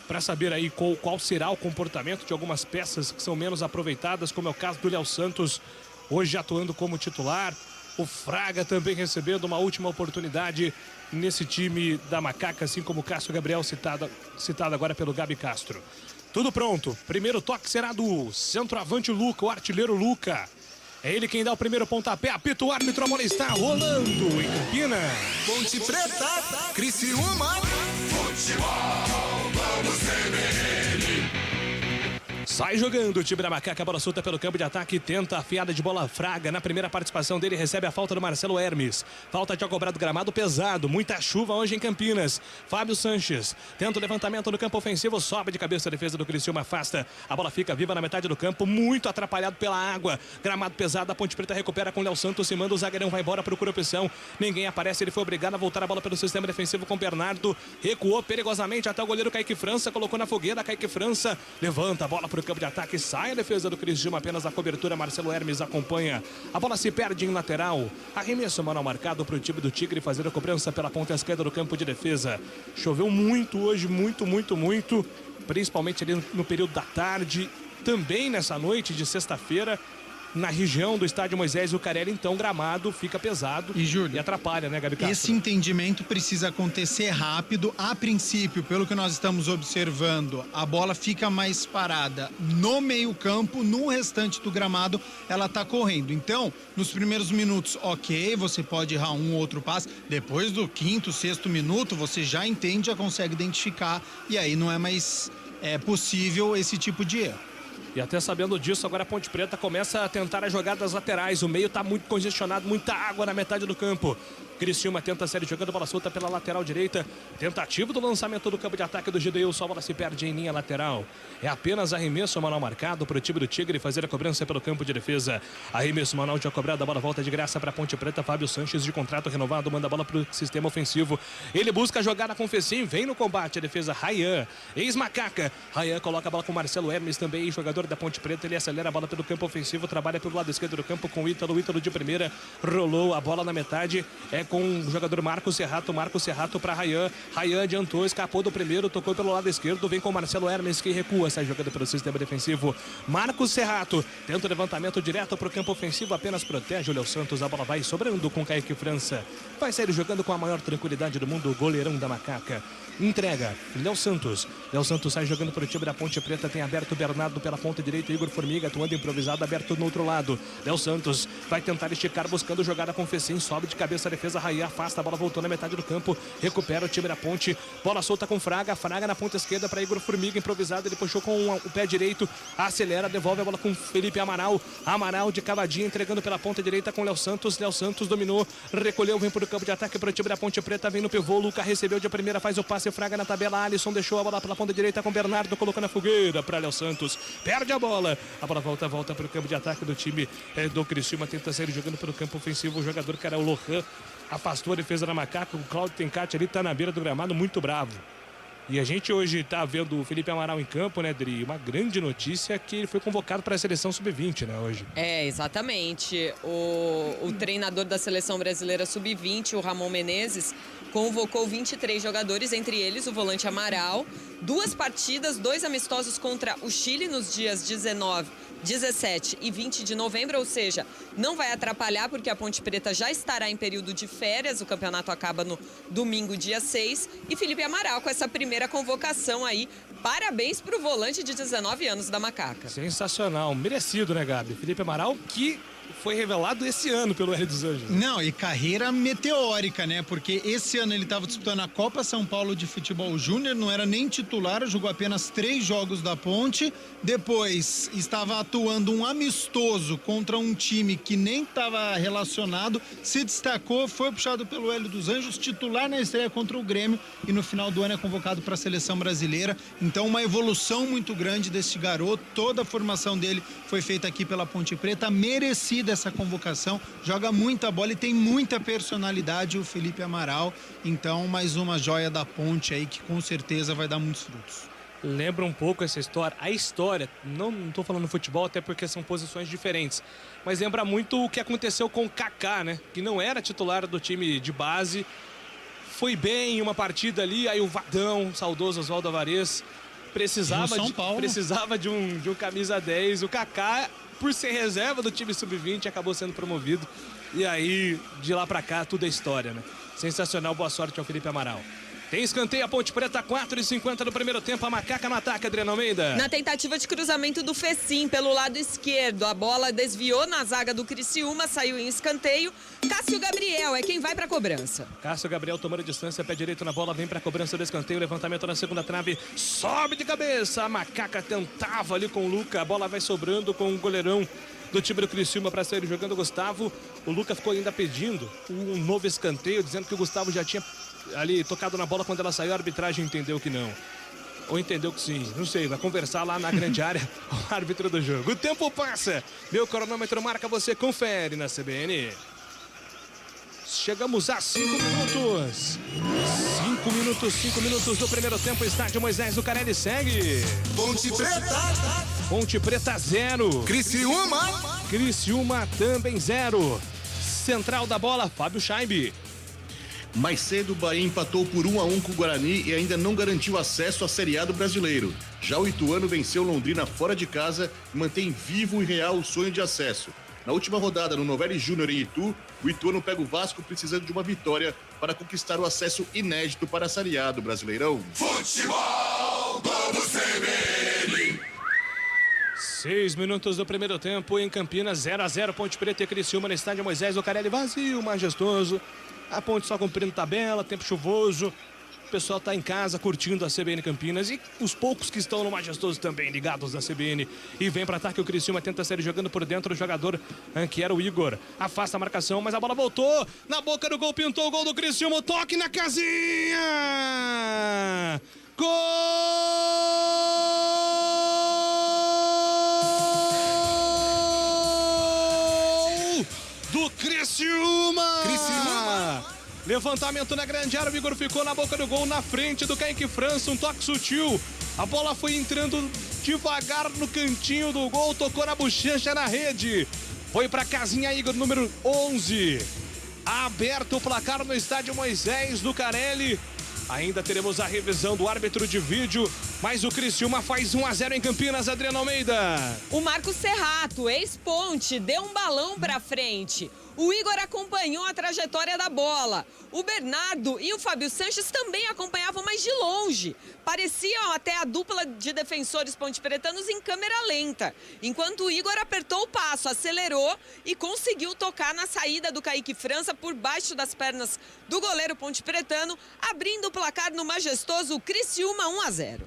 para saber aí qual será o comportamento de algumas peças que são menos aproveitadas, como é o caso do Léo Santos, hoje atuando como titular. O Fraga também recebendo uma última oportunidade nesse time da Macaca, assim como o Cássio Gabriel, citado agora pelo Gabi Castro. Tudo pronto. Primeiro toque será do centroavante Luca, o artilheiro Luca. É ele quem dá o primeiro pontapé. Apita o árbitro, a bola está rolando em Campinas. Ponte Preta, Criciúma. Futebol, vamos CBN. Sai jogando o time da Macaca, a bola solta pelo campo de ataque, tenta a fiada de bola. Fraga, na primeira participação dele, recebe a falta do Marcelo Hermes. Falta de cobrado, gramado pesado, muita chuva hoje em Campinas. Fábio Sanches tenta o levantamento no campo ofensivo, sobe de cabeça, a defesa do Criciúma afasta. A bola fica viva na metade do campo, muito atrapalhado pela água. Gramado pesado, a Ponte Preta recupera com o Léo Santos, se manda, o zagueirão vai embora, procura opção. Ninguém aparece, ele foi obrigado a voltar a bola pelo sistema defensivo com Bernardo. Recuou perigosamente até o goleiro Kaique França, colocou na fogueira, Kaique França levanta a bola para o campo de ataque, sai a defesa do Criciúma, apenas a cobertura, Marcelo Hermes acompanha, a bola se perde em lateral, arremesso manual marcado para o time do Tigre fazer a cobrança pela ponta esquerda do campo de defesa. Choveu muito hoje, muito, principalmente ali no período da tarde, também nessa noite de sexta-feira, na região do estádio Moisés Zucarelli, então o gramado fica pesado e atrapalha, né, Gabi Castro? Esse entendimento precisa acontecer rápido. A princípio, pelo que nós estamos observando, a bola fica mais parada no meio-campo, no restante do gramado ela está correndo. Então, nos primeiros minutos, ok, você pode errar um ou outro passe. Depois do quinto, sexto minuto, você já entende, já consegue identificar e aí não é mais possível esse tipo de erro. E até sabendo disso, agora a Ponte Preta começa a tentar as jogadas laterais. O meio está muito congestionado, muita água na metade do campo. Criciúma tenta a série jogando bola solta pela lateral direita. Tentativa do lançamento do campo de ataque do Gideilson. A bola se perde em linha lateral. É apenas arremesso manual marcado para o time do Tigre fazer a cobrança pelo campo de defesa. Arremesso manual já cobrado. A bola volta de graça para a Ponte Preta. Fábio Sanches, de contrato renovado, manda a bola para o sistema ofensivo. Ele busca jogar na Confecim. Vem no combate a defesa. Rayan, ex-macaca. Rayan coloca a bola com Marcelo Hermes, também jogador da Ponte Preta. Ele acelera a bola pelo campo ofensivo. Trabalha pelo lado esquerdo do campo com o Ítalo. Ítalo de primeira. Rolou a bola na metade. Com o jogador Marcos Serrato para Rayan. Rayan adiantou, escapou do primeiro, tocou pelo lado esquerdo, vem com Marcelo Hermes que recua, sai jogando pelo sistema defensivo. Marcos Serrato tenta o levantamento direto para o campo ofensivo, apenas protege o Léo Santos, a bola vai sobrando com Kaique França. Vai sair jogando com a maior tranquilidade do mundo, o goleirão da Macaca. Entrega, Léo Santos. Léo Santos sai jogando para o time da Ponte Preta, tem aberto Bernardo pela ponta direita, Igor Formiga atuando improvisado, aberto no outro lado. Léo Santos vai tentar esticar, buscando jogada com Fecim, sobe de cabeça a defesa, Rayan afasta, a bola voltou na metade do campo, recupera o time da Ponte, bola solta com Fraga na ponta esquerda para Igor Formiga, improvisado, ele puxou com o pé direito, acelera, devolve a bola com Felipe Amaral, Amaral de cavadinha, entregando pela ponta direita com Léo Santos dominou, recolheu, vem para o campo de ataque para o time da Ponte Preta, vem no pivô, Luca recebeu de primeira, faz o passe, Fraga na tabela, Alisson deixou a bola pela ponta direita com Bernardo, colocou na fogueira para Léo Santos, perde a bola volta para o campo de ataque do time do Criciúma, tenta sair jogando pelo campo ofensivo, o jogador que era o Lohan, afastou a defesa da Macaca, o Cláudio Tencati ali tá na beira do gramado, muito bravo. E a gente hoje tá vendo o Felipe Amaral em campo, né, Dri? Uma grande notícia que ele foi convocado para a seleção sub-20, né, hoje. Exatamente. O treinador da seleção brasileira sub-20, o Ramon Menezes, convocou 23 jogadores, entre eles o volante Amaral. 2 partidas, 2 amistosos contra o Chile nos dias 19, 17 e 20 de novembro, ou seja, não vai atrapalhar porque a Ponte Preta já estará em período de férias, o campeonato acaba no domingo, dia 6, e Felipe Amaral com essa primeira convocação aí. Parabéns para o volante de 19 anos da Macaca. Sensacional, merecido, né, Gabi? Felipe Amaral, que foi revelado esse ano pelo Hélio dos Anjos. Não, e carreira meteórica, né? Porque esse ano ele estava disputando a Copa São Paulo de Futebol Júnior, não era nem titular, jogou apenas 3 jogos da Ponte. Depois estava atuando um amistoso contra um time que nem estava relacionado, se destacou, foi puxado pelo Hélio dos Anjos, titular na estreia contra o Grêmio e no final do ano é convocado para a seleção brasileira. Então uma evolução muito grande desse garoto, toda a formação dele foi feita aqui pela Ponte Preta, merecida essa convocação, joga muita bola e tem muita personalidade o Felipe Amaral, então mais uma joia da Ponte aí que com certeza vai dar muitos frutos. Lembra um pouco essa história, a história, não tô falando futebol até porque são posições diferentes, mas lembra muito o que aconteceu com o Kaká, né, que não era titular do time de base, foi bem em uma partida ali, aí o Vadão, saudoso Oswaldo Alvarez, precisava de um camisa 10, o Kaká, por ser reserva do time sub-20, acabou sendo promovido. E aí, de lá pra cá, tudo é história, né? Sensacional, boa sorte ao Felipe Amaral. Tem escanteio, a Ponte Preta, 4:50 no primeiro tempo, a Macaca no ataque, Adriana Almeida. Na tentativa de cruzamento do Fecim pelo lado esquerdo, a bola desviou na zaga do Criciúma, saiu em escanteio. Cássio Gabriel é quem vai pra cobrança. Cássio Gabriel tomando distância, pé direito na bola, vem pra cobrança do escanteio, levantamento na segunda trave, sobe de cabeça, a Macaca tentava ali com o Luca, a bola vai sobrando com o goleirão do time do Criciúma para sair jogando o Gustavo. O Luca ficou ainda pedindo um novo escanteio, dizendo que o Gustavo já tinha ali tocado na bola quando ela saiu, a arbitragem entendeu que não. Ou entendeu que sim, não sei, vai conversar lá na grande área o árbitro do jogo. O tempo passa, meu cronômetro marca, você confere na CBN. Chegamos a 5 minutos. 5 minutos do primeiro tempo, estádio Moisés Zucarelli segue. Ponte Preta. Ponte Preta 0. Criciúma também 0. Central da bola, Fábio Scheibe. Mais cedo, o Bahia empatou por 1-1 com o Guarani e ainda não garantiu acesso à Série A do Brasileiro. Já o Ituano venceu Londrina fora de casa e mantém vivo e real o sonho de acesso. Na última rodada, no Novelli Júnior em Itu, o Ituano pega o Vasco precisando de uma vitória para conquistar o acesso inédito para a Série A do Brasileirão. Futebol Globo CBN. 6 minutos do primeiro tempo em Campinas, 0-0, Ponte Preta e Criciúma no estádio Moisés Lucarelli, vazio, majestoso. A Ponte só cumprindo tabela, tempo chuvoso. O pessoal está em casa curtindo a CBN Campinas e os poucos que estão no majestoso também ligados na CBN. E vem para ataque, o Criciúma tenta sair jogando por dentro o jogador que era o Igor. Afasta a marcação, mas a bola voltou. Na boca do gol, pintou o gol do Criciúma. O toque na casinha. Gol do Criciúma. Levantamento na grande área, o Igor ficou na boca do gol, na frente do Kaique França, um toque sutil. A bola foi entrando devagar no cantinho do gol, tocou na bochecha na rede. Foi pra casinha Igor, número 11. Aberto o placar no estádio Moisés Lucarelli. Ainda teremos a revisão do árbitro de vídeo, mas o Criciúma faz 1-0 em Campinas, Adriana Almeida. O Marcos Serrato, ex-Ponte, deu um balão pra frente. O Igor acompanhou a trajetória da bola. O Bernardo e o Fábio Sanches também acompanhavam, mas de longe. Pareciam até a dupla de defensores pontepretanos em câmera lenta. Enquanto o Igor apertou o passo, acelerou e conseguiu tocar na saída do Kaique França por baixo das pernas do goleiro pontepretano, abrindo o placar no majestoso Criciúma 1-0.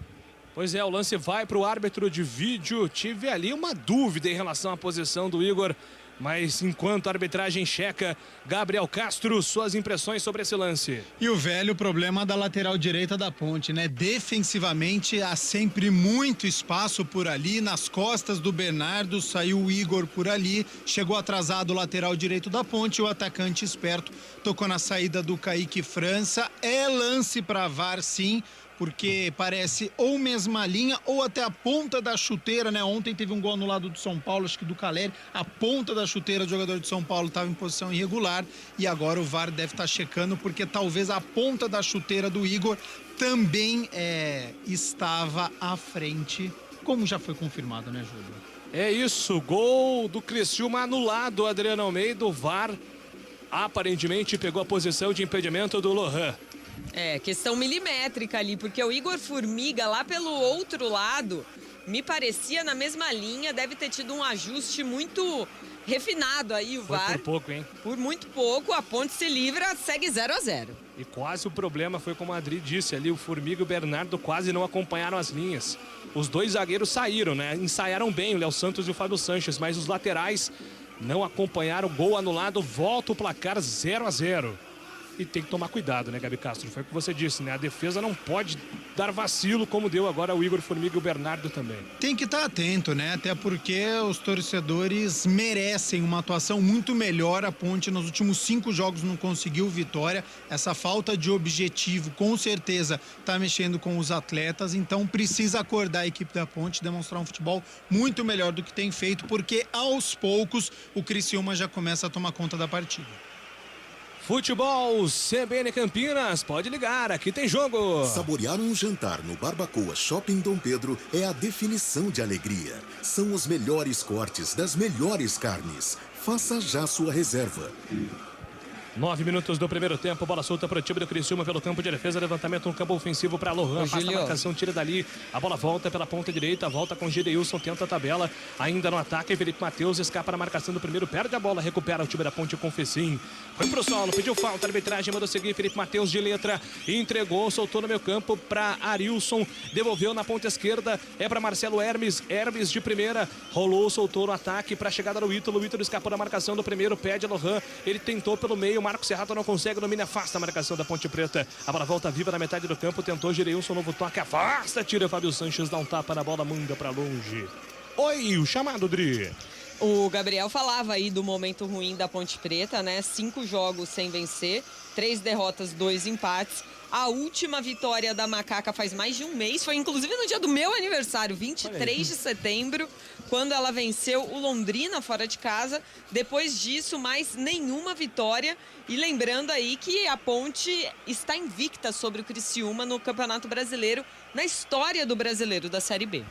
Pois é, o lance vai para o árbitro de vídeo. Tive ali uma dúvida em relação à posição do Igor, mas enquanto a arbitragem checa, Gabriel Castro, suas impressões sobre esse lance. E o velho problema da lateral direita da Ponte, né? Defensivamente há sempre muito espaço por ali, nas costas do Bernardo, saiu o Igor por ali, chegou atrasado o lateral direito da Ponte, o atacante esperto tocou na saída do Kaique França. É lance para VAR, sim, porque parece ou mesma linha ou até a ponta da chuteira, né? Ontem teve um gol anulado do São Paulo, acho que do Caleri, a ponta da chuteira do jogador de São Paulo estava em posição irregular e agora o VAR deve estar checando porque talvez a ponta da chuteira do Igor também estava à frente, como já foi confirmado, né, Júlio? É isso, gol do Criciúma anulado, Adriano Almeida, o VAR aparentemente pegou a posição de impedimento do Lohan. É, questão milimétrica ali, porque o Igor Formiga lá pelo outro lado, me parecia na mesma linha, deve ter tido um ajuste muito refinado aí o VAR. Foi por pouco, hein? Por muito pouco, a Ponte se livra, segue 0-0. E quase o problema foi como a Adri disse ali, o Formiga e o Bernardo quase não acompanharam as linhas. Os dois zagueiros saíram, né? Ensaiaram bem o Léo Santos e o Fábio Sanches, mas os laterais não acompanharam, gol anulado, volta o placar 0-0. E tem que tomar cuidado, né, Gabi Castro? Foi o que você disse, né? A defesa não pode dar vacilo como deu agora o Igor Formiga e o Bernardo também. Tem que estar atento, né? Até porque os torcedores merecem uma atuação muito melhor. A Ponte nos últimos 5 jogos não conseguiu vitória. Essa falta de objetivo, com certeza, está mexendo com os atletas. Então precisa acordar a equipe da Ponte, demonstrar um futebol muito melhor do que tem feito, porque aos poucos o Criciúma já começa a tomar conta da partida. Futebol CBN Campinas, pode ligar, aqui tem jogo. Saborear um jantar no Barbacoa Shopping Dom Pedro é a definição de alegria. São os melhores cortes das melhores carnes. Faça já sua reserva. 9 minutos do primeiro tempo, bola solta para o time do Criciúma pelo campo de defesa, levantamento no campo ofensivo para Lohan, afasta a marcação, tira dali, a bola volta pela ponta direita, volta com Gideilson, tenta a tabela, ainda no ataque, Felipe Matheus escapa na marcação do primeiro, perde a bola, recupera o time da Ponte com Fecim, foi pro solo, pediu falta, a arbitragem mandou seguir, Felipe Matheus de letra, entregou, soltou no meio campo para Arilson, devolveu na ponta esquerda, é para Marcelo Hermes de primeira, rolou, soltou no ataque para a chegada do Ítalo, o Ítalo escapou da marcação do primeiro, pede Lohan, ele tentou pelo meio, Marcos Serrato não consegue, domina, afasta a marcação da Ponte Preta. A bola volta viva na metade do campo, tentou Gireilson, novo toque, afasta, tira Fábio Sanches, dá um tapa na bola, manda pra longe. Oi, o chamado, Dri. O Gabriel falava aí do momento ruim da Ponte Preta, né? 5 jogos sem vencer, 3 derrotas, 2 empates. A última vitória da Macaca faz mais de um mês, foi inclusive no dia do meu aniversário, 23 de setembro, quando ela venceu o Londrina fora de casa. Depois disso, mais nenhuma vitória. E lembrando aí que a Ponte está invicta sobre o Criciúma no Campeonato Brasileiro, na história do Brasileiro da Série B.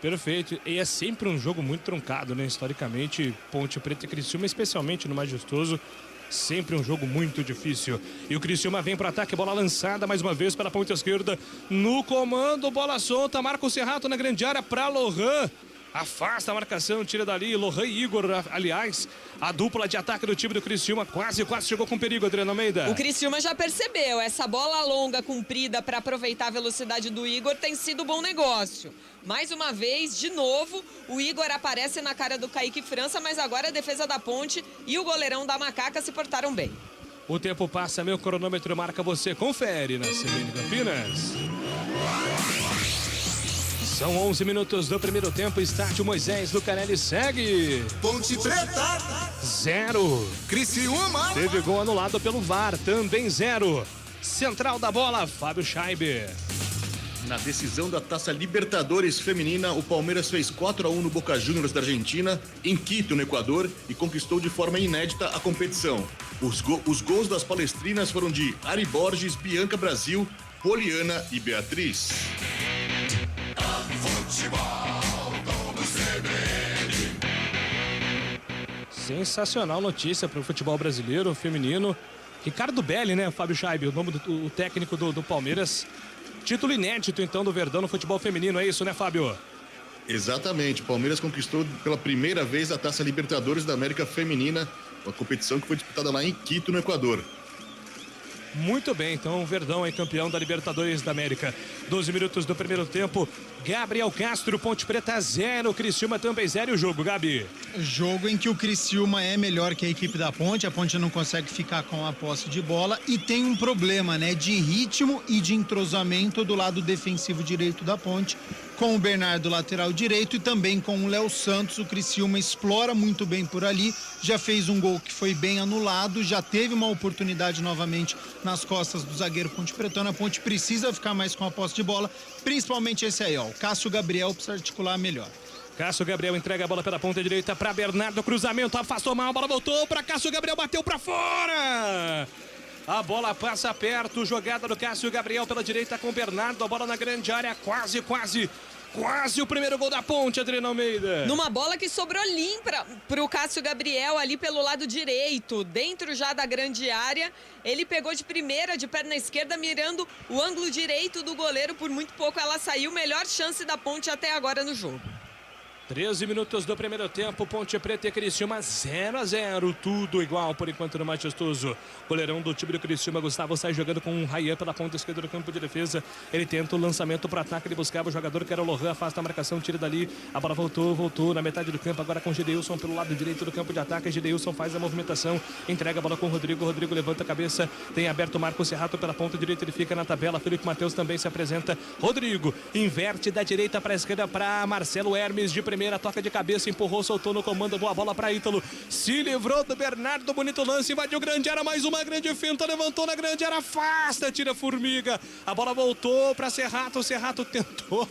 Perfeito. E é sempre um jogo muito truncado, né? Historicamente, Ponte Preta e Criciúma, especialmente no Majestoso, sempre um jogo muito difícil. E o Criciúma vem para ataque, bola lançada mais uma vez pela ponta esquerda. No comando, bola solta, Marco Serrato na grande área para Lohan. Afasta a marcação, tira dali, Lohan e Igor, aliás, a dupla de ataque do time do Criciúma quase chegou com perigo, Adriano Almeida. O Criciúma já percebeu, essa bola longa comprida para aproveitar a velocidade do Igor tem sido bom negócio. Mais uma vez, de novo, o Igor aparece na cara do Kaique França, mas agora a defesa da Ponte e o goleirão da Macaca se portaram bem. O tempo passa, meu cronômetro marca, você confere na CBN Campinas. São 11 minutos do primeiro tempo, estádio Moisés Lucarelli segue. Ponte Preta 0. Criciúma. Teve gol anulado pelo VAR, também 0. Central da bola, Fábio Scheibe. Na decisão da Taça Libertadores Feminina, o Palmeiras fez 4-1 no Boca Juniors da Argentina, em Quito, no Equador, e conquistou de forma inédita a competição. Os gols das palestrinas foram de Ari Borges, Bianca Brasil, Poliana e Beatriz. Sensacional notícia para o futebol brasileiro feminino. Ricardo Belli, né, Fábio Scheibe, o nome do técnico do Palmeiras. Título inédito, então, do Verdão no futebol feminino, é isso, né, Fábio? Exatamente, o Palmeiras conquistou pela primeira vez a Taça Libertadores da América Feminina, uma competição que foi disputada lá em Quito, no Equador. Muito bem, então o Verdão é campeão da Libertadores da América. 12 minutos do primeiro tempo, Gabriel Castro, Ponte Preta 0, Criciúma também 0. E o jogo, Gabi? Jogo em que o Criciúma é melhor que a equipe da Ponte, a Ponte não consegue ficar com a posse de bola e tem um problema, né, de ritmo e de entrosamento do lado defensivo direito da Ponte, com o Bernardo lateral direito e também com o Léo Santos. O Criciúma explora muito bem por ali, já fez um gol que foi bem anulado, já teve uma oportunidade novamente nas costas do zagueiro Ponte Pretano. A Ponte precisa ficar mais com a posse de bola, principalmente esse aí, ó, o Cássio Gabriel precisa articular melhor. Cássio Gabriel entrega a bola pela ponta direita para Bernardo, cruzamento, afastou mal, a bola voltou para Cássio Gabriel, bateu para fora! A bola passa perto, jogada do Cássio Gabriel pela direita com Bernardo, a bola na grande área, quase o primeiro gol da Ponte, Adriano Almeida. Numa bola que sobrou limpa pro Cássio Gabriel ali pelo lado direito, dentro já da grande área. Ele pegou de primeira, de perna esquerda, mirando o ângulo direito do goleiro. Por muito pouco ela saiu, melhor chance da Ponte até agora no jogo. 13 minutos do primeiro tempo, Ponte Preta e Criciúma 0-0, tudo igual por enquanto no Majestoso. Goleirão do time do Criciúma, Gustavo, sai jogando com o Rayan pela ponta esquerda do campo de defesa. Ele tenta o lançamento para ataque, ele buscava o jogador que era o Lohan, afasta a marcação, tira dali. A bola voltou na metade do campo, agora com o Gideilson pelo lado direito do campo de ataque. Gideilson faz a movimentação, entrega a bola com o Rodrigo. Rodrigo levanta a cabeça, tem aberto o Marco Serrato pela ponta direita, ele fica na tabela. Felipe Matheus também se apresenta. Rodrigo inverte da direita para a esquerda para Marcelo Hermes de primeira, toca de cabeça, empurrou, soltou no comando, boa bola para Ítalo, se livrou do Bernardo, bonito lance, invadiu grande área, mais uma grande finta, levantou na grande área, afasta, tira Formiga, a bola voltou para Serrato, Serrato tentou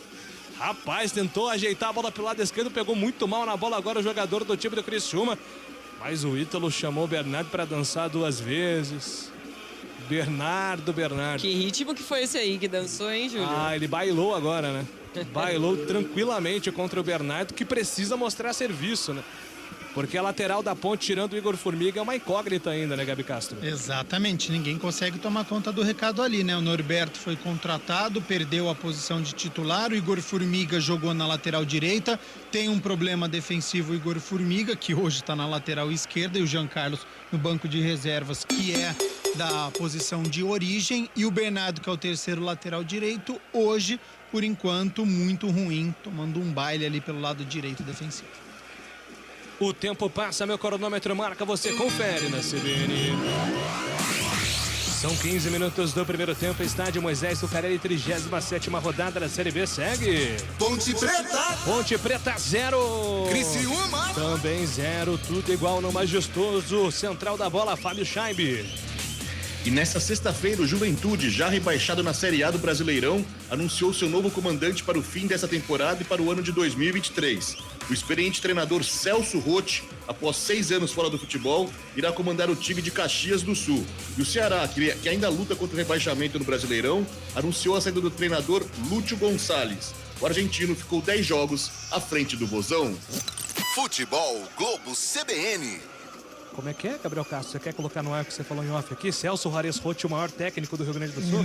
ajeitar a bola pelo lado esquerdo, pegou muito mal na bola agora o jogador do time do Criciúma, mas o Ítalo chamou o Bernardo para dançar 2 vezes. Bernardo. Que ritmo que foi esse aí que dançou, hein, Júlio? Ele bailou agora, né? Bailou tranquilamente contra o Bernardo, que precisa mostrar serviço, né? Porque a lateral da Ponte, tirando o Igor Formiga, é uma incógnita ainda, né, Gabi Castro? Exatamente, ninguém consegue tomar conta do recado ali, né? O Norberto foi contratado, perdeu a posição de titular, o Igor Formiga jogou na lateral direita, tem um problema defensivo o Igor Formiga, que hoje está na lateral esquerda, e o Jean Carlos no banco de reservas, que é da posição de origem, e o Bernardo, que é o terceiro lateral direito, hoje, por enquanto, muito ruim, tomando um baile ali pelo lado direito defensivo. O tempo passa, meu cronômetro marca, você confere na CBN. São 15 minutos do primeiro tempo, estádio Moisés Lucarelli, 37ª rodada da Série B, segue. Ponte Preta 0. Criciúma também 0, tudo igual no Majestoso. Central da bola, Fábio Scheibe. E nesta sexta-feira, o Juventude, já rebaixado na Série A do Brasileirão, anunciou seu novo comandante para o fim dessa temporada e para o ano de 2023. O experiente treinador Celso Roth, após 6 anos fora do futebol, irá comandar o time de Caxias do Sul. E o Ceará, que ainda luta contra o rebaixamento no Brasileirão, anunciou a saída do treinador Lúcio Gonçalves. O argentino ficou 10 jogos à frente do Vozão. Futebol Globo CBN. Como é que é, Gabriel Castro? Você quer colocar no ar o que você falou em off aqui? Celso Juarez Roth, o maior técnico do Rio Grande do Sul?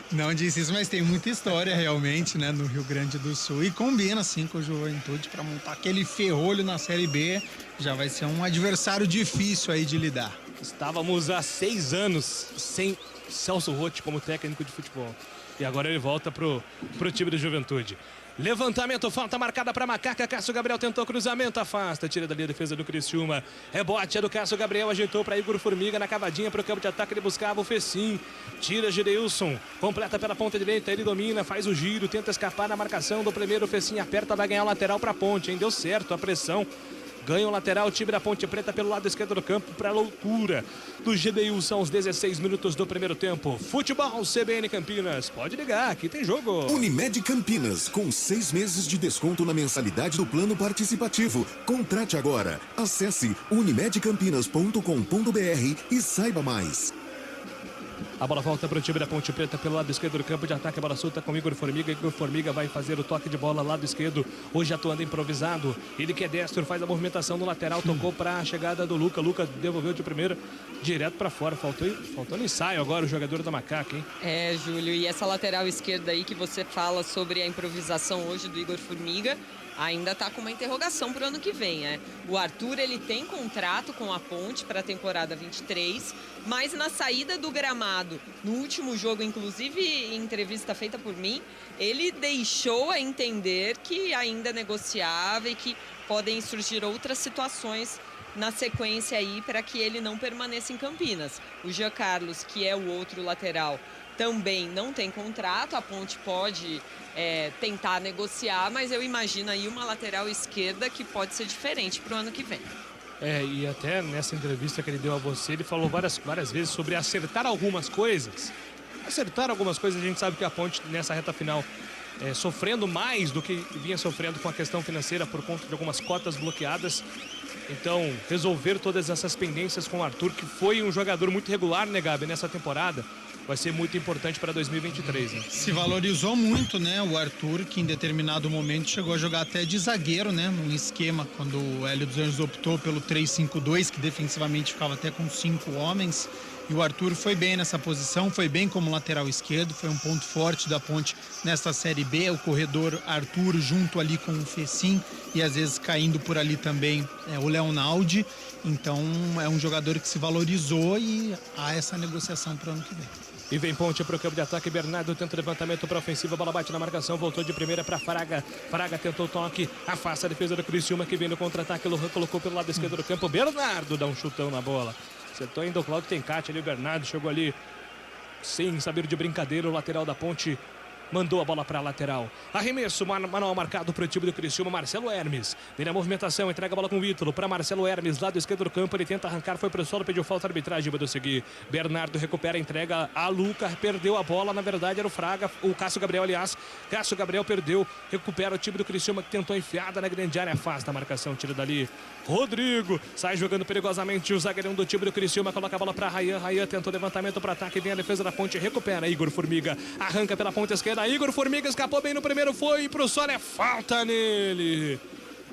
Não disse isso, mas tem muita história realmente, né, no Rio Grande do Sul. E combina, sim, com o Juventude para montar aquele ferrolho na Série B. Já vai ser um adversário difícil aí de lidar. Estávamos há 6 anos sem Celso Roth como técnico de futebol. E agora ele volta pro time do Juventude. Levantamento, falta marcada para Macaca. Cássio Gabriel tentou cruzamento, afasta, tira dali a defesa do Criciúma. Rebote é do Cássio Gabriel, ajeitou para Igor Formiga na cavadinha para o campo de ataque. Ele buscava o Fecim, tira Gideilson, completa pela ponta direita. Ele domina, faz o giro, tenta escapar na marcação do primeiro. O Fecim aperta, vai ganhar o lateral para a ponte, hein? Deu certo a pressão. Ganha o lateral, o time da Ponte Preta pelo lado esquerdo do campo para a loucura do Gideilson aos 16 minutos do primeiro tempo. Futebol CBN Campinas. Pode ligar, aqui tem jogo. Unimed Campinas, com 6 meses de desconto na mensalidade do plano participativo. Contrate agora. Acesse unimedcampinas.com.br e saiba mais. A bola volta para o time da Ponte Preta pelo lado esquerdo do campo de ataque. A bola solta com Igor Formiga. Igor Formiga vai fazer o toque de bola lado esquerdo. Hoje atuando improvisado. Ele que é destro, faz a movimentação no lateral. Tocou para a chegada do Luca. Luca devolveu de primeira direto para fora. Faltou no ensaio agora o jogador da Macaca, hein? É, Júlio. E essa lateral esquerda aí que você fala sobre a improvisação hoje do Igor Formiga ainda está com uma interrogação para o ano que vem, né? O Arthur, ele tem contrato com a Ponte para a temporada 23, mas na saída do gramado, no último jogo, inclusive em entrevista feita por mim, ele deixou a entender que ainda negociava e que podem surgir outras situações na sequência aí para que ele não permaneça em Campinas. O Jean Carlos, que é o outro lateral, também não tem contrato, a Ponte pode tentar negociar, mas eu imagino aí uma lateral esquerda que pode ser diferente para o ano que vem. E até nessa entrevista que ele deu a você, ele falou várias vezes sobre acertar algumas coisas. Acertar algumas coisas, a gente sabe que a Ponte nessa reta final sofrendo mais do que vinha sofrendo com a questão financeira por conta de algumas cotas bloqueadas. Então, resolver todas essas pendências com o Arthur, que foi um jogador muito regular, né, Gabi, nessa temporada, vai ser muito importante para 2023, né? Se valorizou muito, né, o Arthur, que em determinado momento chegou a jogar até de zagueiro, né, num esquema, quando o Hélio dos Anjos optou pelo 3-5-2, que defensivamente ficava até com 5 homens. E o Arthur foi bem nessa posição, foi bem como lateral esquerdo, foi um ponto forte da Ponte nesta Série B, o corredor Arthur junto ali com o Fecim e às vezes caindo por ali também o Leonaldi. Então é um jogador que se valorizou e há essa negociação para o ano que vem. E vem Ponte para o campo de ataque. Bernardo tenta levantamento para a ofensiva. A bola bate na marcação. Voltou de primeira para Fraga. Fraga tentou o toque. Afasta a defesa do Criciúma que vem no contra-ataque. Lohan colocou pelo lado esquerdo do campo. Bernardo dá um chutão na bola. Acertou ainda o Cláudio Tencati ali. O Bernardo chegou ali sem saber de brincadeira. O lateral da Ponte mandou a bola para a lateral. Arremesso manual marcado para o time do Criciúma. Marcelo Hermes vem na movimentação, entrega a bola com o Ítalo para Marcelo Hermes, lado esquerdo do campo. Ele tenta arrancar, foi para o solo, pediu falta, a arbitragem mandou seguir. Bernardo recupera, entrega a Luca, perdeu a bola, na verdade era o Fraga, o Cássio Gabriel, aliás. Cássio Gabriel perdeu, recupera o time do Criciúma que tentou enfiada na grande área, afasta a marcação, tira dali. Rodrigo sai jogando perigosamente o zagueirão do time do Criciúma, coloca a bola para Rayan. Rayan tentou levantamento para ataque, vem a defesa da Ponte, recupera Igor Formiga, arranca pela ponta esquerda. Igor Formiga escapou bem no primeiro, foi pro solo, é falta nele.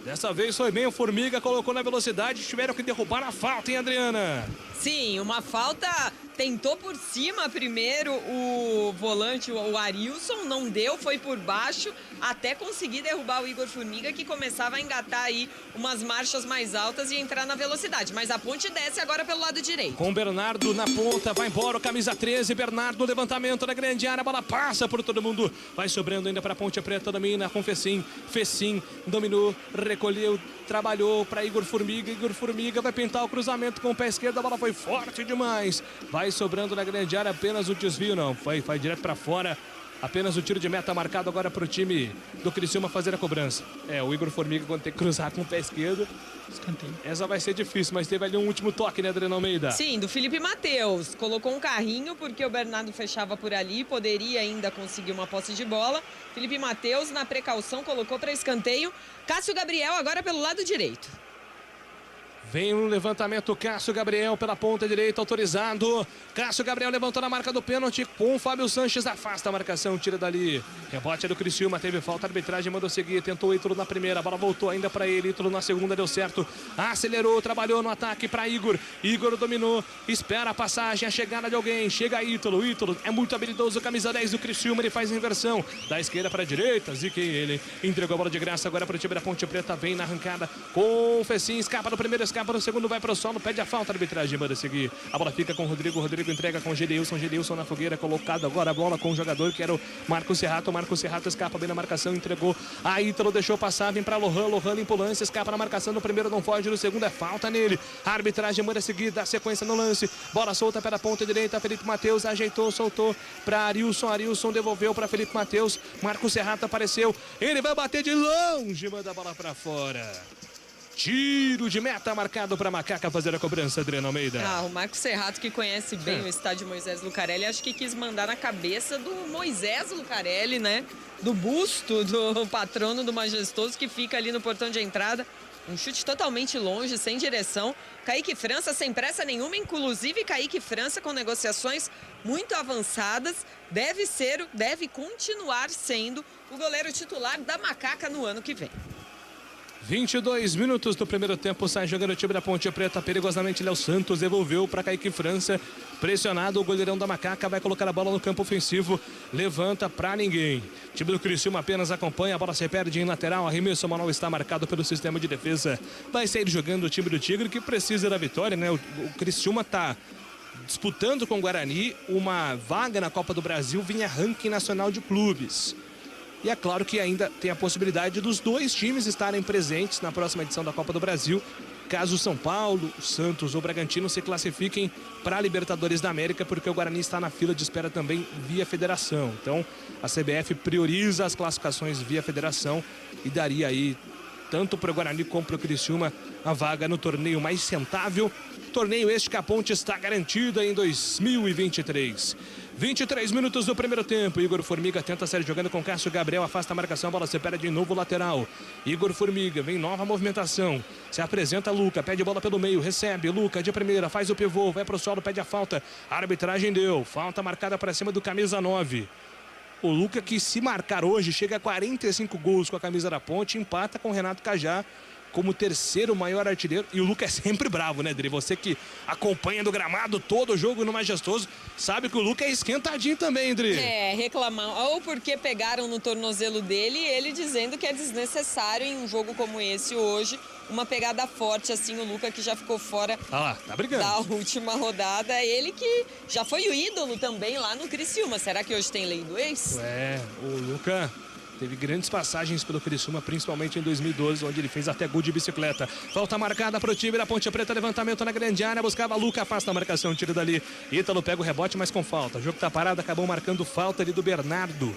Dessa vez foi bem o Formiga, colocou na velocidade, tiveram que derrubar a falta, hein, Adriana? Sim, uma falta, tentou por cima primeiro o volante, o Arilson, não deu, foi por baixo, até conseguir derrubar o Igor Formiga, que começava a engatar aí umas marchas mais altas e entrar na velocidade. Mas a Ponte desce agora pelo lado direito. Com o Bernardo na ponta, vai embora o camisa 13, Bernardo, levantamento na grande área, a bola passa por todo mundo, vai sobrando ainda para a Ponte Preta, domina com Fecim, Fecim dominou, recolheu, trabalhou para Igor Formiga vai pintar o cruzamento com o pé esquerdo, a bola foi forte demais, vai sobrando na grande área, apenas o desvio, não, vai direto para fora. Apenas o tiro de meta marcado agora para o time do Criciúma fazer a cobrança. O Igor Formiga, quando tem que cruzar com o pé esquerdo, escanteio. Essa vai ser difícil, mas teve ali um último toque, né, Adriana Almeida? Sim, do Felipe Matheus. Colocou um carrinho porque o Bernardo fechava por ali, poderia ainda conseguir uma posse de bola. Felipe Matheus, na precaução, colocou para escanteio. Cássio Gabriel agora pelo lado direito. Vem no levantamento Cássio Gabriel pela ponta direita, autorizado. Cássio Gabriel levantou na marca do pênalti com o Fábio Sanches, afasta a marcação, tira dali. Rebote do Criciúma, teve falta, a arbitragem mandou seguir, tentou o Ítalo na primeira, a bola voltou ainda para ele, Ítalo na segunda, deu certo. Acelerou, trabalhou no ataque para Igor. Igor dominou, espera a passagem, a chegada de alguém, chega Ítalo. Ítalo é muito habilidoso, camisa 10 do Criciúma, ele faz a inversão. Da esquerda para a direita, Ziquei ele. Entregou a bola de graça agora para o time da Ponte Preta, vem na arrancada com o Fecim, escapa do primeiro, escapa no segundo, vai para o solo, pede a falta, a arbitragem manda seguir. A bola fica com o Rodrigo, Rodrigo entrega com o Gedeilson na fogueira, colocado agora a bola com o jogador que era o Marcos Serrato. Marcos Serrato escapa bem na marcação, entregou a Ítalo, deixou passar, vem para Lohan, Lohan limpa o lance, escapa na marcação, no primeiro não foge, no segundo é falta nele. A arbitragem manda seguir, dá sequência no lance, bola solta pela ponta direita, Felipe Matheus ajeitou, soltou para Arilson devolveu para Felipe Matheus, Marcos Serrato apareceu, ele vai bater de longe, manda a bola para fora. Tiro de meta marcado para Macaca fazer a cobrança, Adriana Almeida. O Marcos Serrato, que conhece bem o estádio Moisés Lucarelli, acho que quis mandar na cabeça do Moisés Lucarelli, né? Do busto do patrono do Majestoso, que fica ali no portão de entrada. Um chute totalmente longe, sem direção. Kaique França sem pressa nenhuma, inclusive Kaique França com negociações muito avançadas. Deve continuar sendo o goleiro titular da Macaca no ano que vem. 22 minutos do primeiro tempo, sai jogando o time da Ponte Preta, perigosamente Léo Santos devolveu para Kaique França, pressionado, o goleirão da Macaca vai colocar a bola no campo ofensivo, levanta para ninguém. O time do Criciúma apenas acompanha, a bola se perde em lateral, arremesso manual está marcado pelo sistema de defesa, vai sair jogando o time do Tigre, que precisa da vitória, né? O Criciúma está disputando com o Guarani uma vaga na Copa do Brasil via ranking nacional de clubes. E é claro que ainda tem a possibilidade dos dois times estarem presentes na próxima edição da Copa do Brasil, caso o São Paulo, o Santos ou o Bragantino se classifiquem para a Libertadores da América, porque o Guarani está na fila de espera também via federação. Então, a CBF prioriza as classificações via federação e daria aí, tanto para o Guarani como para o Criciúma, a vaga no torneio mais rentável. Torneio este que a Ponte está garantida em 2023. 23 minutos do primeiro tempo. Igor Formiga tenta sair jogando com Cássio Gabriel. Afasta a marcação, a bola se perde de novo lateral. Igor Formiga, vem nova movimentação. Se apresenta Luca, pede bola pelo meio, recebe. Luca de primeira, faz o pivô, vai pro solo, pede a falta. A arbitragem deu. Falta marcada para cima do camisa 9. O Luca, que se marcar hoje, chega a 45 gols com a camisa da Ponte, empata com o Renato Cajá como terceiro maior artilheiro. E o Luca é sempre bravo, né, Dri? Você que acompanha do gramado todo o jogo no Majestoso, sabe que o Luca é esquentadinho também, Dri. Reclamar. Ou porque pegaram no tornozelo dele e ele dizendo que é desnecessário em um jogo como esse hoje, uma pegada forte assim, o Luca que já ficou fora tá brigando. Da última rodada. Ele que já foi o ídolo também lá no Criciúma. Será que hoje tem lei do ex? O Luca teve grandes passagens pelo Criciúma, principalmente em 2012, onde ele fez até gol de bicicleta. Falta marcada para o time da Ponte Preta, levantamento na grande área, buscava Luca, afasta a marcação, tira dali. Ítalo pega o rebote, mas com falta. O jogo tá parado, acabou marcando falta ali do Bernardo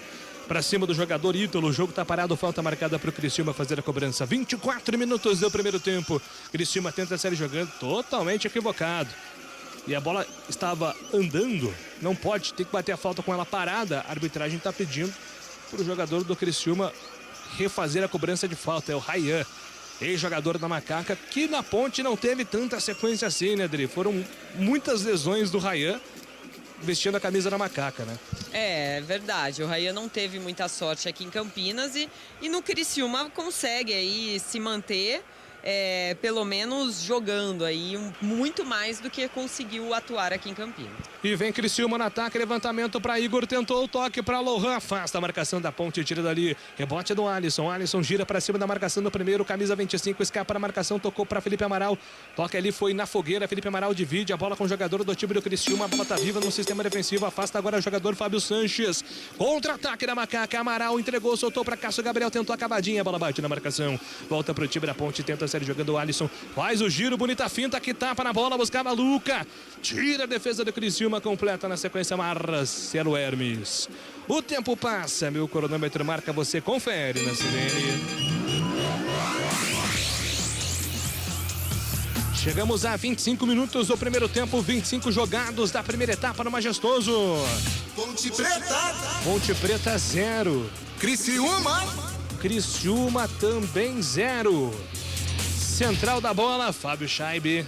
para cima do jogador Ítalo. O jogo tá parado, falta marcada para o Criciúma fazer a cobrança. 24 minutos do primeiro tempo. Criciúma tenta sair jogando totalmente equivocado. E a bola estava andando, não pode, tem que bater a falta com ela parada. A arbitragem está pedindo para o jogador do Criciúma refazer a cobrança de falta, é o Rayan, ex-jogador da Macaca, que na Ponte não teve tanta sequência assim, né, Adri? Foram muitas lesões do Rayan vestindo a camisa da Macaca, né? É verdade, o Rayan não teve muita sorte aqui em Campinas e no Criciúma consegue aí se manter, pelo menos jogando aí muito mais do que conseguiu atuar aqui em Campinas. E vem Criciúma no ataque, levantamento para Igor, tentou o toque para Lohan, afasta a marcação da Ponte, tira dali, rebote do Alisson, Alisson gira para cima da marcação do primeiro, camisa 25, escapa na marcação, tocou para Felipe Amaral, toque ali, foi na fogueira, Felipe Amaral divide a bola com o jogador do time do Criciúma, a bola tá viva no sistema defensivo, afasta agora o jogador Fábio Sanches, contra-ataque da Macaca, Amaral entregou, soltou para Cássio Gabriel, tentou a cavadinha, a bola bate na marcação, volta pro time da Ponte, tenta sair jogando o Alisson, faz o giro, bonita finta, que tapa na bola, buscava Luca, tira a defesa do Criciúma, completa na sequência Marcelo Hermes. O tempo passa, meu cronômetro marca, você confere na CBN. Chegamos a 25 minutos do primeiro tempo, 25 jogados da primeira etapa no Majestoso. Ponte Preta. Ponte Preta 0. Criciúma também 0. Central da bola, Fábio Scheibe.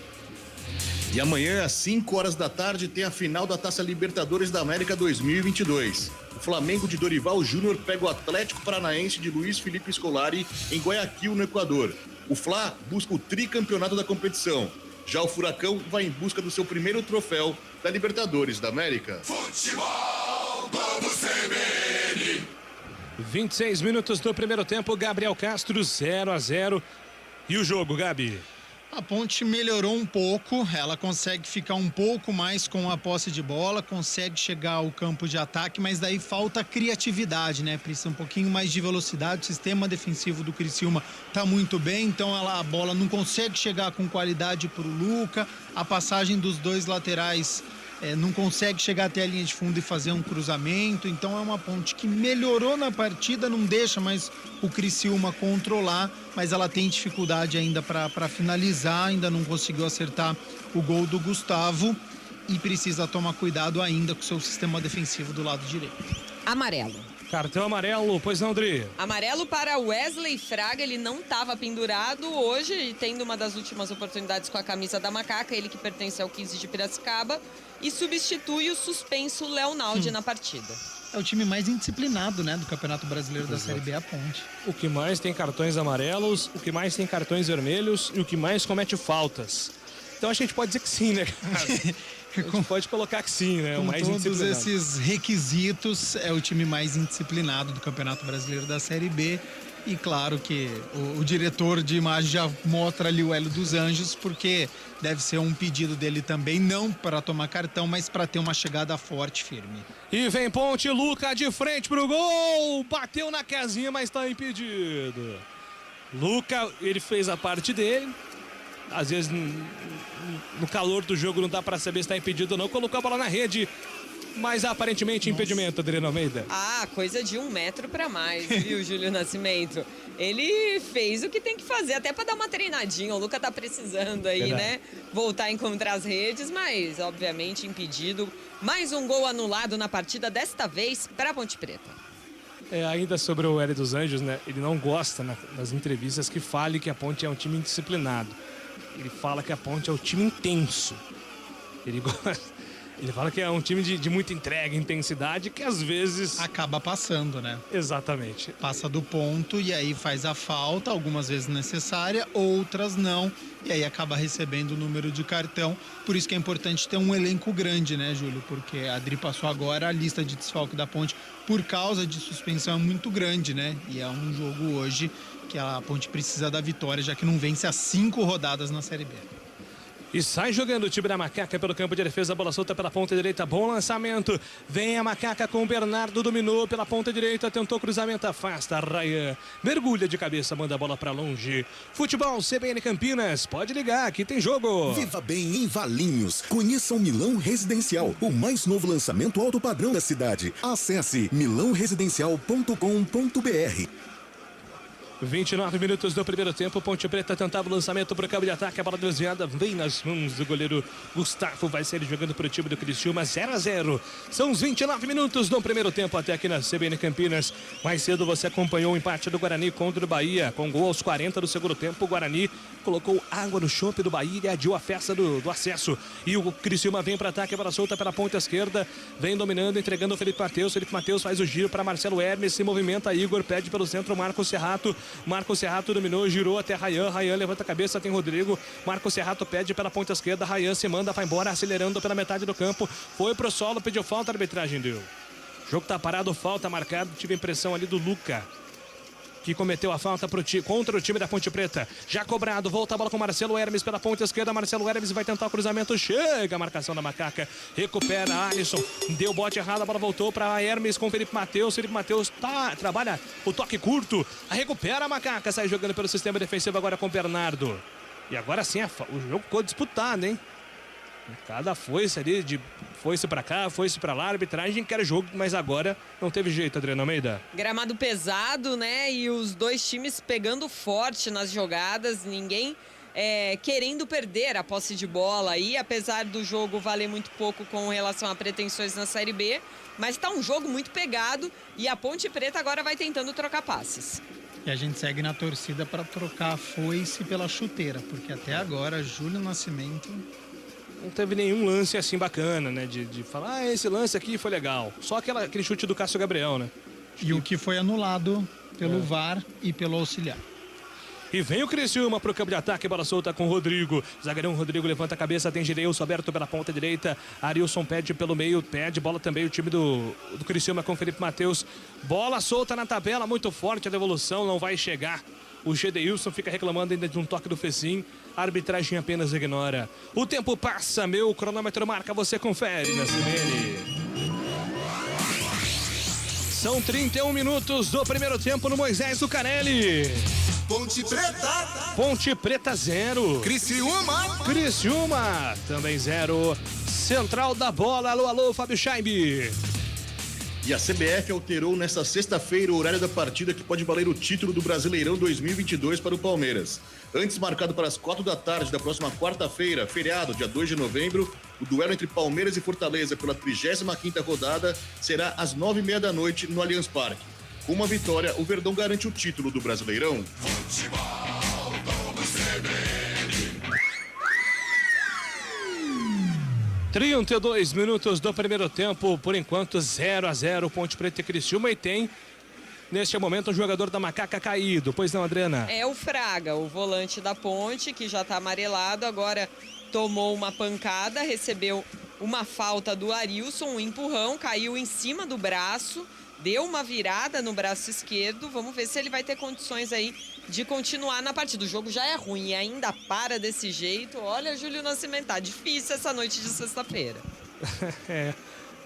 E amanhã, às 5 horas da tarde, tem a final da Taça Libertadores da América 2022. O Flamengo de Dorival Júnior pega o Atlético Paranaense de Luiz Felipe Scolari em Guayaquil, no Equador. O Fla busca o tricampeonato da competição. Já o Furacão vai em busca do seu primeiro troféu da Libertadores da América. Futebol Globo CBN. 26 minutos do primeiro tempo, Gabriel Castro 0-0. E o jogo, Gabi? A Ponte melhorou um pouco, ela consegue ficar um pouco mais com a posse de bola, consegue chegar ao campo de ataque, mas daí falta criatividade, né? Precisa um pouquinho mais de velocidade, o sistema defensivo do Criciúma tá muito bem, então a bola não consegue chegar com qualidade pro Luca, a passagem dos dois laterais não consegue chegar até a linha de fundo e fazer um cruzamento, então é uma Ponte que melhorou na partida, não deixa mais o Criciúma controlar, mas ela tem dificuldade ainda para finalizar, ainda não conseguiu acertar o gol do Gustavo e precisa tomar cuidado ainda com o seu sistema defensivo do lado direito. Amarelo. Cartão amarelo, pois não, Dri? Amarelo para Wesley Fraga, ele não estava pendurado hoje, tendo uma das últimas oportunidades com a camisa da Macaca, ele que pertence ao 15 de Piracicaba, e substitui o suspenso Léo Naldi na partida. É o time mais indisciplinado, né, do Campeonato Brasileiro da Série B, a Ponte. O que mais tem cartões amarelos, o que mais tem cartões vermelhos e o que mais comete faltas. Então a gente pode dizer que sim, né, cara? A gente pode colocar que sim, né? Com o mais todos esses requisitos, é o time mais indisciplinado do Campeonato Brasileiro da Série B. E claro que o diretor de imagem já mostra ali o Hélio dos Anjos, porque deve ser um pedido dele também, não para tomar cartão, mas para ter uma chegada forte, firme. E vem Ponte, Luca de frente pro gol, bateu na casinha, mas tá impedido. Luca, ele fez a parte dele, às vezes no calor do jogo não dá para saber se tá impedido ou não, colocou a bola na rede. Mas aparentemente impedimento, Adriano Almeida. Coisa de 1 metro para mais, viu, Júlio Nascimento? Ele fez o que tem que fazer, até para dar uma treinadinha. O Luca tá precisando aí, Verdade. né? Voltar a encontrar as redes, mas obviamente impedido. Mais um gol anulado na partida, desta vez para Ponte Preta. Ainda sobre o Hélio dos Anjos, né? Ele não gosta nas entrevistas que fale que a Ponte é um time indisciplinado. Ele fala que a Ponte é um time intenso. Ele gosta. Ele fala que é um time de muita entrega, intensidade, que às vezes... acaba passando, né? Exatamente. Passa do ponto e aí faz a falta, algumas vezes necessária, outras não. E aí acaba recebendo o número de cartão. Por isso que é importante ter um elenco grande, né, Júlio? Porque a Adri passou agora, a lista de desfalque da Ponte, por causa de suspensão, é muito grande, né? E é um jogo hoje que a Ponte precisa da vitória, já que não vence há 5 rodadas na Série B. E sai jogando o time da Macaca pelo campo de defesa, bola solta pela ponta direita, bom lançamento, vem a Macaca com o Bernardo, dominou pela ponta direita, tentou cruzamento, afasta, Ryan, mergulha de cabeça, manda a bola pra longe. Futebol CBN Campinas, pode ligar, aqui tem jogo. Viva bem em Valinhos, conheça o Milão Residencial, o mais novo lançamento alto padrão da cidade. Acesse milãoresidencial.com.br. 29 minutos do primeiro tempo, Ponte Preta tentava o lançamento para o campo de ataque, a bola desviada vem nas mãos do goleiro Gustavo, vai ser jogando para o time do Criciúma, 0-0. São os 29 minutos do primeiro tempo até aqui na CBN Campinas. Mais cedo você acompanhou o empate do Guarani contra o Bahia, com gol aos 40 do segundo tempo, o Guarani colocou água no chope do Bahia e adiou a festa do acesso. E o Criciúma vem para ataque, a bola solta pela ponta esquerda, vem dominando, entregando o Felipe Matheus faz o giro para Marcelo Hermes, se movimenta, Igor pede pelo centro, Marcos Serrato dominou, girou até Ryan levanta a cabeça, tem Rodrigo, Marcos Serrato pede pela ponta esquerda, Ryan se manda, vai embora, acelerando pela metade do campo, foi pro solo, pediu falta, a arbitragem deu. O jogo tá parado, falta marcado, tive a impressão ali do Luca, que cometeu a falta contra o time da Ponte Preta. Já cobrado, volta a bola com Marcelo Hermes pela ponta esquerda. Marcelo Hermes vai tentar o cruzamento. Chega a marcação da Macaca. Recupera Alisson. Deu bote errado, a bola voltou para Hermes com Felipe Matheus. Felipe Matheus trabalha o toque curto. Recupera a Macaca. Sai jogando pelo sistema defensivo agora com Bernardo. E agora sim, o jogo ficou disputado, hein? Cada foice ali, de foice pra cá, foice pra lá, a arbitragem quer jogo, mas agora não teve jeito, Adriana Almeida. Gramado pesado, né? E os dois times pegando forte nas jogadas, ninguém querendo perder a posse de bola aí, apesar do jogo valer muito pouco com relação a pretensões na Série B, mas tá um jogo muito pegado e a Ponte Preta agora vai tentando trocar passes. E a gente segue na torcida para trocar a foice pela chuteira, porque até agora, Júlio Nascimento... Não teve nenhum lance assim bacana, né? De falar, esse lance aqui foi legal. Só aquele chute do Cássio Gabriel, né? E o que foi anulado pelo VAR e pelo auxiliar. E vem o Criciúma pro campo de ataque, bola solta com o Rodrigo. Zagueirão Rodrigo levanta a cabeça, tem Gireilson aberto pela ponta direita. Arilson pede pelo meio, pede bola também o time do Criciúma com Felipe Matheus. Bola solta na tabela, muito forte a devolução, não vai chegar. O Gedeilson fica reclamando ainda de um toque do Fecim. A arbitragem apenas ignora. O tempo passa, meu cronômetro marca, você confere na CBN. São 31 minutos do primeiro tempo no Moisés Lucarelli. Ponte Preta. Ponte Preta 0. Criciúma. Criciúma também 0. Central da bola, alô, alô, Fábio Scheibe. E a CBF alterou nesta sexta-feira o horário da partida que pode valer o título do Brasileirão 2022 para o Palmeiras. Antes marcado para as 4 da tarde da próxima quarta-feira, feriado, dia 2 de novembro, o duelo entre Palmeiras e Fortaleza pela 35ª rodada será às 9h30 da noite no Allianz Parque. Com uma vitória, o Verdão garante o título do Brasileirão. Futebol Globo CBN. 32 minutos do primeiro tempo, por enquanto 0-0, Ponte Preta e Criciúma, e tem neste momento um jogador da Macaca caído, pois não, Adriana? É o Fraga, o volante da Ponte, que já tá amarelado, agora tomou uma pancada, recebeu uma falta do Arilson, um empurrão, caiu em cima do braço, deu uma virada no braço esquerdo, vamos ver se ele vai ter condições aí de continuar na partida. O jogo já é ruim e ainda para desse jeito. Olha, Júlio Nascimento, tá difícil essa noite de sexta-feira.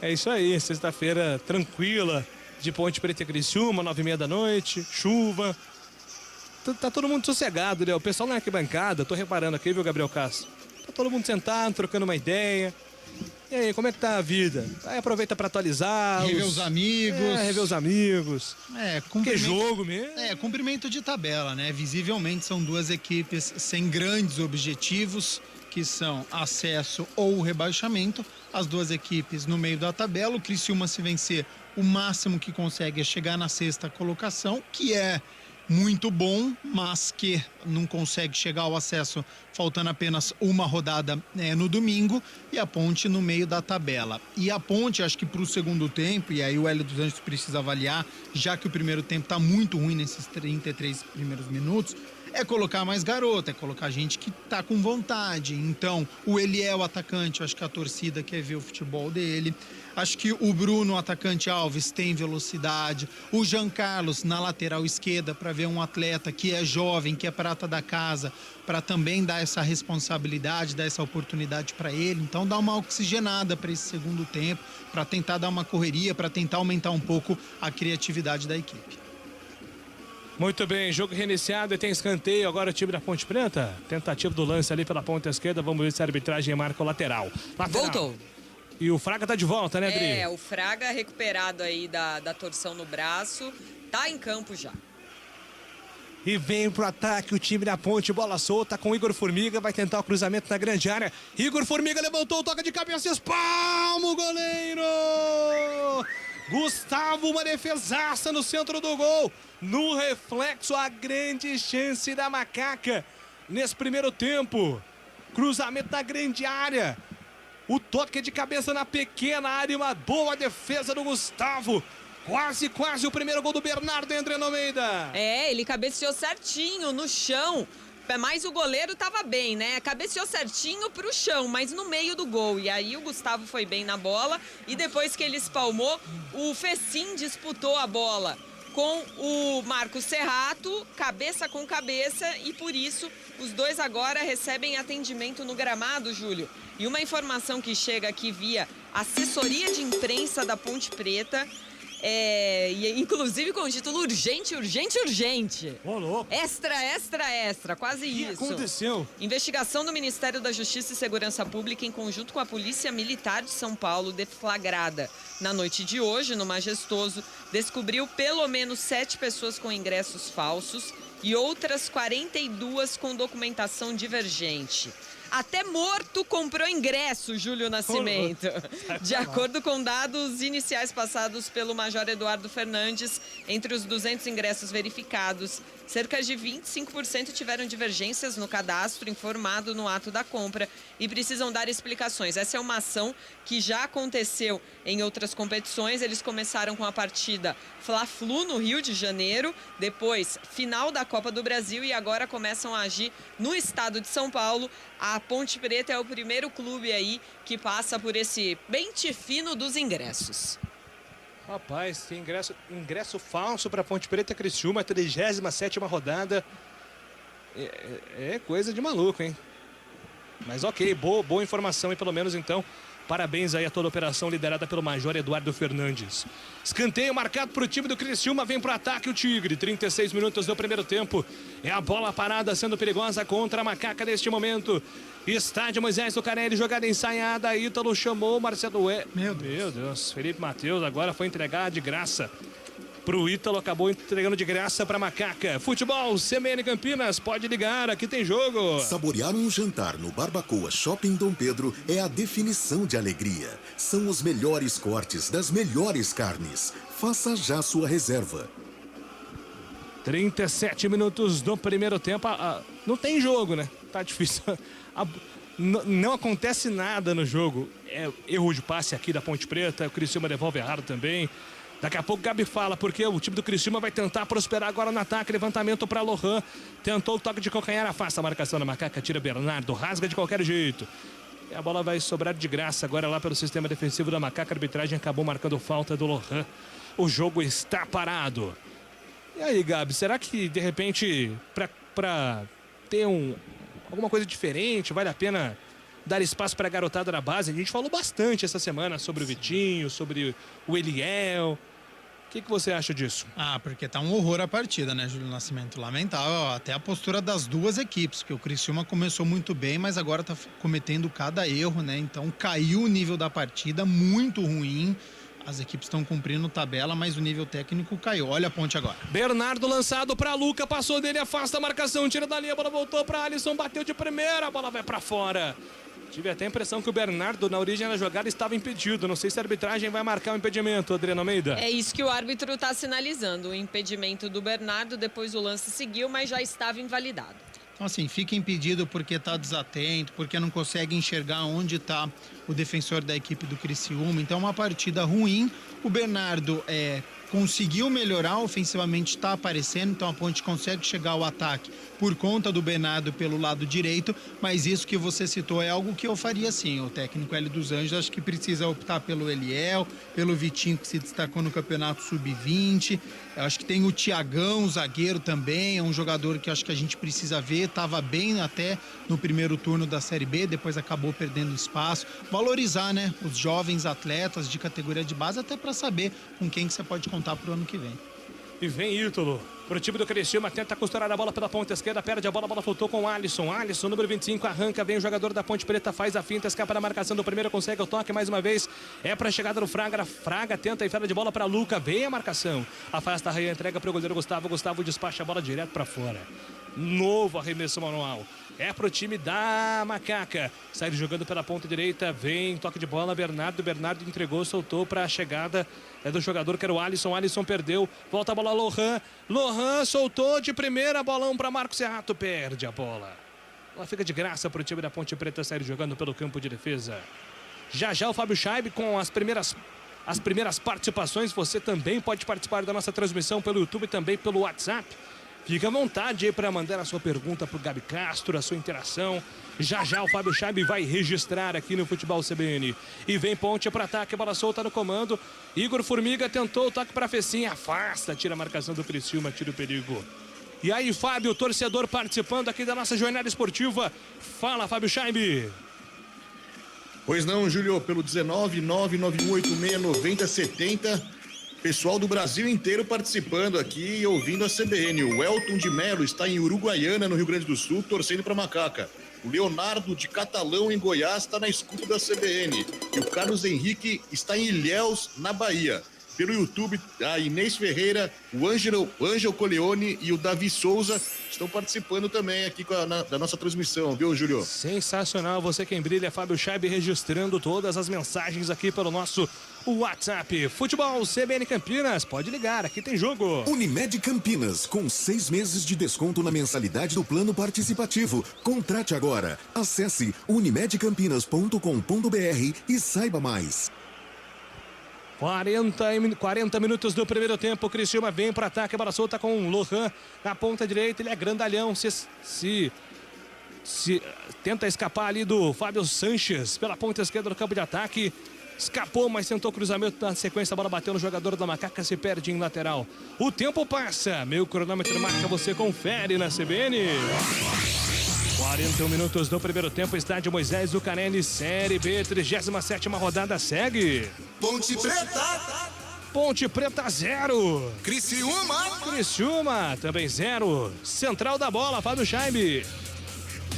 É isso aí, sexta-feira tranquila de Ponte Preta e Criciúma, 9h30 da noite, chuva. Tá todo mundo sossegado, né? O pessoal na arquibancada, tô reparando aqui, viu, Gabriel Castro? Tá todo mundo sentado, trocando uma ideia. E aí, como é que tá a vida? Aí aproveita pra atualizar. Rever os amigos. Rever os amigos. Que jogo mesmo. Cumprimento de tabela, né? Visivelmente são duas equipes sem grandes objetivos, que são acesso ou rebaixamento. As duas equipes no meio da tabela. O Criciúma, se vencer, o máximo que consegue é chegar na sexta colocação, que é muito bom, mas que não consegue chegar ao acesso faltando apenas uma rodada no domingo, e a Ponte no meio da tabela. E a Ponte, acho que para o segundo tempo, e aí o Hélio dos Anjos precisa avaliar, já que o primeiro tempo está muito ruim nesses 33 primeiros minutos, é colocar mais garoto, é colocar gente que tá com vontade. Então, o Eliel, atacante, acho que a torcida quer ver o futebol dele. Acho que o Bruno, atacante Alves, tem velocidade. O Jean Carlos na lateral esquerda, para ver um atleta que é jovem, que é prata da casa, para também dar essa responsabilidade, dar essa oportunidade para ele. Então, dá uma oxigenada para esse segundo tempo, para tentar dar uma correria, para tentar aumentar um pouco a criatividade da equipe. Muito bem, jogo reiniciado e tem escanteio agora o time da Ponte Preta. Tentativa do lance ali pela ponta esquerda, vamos ver se a arbitragem marca o lateral. Voltou. E o Fraga tá de volta, né, Adri? O Fraga recuperado aí da torção no braço, tá em campo já. E vem pro ataque o time da Ponte, bola solta com o Igor Formiga, vai tentar o cruzamento na grande área. Igor Formiga levantou, toca de cabeça, espalma o goleiro! Gustavo, uma defesaça no centro do gol. No reflexo, a grande chance da Macaca nesse primeiro tempo. Cruzamento na grande área. O toque de cabeça na pequena área, uma boa defesa do Gustavo. Quase o primeiro gol do Bernardo André Almeida. Ele cabeceou certinho no chão. Mas o goleiro tava bem, né? Cabeceou certinho pro chão, mas no meio do gol. E aí o Gustavo foi bem na bola. E depois que ele espalmou, o Fecim disputou a bola com o Marcos Serrato, cabeça com cabeça. E por isso, os dois agora recebem atendimento no gramado, Júlio. E uma informação que chega aqui via assessoria de imprensa da Ponte Preta E inclusive com o título Urgente, Urgente, Urgente. Ô, louco. Extra, extra, extra, quase isso. O que aconteceu? Investigação do Ministério da Justiça e Segurança Pública em conjunto com a Polícia Militar de São Paulo, deflagrada na noite de hoje no Majestoso, descobriu pelo menos 7 pessoas com ingressos falsos e outras 42 com documentação divergente. Até morto comprou ingresso, Júlio Nascimento. De acordo com dados iniciais passados pelo Major Eduardo Fernandes, entre os 200 ingressos verificados, cerca de 25% tiveram divergências no cadastro informado no ato da compra e precisam dar explicações. Essa é uma ação que já aconteceu em outras competições. Eles começaram com a partida Fla-Flu no Rio de Janeiro, depois final da Copa do Brasil e agora começam a agir no estado de São Paulo. A Ponte Preta é o primeiro clube aí que passa por esse pente fino dos ingressos. Rapaz, tem ingresso falso para Ponte Preta Criciúma, 37ª rodada. É coisa de maluco, hein? Mas ok, boa informação e pelo menos então, parabéns aí a toda a operação liderada pelo Major Eduardo Fernandes. Escanteio marcado para o time do Criciúma, vem para o ataque o Tigre, 36 minutos do primeiro tempo. É a bola parada sendo perigosa contra a Macaca neste momento. Estádio Moisés Lucarelli, jogada ensaiada, Ítalo chamou, Marcelo Meu Deus, Felipe Matheus agora foi entregar de graça pro Ítalo, acabou entregando de graça pra Macaca. Futebol, CBN Campinas, pode ligar, aqui tem jogo. Saborear um jantar no Barbacoa Shopping Dom Pedro é a definição de alegria. São os melhores cortes das melhores carnes. Faça já sua reserva. 37 minutos do primeiro tempo. Não tem jogo, né? Tá difícil. Não acontece nada no jogo. É erro de passe aqui da Ponte Preta. O Criciúma devolve errado também. Daqui a pouco o Gabi fala, porque o time do Criciúma vai tentar prosperar agora no ataque. Levantamento para Lohan. Tentou o toque de calcanhar, afasta a marcação da Macaca. Tira Bernardo, rasga de qualquer jeito. E a bola vai sobrar de graça agora lá pelo sistema defensivo da Macaca. A arbitragem acabou marcando falta do Lohan. O jogo está parado. E aí, Gabi, será que de repente, para ter alguma coisa diferente, vale a pena dar espaço para a garotada da base? A gente falou bastante essa semana sobre o Vitinho, sobre o Eliel. O que você acha disso? Porque tá um horror a partida, né, Júlio Nascimento? Lamentável, até a postura das duas equipes, que o Criciúma começou muito bem, mas agora tá cometendo cada erro, né? Então caiu o nível da partida, muito ruim. As equipes estão cumprindo tabela, mas o nível técnico caiu. Olha a Ponte agora. Bernardo lançado para Luca, passou dele, afasta a marcação, tira da linha, a bola voltou para Alisson, bateu de primeira, a bola vai para fora. Tive até a impressão que o Bernardo, na origem da jogada, estava impedido. Não sei se a arbitragem vai marcar o impedimento, Adriana Almeida. É isso que o árbitro está sinalizando. O impedimento do Bernardo, depois o lance seguiu, mas já estava invalidado. Então, assim, fica impedido porque está desatento, porque não consegue enxergar onde está o defensor da equipe do Criciúma. Então, uma partida ruim. O Bernardo conseguiu melhorar, ofensivamente está aparecendo, então a Ponte consegue chegar ao ataque por conta do Bernardo pelo lado direito, mas isso que você citou é algo que eu faria sim. O técnico Hélio dos Anjos acho que precisa optar pelo Eliel, pelo Vitinho, que se destacou no Campeonato Sub-20. Eu acho que tem o Tiagão, o zagueiro também, é um jogador que acho que a gente precisa ver, estava bem até no primeiro turno da Série B, depois acabou perdendo espaço. Valorizar, né, os jovens atletas de categoria de base, até para saber com quem que você pode contar pro ano que vem. E vem Ítalo pro time do Criciúma, tenta costurar a bola pela ponta esquerda, perde a bola voltou com o Alisson. Alisson, número 25, arranca, vem o jogador da Ponte Preta, faz a finta, escapa da marcação do primeiro, consegue o toque mais uma vez. É pra chegada do Fraga, Fraga tenta a enfiada de bola pra Luca, vem a marcação. Afasta a Raia, entrega pro goleiro Gustavo, Gustavo despacha a bola direto pra fora. Novo arremesso manual. É pro time da Macaca. Sai jogando pela ponta direita, vem toque de bola, Bernardo entregou, soltou pra chegada do jogador que era o Alisson. Alisson perdeu, volta a bola Lohan soltou de primeira, bolão para Marcos Serrato, perde a bola. Ela fica de graça para o time da Ponte Preta sair jogando pelo campo de defesa. Já o Fábio Scheib com as primeiras participações. Você também pode participar da nossa transmissão pelo YouTube e também pelo WhatsApp. Fica à vontade aí para mandar a sua pergunta para o Gabi Castro, a sua interação. Já o Fábio Scheib vai registrar aqui no Futebol CBN. E vem Ponte para ataque, bola solta no comando. Igor Formiga tentou o toque para Fecinha, afasta, tira a marcação do Criciúma, tira o perigo. E aí, Fábio, torcedor participando aqui da nossa jornada esportiva. Fala, Fábio Scheib. Pois não, Júlio, pelo 19 991869070. Pessoal do Brasil inteiro participando aqui e ouvindo a CBN. O Elton de Melo está em Uruguaiana, no Rio Grande do Sul, torcendo para Macaca. O Leonardo de Catalão, em Goiás, está na escuta da CBN. E o Carlos Henrique está em Ilhéus, na Bahia. Pelo YouTube, a Inês Ferreira, o Ângelo Coleone e o Davi Souza estão participando também aqui da nossa transmissão, viu, Júlio? Sensacional, você quem brilha, Fábio Scheibe, registrando todas as mensagens aqui pelo nosso WhatsApp. Futebol CBN Campinas, pode ligar, aqui tem jogo. Unimed Campinas, com 6 meses de desconto na mensalidade do plano participativo. Contrate agora. Acesse unimedcampinas.com.br e saiba mais. 40 minutos do primeiro tempo, o Criciúma vem para ataque, a bola solta com o Lohan na ponta direita, ele é grandalhão, se tenta escapar ali do Fábio Sanches pela ponta esquerda do campo de ataque, escapou, mas tentou cruzamento, na sequência a bola bateu no jogador da Macaca, se perde em lateral. O tempo passa, meu cronômetro marca, você confere na CBN. 41 minutos do primeiro tempo, estádio Moisés Lucarelli, Série B, 37ª rodada segue. Ponte Preta. Ponte Preta 0. Criciúma também 0. Central da bola, Fábio Scheibe.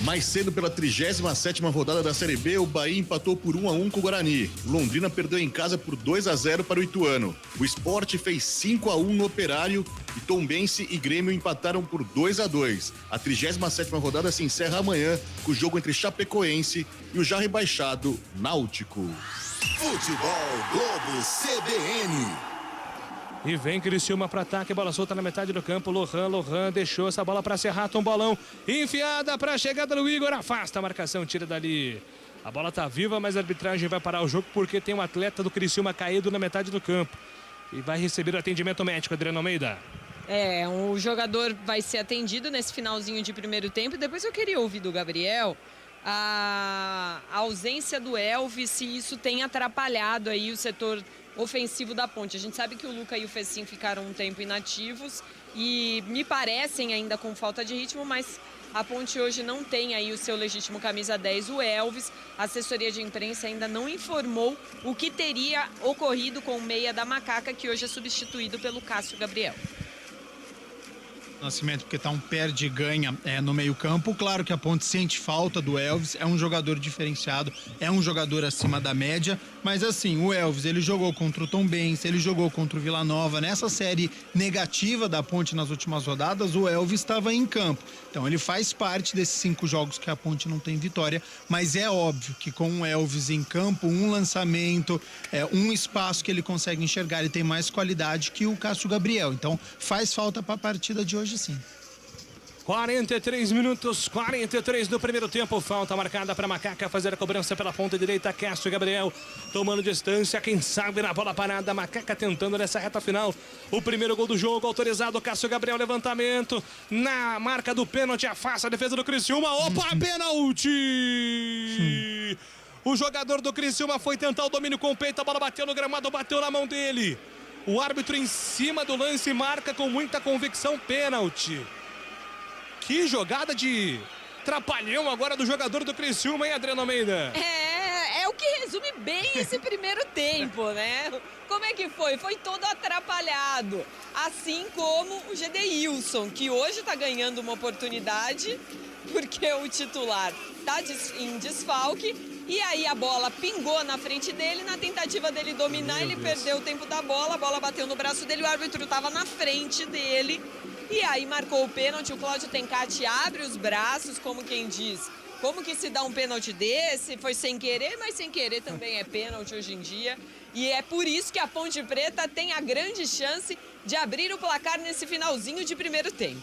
Mais cedo, pela 37ª rodada da Série B, o Bahia empatou por 1-1 com o Guarani. Londrina perdeu em casa por 2-0 para o Ituano. O Sport fez 5-1 no Operário e Tombense e Grêmio empataram por 2-2. A 37ª rodada se encerra amanhã com o jogo entre Chapecoense e o já rebaixado Náutico. Futebol Globo CBN. E vem Criciúma para ataque, bola solta na metade do campo, Lohan deixou essa bola para Serrato, um bolão enfiada para a chegada do Igor, afasta a marcação, tira dali. A bola tá viva, mas a arbitragem vai parar o jogo porque tem um atleta do Criciúma caído na metade do campo. E vai receber atendimento médico, Adriano Almeida. O jogador vai ser atendido nesse finalzinho de primeiro tempo. Depois eu queria ouvir do Gabriel a ausência do Elvis, se isso tem atrapalhado aí o setor ofensivo da Ponte. A gente sabe que o Luca e o Fecim ficaram um tempo inativos e me parecem ainda com falta de ritmo, mas a Ponte hoje não tem aí o seu legítimo camisa 10, o Elvis. A assessoria de imprensa ainda não informou o que teria ocorrido com o meia da Macaca, que hoje é substituído pelo Cássio Gabriel. Nascimento, porque tá um perde e ganha no meio campo. Claro que a Ponte sente falta do Elvis, é um jogador diferenciado, é um jogador acima da média, mas assim, o Elvis, ele jogou contra o Tombense, ele jogou contra o Vila Nova, nessa série negativa da Ponte nas últimas rodadas, o Elvis estava em campo, então ele faz parte desses 5 jogos que a Ponte não tem vitória, mas é óbvio que com o Elvis em campo, um lançamento, um espaço que ele consegue enxergar, ele tem mais qualidade que o Cássio Gabriel, então faz falta para a partida de hoje sim. 43 minutos, 43 do primeiro tempo, falta marcada para Macaca fazer a cobrança pela ponta direita, Cássio Gabriel tomando distância, quem sabe na bola parada, Macaca tentando nessa reta final, o primeiro gol do jogo, autorizado, Cássio Gabriel, levantamento, na marca do pênalti, afasta a defesa do Criciúma, opa, pênalti! O jogador do Criciúma foi tentar o domínio com o peito, a bola bateu no gramado, bateu na mão dele, o árbitro em cima do lance marca com muita convicção pênalti. Que jogada de trapalhão agora do jogador do Criciúma, hein, Adriano Almeida? É o que resume bem esse primeiro tempo, né? Como é que foi? Foi todo atrapalhado. Assim como o Gedeilson, que hoje tá ganhando uma oportunidade, porque o titular tá em desfalque. E aí a bola pingou na frente dele, na tentativa dele dominar, ele perdeu o tempo da bola, a bola bateu no braço dele, o árbitro tava na frente dele. E aí marcou o pênalti, o Cláudio Tencati abre os braços, como quem diz, como que se dá um pênalti desse? Foi sem querer, mas sem querer também é pênalti hoje em dia. E é por isso que a Ponte Preta tem a grande chance de abrir o placar nesse finalzinho de primeiro tempo.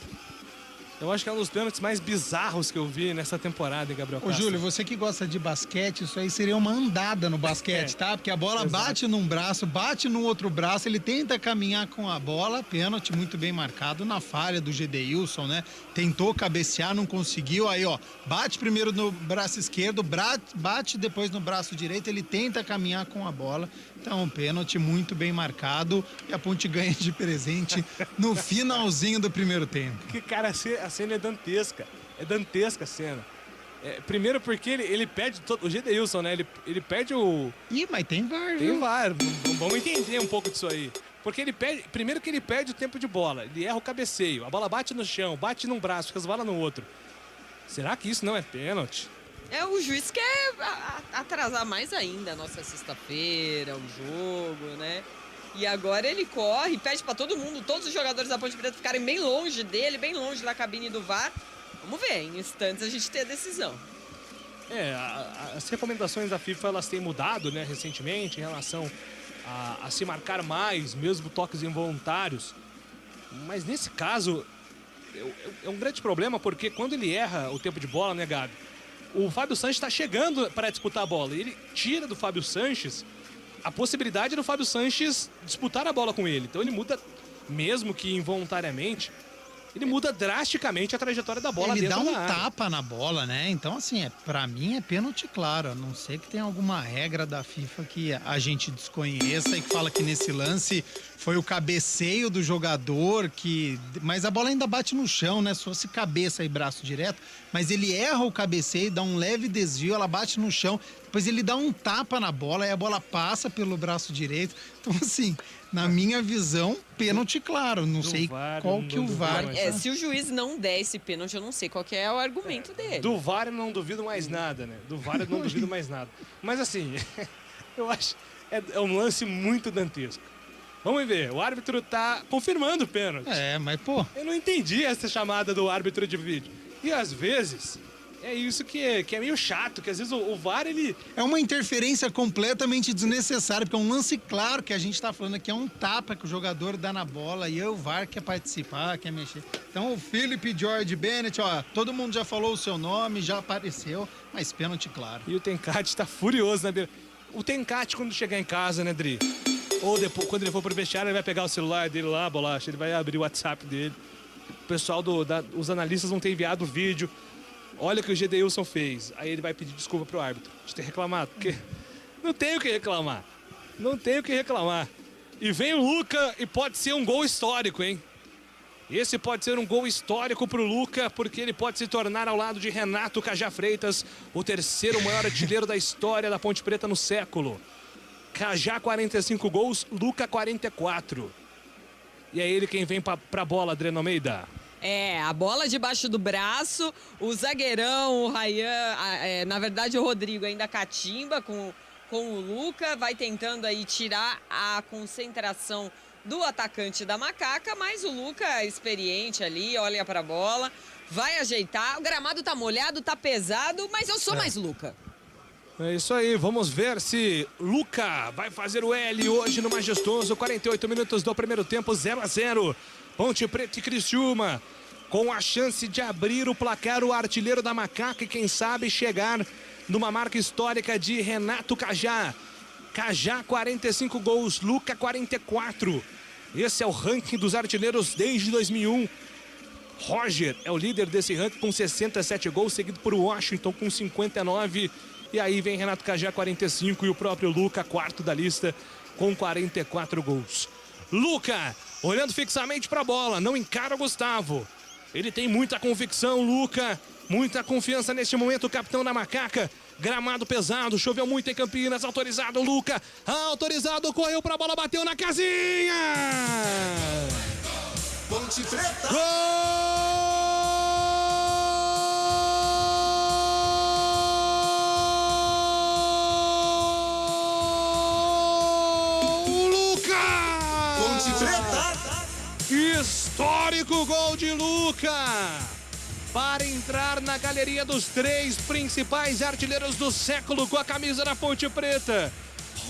Eu acho que é um dos pênaltis mais bizarros que eu vi nessa temporada, hein, Gabriel Castro? Ô, Júlio, você que gosta de basquete, isso aí seria uma andada no basquete, tá? Porque a bola bate num braço, bate no outro braço, ele tenta caminhar com a bola, pênalti muito bem marcado na falha do Gedeilson, né? Tentou cabecear, não conseguiu, aí, ó, bate primeiro no braço esquerdo, bate depois no braço direito, ele tenta caminhar com a bola. Então, um pênalti muito bem marcado e a Ponte ganha de presente no finalzinho do primeiro tempo. Que, cara, a cena é dantesca a cena. Primeiro porque ele pede o Gedeilson, né? Ele pede o... Ih, mas tem VAR, Tem VAR, vamos entender um pouco disso aí. Porque primeiro que ele perde o tempo de bola, ele erra o cabeceio, a bola bate no chão, bate num braço, resvala no outro. Será que isso não é pênalti? O juiz quer atrasar mais ainda a nossa sexta-feira, o jogo, né? E agora ele corre, pede pra todo mundo, todos os jogadores da Ponte Preta ficarem bem longe dele, bem longe da cabine do VAR. Vamos ver, em instantes a gente tem a decisão. As recomendações da FIFA elas têm mudado, né, recentemente em relação a se marcar mais, mesmo toques involuntários. Mas nesse caso é um grande problema, porque quando ele erra o tempo de bola, né, Gabi? O Fábio Sanches está chegando para disputar a bola. E ele tira do Fábio Sanches a possibilidade do Fábio Sanches disputar a bola com ele. Então ele muda, mesmo que involuntariamente, ele muda drasticamente a trajetória da bola ele dentro dá um da área. tapa na bola, né? Então, assim, pra mim é pênalti claro. A não ser que tenha alguma regra da FIFA que a gente desconheça e que fala que nesse lance foi o cabeceio do jogador mas a bola ainda bate no chão, né? Se fosse cabeça e braço direto. Mas ele erra o cabeceio, dá um leve desvio, ela bate no chão. Depois ele dá um tapa na bola e a bola passa pelo braço direito. Então, assim, na minha visão, pênalti claro. Não sei qual que o VAR... Se o juiz não der esse pênalti, eu não sei qual que é o argumento dele. Do VAR eu não duvido mais nada, né? Do VAR eu não duvido mais nada. Mas assim, eu acho é um lance muito dantesco. Vamos ver, o árbitro tá confirmando o pênalti. Mas pô... Eu não entendi essa chamada do árbitro de vídeo. E às vezes... É isso que é meio chato, que às vezes o VAR, ele... É uma interferência completamente desnecessária, porque é um lance claro que a gente tá falando aqui, é um tapa que o jogador dá na bola e o VAR quer participar, quer mexer. Então o Philip George Bennett, ó, todo mundo já falou o seu nome, já apareceu, mas pênalti claro. E o Tencate tá furioso, né? O Tencate, quando chegar em casa, né, Dri? Ou depois, quando ele for pro vestiário, ele vai pegar o celular dele lá, Bolacha, ele vai abrir o WhatsApp dele. O pessoal, os analistas vão ter enviado o vídeo. Olha o que o Gedeilson fez. Aí ele vai pedir desculpa pro árbitro de ter reclamado. Porque não tem o que reclamar. Não tem o que reclamar. E vem o Luca e pode ser um gol histórico, hein? Esse pode ser um gol histórico pro Luca, porque ele pode se tornar, ao lado de Renato Cajá Freitas, o terceiro maior artilheiro da história da Ponte Preta no século. Cajá 45 gols, Luca 44. E é ele quem vem pra bola, Adriano Almeida. A bola debaixo do braço, o zagueirão, o Ryan, na verdade o Rodrigo ainda catimba com o Luca, vai tentando aí tirar a concentração do atacante da Macaca, mas o Luca é experiente ali, olha pra bola, vai ajeitar, o gramado tá molhado, tá pesado, mas eu sou mais Luca. É isso aí, vamos ver se Luca vai fazer o L hoje no Majestoso. 48 minutos do primeiro tempo, 0-0. Ponte Preta e Criciúma, com a chance de abrir o placar, o artilheiro da Macaca e quem sabe chegar numa marca histórica de Renato Cajá. Cajá 45 gols, Luca 44. Esse é o ranking dos artilheiros desde 2001. Roger é o líder desse ranking com 67 gols, seguido por Washington com 59. E aí vem Renato Cajá 45 e o próprio Luca, quarto da lista, com 44 gols. Luca, olhando fixamente para a bola, não encara o Gustavo. Ele tem muita convicção, Luca, muita confiança neste momento, o capitão da Macaca. Gramado pesado, choveu muito em Campinas, autorizado, Luca, autorizado, correu para a bola, bateu na casinha! Ponte Preta! Gol! Histórico gol de Luca para entrar na galeria dos três principais artilheiros do século com a camisa da Ponte Preta.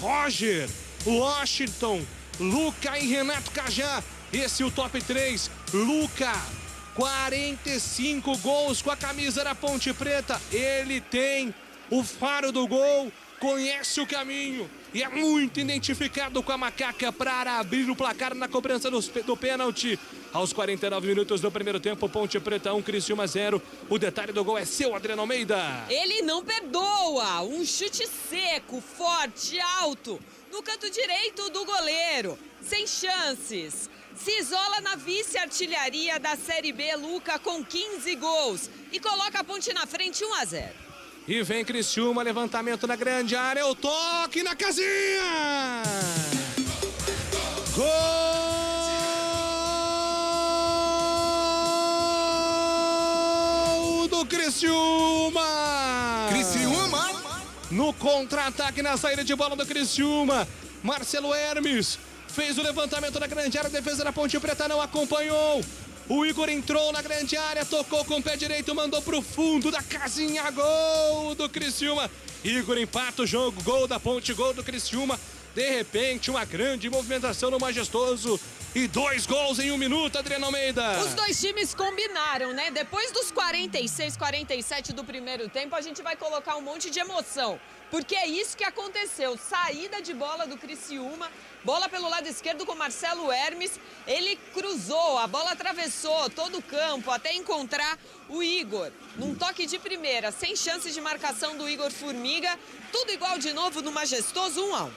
Roger, Washington, Luca e Renato Cajá. Esse é o top 3. Luca, 45 gols com a camisa da Ponte Preta. Ele tem o faro do gol, conhece o caminho e é muito identificado com a Macaca para abrir o placar na cobrança do pênalti. Aos 49 minutos do primeiro tempo, Ponte Preta 1, Criciúma 0. O detalhe do gol é seu, Adriano Almeida. Ele não perdoa. Um chute seco, forte, alto, no canto direito do goleiro. Sem chances. Se isola na vice-artilharia da Série B, Luca, com 15 gols. E coloca a Ponte na frente, 1-0. E vem Criciúma, levantamento na grande área, o toque na casinha! Gol! Criciúma! Criciúma! No contra-ataque, na saída de bola do Criciúma, Marcelo Hermes fez o levantamento na grande área, a defesa da Ponte Preta não acompanhou. O Igor entrou na grande área, tocou com o pé direito, mandou pro fundo da casinha, gol do Criciúma. Igor empata o jogo, gol da Ponte, gol do Criciúma. De repente, uma grande movimentação no Majestoso. E 2 gols em 1 minuto, Adriana Almeida. Os dois times combinaram, né? Depois dos 46, 47 do primeiro tempo, a gente vai colocar um monte de emoção. Porque é isso que aconteceu. Saída de bola do Criciúma, bola pelo lado esquerdo com Marcelo Hermes. Ele cruzou, a bola atravessou todo o campo até encontrar o Igor. Num toque de primeira, sem chances de marcação do Igor Formiga. Tudo igual de novo no Majestoso, 1-1.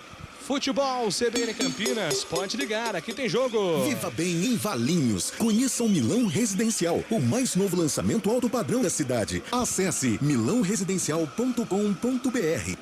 Futebol CBN Campinas, pode ligar, aqui tem jogo. Viva bem em Valinhos. Conheça o Milão Residencial, o mais novo lançamento alto padrão da cidade. Acesse milãoresidencial.com.br.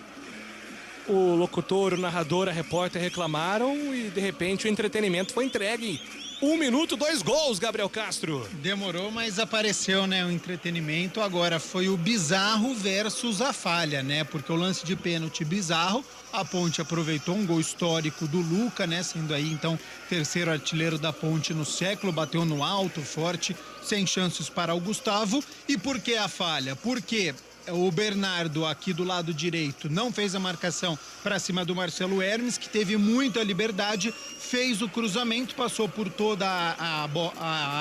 O locutor, o narrador, a repórter reclamaram e de repente o entretenimento foi entregue. 1 minuto, 2 gols, Gabriel Castro. Demorou, mas apareceu, né, o entretenimento. Agora foi o bizarro versus a falha, né? Porque o lance de pênalti bizarro, a Ponte aproveitou um gol histórico do Luca, né? Sendo aí, então, terceiro artilheiro da Ponte no século, bateu no alto, forte, sem chances para o Gustavo. E por que a falha? Porque o Bernardo, aqui do lado direito, não fez a marcação para cima do Marcelo Hermes, que teve muita liberdade, fez o cruzamento, passou por toda a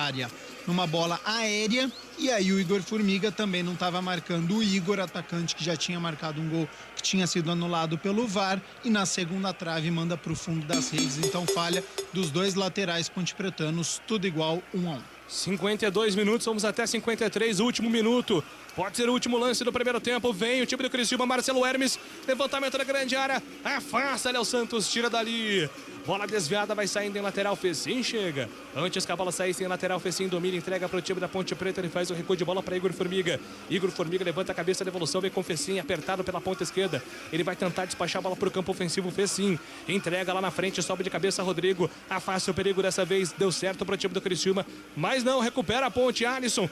área numa bola aérea, e aí o Igor Formiga também não estava marcando o Igor, atacante que já tinha marcado um gol que tinha sido anulado pelo VAR, e na segunda trave manda para o fundo das redes. Então falha dos dois laterais pontepretanos, tudo igual, 1-1. 52 minutos, vamos até 53, último minuto. Pode ser o último lance do primeiro tempo. Vem o time do Criciúma, Marcelo Hermes. Levantamento da grande área. Afasta, Léo Santos, tira dali. Bola desviada, vai saindo em lateral. Fecim chega. Antes que a bola saísse em lateral, Fecim domina, entrega para o time da Ponte Preta. Ele faz o recuo de bola para Igor Formiga. Igor Formiga levanta a cabeça, devolução, vem com Fecim, apertado pela ponta esquerda. Ele vai tentar despachar a bola para o campo ofensivo. Fecim entrega lá na frente, sobe de cabeça Rodrigo. Afasta o perigo dessa vez. Deu certo para o time do Criciúma, mas não, recupera a Ponte. Alisson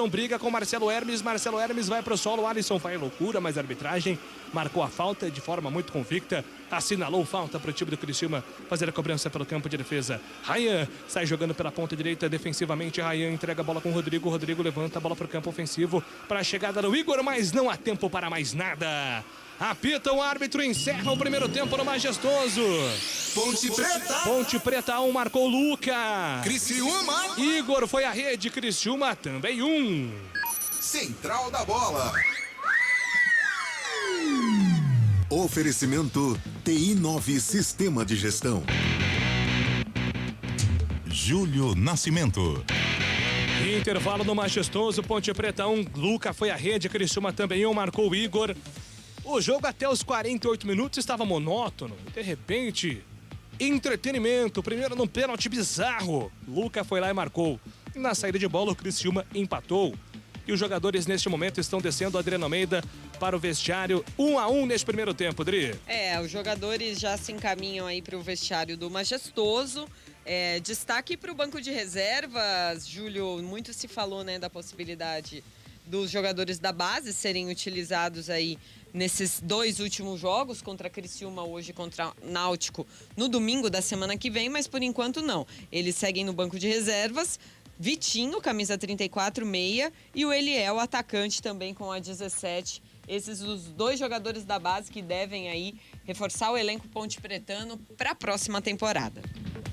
briga com Marcelo Hermes. Marcelo Hermes vai pro solo, Alisson faz loucura, mas a arbitragem marcou a falta de forma muito convicta, assinalou falta para o time do Criciúma fazer a cobrança pelo campo de defesa. Rayan sai jogando pela ponta direita defensivamente, Rayan entrega a bola com Rodrigo, Rodrigo levanta a bola para o campo ofensivo para a chegada do Igor, mas não há tempo para mais nada. Apita o árbitro, encerra o primeiro tempo no Majestoso. Ponte Preta. Ponte Preta 1, marcou Luca. Criciúma. Igor foi à rede, Criciúma também 1. Central da Bola. Oferecimento TI9 Sistema de Gestão. Júlio Nascimento. Intervalo no Majestoso, Ponte Preta 1, Luca foi à rede, Criciúma também 1, marcou o Igor. O jogo até os 48 minutos estava monótono. De repente, entretenimento. Primeiro num pênalti bizarro. Luca foi lá e marcou. Na saída de bola, o Criciúma empatou. E os jogadores neste momento estão descendo, Adriana Almeida, para o vestiário. 1-1 neste primeiro tempo, Adri. Os jogadores já se encaminham aí para o vestiário do Majestoso. Destaque para o banco de reservas, Júlio. Muito se falou, né, da possibilidade dos jogadores da base serem utilizados aí nesses 2 últimos jogos, contra a Criciúma hoje, contra o Náutico no domingo da semana que vem, mas por enquanto não. Eles seguem no banco de reservas. Vitinho, camisa 34, meia, e o Eliel, atacante também com a 17. Esses os 2 jogadores da base que devem aí reforçar o elenco ponte-pretano para a próxima temporada.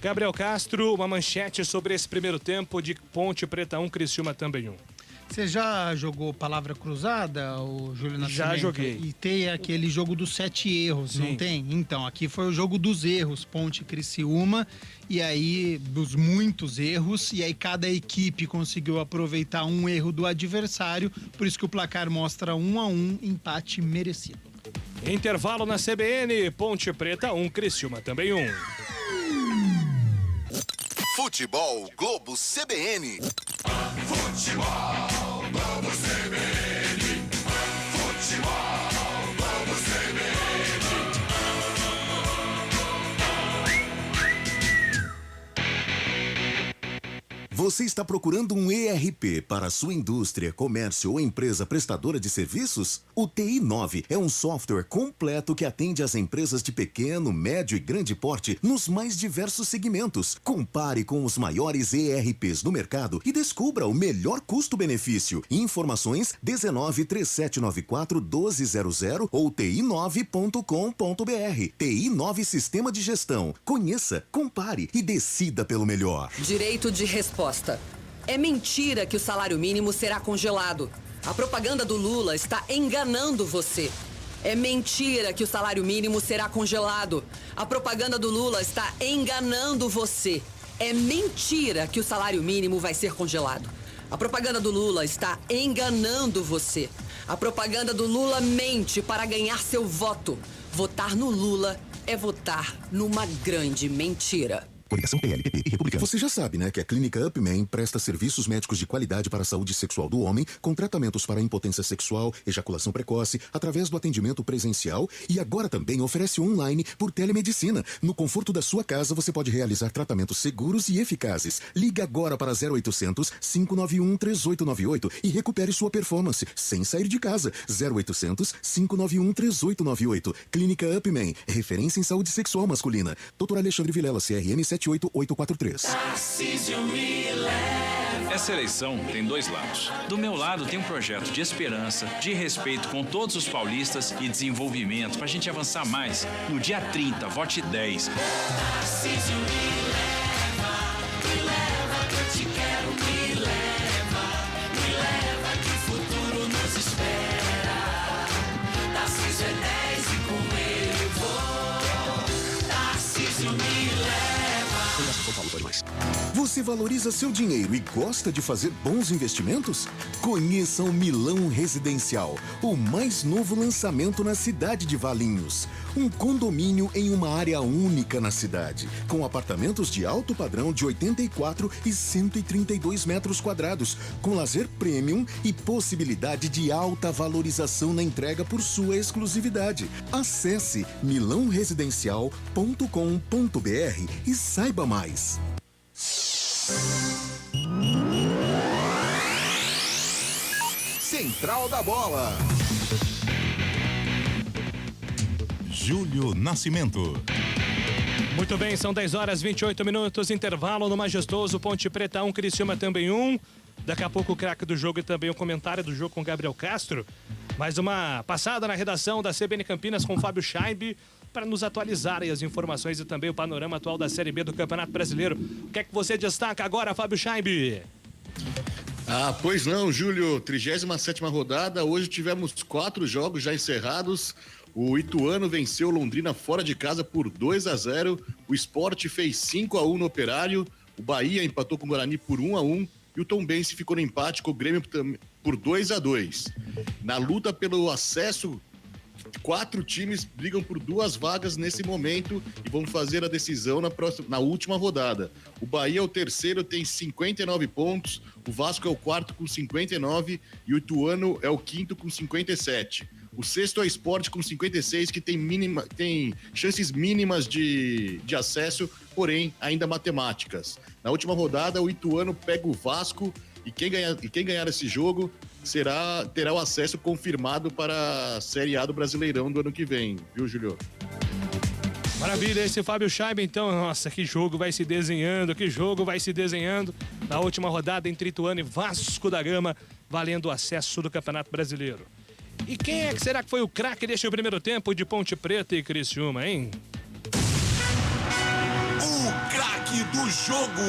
Gabriel Castro, uma manchete sobre esse primeiro tempo de Ponte Preta 1, Criciúma também 1. Você já jogou palavra cruzada, o Júlio Nascimento? Já joguei. E tem aquele jogo dos 7 erros, Sim. Não tem? Então, aqui foi o jogo dos erros, Ponte Criciúma, e aí dos muitos erros, e aí cada equipe conseguiu aproveitar um erro do adversário, por isso que o placar mostra 1-1, empate merecido. Intervalo na CBN, Ponte Preta 1, Criciúma também 1. Futebol Globo CBN. Futebol Globo CBN. Futebol Globo CBN. Você está procurando um ERP para a sua indústria, comércio ou empresa prestadora de serviços? O TI9 é um software completo que atende às empresas de pequeno, médio e grande porte nos mais diversos segmentos. Compare com os maiores ERPs do mercado e descubra o melhor custo-benefício. Informações 19 3794 1200 ou ti9.com.br. TI9 Sistema de Gestão. Conheça, compare e decida pelo melhor. Direito de resposta. É mentira que o salário mínimo será congelado. A propaganda do Lula está enganando você. É mentira que o salário mínimo será congelado. A propaganda do Lula está enganando você. É mentira que o salário mínimo vai ser congelado. A propaganda do Lula está enganando você. A propaganda do Lula mente para ganhar seu voto. Votar no Lula é votar numa grande mentira. Coligação PLPP e Republicano. Você já sabe, né, que a Clínica Upman presta serviços médicos de qualidade para a saúde sexual do homem, com tratamentos para impotência sexual, ejaculação precoce, através do atendimento presencial e agora também oferece online por telemedicina. No conforto da sua casa, você pode realizar tratamentos seguros e eficazes. Ligue agora para 0800 591 3898 e recupere sua performance sem sair de casa. 0800 591 3898. Clínica Upman, referência em saúde sexual masculina. Dr. Alexandre Vilela, CRM 78843. Essa eleição tem dois lados. Do meu lado tem um projeto de esperança, de respeito com todos os paulistas e desenvolvimento para a gente avançar mais. No dia 30, vote 10. Tarcísio me leva, que eu te quero, me leva, que o futuro nos espera. Tarcísio é 10 e com ele eu vou. Tarcísio me leva. Você valoriza seu dinheiro e gosta de fazer bons investimentos? Conheça o Milão Residencial, o mais novo lançamento na cidade de Valinhos. Um condomínio em uma área única na cidade, com apartamentos de alto padrão de 84 e 132 metros quadrados, com lazer premium e possibilidade de alta valorização na entrega por sua exclusividade. Acesse milãoresidencial.com.br e saiba mais. Central da Bola. Júlio Nascimento. Muito bem, são 10 horas 28 minutos, intervalo no majestoso Ponte Preta 1, Criciúma também 1. Daqui a pouco o craque do jogo e também o comentário do jogo com Gabriel Castro. Mais uma passada na redação da CBN Campinas com Fábio Scheib para nos atualizar aí as informações e também o panorama atual da Série B do Campeonato Brasileiro. O que é que você destaca agora, Fábio Scheib? Ah, pois não, Júlio. 37ª rodada. Hoje tivemos 4 jogos já encerrados. O Ituano venceu Londrina fora de casa por 2-0. O Sport fez 5-1 no Operário. O Bahia empatou com o Guarani por 1-1. E o Tombense ficou no empate com o Grêmio por 2-2. Na luta pelo acesso, 4 times brigam por 2 vagas nesse momento e vão fazer a decisão na última rodada. O Bahia é o terceiro, tem 59 pontos. O Vasco é o quarto com 59 e o Ituano é o quinto com 57. O sexto é o Sport com 56, que tem chances mínimas de acesso, porém ainda matemáticas. Na última rodada, o Ituano pega o Vasco e quem ganhar esse jogo terá o acesso confirmado para a Série A do Brasileirão do ano que vem, viu, Júlio? Maravilha, esse Fábio Scheib, então, nossa, que jogo vai se desenhando, na última rodada entre Ituano e Vasco da Gama, valendo o acesso do Campeonato Brasileiro. E quem é que será que foi o craque deste primeiro tempo de Ponte Preta e Criciúma, hein? O craque do jogo.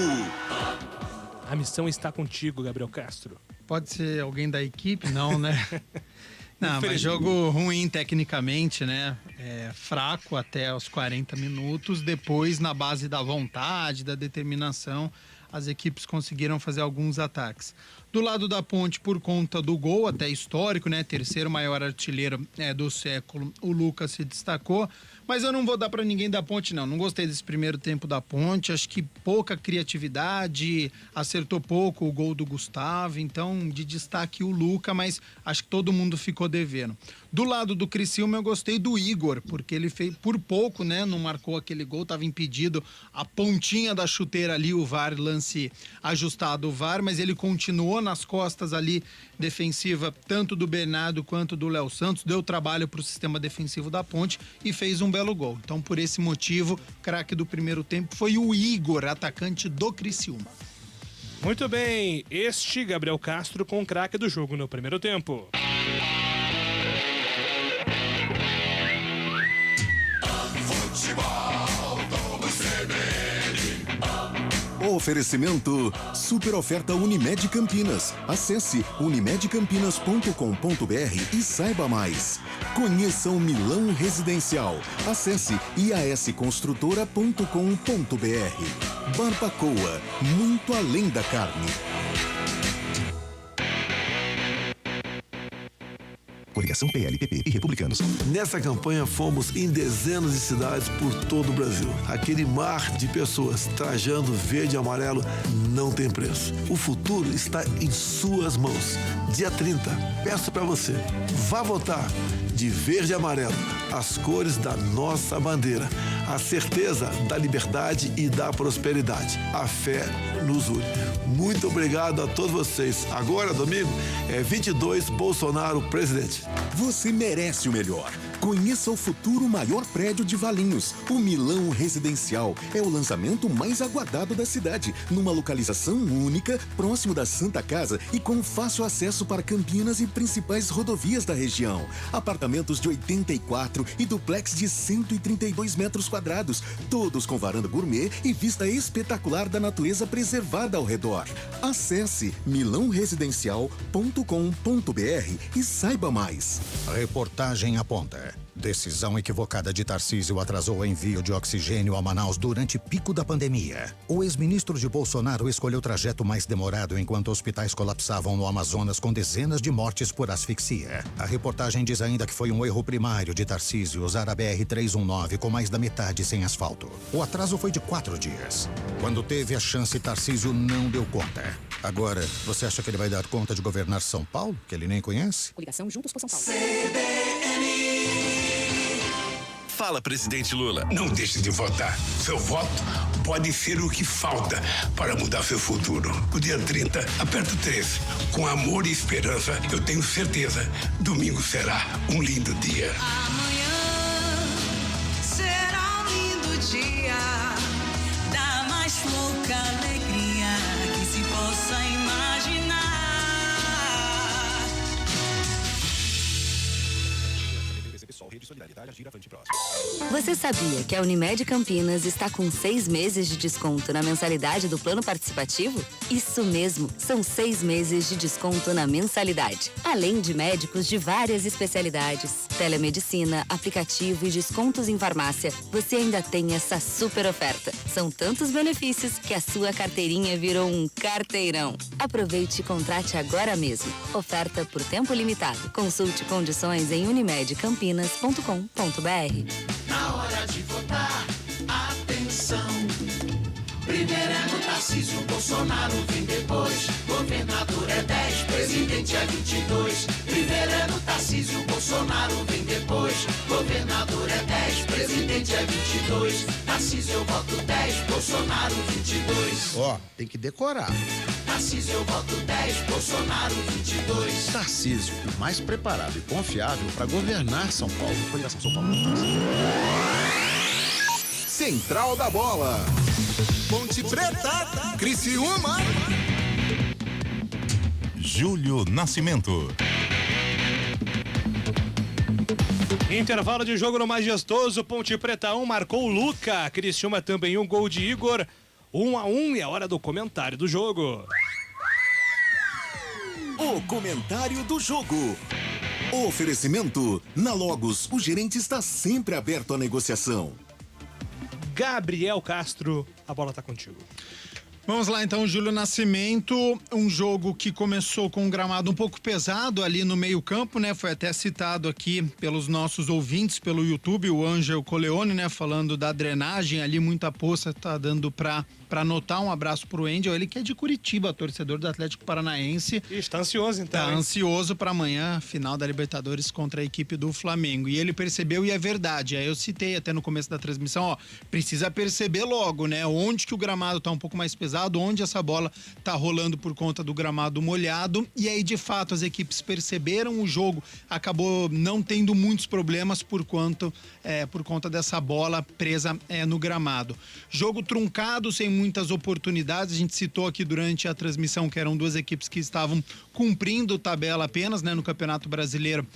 A missão está contigo, Gabriel Castro. Pode ser alguém da equipe? Não, né? Não, mas jogo ruim tecnicamente, né? Fraco até os 40 minutos. Depois, na base da vontade, da determinação, as equipes conseguiram fazer alguns ataques. Do lado da Ponte, por conta do gol, até histórico, né? Terceiro maior artilheiro do século, o Lucas se destacou. Mas eu não vou dar pra ninguém da Ponte, não. Não gostei desse primeiro tempo da Ponte. Acho que pouca criatividade, acertou pouco o gol do Gustavo. Então, de destaque o Luca, mas acho que todo mundo ficou devendo. Do lado do Criciúma, eu gostei do Igor, porque ele fez por pouco, né? Não marcou aquele gol, estava impedido a pontinha da chuteira ali, o VAR, lance ajustado o VAR, mas ele continuou nas costas ali defensiva, tanto do Bernardo quanto do Léo Santos, deu trabalho para o sistema defensivo da Ponte e fez um belo gol. Então, por esse motivo, craque do primeiro tempo foi o Igor, atacante do Criciúma. Muito bem, este Gabriel Castro com o craque do jogo no primeiro tempo. Oferecimento super oferta Unimed Campinas. Acesse unimedcampinas.com.br e saiba mais. Conheça o Milão Residencial. Acesse iasconstrutora.com.br. Barbacoa, muito além da carne. Coligação PL, PP e Republicanos. Nessa campanha fomos em dezenas de cidades por todo o Brasil. Aquele mar de pessoas trajando verde e amarelo não tem preço. O futuro está em suas mãos. Dia 30, peço para você, vá votar de verde e amarelo, as cores da nossa bandeira. A certeza da liberdade e da prosperidade. A fé nos une. Muito obrigado a todos vocês. Agora, domingo, é 22 Bolsonaro presidente. Você merece o melhor. Conheça o futuro maior prédio de Valinhos. O Milão Residencial é o lançamento mais aguardado da cidade, numa localização única, próximo da Santa Casa e com fácil acesso para Campinas e principais rodovias da região. Apartamentos de 84 e duplex de 132 metros quadrados, todos com varanda gourmet e vista espetacular da natureza preservada ao redor. Acesse milãoresidencial.com.br e saiba mais. A reportagem aponta: decisão equivocada de Tarcísio atrasou o envio de oxigênio a Manaus durante pico da pandemia. O ex-ministro de Bolsonaro escolheu o trajeto mais demorado enquanto hospitais colapsavam no Amazonas com dezenas de mortes por asfixia. A reportagem diz ainda que foi um erro primário de Tarcísio usar a BR-319 com mais da metade sem asfalto. O atraso foi de 4 dias. Quando teve a chance, Tarcísio não deu conta. Agora, você acha que ele vai dar conta de governar São Paulo, que ele nem conhece? Coligação Juntos por São Paulo. Fala, presidente Lula. Não deixe de votar. Seu voto pode ser o que falta para mudar seu futuro. O dia 30, aperto 3. Com amor e esperança, eu tenho certeza, domingo será um lindo dia. Amanhã será um lindo dia, da mais louca alegria que se possa imaginar. Você sabia que a Unimed Campinas está com 6 meses de desconto na mensalidade do plano participativo? Isso mesmo, são 6 meses de desconto na mensalidade. Além de médicos de várias especialidades, telemedicina, aplicativo e descontos em farmácia, você ainda tem essa super oferta. São tantos benefícios que a sua carteirinha virou um carteirão. Aproveite e contrate agora mesmo. Oferta por tempo limitado. Consulte condições em unimedcampinas.com.br. Na hora de votar, atenção. Primeiro é no Tarcísio, Bolsonaro vem depois. Governador é 10, presidente é 22. Primeiro é no Tarcísio, Bolsonaro vem depois. Governador é 10, presidente é 22. Tarcísio eu voto 10, Bolsonaro 22. Ó, tem que decorar. Tarcísio eu voto 10, Bolsonaro 22. Tarcísio, o mais preparado e confiável para governar São Paulo. Coligação São Paulo. Central da Bola. Ponte Preta, Criciúma. Júlio Nascimento. Intervalo de jogo no Majestoso. Ponte Preta 1 marcou o Luca. Criciúma também um gol de Igor. 1-1 e a hora do comentário do jogo. O comentário do jogo. Oferecimento. Na Logos, o gerente está sempre aberto à negociação. Gabriel Castro, a bola tá contigo. Vamos lá então, Júlio Nascimento, um jogo que começou com um gramado um pouco pesado ali no meio-campo, né? Foi até citado aqui pelos nossos ouvintes pelo YouTube, o Ângelo Coleone, né? Falando da drenagem ali, muita poça tá dando pra notar. Um abraço pro Angel, ele que é de Curitiba, torcedor do Atlético Paranaense. Está ansioso então. Tá hein? ansioso para amanhã, final da Libertadores contra a equipe do Flamengo. E ele percebeu, e é verdade, aí eu citei até no começo da transmissão, ó, precisa perceber logo, né? Onde que o gramado tá um pouco mais pesado, onde essa bola tá rolando por conta do gramado molhado. E aí, de fato, as equipes perceberam, o jogo acabou não tendo muitos problemas por conta dessa bola presa no gramado. Jogo truncado, sem muitas oportunidades. A gente citou aqui durante a transmissão que eram duas equipes que estavam cumprindo tabela apenas, né, no Campeonato Brasileiro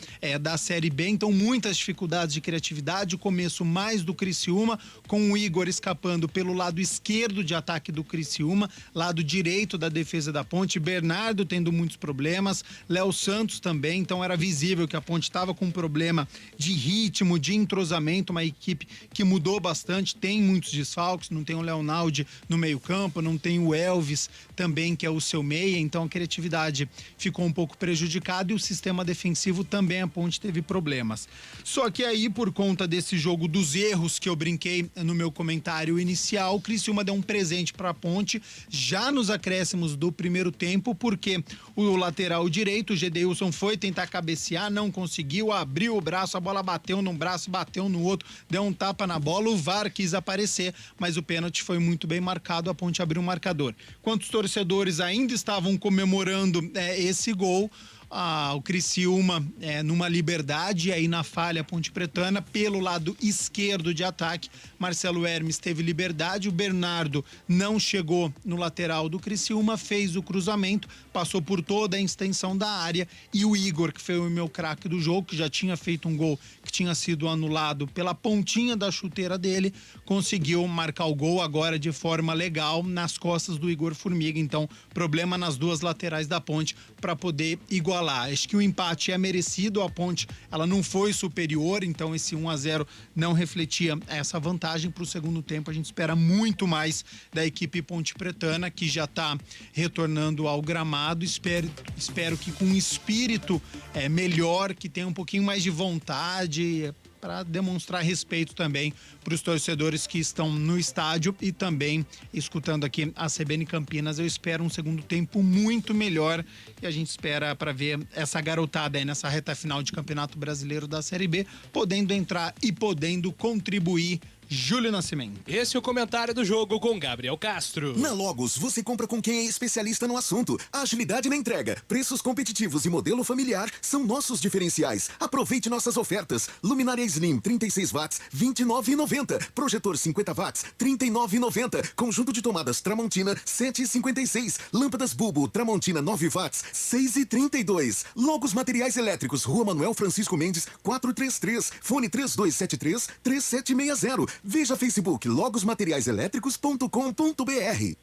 da Série B. Então, muitas dificuldades de criatividade. O começo mais do Criciúma, com o Igor escapando pelo lado esquerdo de ataque do Criciúma, lado direito da defesa da Ponte, Bernardo tendo muitos problemas, Léo Santos também. Então, era visível que a Ponte estava com um problema de ritmo, de entrosamento. Uma equipe que mudou bastante, tem muitos desfalques, não tem o Leonaldi no meio-campo, não tem o Elvis também, que é o seu meia, então a criatividade ficou um pouco prejudicada e o sistema defensivo também, a Ponte teve problemas. Só que aí, por conta desse jogo dos erros que eu brinquei no meu comentário inicial, o Criciúma deu um presente para a Ponte já nos acréscimos do primeiro tempo, porque o lateral direito, o Gedeilson, foi tentar cabecear, não conseguiu, abriu o braço, a bola bateu num braço, bateu no outro, deu um tapa na bola, o VAR quis aparecer, mas o pênalti foi muito bem marcado, a Ponte abriu o marcador. Quantos torcedores ainda estavam comemorando esse gol, o Criciúma numa liberdade, aí na falha a Ponte Pretana, pelo lado esquerdo de ataque, Marcelo Hermes teve liberdade, o Bernardo não chegou no lateral do Criciúma, fez o cruzamento, passou por toda a extensão da área, e o Igor, que foi o meu craque do jogo, que já tinha feito um gol que tinha sido anulado pela pontinha da chuteira dele, conseguiu marcar o gol agora de forma legal nas costas do Igor Formiga. Então, problema nas duas laterais da Ponte para poder igualar. Acho que o empate é merecido, a Ponte ela não foi superior, então esse 1-0 não refletia essa vantagem. Para o segundo tempo a gente espera muito mais da equipe Ponte Pretana, que já está retornando ao gramado. Espero que com um espírito melhor, que tenha um pouquinho mais de vontade, para demonstrar respeito também para os torcedores que estão no estádio e também escutando aqui a CBN Campinas. Eu espero um segundo tempo muito melhor e a gente espera para ver essa garotada aí nessa reta final de Campeonato Brasileiro da Série B, podendo entrar e podendo contribuir. Júlio Nascimento. Esse é o comentário do jogo com Gabriel Castro. Na Logos, você compra com quem é especialista no assunto. A agilidade na entrega, preços competitivos e modelo familiar são nossos diferenciais. Aproveite nossas ofertas. Luminária Slim 36 watts, R$ 29,90. Projetor 50 watts, R$ 39,90. Conjunto de tomadas Tramontina, R$ 7,56. Lâmpadas Bulbo Tramontina 9 watts, R$ 6,32. Logos Materiais Elétricos, Rua Manuel Francisco Mendes, 433. Fone 3273-3760. Veja Facebook logosmateriaiselétricos.com.br.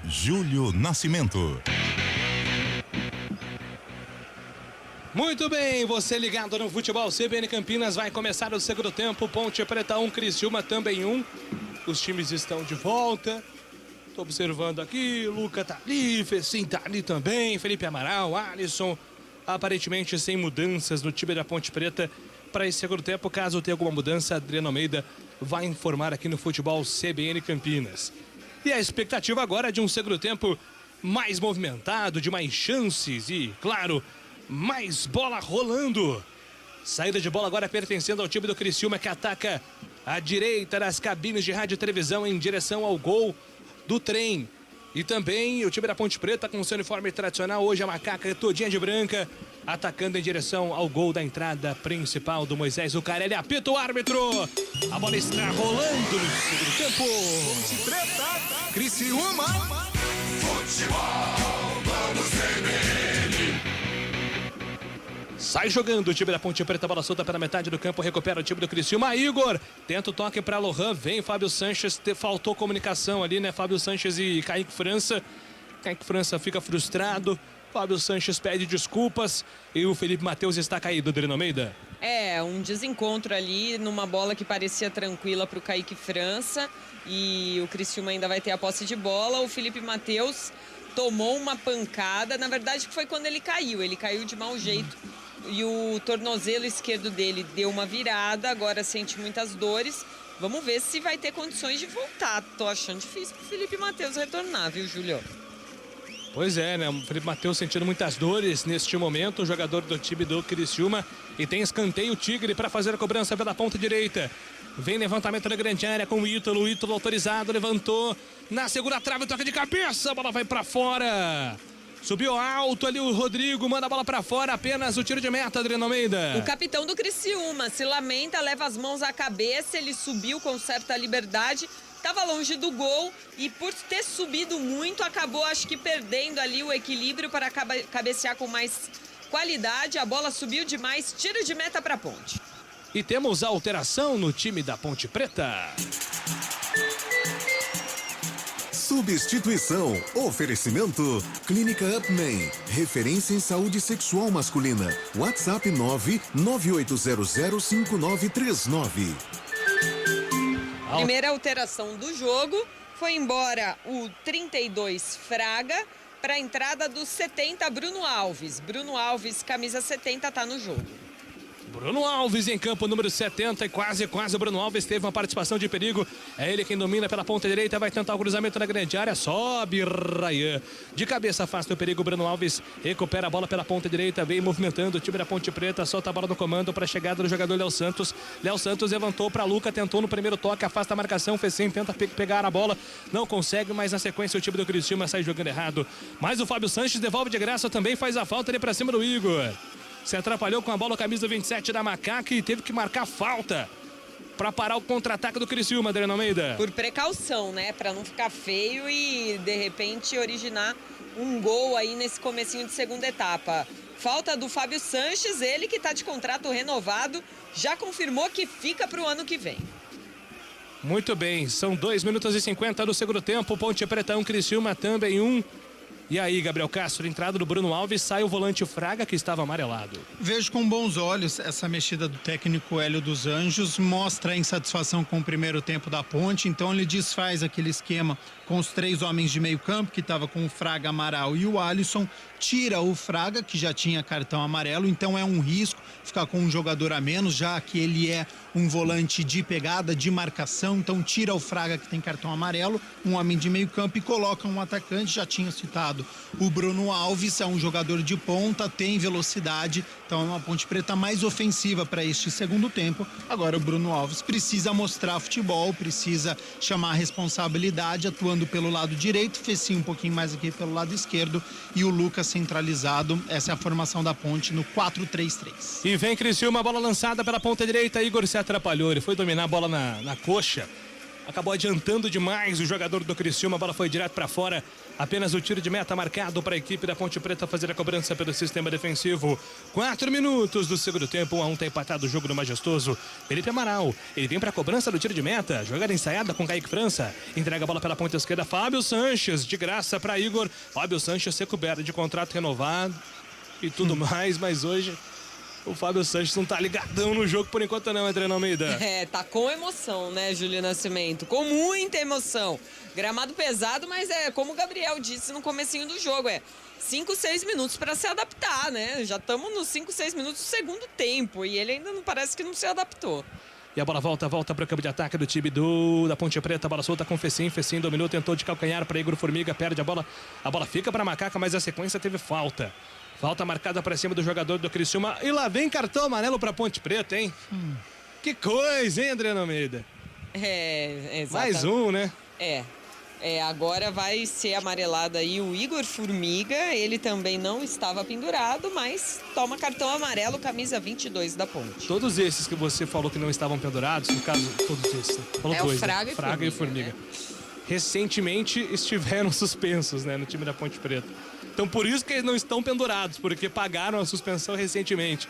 Júlio Nascimento. Muito bem, você ligado no futebol CBN Campinas, vai começar o segundo tempo. Ponte Preta 1, Criciúma também 1. Os times estão de volta. Estou observando aqui, Luca tá ali, Fecim tá ali também, Felipe Amaral, Alisson. Aparentemente sem mudanças no time da Ponte Preta para esse segundo tempo. Caso tenha alguma mudança, Adriano Almeida vai informar aqui no futebol CBN Campinas. E a expectativa agora é de um segundo tempo mais movimentado, de mais chances e, claro, mais bola rolando. Saída de bola agora pertencendo ao time do Criciúma, que ataca à direita das cabines de rádio e televisão em direção ao gol do trem. E também o time da Ponte Preta com seu uniforme tradicional, hoje a macaca todinha de branca, atacando em direção ao gol da entrada principal do Moisés Zucarelli. Apita o árbitro. A bola está rolando no segundo tempo. Ponte Preta, Criciúma. Futebol, vamos CBN. Sai jogando o time da Ponte Preta, bola solta pela metade do campo, recupera o time do Criciúma. Igor tenta o toque para Lohan, vem Fábio Sanches, faltou comunicação ali, né? Fábio Sanches e Kaique França. Kaique França fica frustrado, Fábio Sanches pede desculpas e o Felipe Matheus está caído, Adriano Almeida. Um desencontro ali numa bola que parecia tranquila para o Kaique França e o Criciúma ainda vai ter a posse de bola. O Felipe Matheus tomou uma pancada, na verdade foi quando ele caiu de mau jeito e o tornozelo esquerdo dele deu uma virada, agora sente muitas dores. Vamos ver se vai ter condições de voltar. Tô achando difícil pro Felipe Matheus retornar, viu, Júlio? Pois é, né? O Felipe Matheus sentindo muitas dores neste momento, o jogador do time do Criciúma. E tem escanteio Tigre para fazer a cobrança pela ponta direita. Vem levantamento na grande área com o Ítalo autorizado, levantou. Na segunda trave, toca de cabeça, a bola vai para fora. Subiu alto ali o Rodrigo, manda a bola para fora, apenas o tiro de meta, Adriano Almeida. O capitão do Criciúma se lamenta, leva as mãos à cabeça, ele subiu com certa liberdade. Estava longe do gol e por ter subido muito, acabou acho que perdendo ali o equilíbrio para cabecear com mais qualidade. A bola subiu demais, tiro de meta para a Ponte. E temos a alteração no time da Ponte Preta. Substituição. Oferecimento. Clínica Upman. Referência em saúde sexual masculina. WhatsApp 998005939. Primeira alteração do jogo, foi embora o 32 Fraga para a entrada do 70 Bruno Alves. Bruno Alves, camisa 70, tá no jogo. Bruno Alves em campo, número 70, e quase o Bruno Alves teve uma participação de perigo. É ele quem domina pela ponta direita, vai tentar o cruzamento na grande área, sobe Rayan. De cabeça afasta o perigo, Bruno Alves recupera a bola pela ponta direita, vem movimentando o time da Ponte Preta, solta a bola no comando para a chegada do jogador Léo Santos. Léo Santos levantou para Luca, tentou no primeiro toque, afasta a marcação, Fecim tenta pegar a bola, não consegue, mas na sequência o time do Criciúma sai jogando errado. Mas o Fábio Sanches devolve de graça, também faz a falta ali para cima do Igor. Se atrapalhou com a bola, camisa 27 da Macaca e teve que marcar falta para parar o contra-ataque do Criciúma, Adriano Almeida. Por precaução, né? Para não ficar feio e, de repente, originar um gol aí nesse comecinho de segunda etapa. Falta do Fábio Sanches, ele que está de contrato renovado, já confirmou que fica para o ano que vem. Muito bem, são 2 minutos e 50 do segundo tempo, Ponte Preta 1, Criciúma também 1. E aí, Gabriel Castro, entrada do Bruno Alves, sai o volante Fraga, que estava amarelado. Vejo com bons olhos essa mexida do técnico Hélio dos Anjos, mostra a insatisfação com o primeiro tempo da Ponte, então ele desfaz aquele esquema com os 3 homens de meio campo, que estava com o Fraga, Amaral e o Alisson, tira o Fraga, que já tinha cartão amarelo, então é um risco ficar com um jogador a menos, já que ele é um volante de pegada, de marcação, então tira o Fraga, que tem cartão amarelo, um homem de meio campo, e coloca um atacante, já tinha citado o Bruno Alves, é um jogador de ponta, tem velocidade, então é uma Ponte Preta mais ofensiva para este segundo tempo. Agora o Bruno Alves precisa mostrar futebol, precisa chamar a responsabilidade, atuando pelo lado direito, Fecim um pouquinho mais aqui pelo lado esquerdo e o Lucas centralizado. Essa é a formação da Ponte no 4-3-3. E vem Criciúma, bola lançada pela ponta direita, Igor se atrapalhou, ele foi dominar a bola na coxa, acabou adiantando demais o jogador do Criciúma, a bola foi direto para fora, apenas o tiro de meta marcado para a equipe da Ponte Preta fazer a cobrança pelo sistema defensivo. 4 minutos do segundo tempo, 1-1, tá empatado o jogo no Majestoso. Felipe Amaral, ele vem para a cobrança do tiro de meta, jogada ensaiada com Kaique França, entrega a bola pela ponta esquerda, Fábio Sanches, de graça para Igor. Fábio Sanches recupera de contrato renovado e tudo mais, mas hoje o Fábio Sanches não tá ligadão no jogo por enquanto não, Adriano Almeida. Tá com emoção, né, Júlio Nascimento? Com muita emoção. Gramado pesado, mas como o Gabriel disse no comecinho do jogo, 5, 6 minutos para se adaptar, né? Já estamos nos 5, 6 minutos do segundo tempo e ele ainda não parece que não se adaptou. E a bola volta para o campo de ataque do time da Ponte Preta, a bola solta com o Fecim dominou, tentou de calcanhar para Igor Formiga, perde a bola fica para Macaca, mas a sequência teve falta. Falta marcada para cima do jogador do Criciúma. E lá vem cartão amarelo para Ponte Preta, hein? Que coisa, hein, Adriano Almeida? Exatamente. Mais um, né? Agora vai ser amarelado aí o Igor Formiga. Ele também não estava pendurado, mas toma cartão amarelo, camisa 22 da Ponte. Todos esses que você falou que não estavam pendurados, no caso, todos esses. Falou dois, o Fraga, né? Fraga e Formiga. Recentemente estiveram suspensos, né, no time da Ponte Preta. Então por isso que eles não estão pendurados, porque pagaram a suspensão recentemente.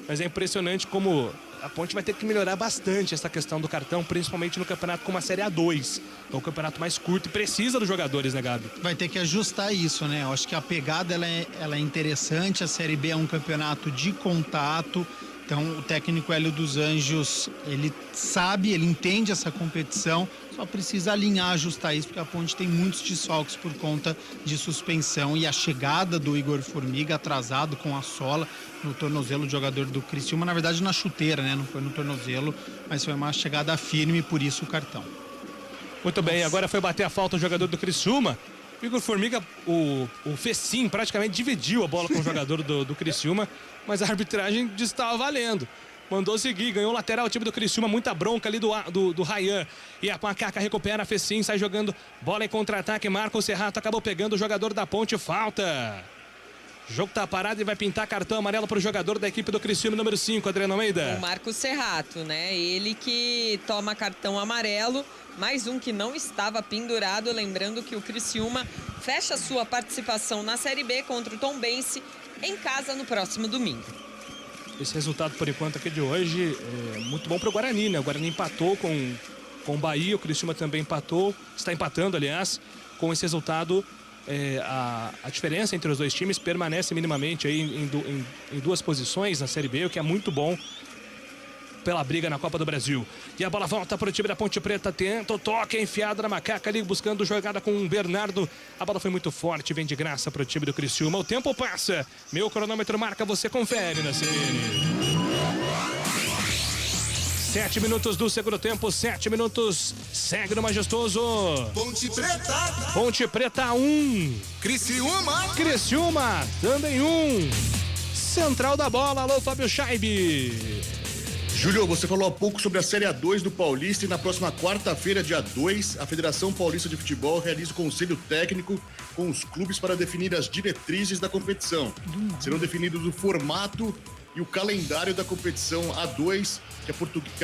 Mas é impressionante como a Ponte vai ter que melhorar bastante essa questão do cartão, principalmente no campeonato como a Série A2. É um campeonato mais curto e precisa dos jogadores, né, Gabi? Vai ter que ajustar isso, né? Eu acho que a pegada ela é interessante, a Série B é um campeonato de contato, Então, o técnico Hélio dos Anjos, ele sabe, ele entende essa competição, só precisa alinhar, ajustar isso, porque a Ponte tem muitos desfalques por conta de suspensão e a chegada do Igor Formiga atrasado com a sola no tornozelo do jogador do Criciúma, na verdade na chuteira, né? Não foi no tornozelo, mas foi uma chegada firme, por isso o cartão. Muito bem, agora foi bater a falta o jogador do Criciúma. O Igor Formiga, o Fecim, praticamente dividiu a bola com o jogador do Criciúma, mas a arbitragem disse que estava valendo. Mandou seguir, ganhou o lateral, o time do Criciúma, muita bronca ali do Ryan. E a Macaca recupera a Fecim, sai jogando bola em contra-ataque, marca o Serrato, acabou pegando o jogador da Ponte, falta. O jogo tá parado e vai pintar cartão amarelo para o jogador da equipe do Criciúma, número 5, Adriano Almeida. O Marcos Serrato, né? Ele que toma cartão amarelo, mais um que não estava pendurado, lembrando que o Criciúma fecha sua participação na Série B contra o Tombense em casa no próximo domingo. Esse resultado, por enquanto, aqui de hoje é muito bom para o Guarani, né? O Guarani empatou com o Bahia, o Criciúma também empatou, está empatando, aliás, com esse resultado. A diferença entre os dois times permanece minimamente aí em duas posições na Série B, o que é muito bom pela briga na Copa do Brasil. E a bola volta para o time da Ponte Preta, tenta o toque, enfiado na Macaca ali, buscando jogada com o Bernardo. A bola foi muito forte, vem de graça para o time do Criciúma. O tempo passa, meu cronômetro marca, você confere na CBN. 7 minutos do segundo tempo, 7 minutos, segue no majestoso. Ponte Preta. Ponte Preta 1. Criciúma também 1. Central da bola, alô Fábio Scheibe. Júlio, você falou há pouco sobre a Série A2 do Paulista e na próxima quarta-feira, dia 2, a Federação Paulista de Futebol realiza o conselho técnico com os clubes para definir as diretrizes da competição. Serão definidos o formato e o calendário da competição A2 que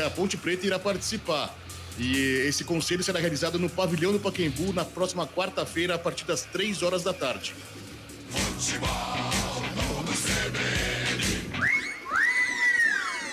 a Ponte Preta irá participar. E esse conselho será realizado no Pavilhão do Pacaembu na próxima quarta-feira, a partir das 3 horas da tarde.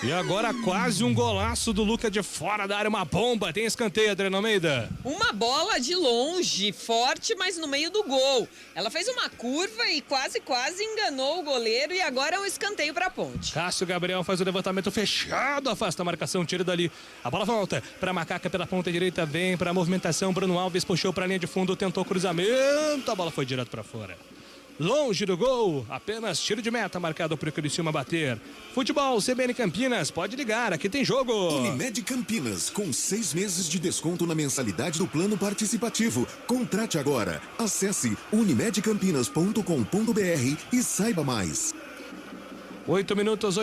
E agora quase um golaço do Luca de fora da área, uma bomba, tem escanteio, Adriano Almeida. Uma bola de longe, forte, mas no meio do gol. Ela fez uma curva e quase enganou o goleiro e agora é um escanteio para a Ponte. Cássio Gabriel faz o levantamento fechado, afasta a marcação, tira dali. A bola volta para Macaca pela ponta direita, vem para a movimentação, Bruno Alves puxou para a linha de fundo, tentou cruzamento, a bola foi direto para fora. Longe do gol, apenas tiro de meta marcado para o Criciúma bater. Futebol, CBN Campinas, pode ligar, aqui tem jogo. Unimed Campinas, com 6 meses de desconto na mensalidade do plano participativo. Contrate agora. Acesse unimedcampinas.com.br e saiba mais. 8 minutos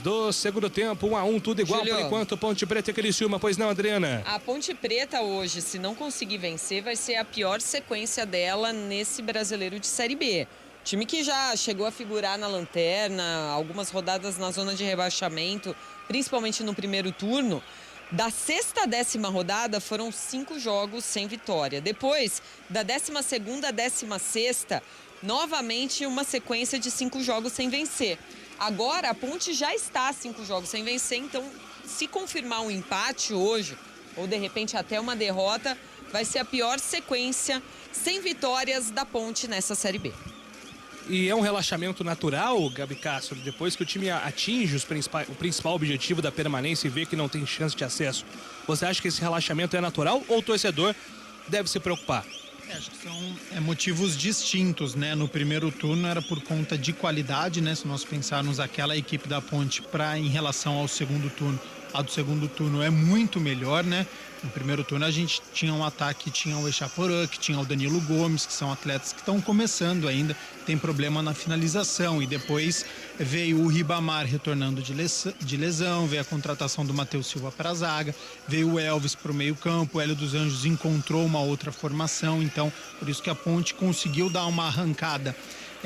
do segundo tempo, 1-1, tudo igual. Julio, por enquanto, Ponte Preta e Criciúma, pois não, Adriana? A Ponte Preta hoje, se não conseguir vencer, vai ser a pior sequência dela nesse brasileiro de Série B. Time que já chegou a figurar na lanterna, algumas rodadas na zona de rebaixamento, principalmente no primeiro turno. Da 6ª à 10ª rodada foram 5 jogos sem vitória. Depois, da 12ª à 16ª, novamente uma sequência de 5 jogos sem vencer. Agora a Ponte já está a 5 jogos sem vencer, então se confirmar um empate hoje, ou de repente até uma derrota, vai ser a pior sequência sem vitórias da Ponte nessa Série B. E é um relaxamento natural, Gabi Castro, depois que o time atinge o principal objetivo da permanência e vê que não tem chance de acesso. Você acha que esse relaxamento é natural ou o torcedor deve se preocupar? Acho que são motivos distintos, né? No primeiro turno era por conta de qualidade, né? Se nós pensarmos aquela equipe da Ponte em relação ao segundo turno, a do segundo turno é muito melhor, né? No primeiro turno a gente tinha um ataque, tinha o Echaporã, que tinha o Danilo Gomes, que são atletas que estão começando ainda, tem problema na finalização. E depois veio o Ribamar retornando de lesão, veio a contratação do Matheus Silva para a zaga, veio o Elvis para o meio campo, o Hélio dos Anjos encontrou uma outra formação, então por isso que a Ponte conseguiu dar uma arrancada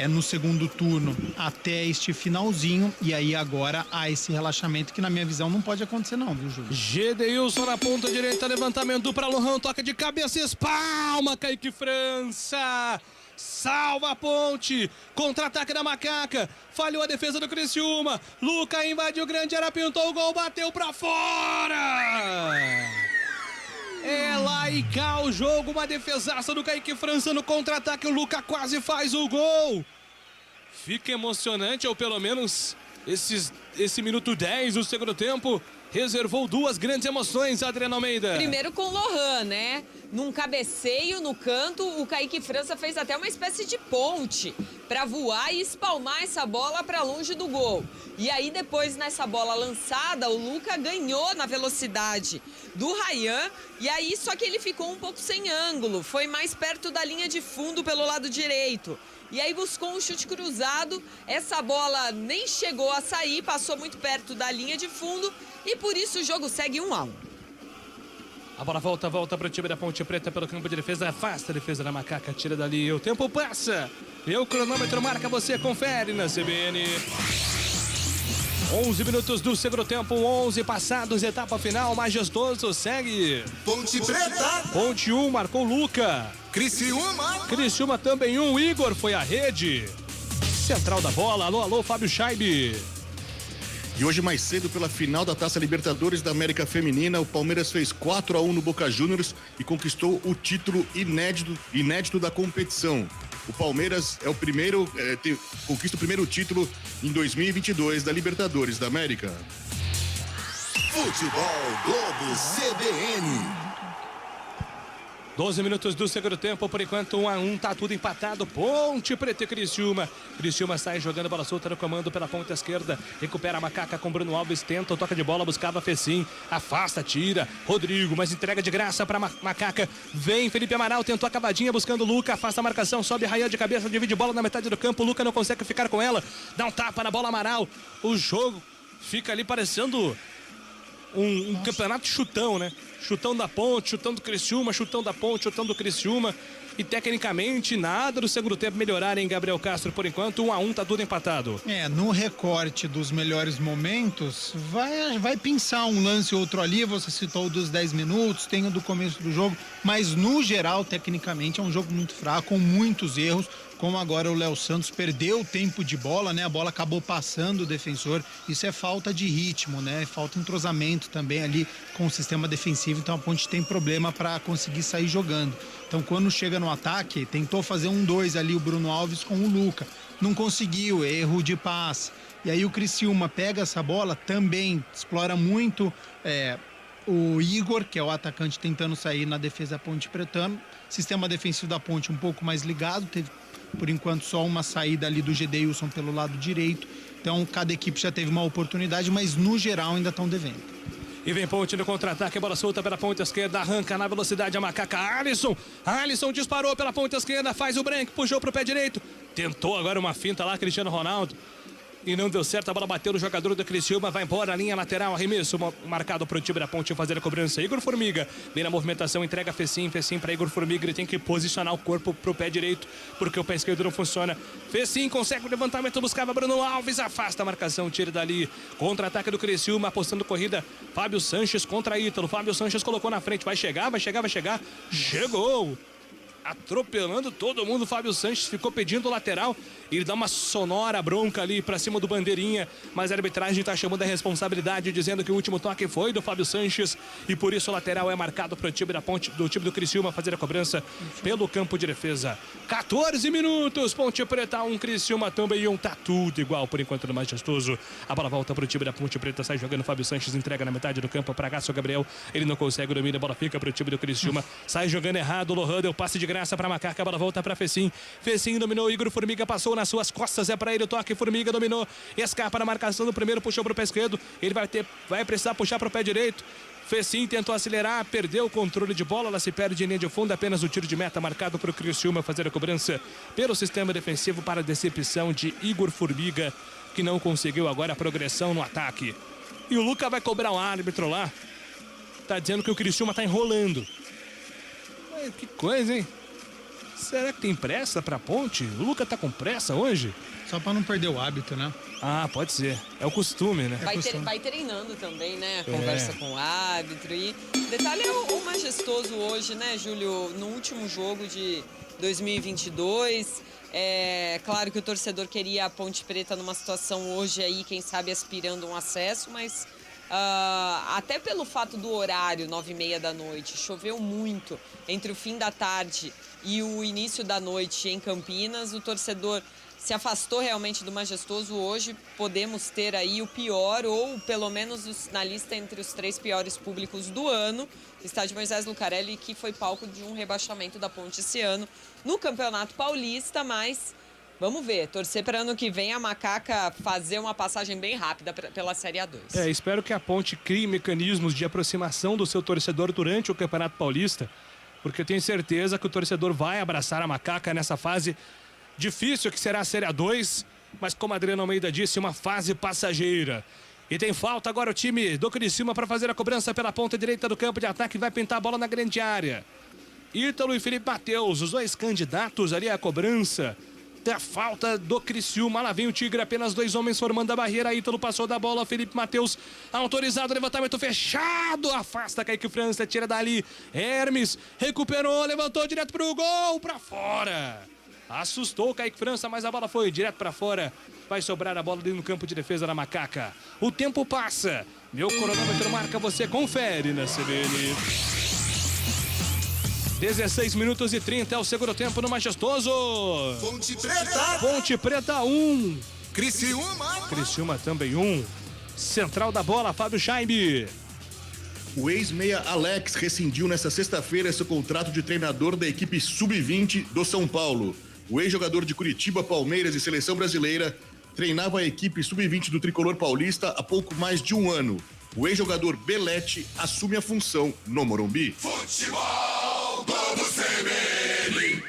no segundo turno até este finalzinho, e aí agora há esse relaxamento que na minha visão não pode acontecer não, viu, Júlio? Gedeilson na ponta direita, levantamento para Lohan, toca de cabeça, espalma, Kaique França, salva a Ponte, contra-ataque da Macaca, falhou a defesa do Criciúma, Luca invadiu o grande área, pintou o gol, bateu para fora! É lá e cá o jogo, uma defesaça do Kaique França no contra-ataque, o Luca quase faz o gol. Fica emocionante, ou pelo menos Esse minuto 10 do segundo tempo reservou duas grandes emoções, Adriana Almeida. Primeiro com o Lohan, né? Num cabeceio no canto, o Kaique França fez até uma espécie de ponte para voar e espalmar essa bola para longe do gol. E aí depois, nessa bola lançada, o Luca ganhou na velocidade do Ryan. E aí, só que ele ficou um pouco sem ângulo. Foi mais perto da linha de fundo pelo lado direito. E aí buscou um chute cruzado. Essa bola nem chegou a sair, passou muito perto da linha de fundo. E por isso o jogo segue 1-1. A bola volta para o time da Ponte Preta pelo campo de defesa. Afasta a defesa da Macaca, tira dali. O tempo passa. E o cronômetro marca, você confere na CBN. 11 minutos do segundo tempo, 11 passados, etapa final, majestoso, segue. Ponte Preta. Ponte 1, marcou Luca. Criciúma também 1, Igor foi à rede. Central da bola, alô, Fábio Scheibe. E hoje mais cedo pela final da Taça Libertadores da América Feminina, o Palmeiras fez 4-1 no Boca Juniors e conquistou o título inédito da competição. O Palmeiras é o primeiro, conquista o primeiro título em 2022 da Libertadores da América. Futebol Globo CBN. 12 minutos do segundo tempo, por enquanto 1-1, tá tudo empatado. Ponte Preta e Criciúma. Criciúma sai jogando bola solta no comando pela ponta esquerda. Recupera a Macaca com Bruno Alves, tenta o toque de bola, buscava Fecim. Afasta, tira. Rodrigo, mas entrega de graça pra Macaca. Vem Felipe Amaral, tentou a cavadinha buscando o Luca. Afasta a marcação, sobe Ryan de cabeça, divide bola na metade do campo. O Luca não consegue ficar com ela. Dá um tapa na bola, Amaral. O jogo fica ali parecendo um campeonato de chutão, né? Chutão da Ponte, chutão do Criciúma, chutão da Ponte, chutão do Criciúma. E tecnicamente nada do segundo tempo melhorar, hein, Gabriel Castro? Por enquanto 1-1, tá tudo empatado. No recorte dos melhores momentos, vai pensar um lance ou outro ali. Você citou o dos 10 minutos, tem o do começo do jogo, mas no geral, tecnicamente, é um jogo muito fraco, com muitos erros. Como agora o Léo Santos perdeu o tempo de bola, né? A bola acabou passando o defensor. Isso é falta de ritmo, né? Falta entrosamento também ali com o sistema defensivo. Então a Ponte tem problema para conseguir sair jogando. Então quando chega no ataque, tentou fazer 1-2 ali o Bruno Alves com o Luca. Não conseguiu, erro de passe. E aí o Criciúma pega essa bola, também explora muito o Igor, que é o atacante tentando sair na defesa da Ponte Pretano. Sistema defensivo da Ponte um pouco mais ligado, teve por enquanto só uma saída ali do Gedeilson pelo lado direito. Então cada equipe já teve uma oportunidade, mas no geral ainda estão devendo. E vem Ponte no contra-ataque, bola solta pela ponta esquerda, arranca na velocidade a Macaca. Alisson disparou pela ponta esquerda, faz o break, puxou pro pé direito. Tentou agora uma finta lá, Cristiano Ronaldo. E não deu certo, a bola bateu no jogador do Criciúma, vai embora, a linha lateral, arremesso marcado pro time da Ponte fazer a cobrança. Igor Formiga, vem na movimentação, entrega Fecim para Igor Formiga, ele tem que posicionar o corpo pro pé direito, porque o pé esquerdo não funciona. Fecim consegue o levantamento, buscava Bruno Alves, afasta a marcação, tira dali. Contra-ataque do Criciúma, apostando corrida, Fábio Sanches contra Ítalo, Fábio Sanches colocou na frente, vai chegar, chegou! Atropelando todo mundo, Fábio Sanches ficou pedindo o lateral. Ele dá uma sonora bronca ali pra cima do bandeirinha, mas a arbitragem tá chamando a responsabilidade, dizendo que o último toque foi do Fábio Sanches e por isso o lateral é marcado pro time da Ponte, do time do Criciúma fazer a cobrança pelo campo de defesa. 14 minutos, Ponte Preta 1, Criciúma também 1, tá tudo igual por enquanto no majestoso. A bola volta pro time da Ponte Preta, sai jogando Fábio Sanches, entrega na metade do campo pra Cássio Gabriel, ele não consegue domina, a bola fica pro time do Criciúma, sai jogando errado, Lohan deu passe de graça pra Macaca, a bola volta pra Fecim dominou, Igor Formiga passou nas suas costas, é pra ele o toque, Formiga dominou, escapa na marcação do primeiro, puxou pro pé esquerdo, ele vai precisar puxar pro pé direito. Fecim tentou acelerar, perdeu o controle de bola, ela se perde em linha de fundo, apenas o tiro de meta marcado para o Criciúma fazer a cobrança pelo sistema defensivo para a decepção de Igor Formiga, que não conseguiu agora a progressão no ataque. E o Luca vai cobrar o árbitro lá, tá dizendo que o Criciúma tá enrolando. Mas que coisa, hein? Será que tem pressa pra Ponte? O Luca tá com pressa hoje? Só pra não perder o hábito, né? Ah, pode ser. É o costume, né? Vai treinando também, né? Conversa com o árbitro. E detalhe é o majestoso hoje, né, Júlio? No último jogo de 2022. É claro que o torcedor queria a Ponte Preta numa situação hoje aí, quem sabe aspirando um acesso, mas até pelo fato do horário, 9h30 da noite, choveu muito entre o fim da tarde e o início da noite em Campinas, o torcedor se afastou realmente do Majestoso. Hoje podemos ter aí o pior, ou pelo menos na lista entre os 3 piores públicos do ano. Estádio Moisés Lucarelli, que foi palco de um rebaixamento da Ponte esse ano no Campeonato Paulista, mas vamos ver, torcer para ano que vem a Macaca fazer uma passagem bem rápida pela Série A2. Espero que a Ponte crie mecanismos de aproximação do seu torcedor durante o Campeonato Paulista, porque eu tenho certeza que o torcedor vai abraçar a Macaca nessa fase difícil que será a Série A2, mas como a Adriana Almeida disse, uma fase passageira. E tem falta agora o time do Criciúma para fazer a cobrança pela ponta direita do campo de ataque, vai pintar a bola na grande área. Ítalo e Felipe Mateus, os 2 candidatos ali à cobrança da falta do Criciúma. Lá vem o Tigre, apenas 2 homens formando a barreira. Ítalo passou da bola, Felipe Mateus autorizado, levantamento fechado, afasta Kaique França, tira dali Hermes, recuperou, levantou direto pro gol, pra fora. Assustou o Kaique França, mas a bola foi direto pra fora. Vai sobrar a bola ali no campo de defesa da Macaca. O tempo passa, meu cronômetro marca, você confere na CBN. 16 minutos e 30 é o segundo tempo no Majestoso. Ponte Preta. Ponte Preta 1. Criciúma. Criciúma também 1. Central da bola, Fábio Chaime. O ex-meia Alex rescindiu nesta sexta-feira seu contrato de treinador da equipe Sub-20 do São Paulo. O ex-jogador de Curitiba, Palmeiras e Seleção Brasileira treinava a equipe Sub-20 do Tricolor Paulista há pouco mais de um ano. O ex-jogador Belete assume a função no Morumbi. Futebol, vamos CBN.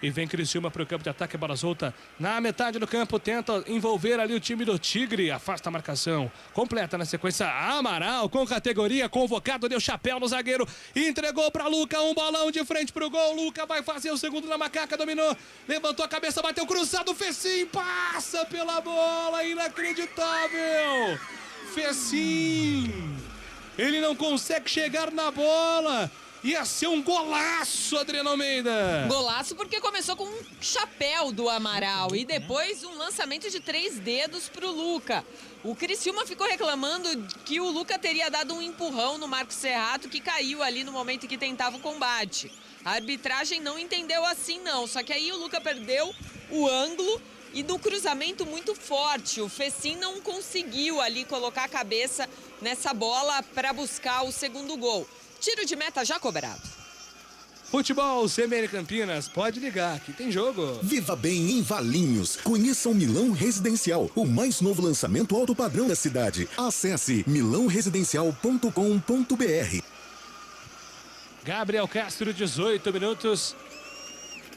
E vem Criciúma para o campo de ataque, bola solta na metade do campo, tenta envolver ali o time do Tigre, afasta a marcação, completa na sequência Amaral com categoria, convocado, deu chapéu no zagueiro, entregou para Luca, um balão de frente pro gol, Luca vai fazer o segundo na Macaca, dominou, levantou a cabeça, bateu cruzado, Fecim passa pela bola, inacreditável, Fecim, ele não consegue chegar na bola. Ia ser um golaço, Adriana Almeida. Golaço porque começou com um chapéu do Amaral e depois um lançamento de 3 dedos pro Luca. O Criciúma ficou reclamando que o Luca teria dado um empurrão no Marcos Serrato, que caiu ali no momento que tentava o combate. A arbitragem não entendeu assim não, só que aí o Luca perdeu o ângulo e no cruzamento muito forte. O Fecim não conseguiu ali colocar a cabeça nessa bola para buscar o segundo gol. Tiro de meta já cobrado. Futebol CBN Campinas, pode ligar, que tem jogo. Viva bem em Valinhos. Conheça o Milão Residencial, o mais novo lançamento alto padrão da cidade. Acesse milãoresidencial.com.br. Gabriel Castro, 18 minutos.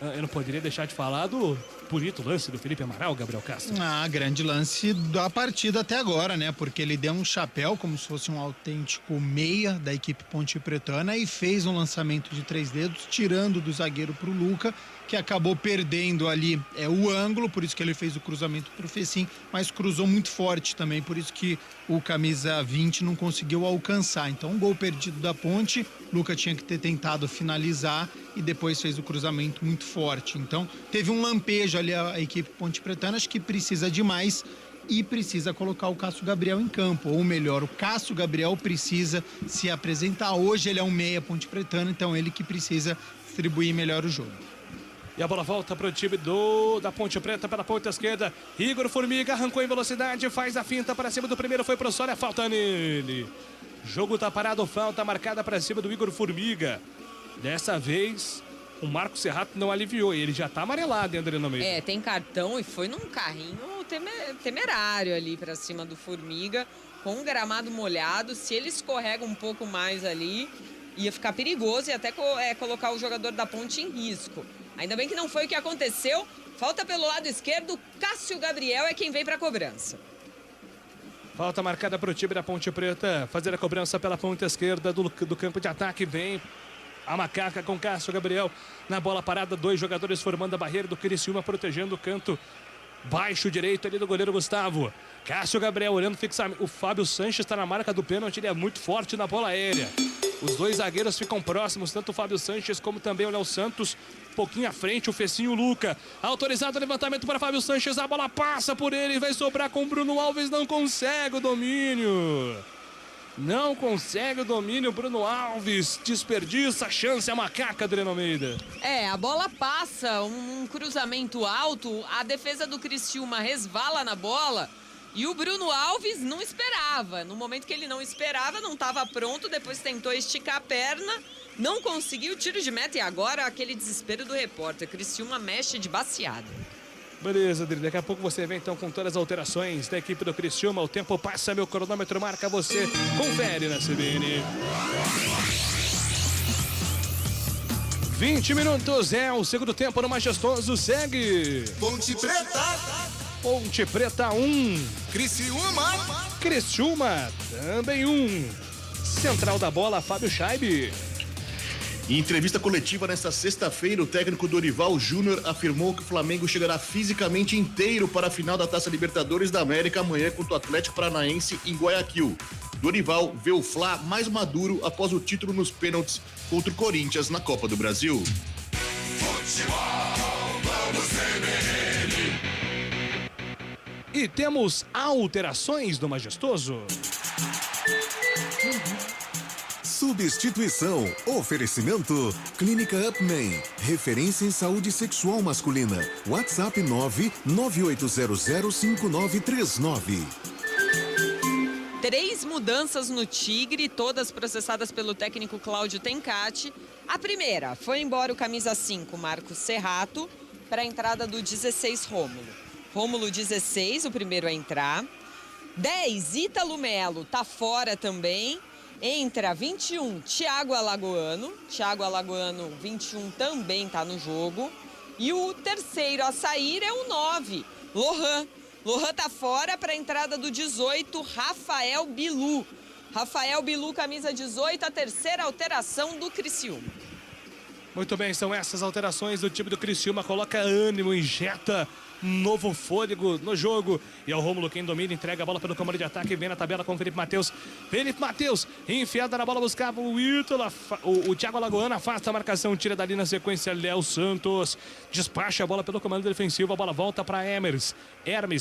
Eu não poderia deixar de falar do bonito lance do Felipe Amaral, Gabriel Castro. Grande lance da partida até agora, né? Porque ele deu um chapéu como se fosse um autêntico meia da equipe Ponte Pretana e fez um lançamento de 3 dedos, tirando do zagueiro pro Luca, que acabou perdendo ali o ângulo, por isso que ele fez o cruzamento pro Fecim, mas cruzou muito forte também, por isso que o camisa 20 não conseguiu alcançar. Então, um gol perdido da Ponte, Luca tinha que ter tentado finalizar e depois fez o cruzamento muito forte. Então, teve um lampejo ali a equipe Ponte Pretana, acho que precisa de mais e precisa colocar o Cássio Gabriel em campo, ou melhor, o Cássio Gabriel precisa se apresentar. Hoje ele é um meia Ponte Pretana, então ele que precisa distribuir melhor o jogo. E a bola volta para o time da Ponte Preta pela ponta esquerda. Igor Formiga arrancou em velocidade, faz a finta para cima do primeiro, foi pro Sória, falta nele. Jogo tá parado, falta marcada para cima do Igor Formiga. Dessa vez, o Marcos Serrato não aliviou, ele já tá amarelado, hein, Adriano Almeida? Tem cartão e foi num carrinho temerário ali para cima do Formiga, com um gramado molhado. Se ele escorrega um pouco mais ali, ia ficar perigoso e até colocar o jogador da Ponte em risco. Ainda bem que não foi o que aconteceu. Falta pelo lado esquerdo, Cássio Gabriel é quem vem para a cobrança. Falta marcada para o time da Ponte Preta. Fazer a cobrança pela ponta esquerda do campo de ataque. Vem a Macaca com Cássio Gabriel. Na bola parada, 2 jogadores formando a barreira do Criciúma, protegendo o canto baixo direito ali do goleiro Gustavo. Cássio Gabriel olhando fixamente. O Fábio Sanches está na marca do pênalti, ele é muito forte na bola aérea. Os 2 zagueiros ficam próximos, tanto o Fábio Sanches como também o Léo Santos. Um pouquinho à frente, o Fecinho e o Luca. Autorizado o levantamento para Fábio Sanches, a bola passa por ele, vai sobrar com o Bruno Alves, não consegue o domínio. Não consegue o domínio, Bruno Alves desperdiça a chance, a macaca, Adriano Almeida. A bola passa, um cruzamento alto, a defesa do Criciúma resvala na bola e o Bruno Alves não esperava. No momento que ele não esperava, não estava pronto, depois tentou esticar a perna, não conseguiu, tiro de meta e agora aquele desespero do repórter. Criciúma mexe de baseada. Beleza, Adri, daqui a pouco você vem então com todas as alterações da equipe do Criciúma. O tempo passa, meu cronômetro marca você. Confere na CBN. 20 minutos é o segundo tempo no Majestoso. Segue. Ponte Preta. Ponte Preta 1. Criciúma. Criciúma também 1. Central da bola, Fábio Scheibe. Em entrevista coletiva nesta sexta-feira, o técnico Dorival Júnior afirmou que o Flamengo chegará fisicamente inteiro para a final da Taça Libertadores da América amanhã contra o Atlético Paranaense em Guayaquil. Dorival vê o Fla mais maduro após o título nos pênaltis contra o Corinthians na Copa do Brasil. Futebol, vamos CBN. E temos alterações do Majestoso. Substituição. Oferecimento. Clínica Upman. Referência em saúde sexual masculina. WhatsApp 998005939. 3 mudanças no Tigre, todas processadas pelo técnico Cláudio Tencati. A primeira, foi embora o camisa 5, Marcos Serrato, para a entrada do 16, Rômulo. Rômulo 16, o primeiro a entrar. 10, Ítalo Melo, tá fora também. Entra 21, Thiago Alagoano. Thiago Alagoano, 21, também tá no jogo. E o terceiro a sair é o 9, Lohan. Lohan tá fora para a entrada do 18, Rafael Bilu. Rafael Bilu, camisa 18, a terceira alteração do Criciúma. Muito bem, são essas alterações do time do Criciúma. Coloca ânimo, injeta novo fôlego no jogo. E é o Rômulo quem domina, entrega a bola pelo comando de ataque, vem na tabela com o Felipe Matheus. Felipe Matheus, enfiada na bola, buscava o Ítalo. O Thiago Alagoano afasta a marcação, tira dali na sequência Léo Santos. Despacha a bola pelo comando defensivo, a bola volta para Hermes,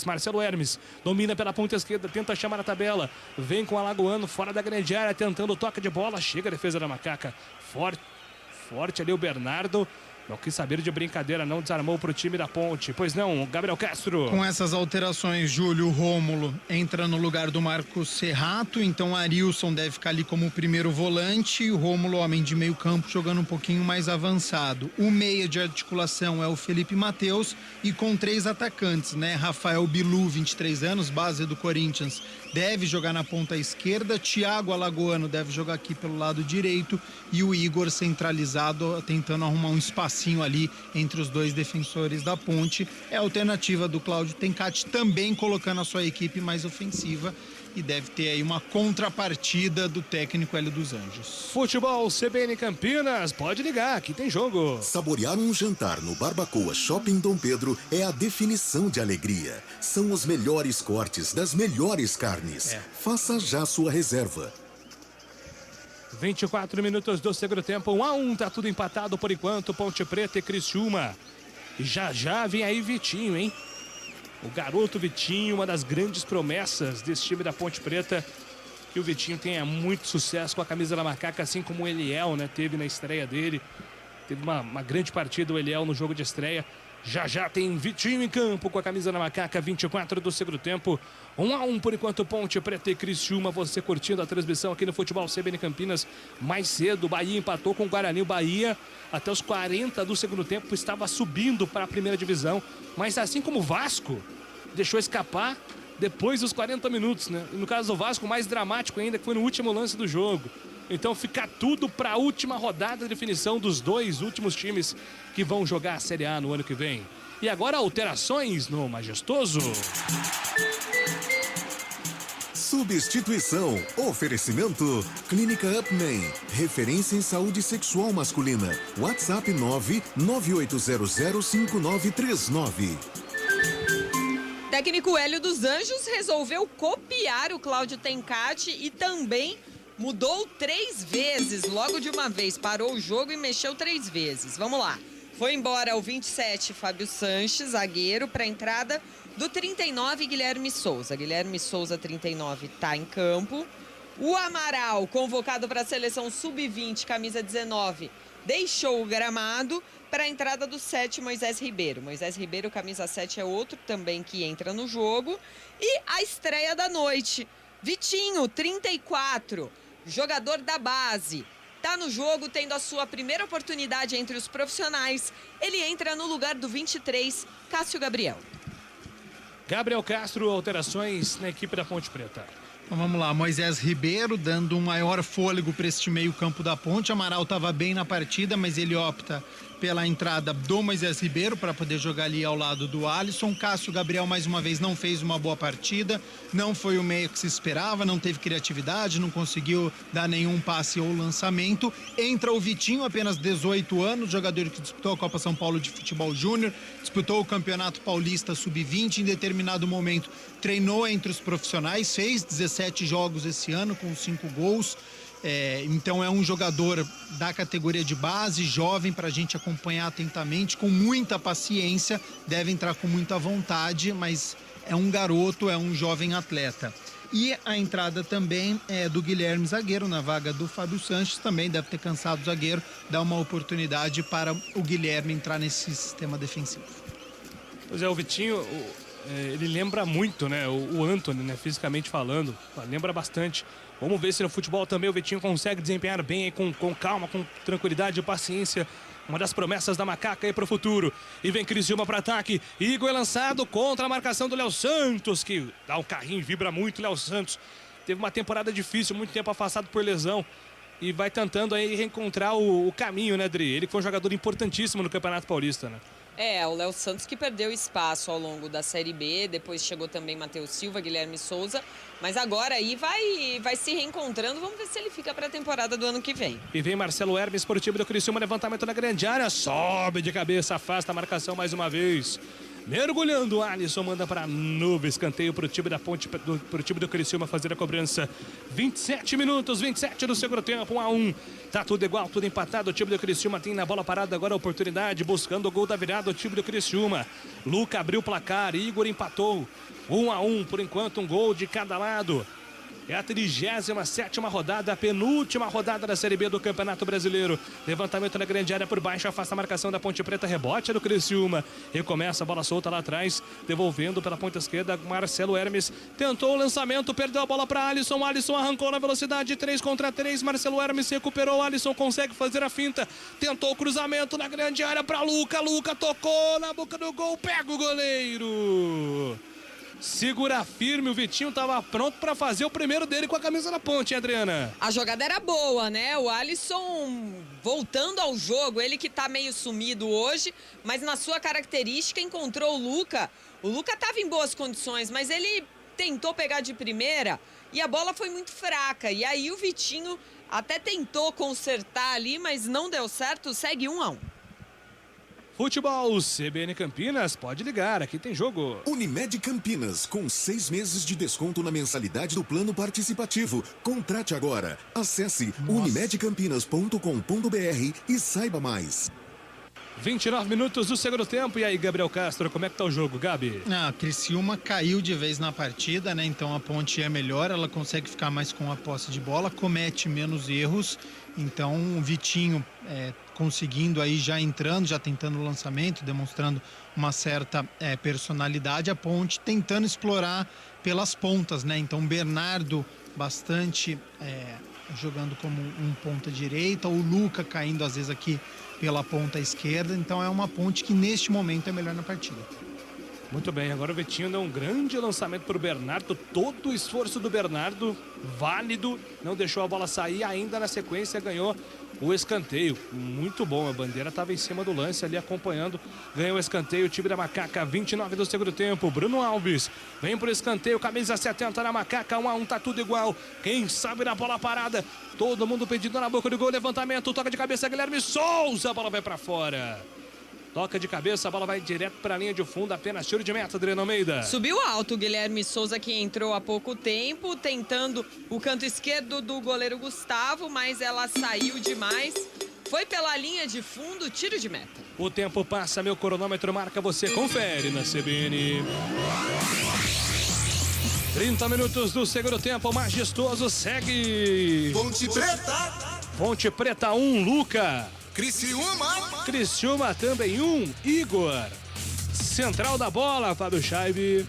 Marcelo Hermes, domina pela ponta esquerda, tenta chamar a tabela. Vem com o Alagoano fora da grande área, tentando o toque de bola. Chega a defesa da Macaca. Forte ali o Bernardo. Não quis saber de brincadeira, não desarmou para o time da Ponte. Pois não, Gabriel Castro. Com essas alterações, Júlio, Rômulo entra no lugar do Marcos Serrato, então Arilson deve ficar ali como o primeiro volante, o Rômulo, homem de meio campo, jogando um pouquinho mais avançado. O meia de articulação é o Felipe Matheus e com 3 atacantes, né? Rafael Bilu, 23 anos, base do Corinthians, deve jogar na ponta esquerda, Thiago Alagoano deve jogar aqui pelo lado direito e o Igor centralizado, tentando arrumar um espacinho ali entre os dois defensores da Ponte. É a alternativa do Cláudio Tencati, também colocando a sua equipe mais ofensiva, e deve ter aí uma contrapartida do técnico Hélio dos Anjos. Futebol CBN Campinas, pode ligar, aqui tem jogo. Saborear um jantar no Barbacoa Shopping Dom Pedro é a definição de alegria. São os melhores cortes das melhores carnes. Faça já sua reserva. 24 minutos do segundo tempo, 1-1, tá tudo empatado por enquanto, Ponte Preta e Criciúma. E já vem aí Vitinho, hein? O garoto Vitinho, uma das grandes promessas desse time da Ponte Preta. Que o Vitinho tenha muito sucesso com a camisa da Macaca, assim como o Eliel, né? Teve na estreia dele. Teve uma grande partida o Eliel no jogo de estreia. Já tem Vitinho em campo com a camisa da Macaca, 24 do segundo tempo. 1-1 por enquanto, Ponte Preta e Criciúma. Você curtindo a transmissão aqui no Futebol CBN Campinas. Mais cedo, o Bahia empatou com o Guarani. O Bahia, até os 40 do segundo tempo, estava subindo para a primeira divisão. Mas assim como o Vasco, deixou escapar depois dos 40 minutos, né? E no caso do Vasco, mais dramático ainda, que foi no último lance do jogo. Então fica tudo para a última rodada de definição dos 2 últimos times que vão jogar a Série A no ano que vem. E agora alterações no Majestoso. Substituição. Oferecimento. Clínica Upman. Referência em saúde sexual masculina. WhatsApp 998005939. Técnico Hélio dos Anjos resolveu copiar o Cláudio Tencati e também mudou 3 vezes, logo de uma vez. Parou o jogo e mexeu 3 vezes. Vamos lá. Foi embora o 27, Fábio Sanches, zagueiro, para a entrada do 39, Guilherme Souza. Guilherme Souza, 39, tá em campo. O Amaral, convocado para a seleção sub-20, camisa 19, deixou o gramado para a entrada do 7, Moisés Ribeiro. Moisés Ribeiro, camisa 7, é outro também que entra no jogo. E a estreia da noite, Vitinho, 34, jogador da base. Está no jogo, tendo a sua primeira oportunidade entre os profissionais. Ele entra no lugar do 23, Cássio Gabriel. Gabriel Castro, alterações na equipe da Ponte Preta. Então vamos lá, Moisés Ribeiro dando um maior fôlego para este meio-campo da Ponte. Amaral estava bem na partida, mas ele opta pela entrada do Moisés Ribeiro para poder jogar ali ao lado do Alisson. Cássio Gabriel, mais uma vez, não fez uma boa partida, não foi o meio que se esperava, não teve criatividade, não conseguiu dar nenhum passe ou lançamento. Entra o Vitinho, apenas 18 anos, jogador que disputou a Copa São Paulo de Futebol Júnior, disputou o Campeonato Paulista Sub-20, em determinado momento treinou entre os profissionais, fez 17 jogos esse ano com 5 gols. Então é um jogador da categoria de base, jovem, para a gente acompanhar atentamente, com muita paciência, deve entrar com muita vontade, mas é um garoto, é um jovem atleta. E a entrada também é do Guilherme, zagueiro, na vaga do Fábio Sanches, também deve ter cansado o zagueiro, dá uma oportunidade para o Guilherme entrar nesse sistema defensivo. Pois é, o Vitinho, ele lembra muito, né, o Antony, né, fisicamente falando, lembra bastante. Vamos ver se no futebol também o Vitinho consegue desempenhar bem, com calma, com tranquilidade e paciência. Uma das promessas da Macaca aí pro futuro. E vem Criciúma para ataque. Igor é lançado contra a marcação do Léo Santos, que dá um carrinho e vibra muito. Léo Santos teve uma temporada difícil, muito tempo afastado por lesão. E vai tentando aí reencontrar o caminho, né, Dri? Ele foi um jogador importantíssimo no Campeonato Paulista, né? O Léo Santos que perdeu espaço ao longo da Série B, depois chegou também Matheus Silva, Guilherme Souza, mas agora aí vai se reencontrando, vamos ver se ele fica para a temporada do ano que vem. E vem Marcelo Hermes por time do Criciúma, levantamento na grande área, sobe de cabeça, afasta a marcação mais uma vez. Mergulhando, Alisson manda para novo escanteio para o time da Ponte, pro time do Criciúma fazer a cobrança. 27 minutos, 27 do segundo tempo, 1-1. Tá tudo igual, tudo empatado. O time do Criciúma tem na bola parada agora a oportunidade, buscando o gol da virada. O time do Criciúma. Luca abriu o placar, Igor empatou. 1-1, por enquanto, um gol de cada lado. É a 37ª rodada, a penúltima rodada da Série B do Campeonato Brasileiro. Levantamento na grande área por baixo, afasta a marcação da Ponte Preta, rebote do Criciúma. Recomeça a bola solta lá atrás, devolvendo pela ponta esquerda, Marcelo Hermes. Tentou o lançamento, perdeu a bola para Alisson. Alisson arrancou na velocidade, 3 contra 3. Marcelo Hermes recuperou, Alisson consegue fazer a finta. Tentou o cruzamento na grande área para Luca. Luca tocou na boca do gol, pega o goleiro. Segura firme, o Vitinho estava pronto para fazer o primeiro dele com a camisa da Ponte, hein, Adriana? A jogada era boa, né? O Alisson voltando ao jogo, ele que tá meio sumido hoje, mas na sua característica encontrou o Luca. O Luca estava em boas condições, mas ele tentou pegar de primeira e a bola foi muito fraca. E aí o Vitinho até tentou consertar ali, mas não deu certo, segue 1-1. Futebol, CBN Campinas, pode ligar, aqui tem jogo. Unimed Campinas, com 6 meses de desconto na mensalidade do plano participativo. Contrate agora. Acesse unimedcampinas.com.br e saiba mais. 29 minutos do segundo tempo. E aí, Gabriel Castro, como é que tá o jogo, Gabi? A Criciúma caiu de vez na partida, né? Então a Ponte é melhor, ela consegue ficar mais com a posse de bola, comete menos erros. Então o Vitinho conseguindo aí, já entrando, já tentando o lançamento, demonstrando uma certa personalidade. A Ponte tentando explorar pelas pontas, né? Então Bernardo bastante jogando como um ponta direita, o Luca caindo às vezes aqui pela ponta esquerda. Então é uma Ponte que neste momento é melhor na partida. Muito bem, agora o Vitinho deu um grande lançamento para o Bernardo, todo o esforço do Bernardo, válido, não deixou a bola sair, ainda na sequência ganhou o escanteio, muito bom, a bandeira estava em cima do lance ali acompanhando, ganhou o escanteio, o time da Macaca, 29 do segundo tempo, Bruno Alves, vem pro escanteio, camisa 70 na Macaca, 1-1, tá tudo igual, quem sabe na bola parada, todo mundo pedindo na boca do gol, levantamento, toca de cabeça, Guilherme Souza, a bola vai para fora. Toca de cabeça, a bola vai direto para a linha de fundo, apenas tiro de meta, Adriana Almeida. Subiu alto o Guilherme Souza, que entrou há pouco tempo, tentando o canto esquerdo do goleiro Gustavo, mas ela saiu demais. Foi pela linha de fundo, tiro de meta. O tempo passa, meu cronômetro marca, você confere na CBN. 30 minutos do segundo tempo, o Majestoso segue. Ponte Preta. Ponte Preta 1, Luca. Criciúma também 1, Igor. Central da bola, Fábio Scheibe.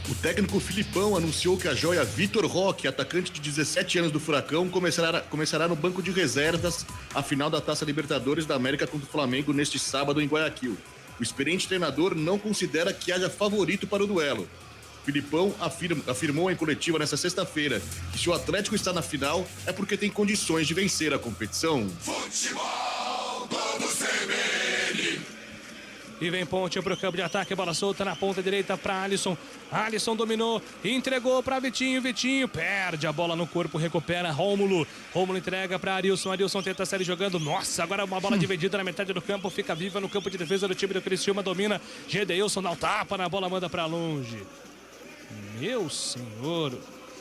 O técnico Filipão anunciou que a joia Vitor Roque, atacante de 17 anos do Furacão, começará no banco de reservas a final da Taça Libertadores da América contra o Flamengo neste sábado em Guayaquil. O experiente treinador não considera que haja favorito para o duelo. Filipão afirmou em coletiva nesta sexta-feira que se o Atlético está na final é porque tem condições de vencer a competição. Futebol, vamos CBN. E vem Ponte pro campo de ataque, bola solta na ponta direita para Alisson. Alisson dominou, entregou para Vitinho. Vitinho perde a bola no corpo, recupera Rômulo. Rômulo entrega para Arilson. Arilson tenta sair jogando. Nossa, agora uma bola dividida na metade do campo, fica viva no campo de defesa do time do Criciúma, domina. Gedeilson dá um tapa na bola, manda para longe. Meu senhor,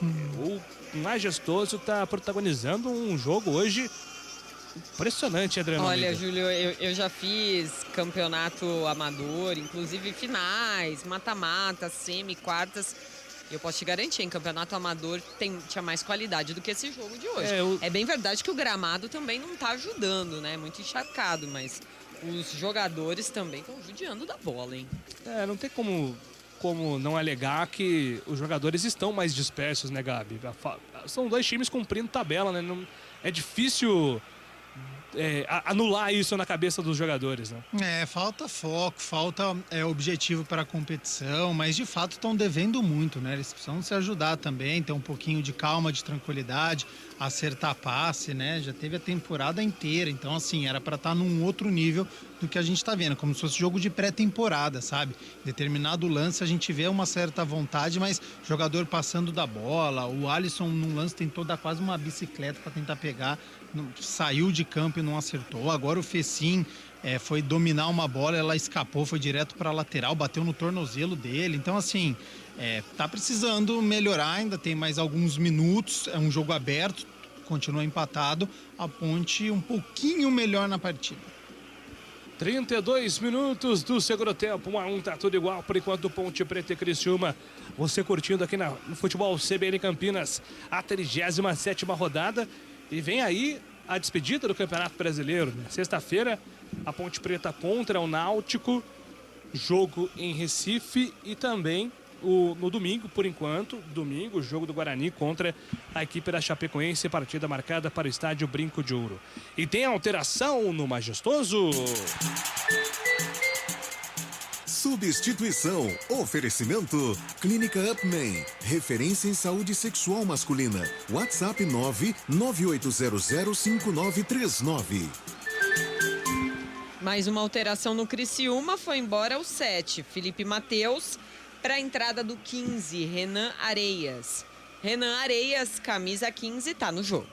o Majestoso está protagonizando um jogo hoje impressionante, Adriano. Olha, Júlio, eu já fiz campeonato amador, inclusive finais, mata-mata, semi, quartas. Eu posso te garantir, em campeonato amador tinha mais qualidade do que esse jogo de hoje. É bem verdade que o gramado também não está ajudando, né? Muito encharcado, mas os jogadores também estão judiando da bola, hein? Não tem como não alegar que os jogadores estão mais dispersos, né, Gabi? São dois times cumprindo tabela, né? É difícil anular isso na cabeça dos jogadores, né? Falta foco, falta objetivo para a competição, mas de fato estão devendo muito, né? Eles precisam se ajudar também, ter um pouquinho de calma, de tranquilidade, acertar passe, né? Já teve a temporada inteira, então assim, era para estar num outro nível do que a gente está vendo, como se fosse jogo de pré-temporada, sabe? Determinado lance a gente vê uma certa vontade, mas jogador passando da bola, o Alisson num lance tentou dar quase uma bicicleta para tentar pegar, saiu de campo e não acertou. Agora o Fecim foi dominar uma bola, ela escapou, foi direto para a lateral, bateu no tornozelo dele. Então assim, tá precisando melhorar, ainda tem mais alguns minutos, é um jogo aberto, continua empatado, a Ponte um pouquinho melhor na partida. 32 minutos do segundo tempo, 1-1, tá tudo igual por enquanto. Ponte Preta e Criciúma. Você curtindo aqui no Futebol CBN Campinas, a 37ª rodada. E vem aí a despedida do Campeonato Brasileiro. Sexta-feira, a Ponte Preta contra o Náutico, jogo em Recife, e também no domingo, por enquanto, o jogo do Guarani contra a equipe da Chapecoense, partida marcada para o estádio Brinco de Ouro. E tem alteração no Majestoso. Substituição. Oferecimento. Clínica Upman. Referência em saúde sexual masculina. WhatsApp 998005939. Mais uma alteração no Criciúma, foi embora o 7, Felipe Mateus, para a entrada do 15, Renan Areias. Renan Areias, camisa 15, tá no jogo.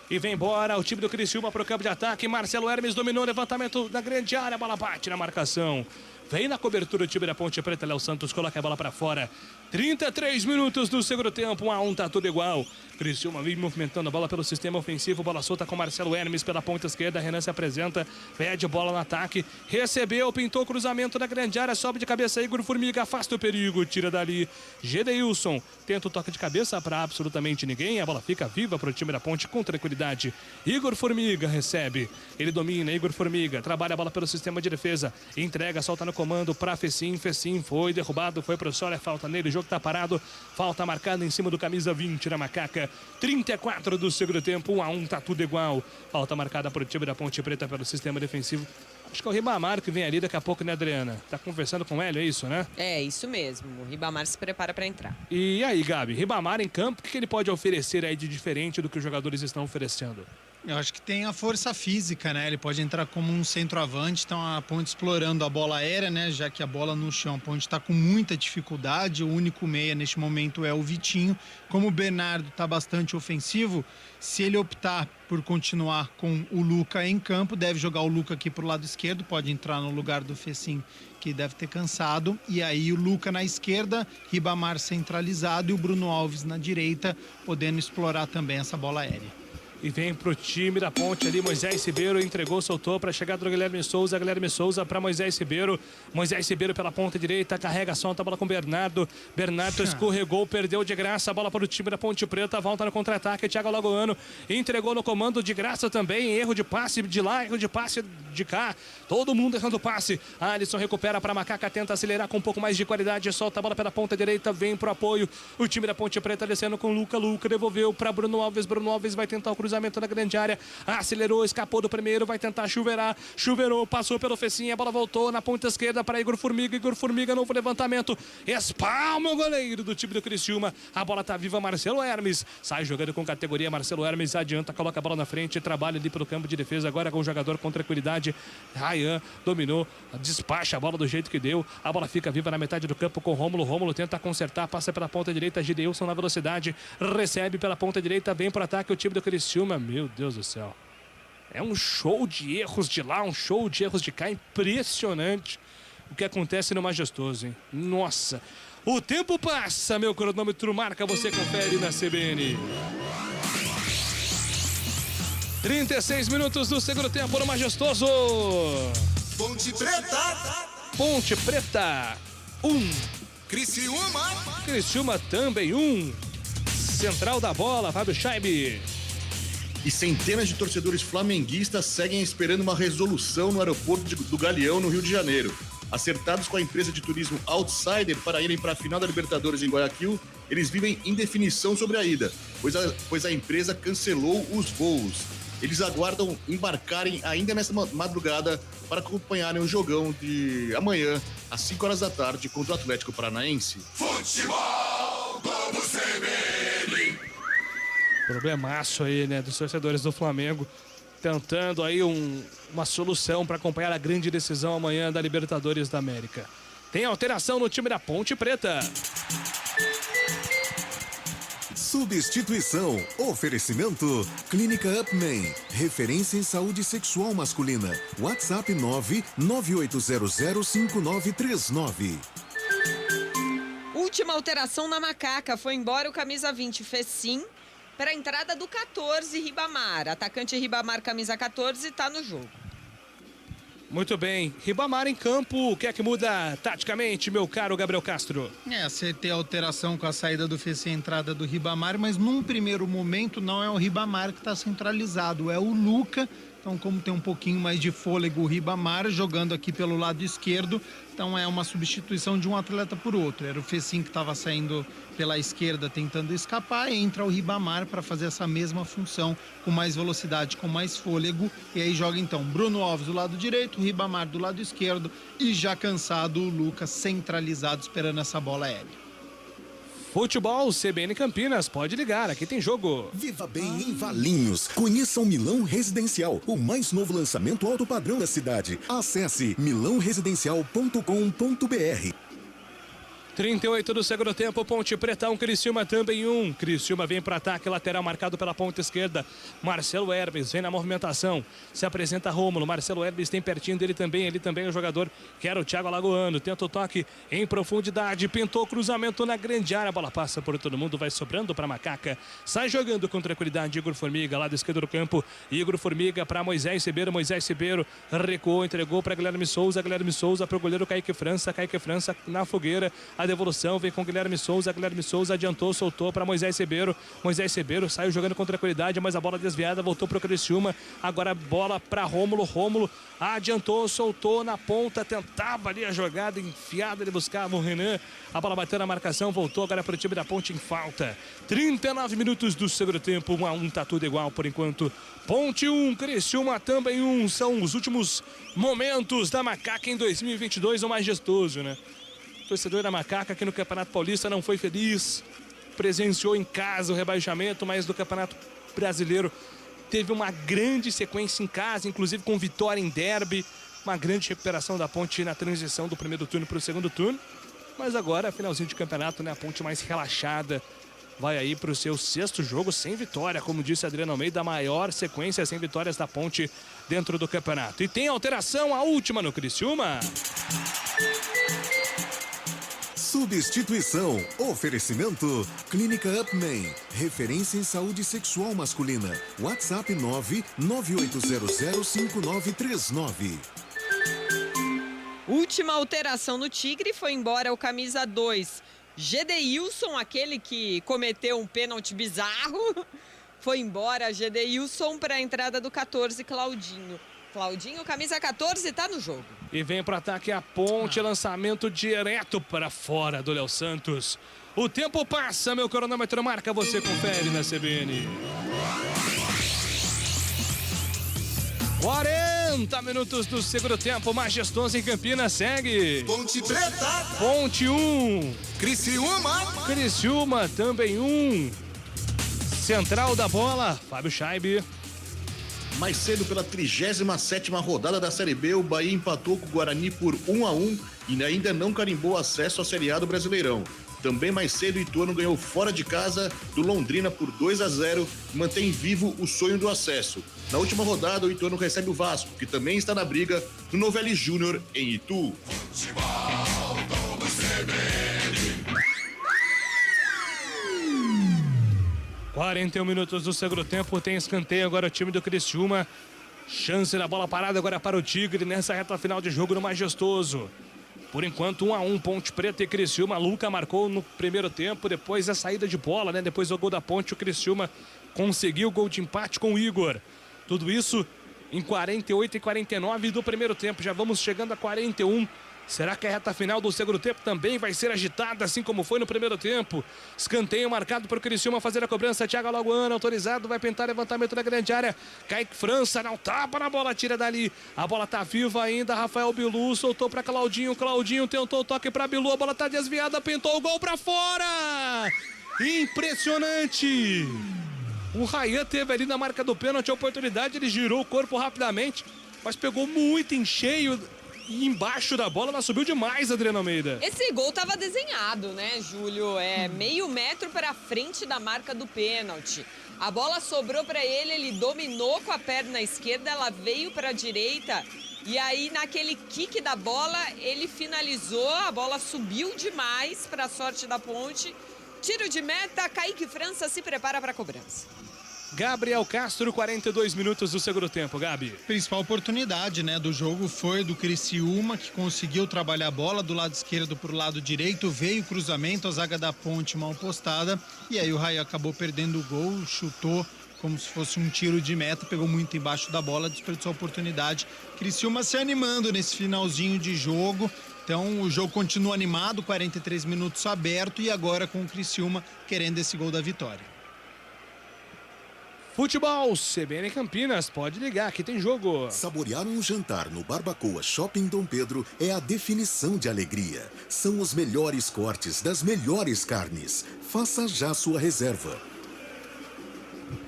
E vem embora o time do Criciúma para o campo de ataque. Marcelo Hermes dominou o levantamento da grande área, a bola bate na marcação. Vem na cobertura o time da Ponte Preta, Léo Santos coloca a bola para fora. 33 minutos do segundo tempo, 1-1, tá tudo igual. Criciúma vem movimentando a bola pelo sistema ofensivo, bola solta com Marcelo Hermes pela ponta esquerda. Renan se apresenta, pede bola no ataque, recebeu, pintou o cruzamento da grande área, sobe de cabeça Igor Formiga, afasta o perigo, tira dali Gedeilson, tenta o toque de cabeça para absolutamente ninguém, a bola fica viva para o time da Ponte com tranquilidade. Igor Formiga recebe, ele domina, Igor Formiga trabalha a bola pelo sistema de defesa, entrega, solta no comando para Fecim, Fecim foi derrubado, foi pro Sol, é falta nele, o jogo tá parado, falta marcada em cima do camisa 20 na Macaca. 34 do segundo tempo, 1-1, tá tudo igual. Falta marcada pro time da Ponte Preta pelo sistema defensivo. Acho que é o Ribamar que vem ali daqui a pouco, né, Adriana? Tá conversando com o Hélio, é isso, né? É, isso mesmo. O Ribamar se prepara para entrar. E aí, Gabi, Ribamar em campo, o que ele pode oferecer aí de diferente do que os jogadores estão oferecendo? Eu acho que tem a força física, né? Ele pode entrar como um centroavante, então a Ponte explorando a bola aérea, né? Já que a bola no chão, a Ponte está com muita dificuldade, o único meia neste momento é o Vitinho. Como o Bernardo está bastante ofensivo, se ele optar por continuar com o Luca em campo, deve jogar o Luca aqui pro lado esquerdo, pode entrar no lugar do Fecim, que deve ter cansado, e aí o Luca na esquerda, Ribamar centralizado e o Bruno Alves na direita, podendo explorar também essa bola aérea. E vem pro time da Ponte ali, Moisés Ribeiro entregou, soltou para chegar do Guilherme Souza para Moisés Ribeiro pela ponta direita, carrega, solta a bola com Bernardo escorregou, perdeu de graça a bola para o time da Ponte Preta, volta no contra-ataque, Thiago Alagoano entregou no comando de graça também, erro de passe de lá, erro de passe de cá, todo mundo errando o passe, Alisson recupera para Macaca, tenta acelerar com um pouco mais de qualidade, solta a bola pela ponta direita, vem pro apoio, o time da Ponte Preta descendo com Luca devolveu para Bruno Alves vai tentar o cruzamento na grande área, acelerou, escapou do primeiro, vai tentar chuveirou, passou pelo Fecinha, a bola voltou na ponta esquerda para Igor Formiga, novo levantamento, espalma o goleiro do time do Criciúma, a bola tá viva, Marcelo Hermes, sai jogando com categoria, Marcelo Hermes adianta, coloca a bola na frente, trabalha ali pelo campo de defesa, agora com o jogador com tranquilidade, Ryan dominou, despacha a bola do jeito que deu, a bola fica viva na metade do campo com Rômulo tenta consertar, passa pela ponta direita, Gideilson na velocidade, recebe pela ponta direita, vem pro ataque o time do Criciúma, meu Deus do céu. É um show de erros de lá, um show de erros de cá, impressionante o que acontece no Majestoso, hein? Nossa, o tempo passa, meu cronômetro marca, você confere na CBN. 36 minutos do segundo tempo no Majestoso. Ponte Preta 1. Criciúma também 1. Central da bola, Fábio Scheibe. E centenas de torcedores flamenguistas seguem esperando uma resolução no aeroporto do Galeão, no Rio de Janeiro. Acertados com a empresa de turismo Outsider para irem para a final da Libertadores em Guayaquil, eles vivem indefinição sobre a ida, pois a empresa cancelou os voos. Eles aguardam embarcarem ainda nesta madrugada para acompanharem o jogão de amanhã, às 5 horas da tarde, contra o Atlético Paranaense. Futebol Globo CBN. Problemaço aí, né, dos torcedores do Flamengo, tentando aí uma solução para acompanhar a grande decisão amanhã da Libertadores da América. Tem alteração no time da Ponte Preta. Substituição. Oferecimento. Clínica Upman. Referência em saúde sexual masculina. WhatsApp 998005939. Última alteração na Macaca. Foi embora o camisa 20, Fecim, para a entrada do 14, Ribamar. Atacante Ribamar, camisa 14, está no jogo. Muito bem. Ribamar em campo. O que é que muda taticamente, meu caro Gabriel Castro? Acertei a alteração com a saída do Fecim e a entrada do Ribamar, mas num primeiro momento não é o Ribamar que está centralizado, é o Luca. Então, como tem um pouquinho mais de fôlego, o Ribamar jogando aqui pelo lado esquerdo, então é uma substituição de um atleta por outro. Era o Fecim que estava saindo pela esquerda tentando escapar, e entra o Ribamar para fazer essa mesma função com mais velocidade, com mais fôlego, e aí joga então Bruno Alves do lado direito, o Ribamar do lado esquerdo, e já cansado o Lucas centralizado esperando essa bola aérea. Futebol CBN Campinas, pode ligar, aqui tem jogo. Viva bem em Valinhos. Conheça o Milão Residencial, o mais novo lançamento alto padrão da cidade. Acesse milãoresidencial.com.br. 38 do segundo tempo, Ponte Preta 1, Criciúma também 1. Criciúma vem para ataque, lateral marcado pela ponta esquerda. Marcelo Hermes vem na movimentação, se apresenta Rômulo. Marcelo Hermes tem pertinho dele também, ele também é o jogador que era o Thiago Alagoano. Tenta o toque em profundidade, pintou cruzamento na grande área, a bola passa por todo mundo, vai sobrando para Macaca. Sai jogando com tranquilidade Igor Formiga, lado esquerdo do campo. Igor Formiga para Moisés Ribeiro recuou, entregou para Guilherme Souza para o goleiro Kaique França na fogueira. A devolução vem com Guilherme Souza adiantou, soltou para Moisés Ribeiro saiu jogando com tranquilidade, mas a bola desviada voltou para o Criciúma, agora bola para Rômulo adiantou, soltou na ponta, tentava ali a jogada enfiada, ele buscava o Renan, a bola bateu na marcação, voltou agora para o time da Ponte em falta. 39 minutos do segundo tempo, 1-1, tá tudo igual por enquanto. Ponte 1, Criciúma também 1, são os últimos momentos da Macaca em 2022, o Majestoso, né? O torcedor da Macaca aqui no Campeonato Paulista não foi feliz, presenciou em casa o rebaixamento, mas do Campeonato Brasileiro teve uma grande sequência em casa, inclusive com vitória em derby, uma grande recuperação da Ponte na transição do primeiro turno para o segundo turno, mas agora, finalzinho de campeonato, né, a Ponte mais relaxada, vai aí para o seu sexto jogo sem vitória, como disse Adriano Almeida, a maior sequência sem vitórias da Ponte dentro do campeonato. E tem alteração, a última no Criciúma. Substituição. Oferecimento. Clínica Upman. Referência em saúde sexual masculina. WhatsApp 998005939. Última alteração no Tigre, foi embora o camisa 2. Gedeilson, aquele que cometeu um pênalti bizarro. Foi embora Gedeilson para a entrada do 14, Claudinho. Claudinho, camisa 14, tá no jogo. E vem para ataque a Ponte, lançamento direto para fora do Léo Santos. O tempo passa, meu cronômetro marca, você confere na CBN. 40 minutos do segundo tempo, Majestoso em Campinas segue. Ponte Preta. Ponte 1. Criciúma. Criciúma também 1. Central da bola, Fábio Scheibe. Mais cedo, pela 37ª rodada da Série B, o Bahia empatou com o Guarani por 1-1 e ainda não carimbou acesso à Série A do Brasileirão. Também mais cedo, o Ituano ganhou fora de casa do Londrina por 2-0 e mantém vivo o sonho do acesso. Na última rodada, o Ituano recebe o Vasco, que também está na briga, no Novelli Júnior, em Itu. 41 minutos do segundo tempo, tem escanteio agora o time do Criciúma. Chance da bola parada agora para o Tigre nessa reta final de jogo no Majestoso. Por enquanto, 1-1, Ponte Preta e Criciúma. Luca marcou no primeiro tempo, depois a saída de bola, né? Depois do gol da Ponte, o Criciúma conseguiu o gol de empate com o Igor. Tudo isso em 48 e 49 do primeiro tempo. Já vamos chegando a 41. Será que a reta final do segundo tempo também vai ser agitada, assim como foi no primeiro tempo? Escanteio marcado para o Criciúma fazer a cobrança. Thiago Alagoano, autorizado, vai tentar levantamento da grande área. Kaique França, não tapa na bola, tira dali. A bola tá viva ainda, Rafael Bilu soltou para Claudinho. Claudinho tentou o toque para Bilu, a bola tá desviada, pintou o gol para fora! Impressionante! O Rayan teve ali na marca do pênalti a oportunidade, ele girou o corpo rapidamente, mas pegou muito em cheio. E embaixo da bola, ela subiu demais, Adriana Almeida. Esse gol estava desenhado, né, Júlio? É meio metro para frente da marca do pênalti. A bola sobrou para ele, ele dominou com a perna esquerda, ela veio para a direita. E aí, naquele kick da bola, ele finalizou, a bola subiu demais para a sorte da Ponte. Tiro de meta, Kaique França se prepara para a cobrança. Gabriel Castro, 42 minutos do segundo tempo, Gabi. Principal oportunidade, né, do jogo foi do Criciúma, que conseguiu trabalhar a bola do lado esquerdo para o lado direito, veio o cruzamento, a zaga da Ponte mal postada, e aí o Raí acabou perdendo o gol, chutou como se fosse um tiro de meta, pegou muito embaixo da bola, desperdiçou a oportunidade. Criciúma se animando nesse finalzinho de jogo, então o jogo continua animado, 43 minutos aberto, e agora com o Criciúma querendo esse gol da vitória. Futebol, CBN Campinas, pode ligar, aqui tem jogo. Saborear um jantar no Barbacoa Shopping Dom Pedro é a definição de alegria. São os melhores cortes das melhores carnes. Faça já sua reserva.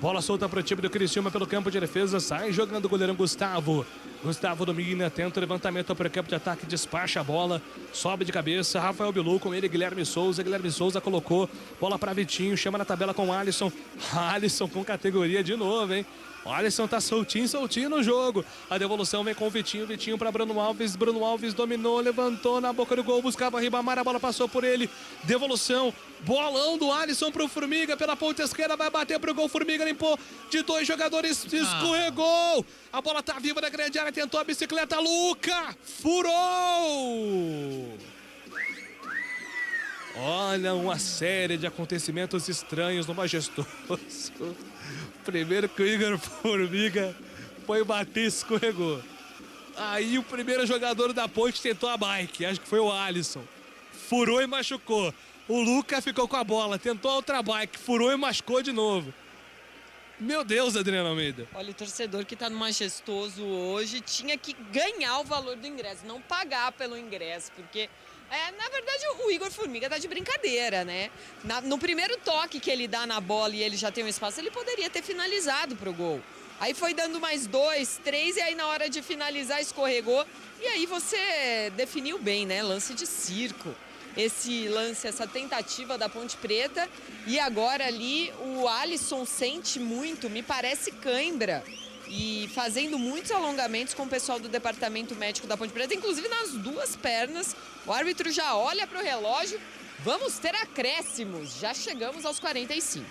Bola solta para o time do Criciúma pelo campo de defesa, sai jogando o goleirão Gustavo. Gustavo domina, tenta o levantamento para o campo de ataque, despacha a bola, sobe de cabeça, Rafael Bilu com ele, Guilherme Souza colocou, bola para Vitinho, chama na tabela com o Alisson. Alisson com categoria de novo, hein? O Alisson tá soltinho no jogo. A devolução vem com o Vitinho para Bruno Alves dominou, levantou na boca do gol, buscava Ribamar, a bola passou por ele. Devolução, bolão do Alisson pro Formiga, pela ponta esquerda, vai bater pro gol, Formiga limpou de dois jogadores, escorregou. A bola tá viva na grande área, tentou a bicicleta, Luca, furou. Olha, uma série de acontecimentos estranhos no Majestoso. Primeiro que o Igor Formiga foi bater e escorregou. Aí o primeiro jogador da Ponte tentou a bike, acho que foi o Alisson. Furou e machucou. O Luca ficou com a bola, tentou a outra bike, furou e machucou de novo. Meu Deus, Adriana Almeida. Olha, o torcedor que tá no Majestoso hoje tinha que ganhar o valor do ingresso, não pagar pelo ingresso, porque... na verdade, o Igor Formiga tá de brincadeira, né? No primeiro toque que ele dá na bola e ele já tem um espaço, ele poderia ter finalizado pro gol. Aí foi dando mais 2, 3 e aí na hora de finalizar escorregou. E aí você definiu bem, né? Lance de circo. Esse lance, essa tentativa da Ponte Preta. E agora ali o Alisson sente muito, me parece cãibra. e fazendo muitos alongamentos com o pessoal do departamento médico da Ponte Preta, inclusive nas duas pernas. O árbitro já olha para o relógio. Vamos ter acréscimos. Já chegamos aos 45.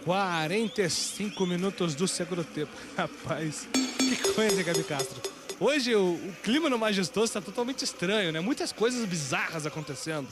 45 minutos do segundo tempo. Rapaz, que coisa, Gabi Castro. Hoje o clima no Majestoso está totalmente estranho, né? Muitas coisas bizarras acontecendo.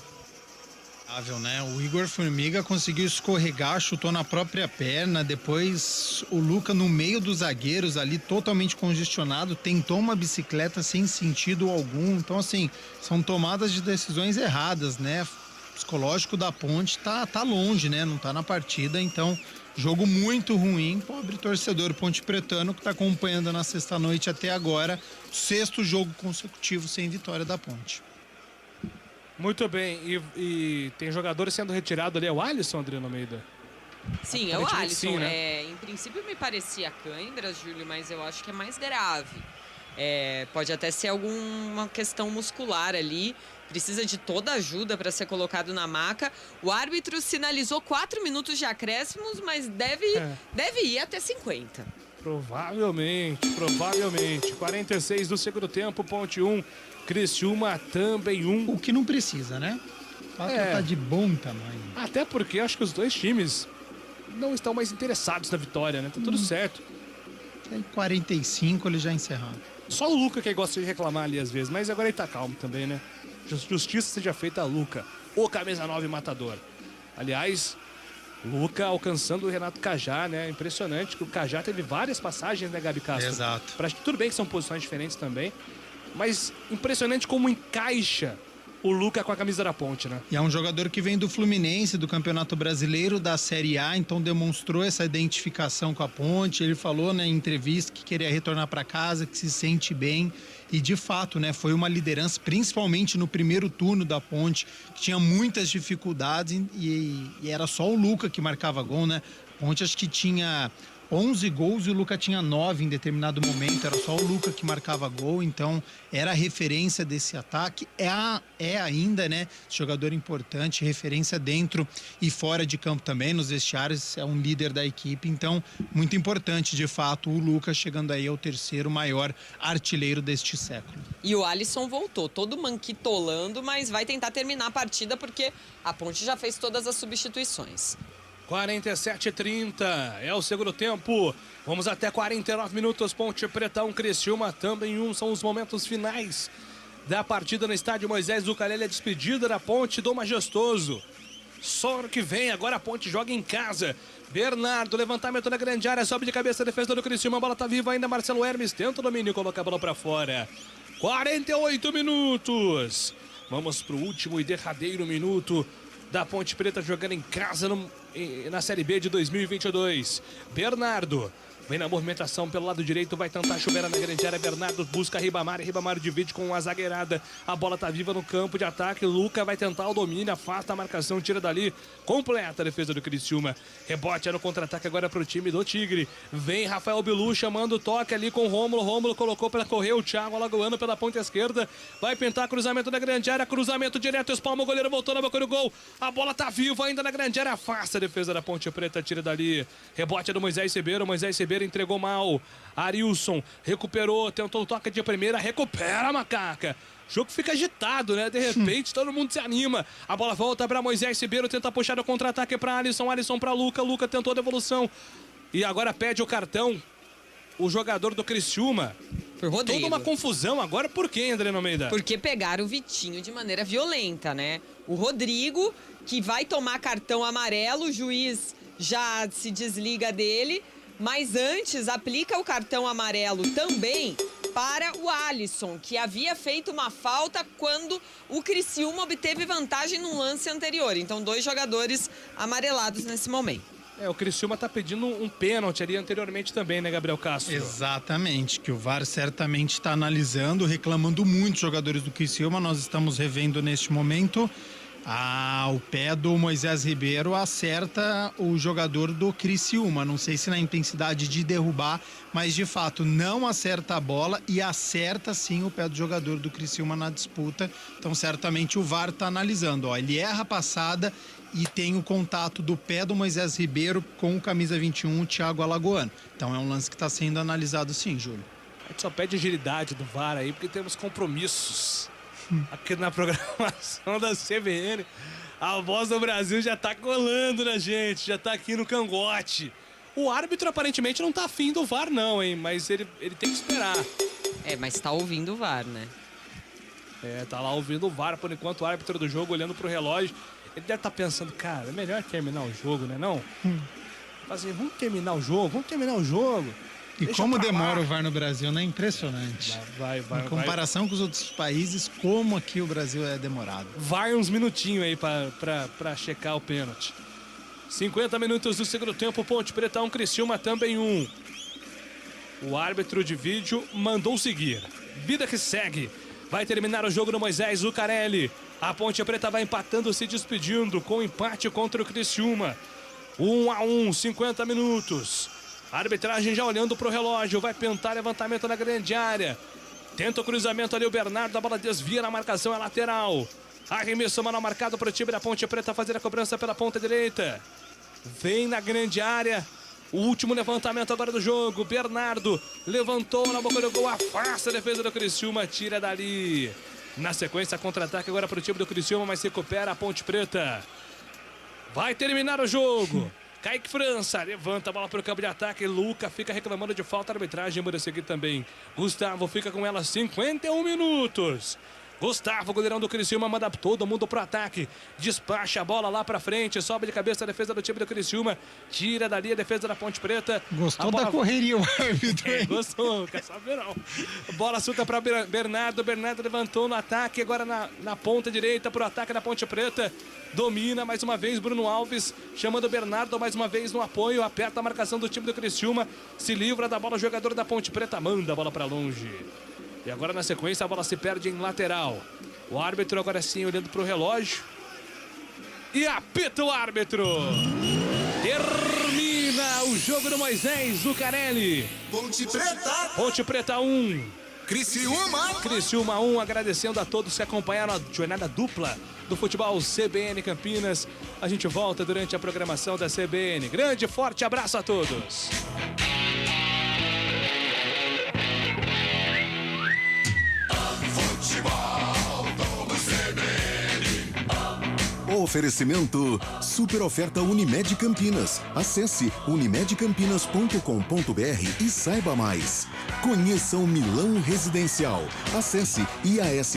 Né? O Igor Formiga conseguiu escorregar, chutou na própria perna. Depois o Luca, no meio dos zagueiros ali, totalmente congestionado, tentou uma bicicleta sem sentido algum. Então, assim, são tomadas de decisões erradas, né? O psicológico da Ponte tá longe, né? Não tá na partida. Então, jogo muito ruim. Pobre torcedor pontepretano que tá acompanhando na sexta-noite até agora. 6º jogo consecutivo sem vitória da Ponte. Muito bem, e tem jogadores sendo retirados ali, é o Alisson, Adriano Almeida? Sim, é o Alisson. Sim, né? Em princípio me parecia câimbras, Júlio, mas eu acho que é mais grave. Pode até ser alguma questão muscular ali, precisa de toda ajuda para ser colocado na maca. O árbitro sinalizou 4 minutos de acréscimos, mas deve ir até 50. Provavelmente. 46 do segundo tempo, Ponte 1. Criciúma também 1. O que não precisa, né? O fato tá de bom tamanho. Até porque acho que os dois times não estão mais interessados na vitória, né? Tá tudo certo. Em 45 eles já encerraram. Só o Luca que gosta de reclamar ali às vezes, mas agora ele tá calmo também, né? Justiça seja feita a Luca, o camisa 9 matador. Aliás, Luca alcançando o Renato Cajá, né? Impressionante que o Cajá teve várias passagens, né, Gabi Castro? Exato. Tudo bem que são posições diferentes também, mas impressionante como encaixa o Luca com a camisa da Ponte, né? E é um jogador que vem do Fluminense, do Campeonato Brasileiro, da Série A, então demonstrou essa identificação com a Ponte. Ele falou, né, em entrevista que queria retornar para casa, que se sente bem. E de fato, né, foi uma liderança, principalmente no primeiro turno da Ponte, que tinha muitas dificuldades e era só o Luca que marcava gol, né? A Ponte acho que tinha 11 gols e o Luca tinha 9 em determinado momento, era só o Luca que marcava gol, então era a referência desse ataque, é ainda, né, jogador importante, referência dentro e fora de campo também, nos vestiários, é um líder da equipe, então muito importante de fato o Luca chegando aí ao 3º maior artilheiro deste século. E o Alisson voltou, todo manquitolando, mas vai tentar terminar a partida porque a Ponte já fez todas as substituições. 47-30 é o segundo tempo. Vamos até 49 minutos. Ponte Preta 1, Criciúma também 1. São os momentos finais da partida no estádio Moisés Zuccarelli. A despedida da Ponte do Majestoso. Só ano que vem, agora a Ponte joga em casa. Bernardo, levantamento na grande área, sobe de cabeça a defesa do Criciúma. A bola tá viva ainda. Marcelo Hermes tenta o domínio e coloca a bola pra fora. 48 minutos. Vamos pro último e derradeiro minuto da Ponte Preta jogando em casa na Série B de 2022. Bernardo vem na movimentação pelo lado direito, vai tentar chover na grande área. Bernardo busca Ribamar, e Ribamar divide com a zagueirada. A bola tá viva no campo de ataque. Luca vai tentar o domínio, afasta a marcação, tira dali, completa a defesa do Criciúma. Rebote no contra-ataque agora pro time do Tigre. Vem Rafael Bilu chamando o toque ali com Rômulo. Rômulo colocou para correr, o Thiago alagoando pela ponta esquerda. Vai pintar cruzamento na grande área, cruzamento direto, espalma o goleiro, voltou na boca do gol. A bola tá viva ainda na grande área, afasta a defesa da Ponte Preta, tira dali. Rebote do Moisés Ribeiro entregou mal. Arilson recuperou, tentou o toque de primeira, recupera a Macaca. O jogo fica agitado, né? De repente todo mundo se anima. A bola volta para Moisés Ribeiro, tenta puxar o contra-ataque para Alisson. Alisson para Luca. Luca tentou a devolução. E agora pede o cartão o jogador do Criciúma. Por Rodrigo. Toda uma confusão agora. Por quê, André Almeida? Porque pegaram o Vitinho de maneira violenta, né? O Rodrigo, que vai tomar cartão amarelo, o juiz já se desliga dele. Mas antes aplica o cartão amarelo também para o Alisson, que havia feito uma falta quando o Criciúma obteve vantagem no lance anterior. Então, 2 jogadores amarelados nesse momento. O Criciúma tá pedindo um pênalti ali anteriormente também, né, Gabriel Castro? Exatamente, que o VAR certamente está analisando, reclamando muito os jogadores do Criciúma. Nós estamos revendo neste momento. O pé do Moisés Ribeiro acerta o jogador do Criciúma. Não sei se na intensidade de derrubar, mas de fato não acerta a bola e acerta sim o pé do jogador do Criciúma na disputa. Então certamente o VAR está analisando. Ele erra a passada e tem o contato do pé do Moisés Ribeiro com o camisa 21, o Thiago Alagoano. Então é um lance que está sendo analisado sim, Júlio. A gente só pede agilidade do VAR aí, porque temos compromissos aqui na programação da CBN. A voz do Brasil já tá colando na gente, já tá aqui no cangote. O árbitro aparentemente não tá afim do VAR não, hein? Mas ele tem que esperar. Mas tá ouvindo o VAR, né? Tá lá ouvindo o VAR, por enquanto o árbitro do jogo olhando pro relógio. Ele deve estar pensando, cara, é melhor terminar o jogo, né não? Assim, vamos terminar o jogo. E deixa como demora o VAR no Brasil, né? Impressionante. Vai. Em comparação com os outros países, como aqui o Brasil é demorado. VAR uns minutinhos aí pra checar o pênalti. 50 minutos do segundo tempo, Ponte Preta 1, Criciúma também 1. O árbitro de vídeo mandou seguir. Vida que segue. Vai terminar o jogo no Moisés Zucarelli. A Ponte Preta vai empatando, se despedindo com empate contra o Criciúma. 1-1, 50 minutos. A arbitragem já olhando pro relógio, vai tentar levantamento na grande área. Tenta o cruzamento ali o Bernardo, a bola desvia na marcação, é lateral. Arremesso mal marcado para o time da Ponte Preta fazer a cobrança pela ponta direita. Vem na grande área. O último levantamento agora do jogo. Bernardo levantou na boca do gol, afasta a defesa do Criciúma, tira dali. Na sequência, contra-ataque agora para o time do Criciúma, mas recupera a Ponte Preta. Vai terminar o jogo. Kaique França levanta a bola para o campo de ataque. Luca fica reclamando de falta. A arbitragem manda seguir também. Gustavo fica com ela 51 minutos. Gustavo, goleirão do Criciúma, manda todo mundo pro ataque. Despacha a bola lá pra frente. Sobe de cabeça a defesa do time do Criciúma. Tira dali a defesa da Ponte Preta. Gostou da correria o árbitro, hein? Gostou, quer saber não. Bola solta pra Bernardo. Bernardo levantou no ataque. Agora na ponta direita pro ataque da Ponte Preta. Domina mais uma vez Bruno Alves. Chamando o Bernardo mais uma vez no apoio. Aperta a marcação do time do Criciúma. Se livra da bola o jogador da Ponte Preta. Manda a bola pra longe. E agora na sequência a bola se perde em lateral. O árbitro agora sim olhando para o relógio. E apita o árbitro. Termina o jogo do Moisés Zucarelli. Ponte Preta. Ponte Preta 1. Criciúma. Criciúma 1. Agradecendo a todos que acompanharam a jornada dupla do futebol CBN Campinas. A gente volta durante a programação da CBN. Grande, forte abraço a todos. Oferecimento super oferta Unimed Campinas. Acesse unimedcampinas.com.br e saiba mais. Conheça o Milão Residencial. Acesse IAS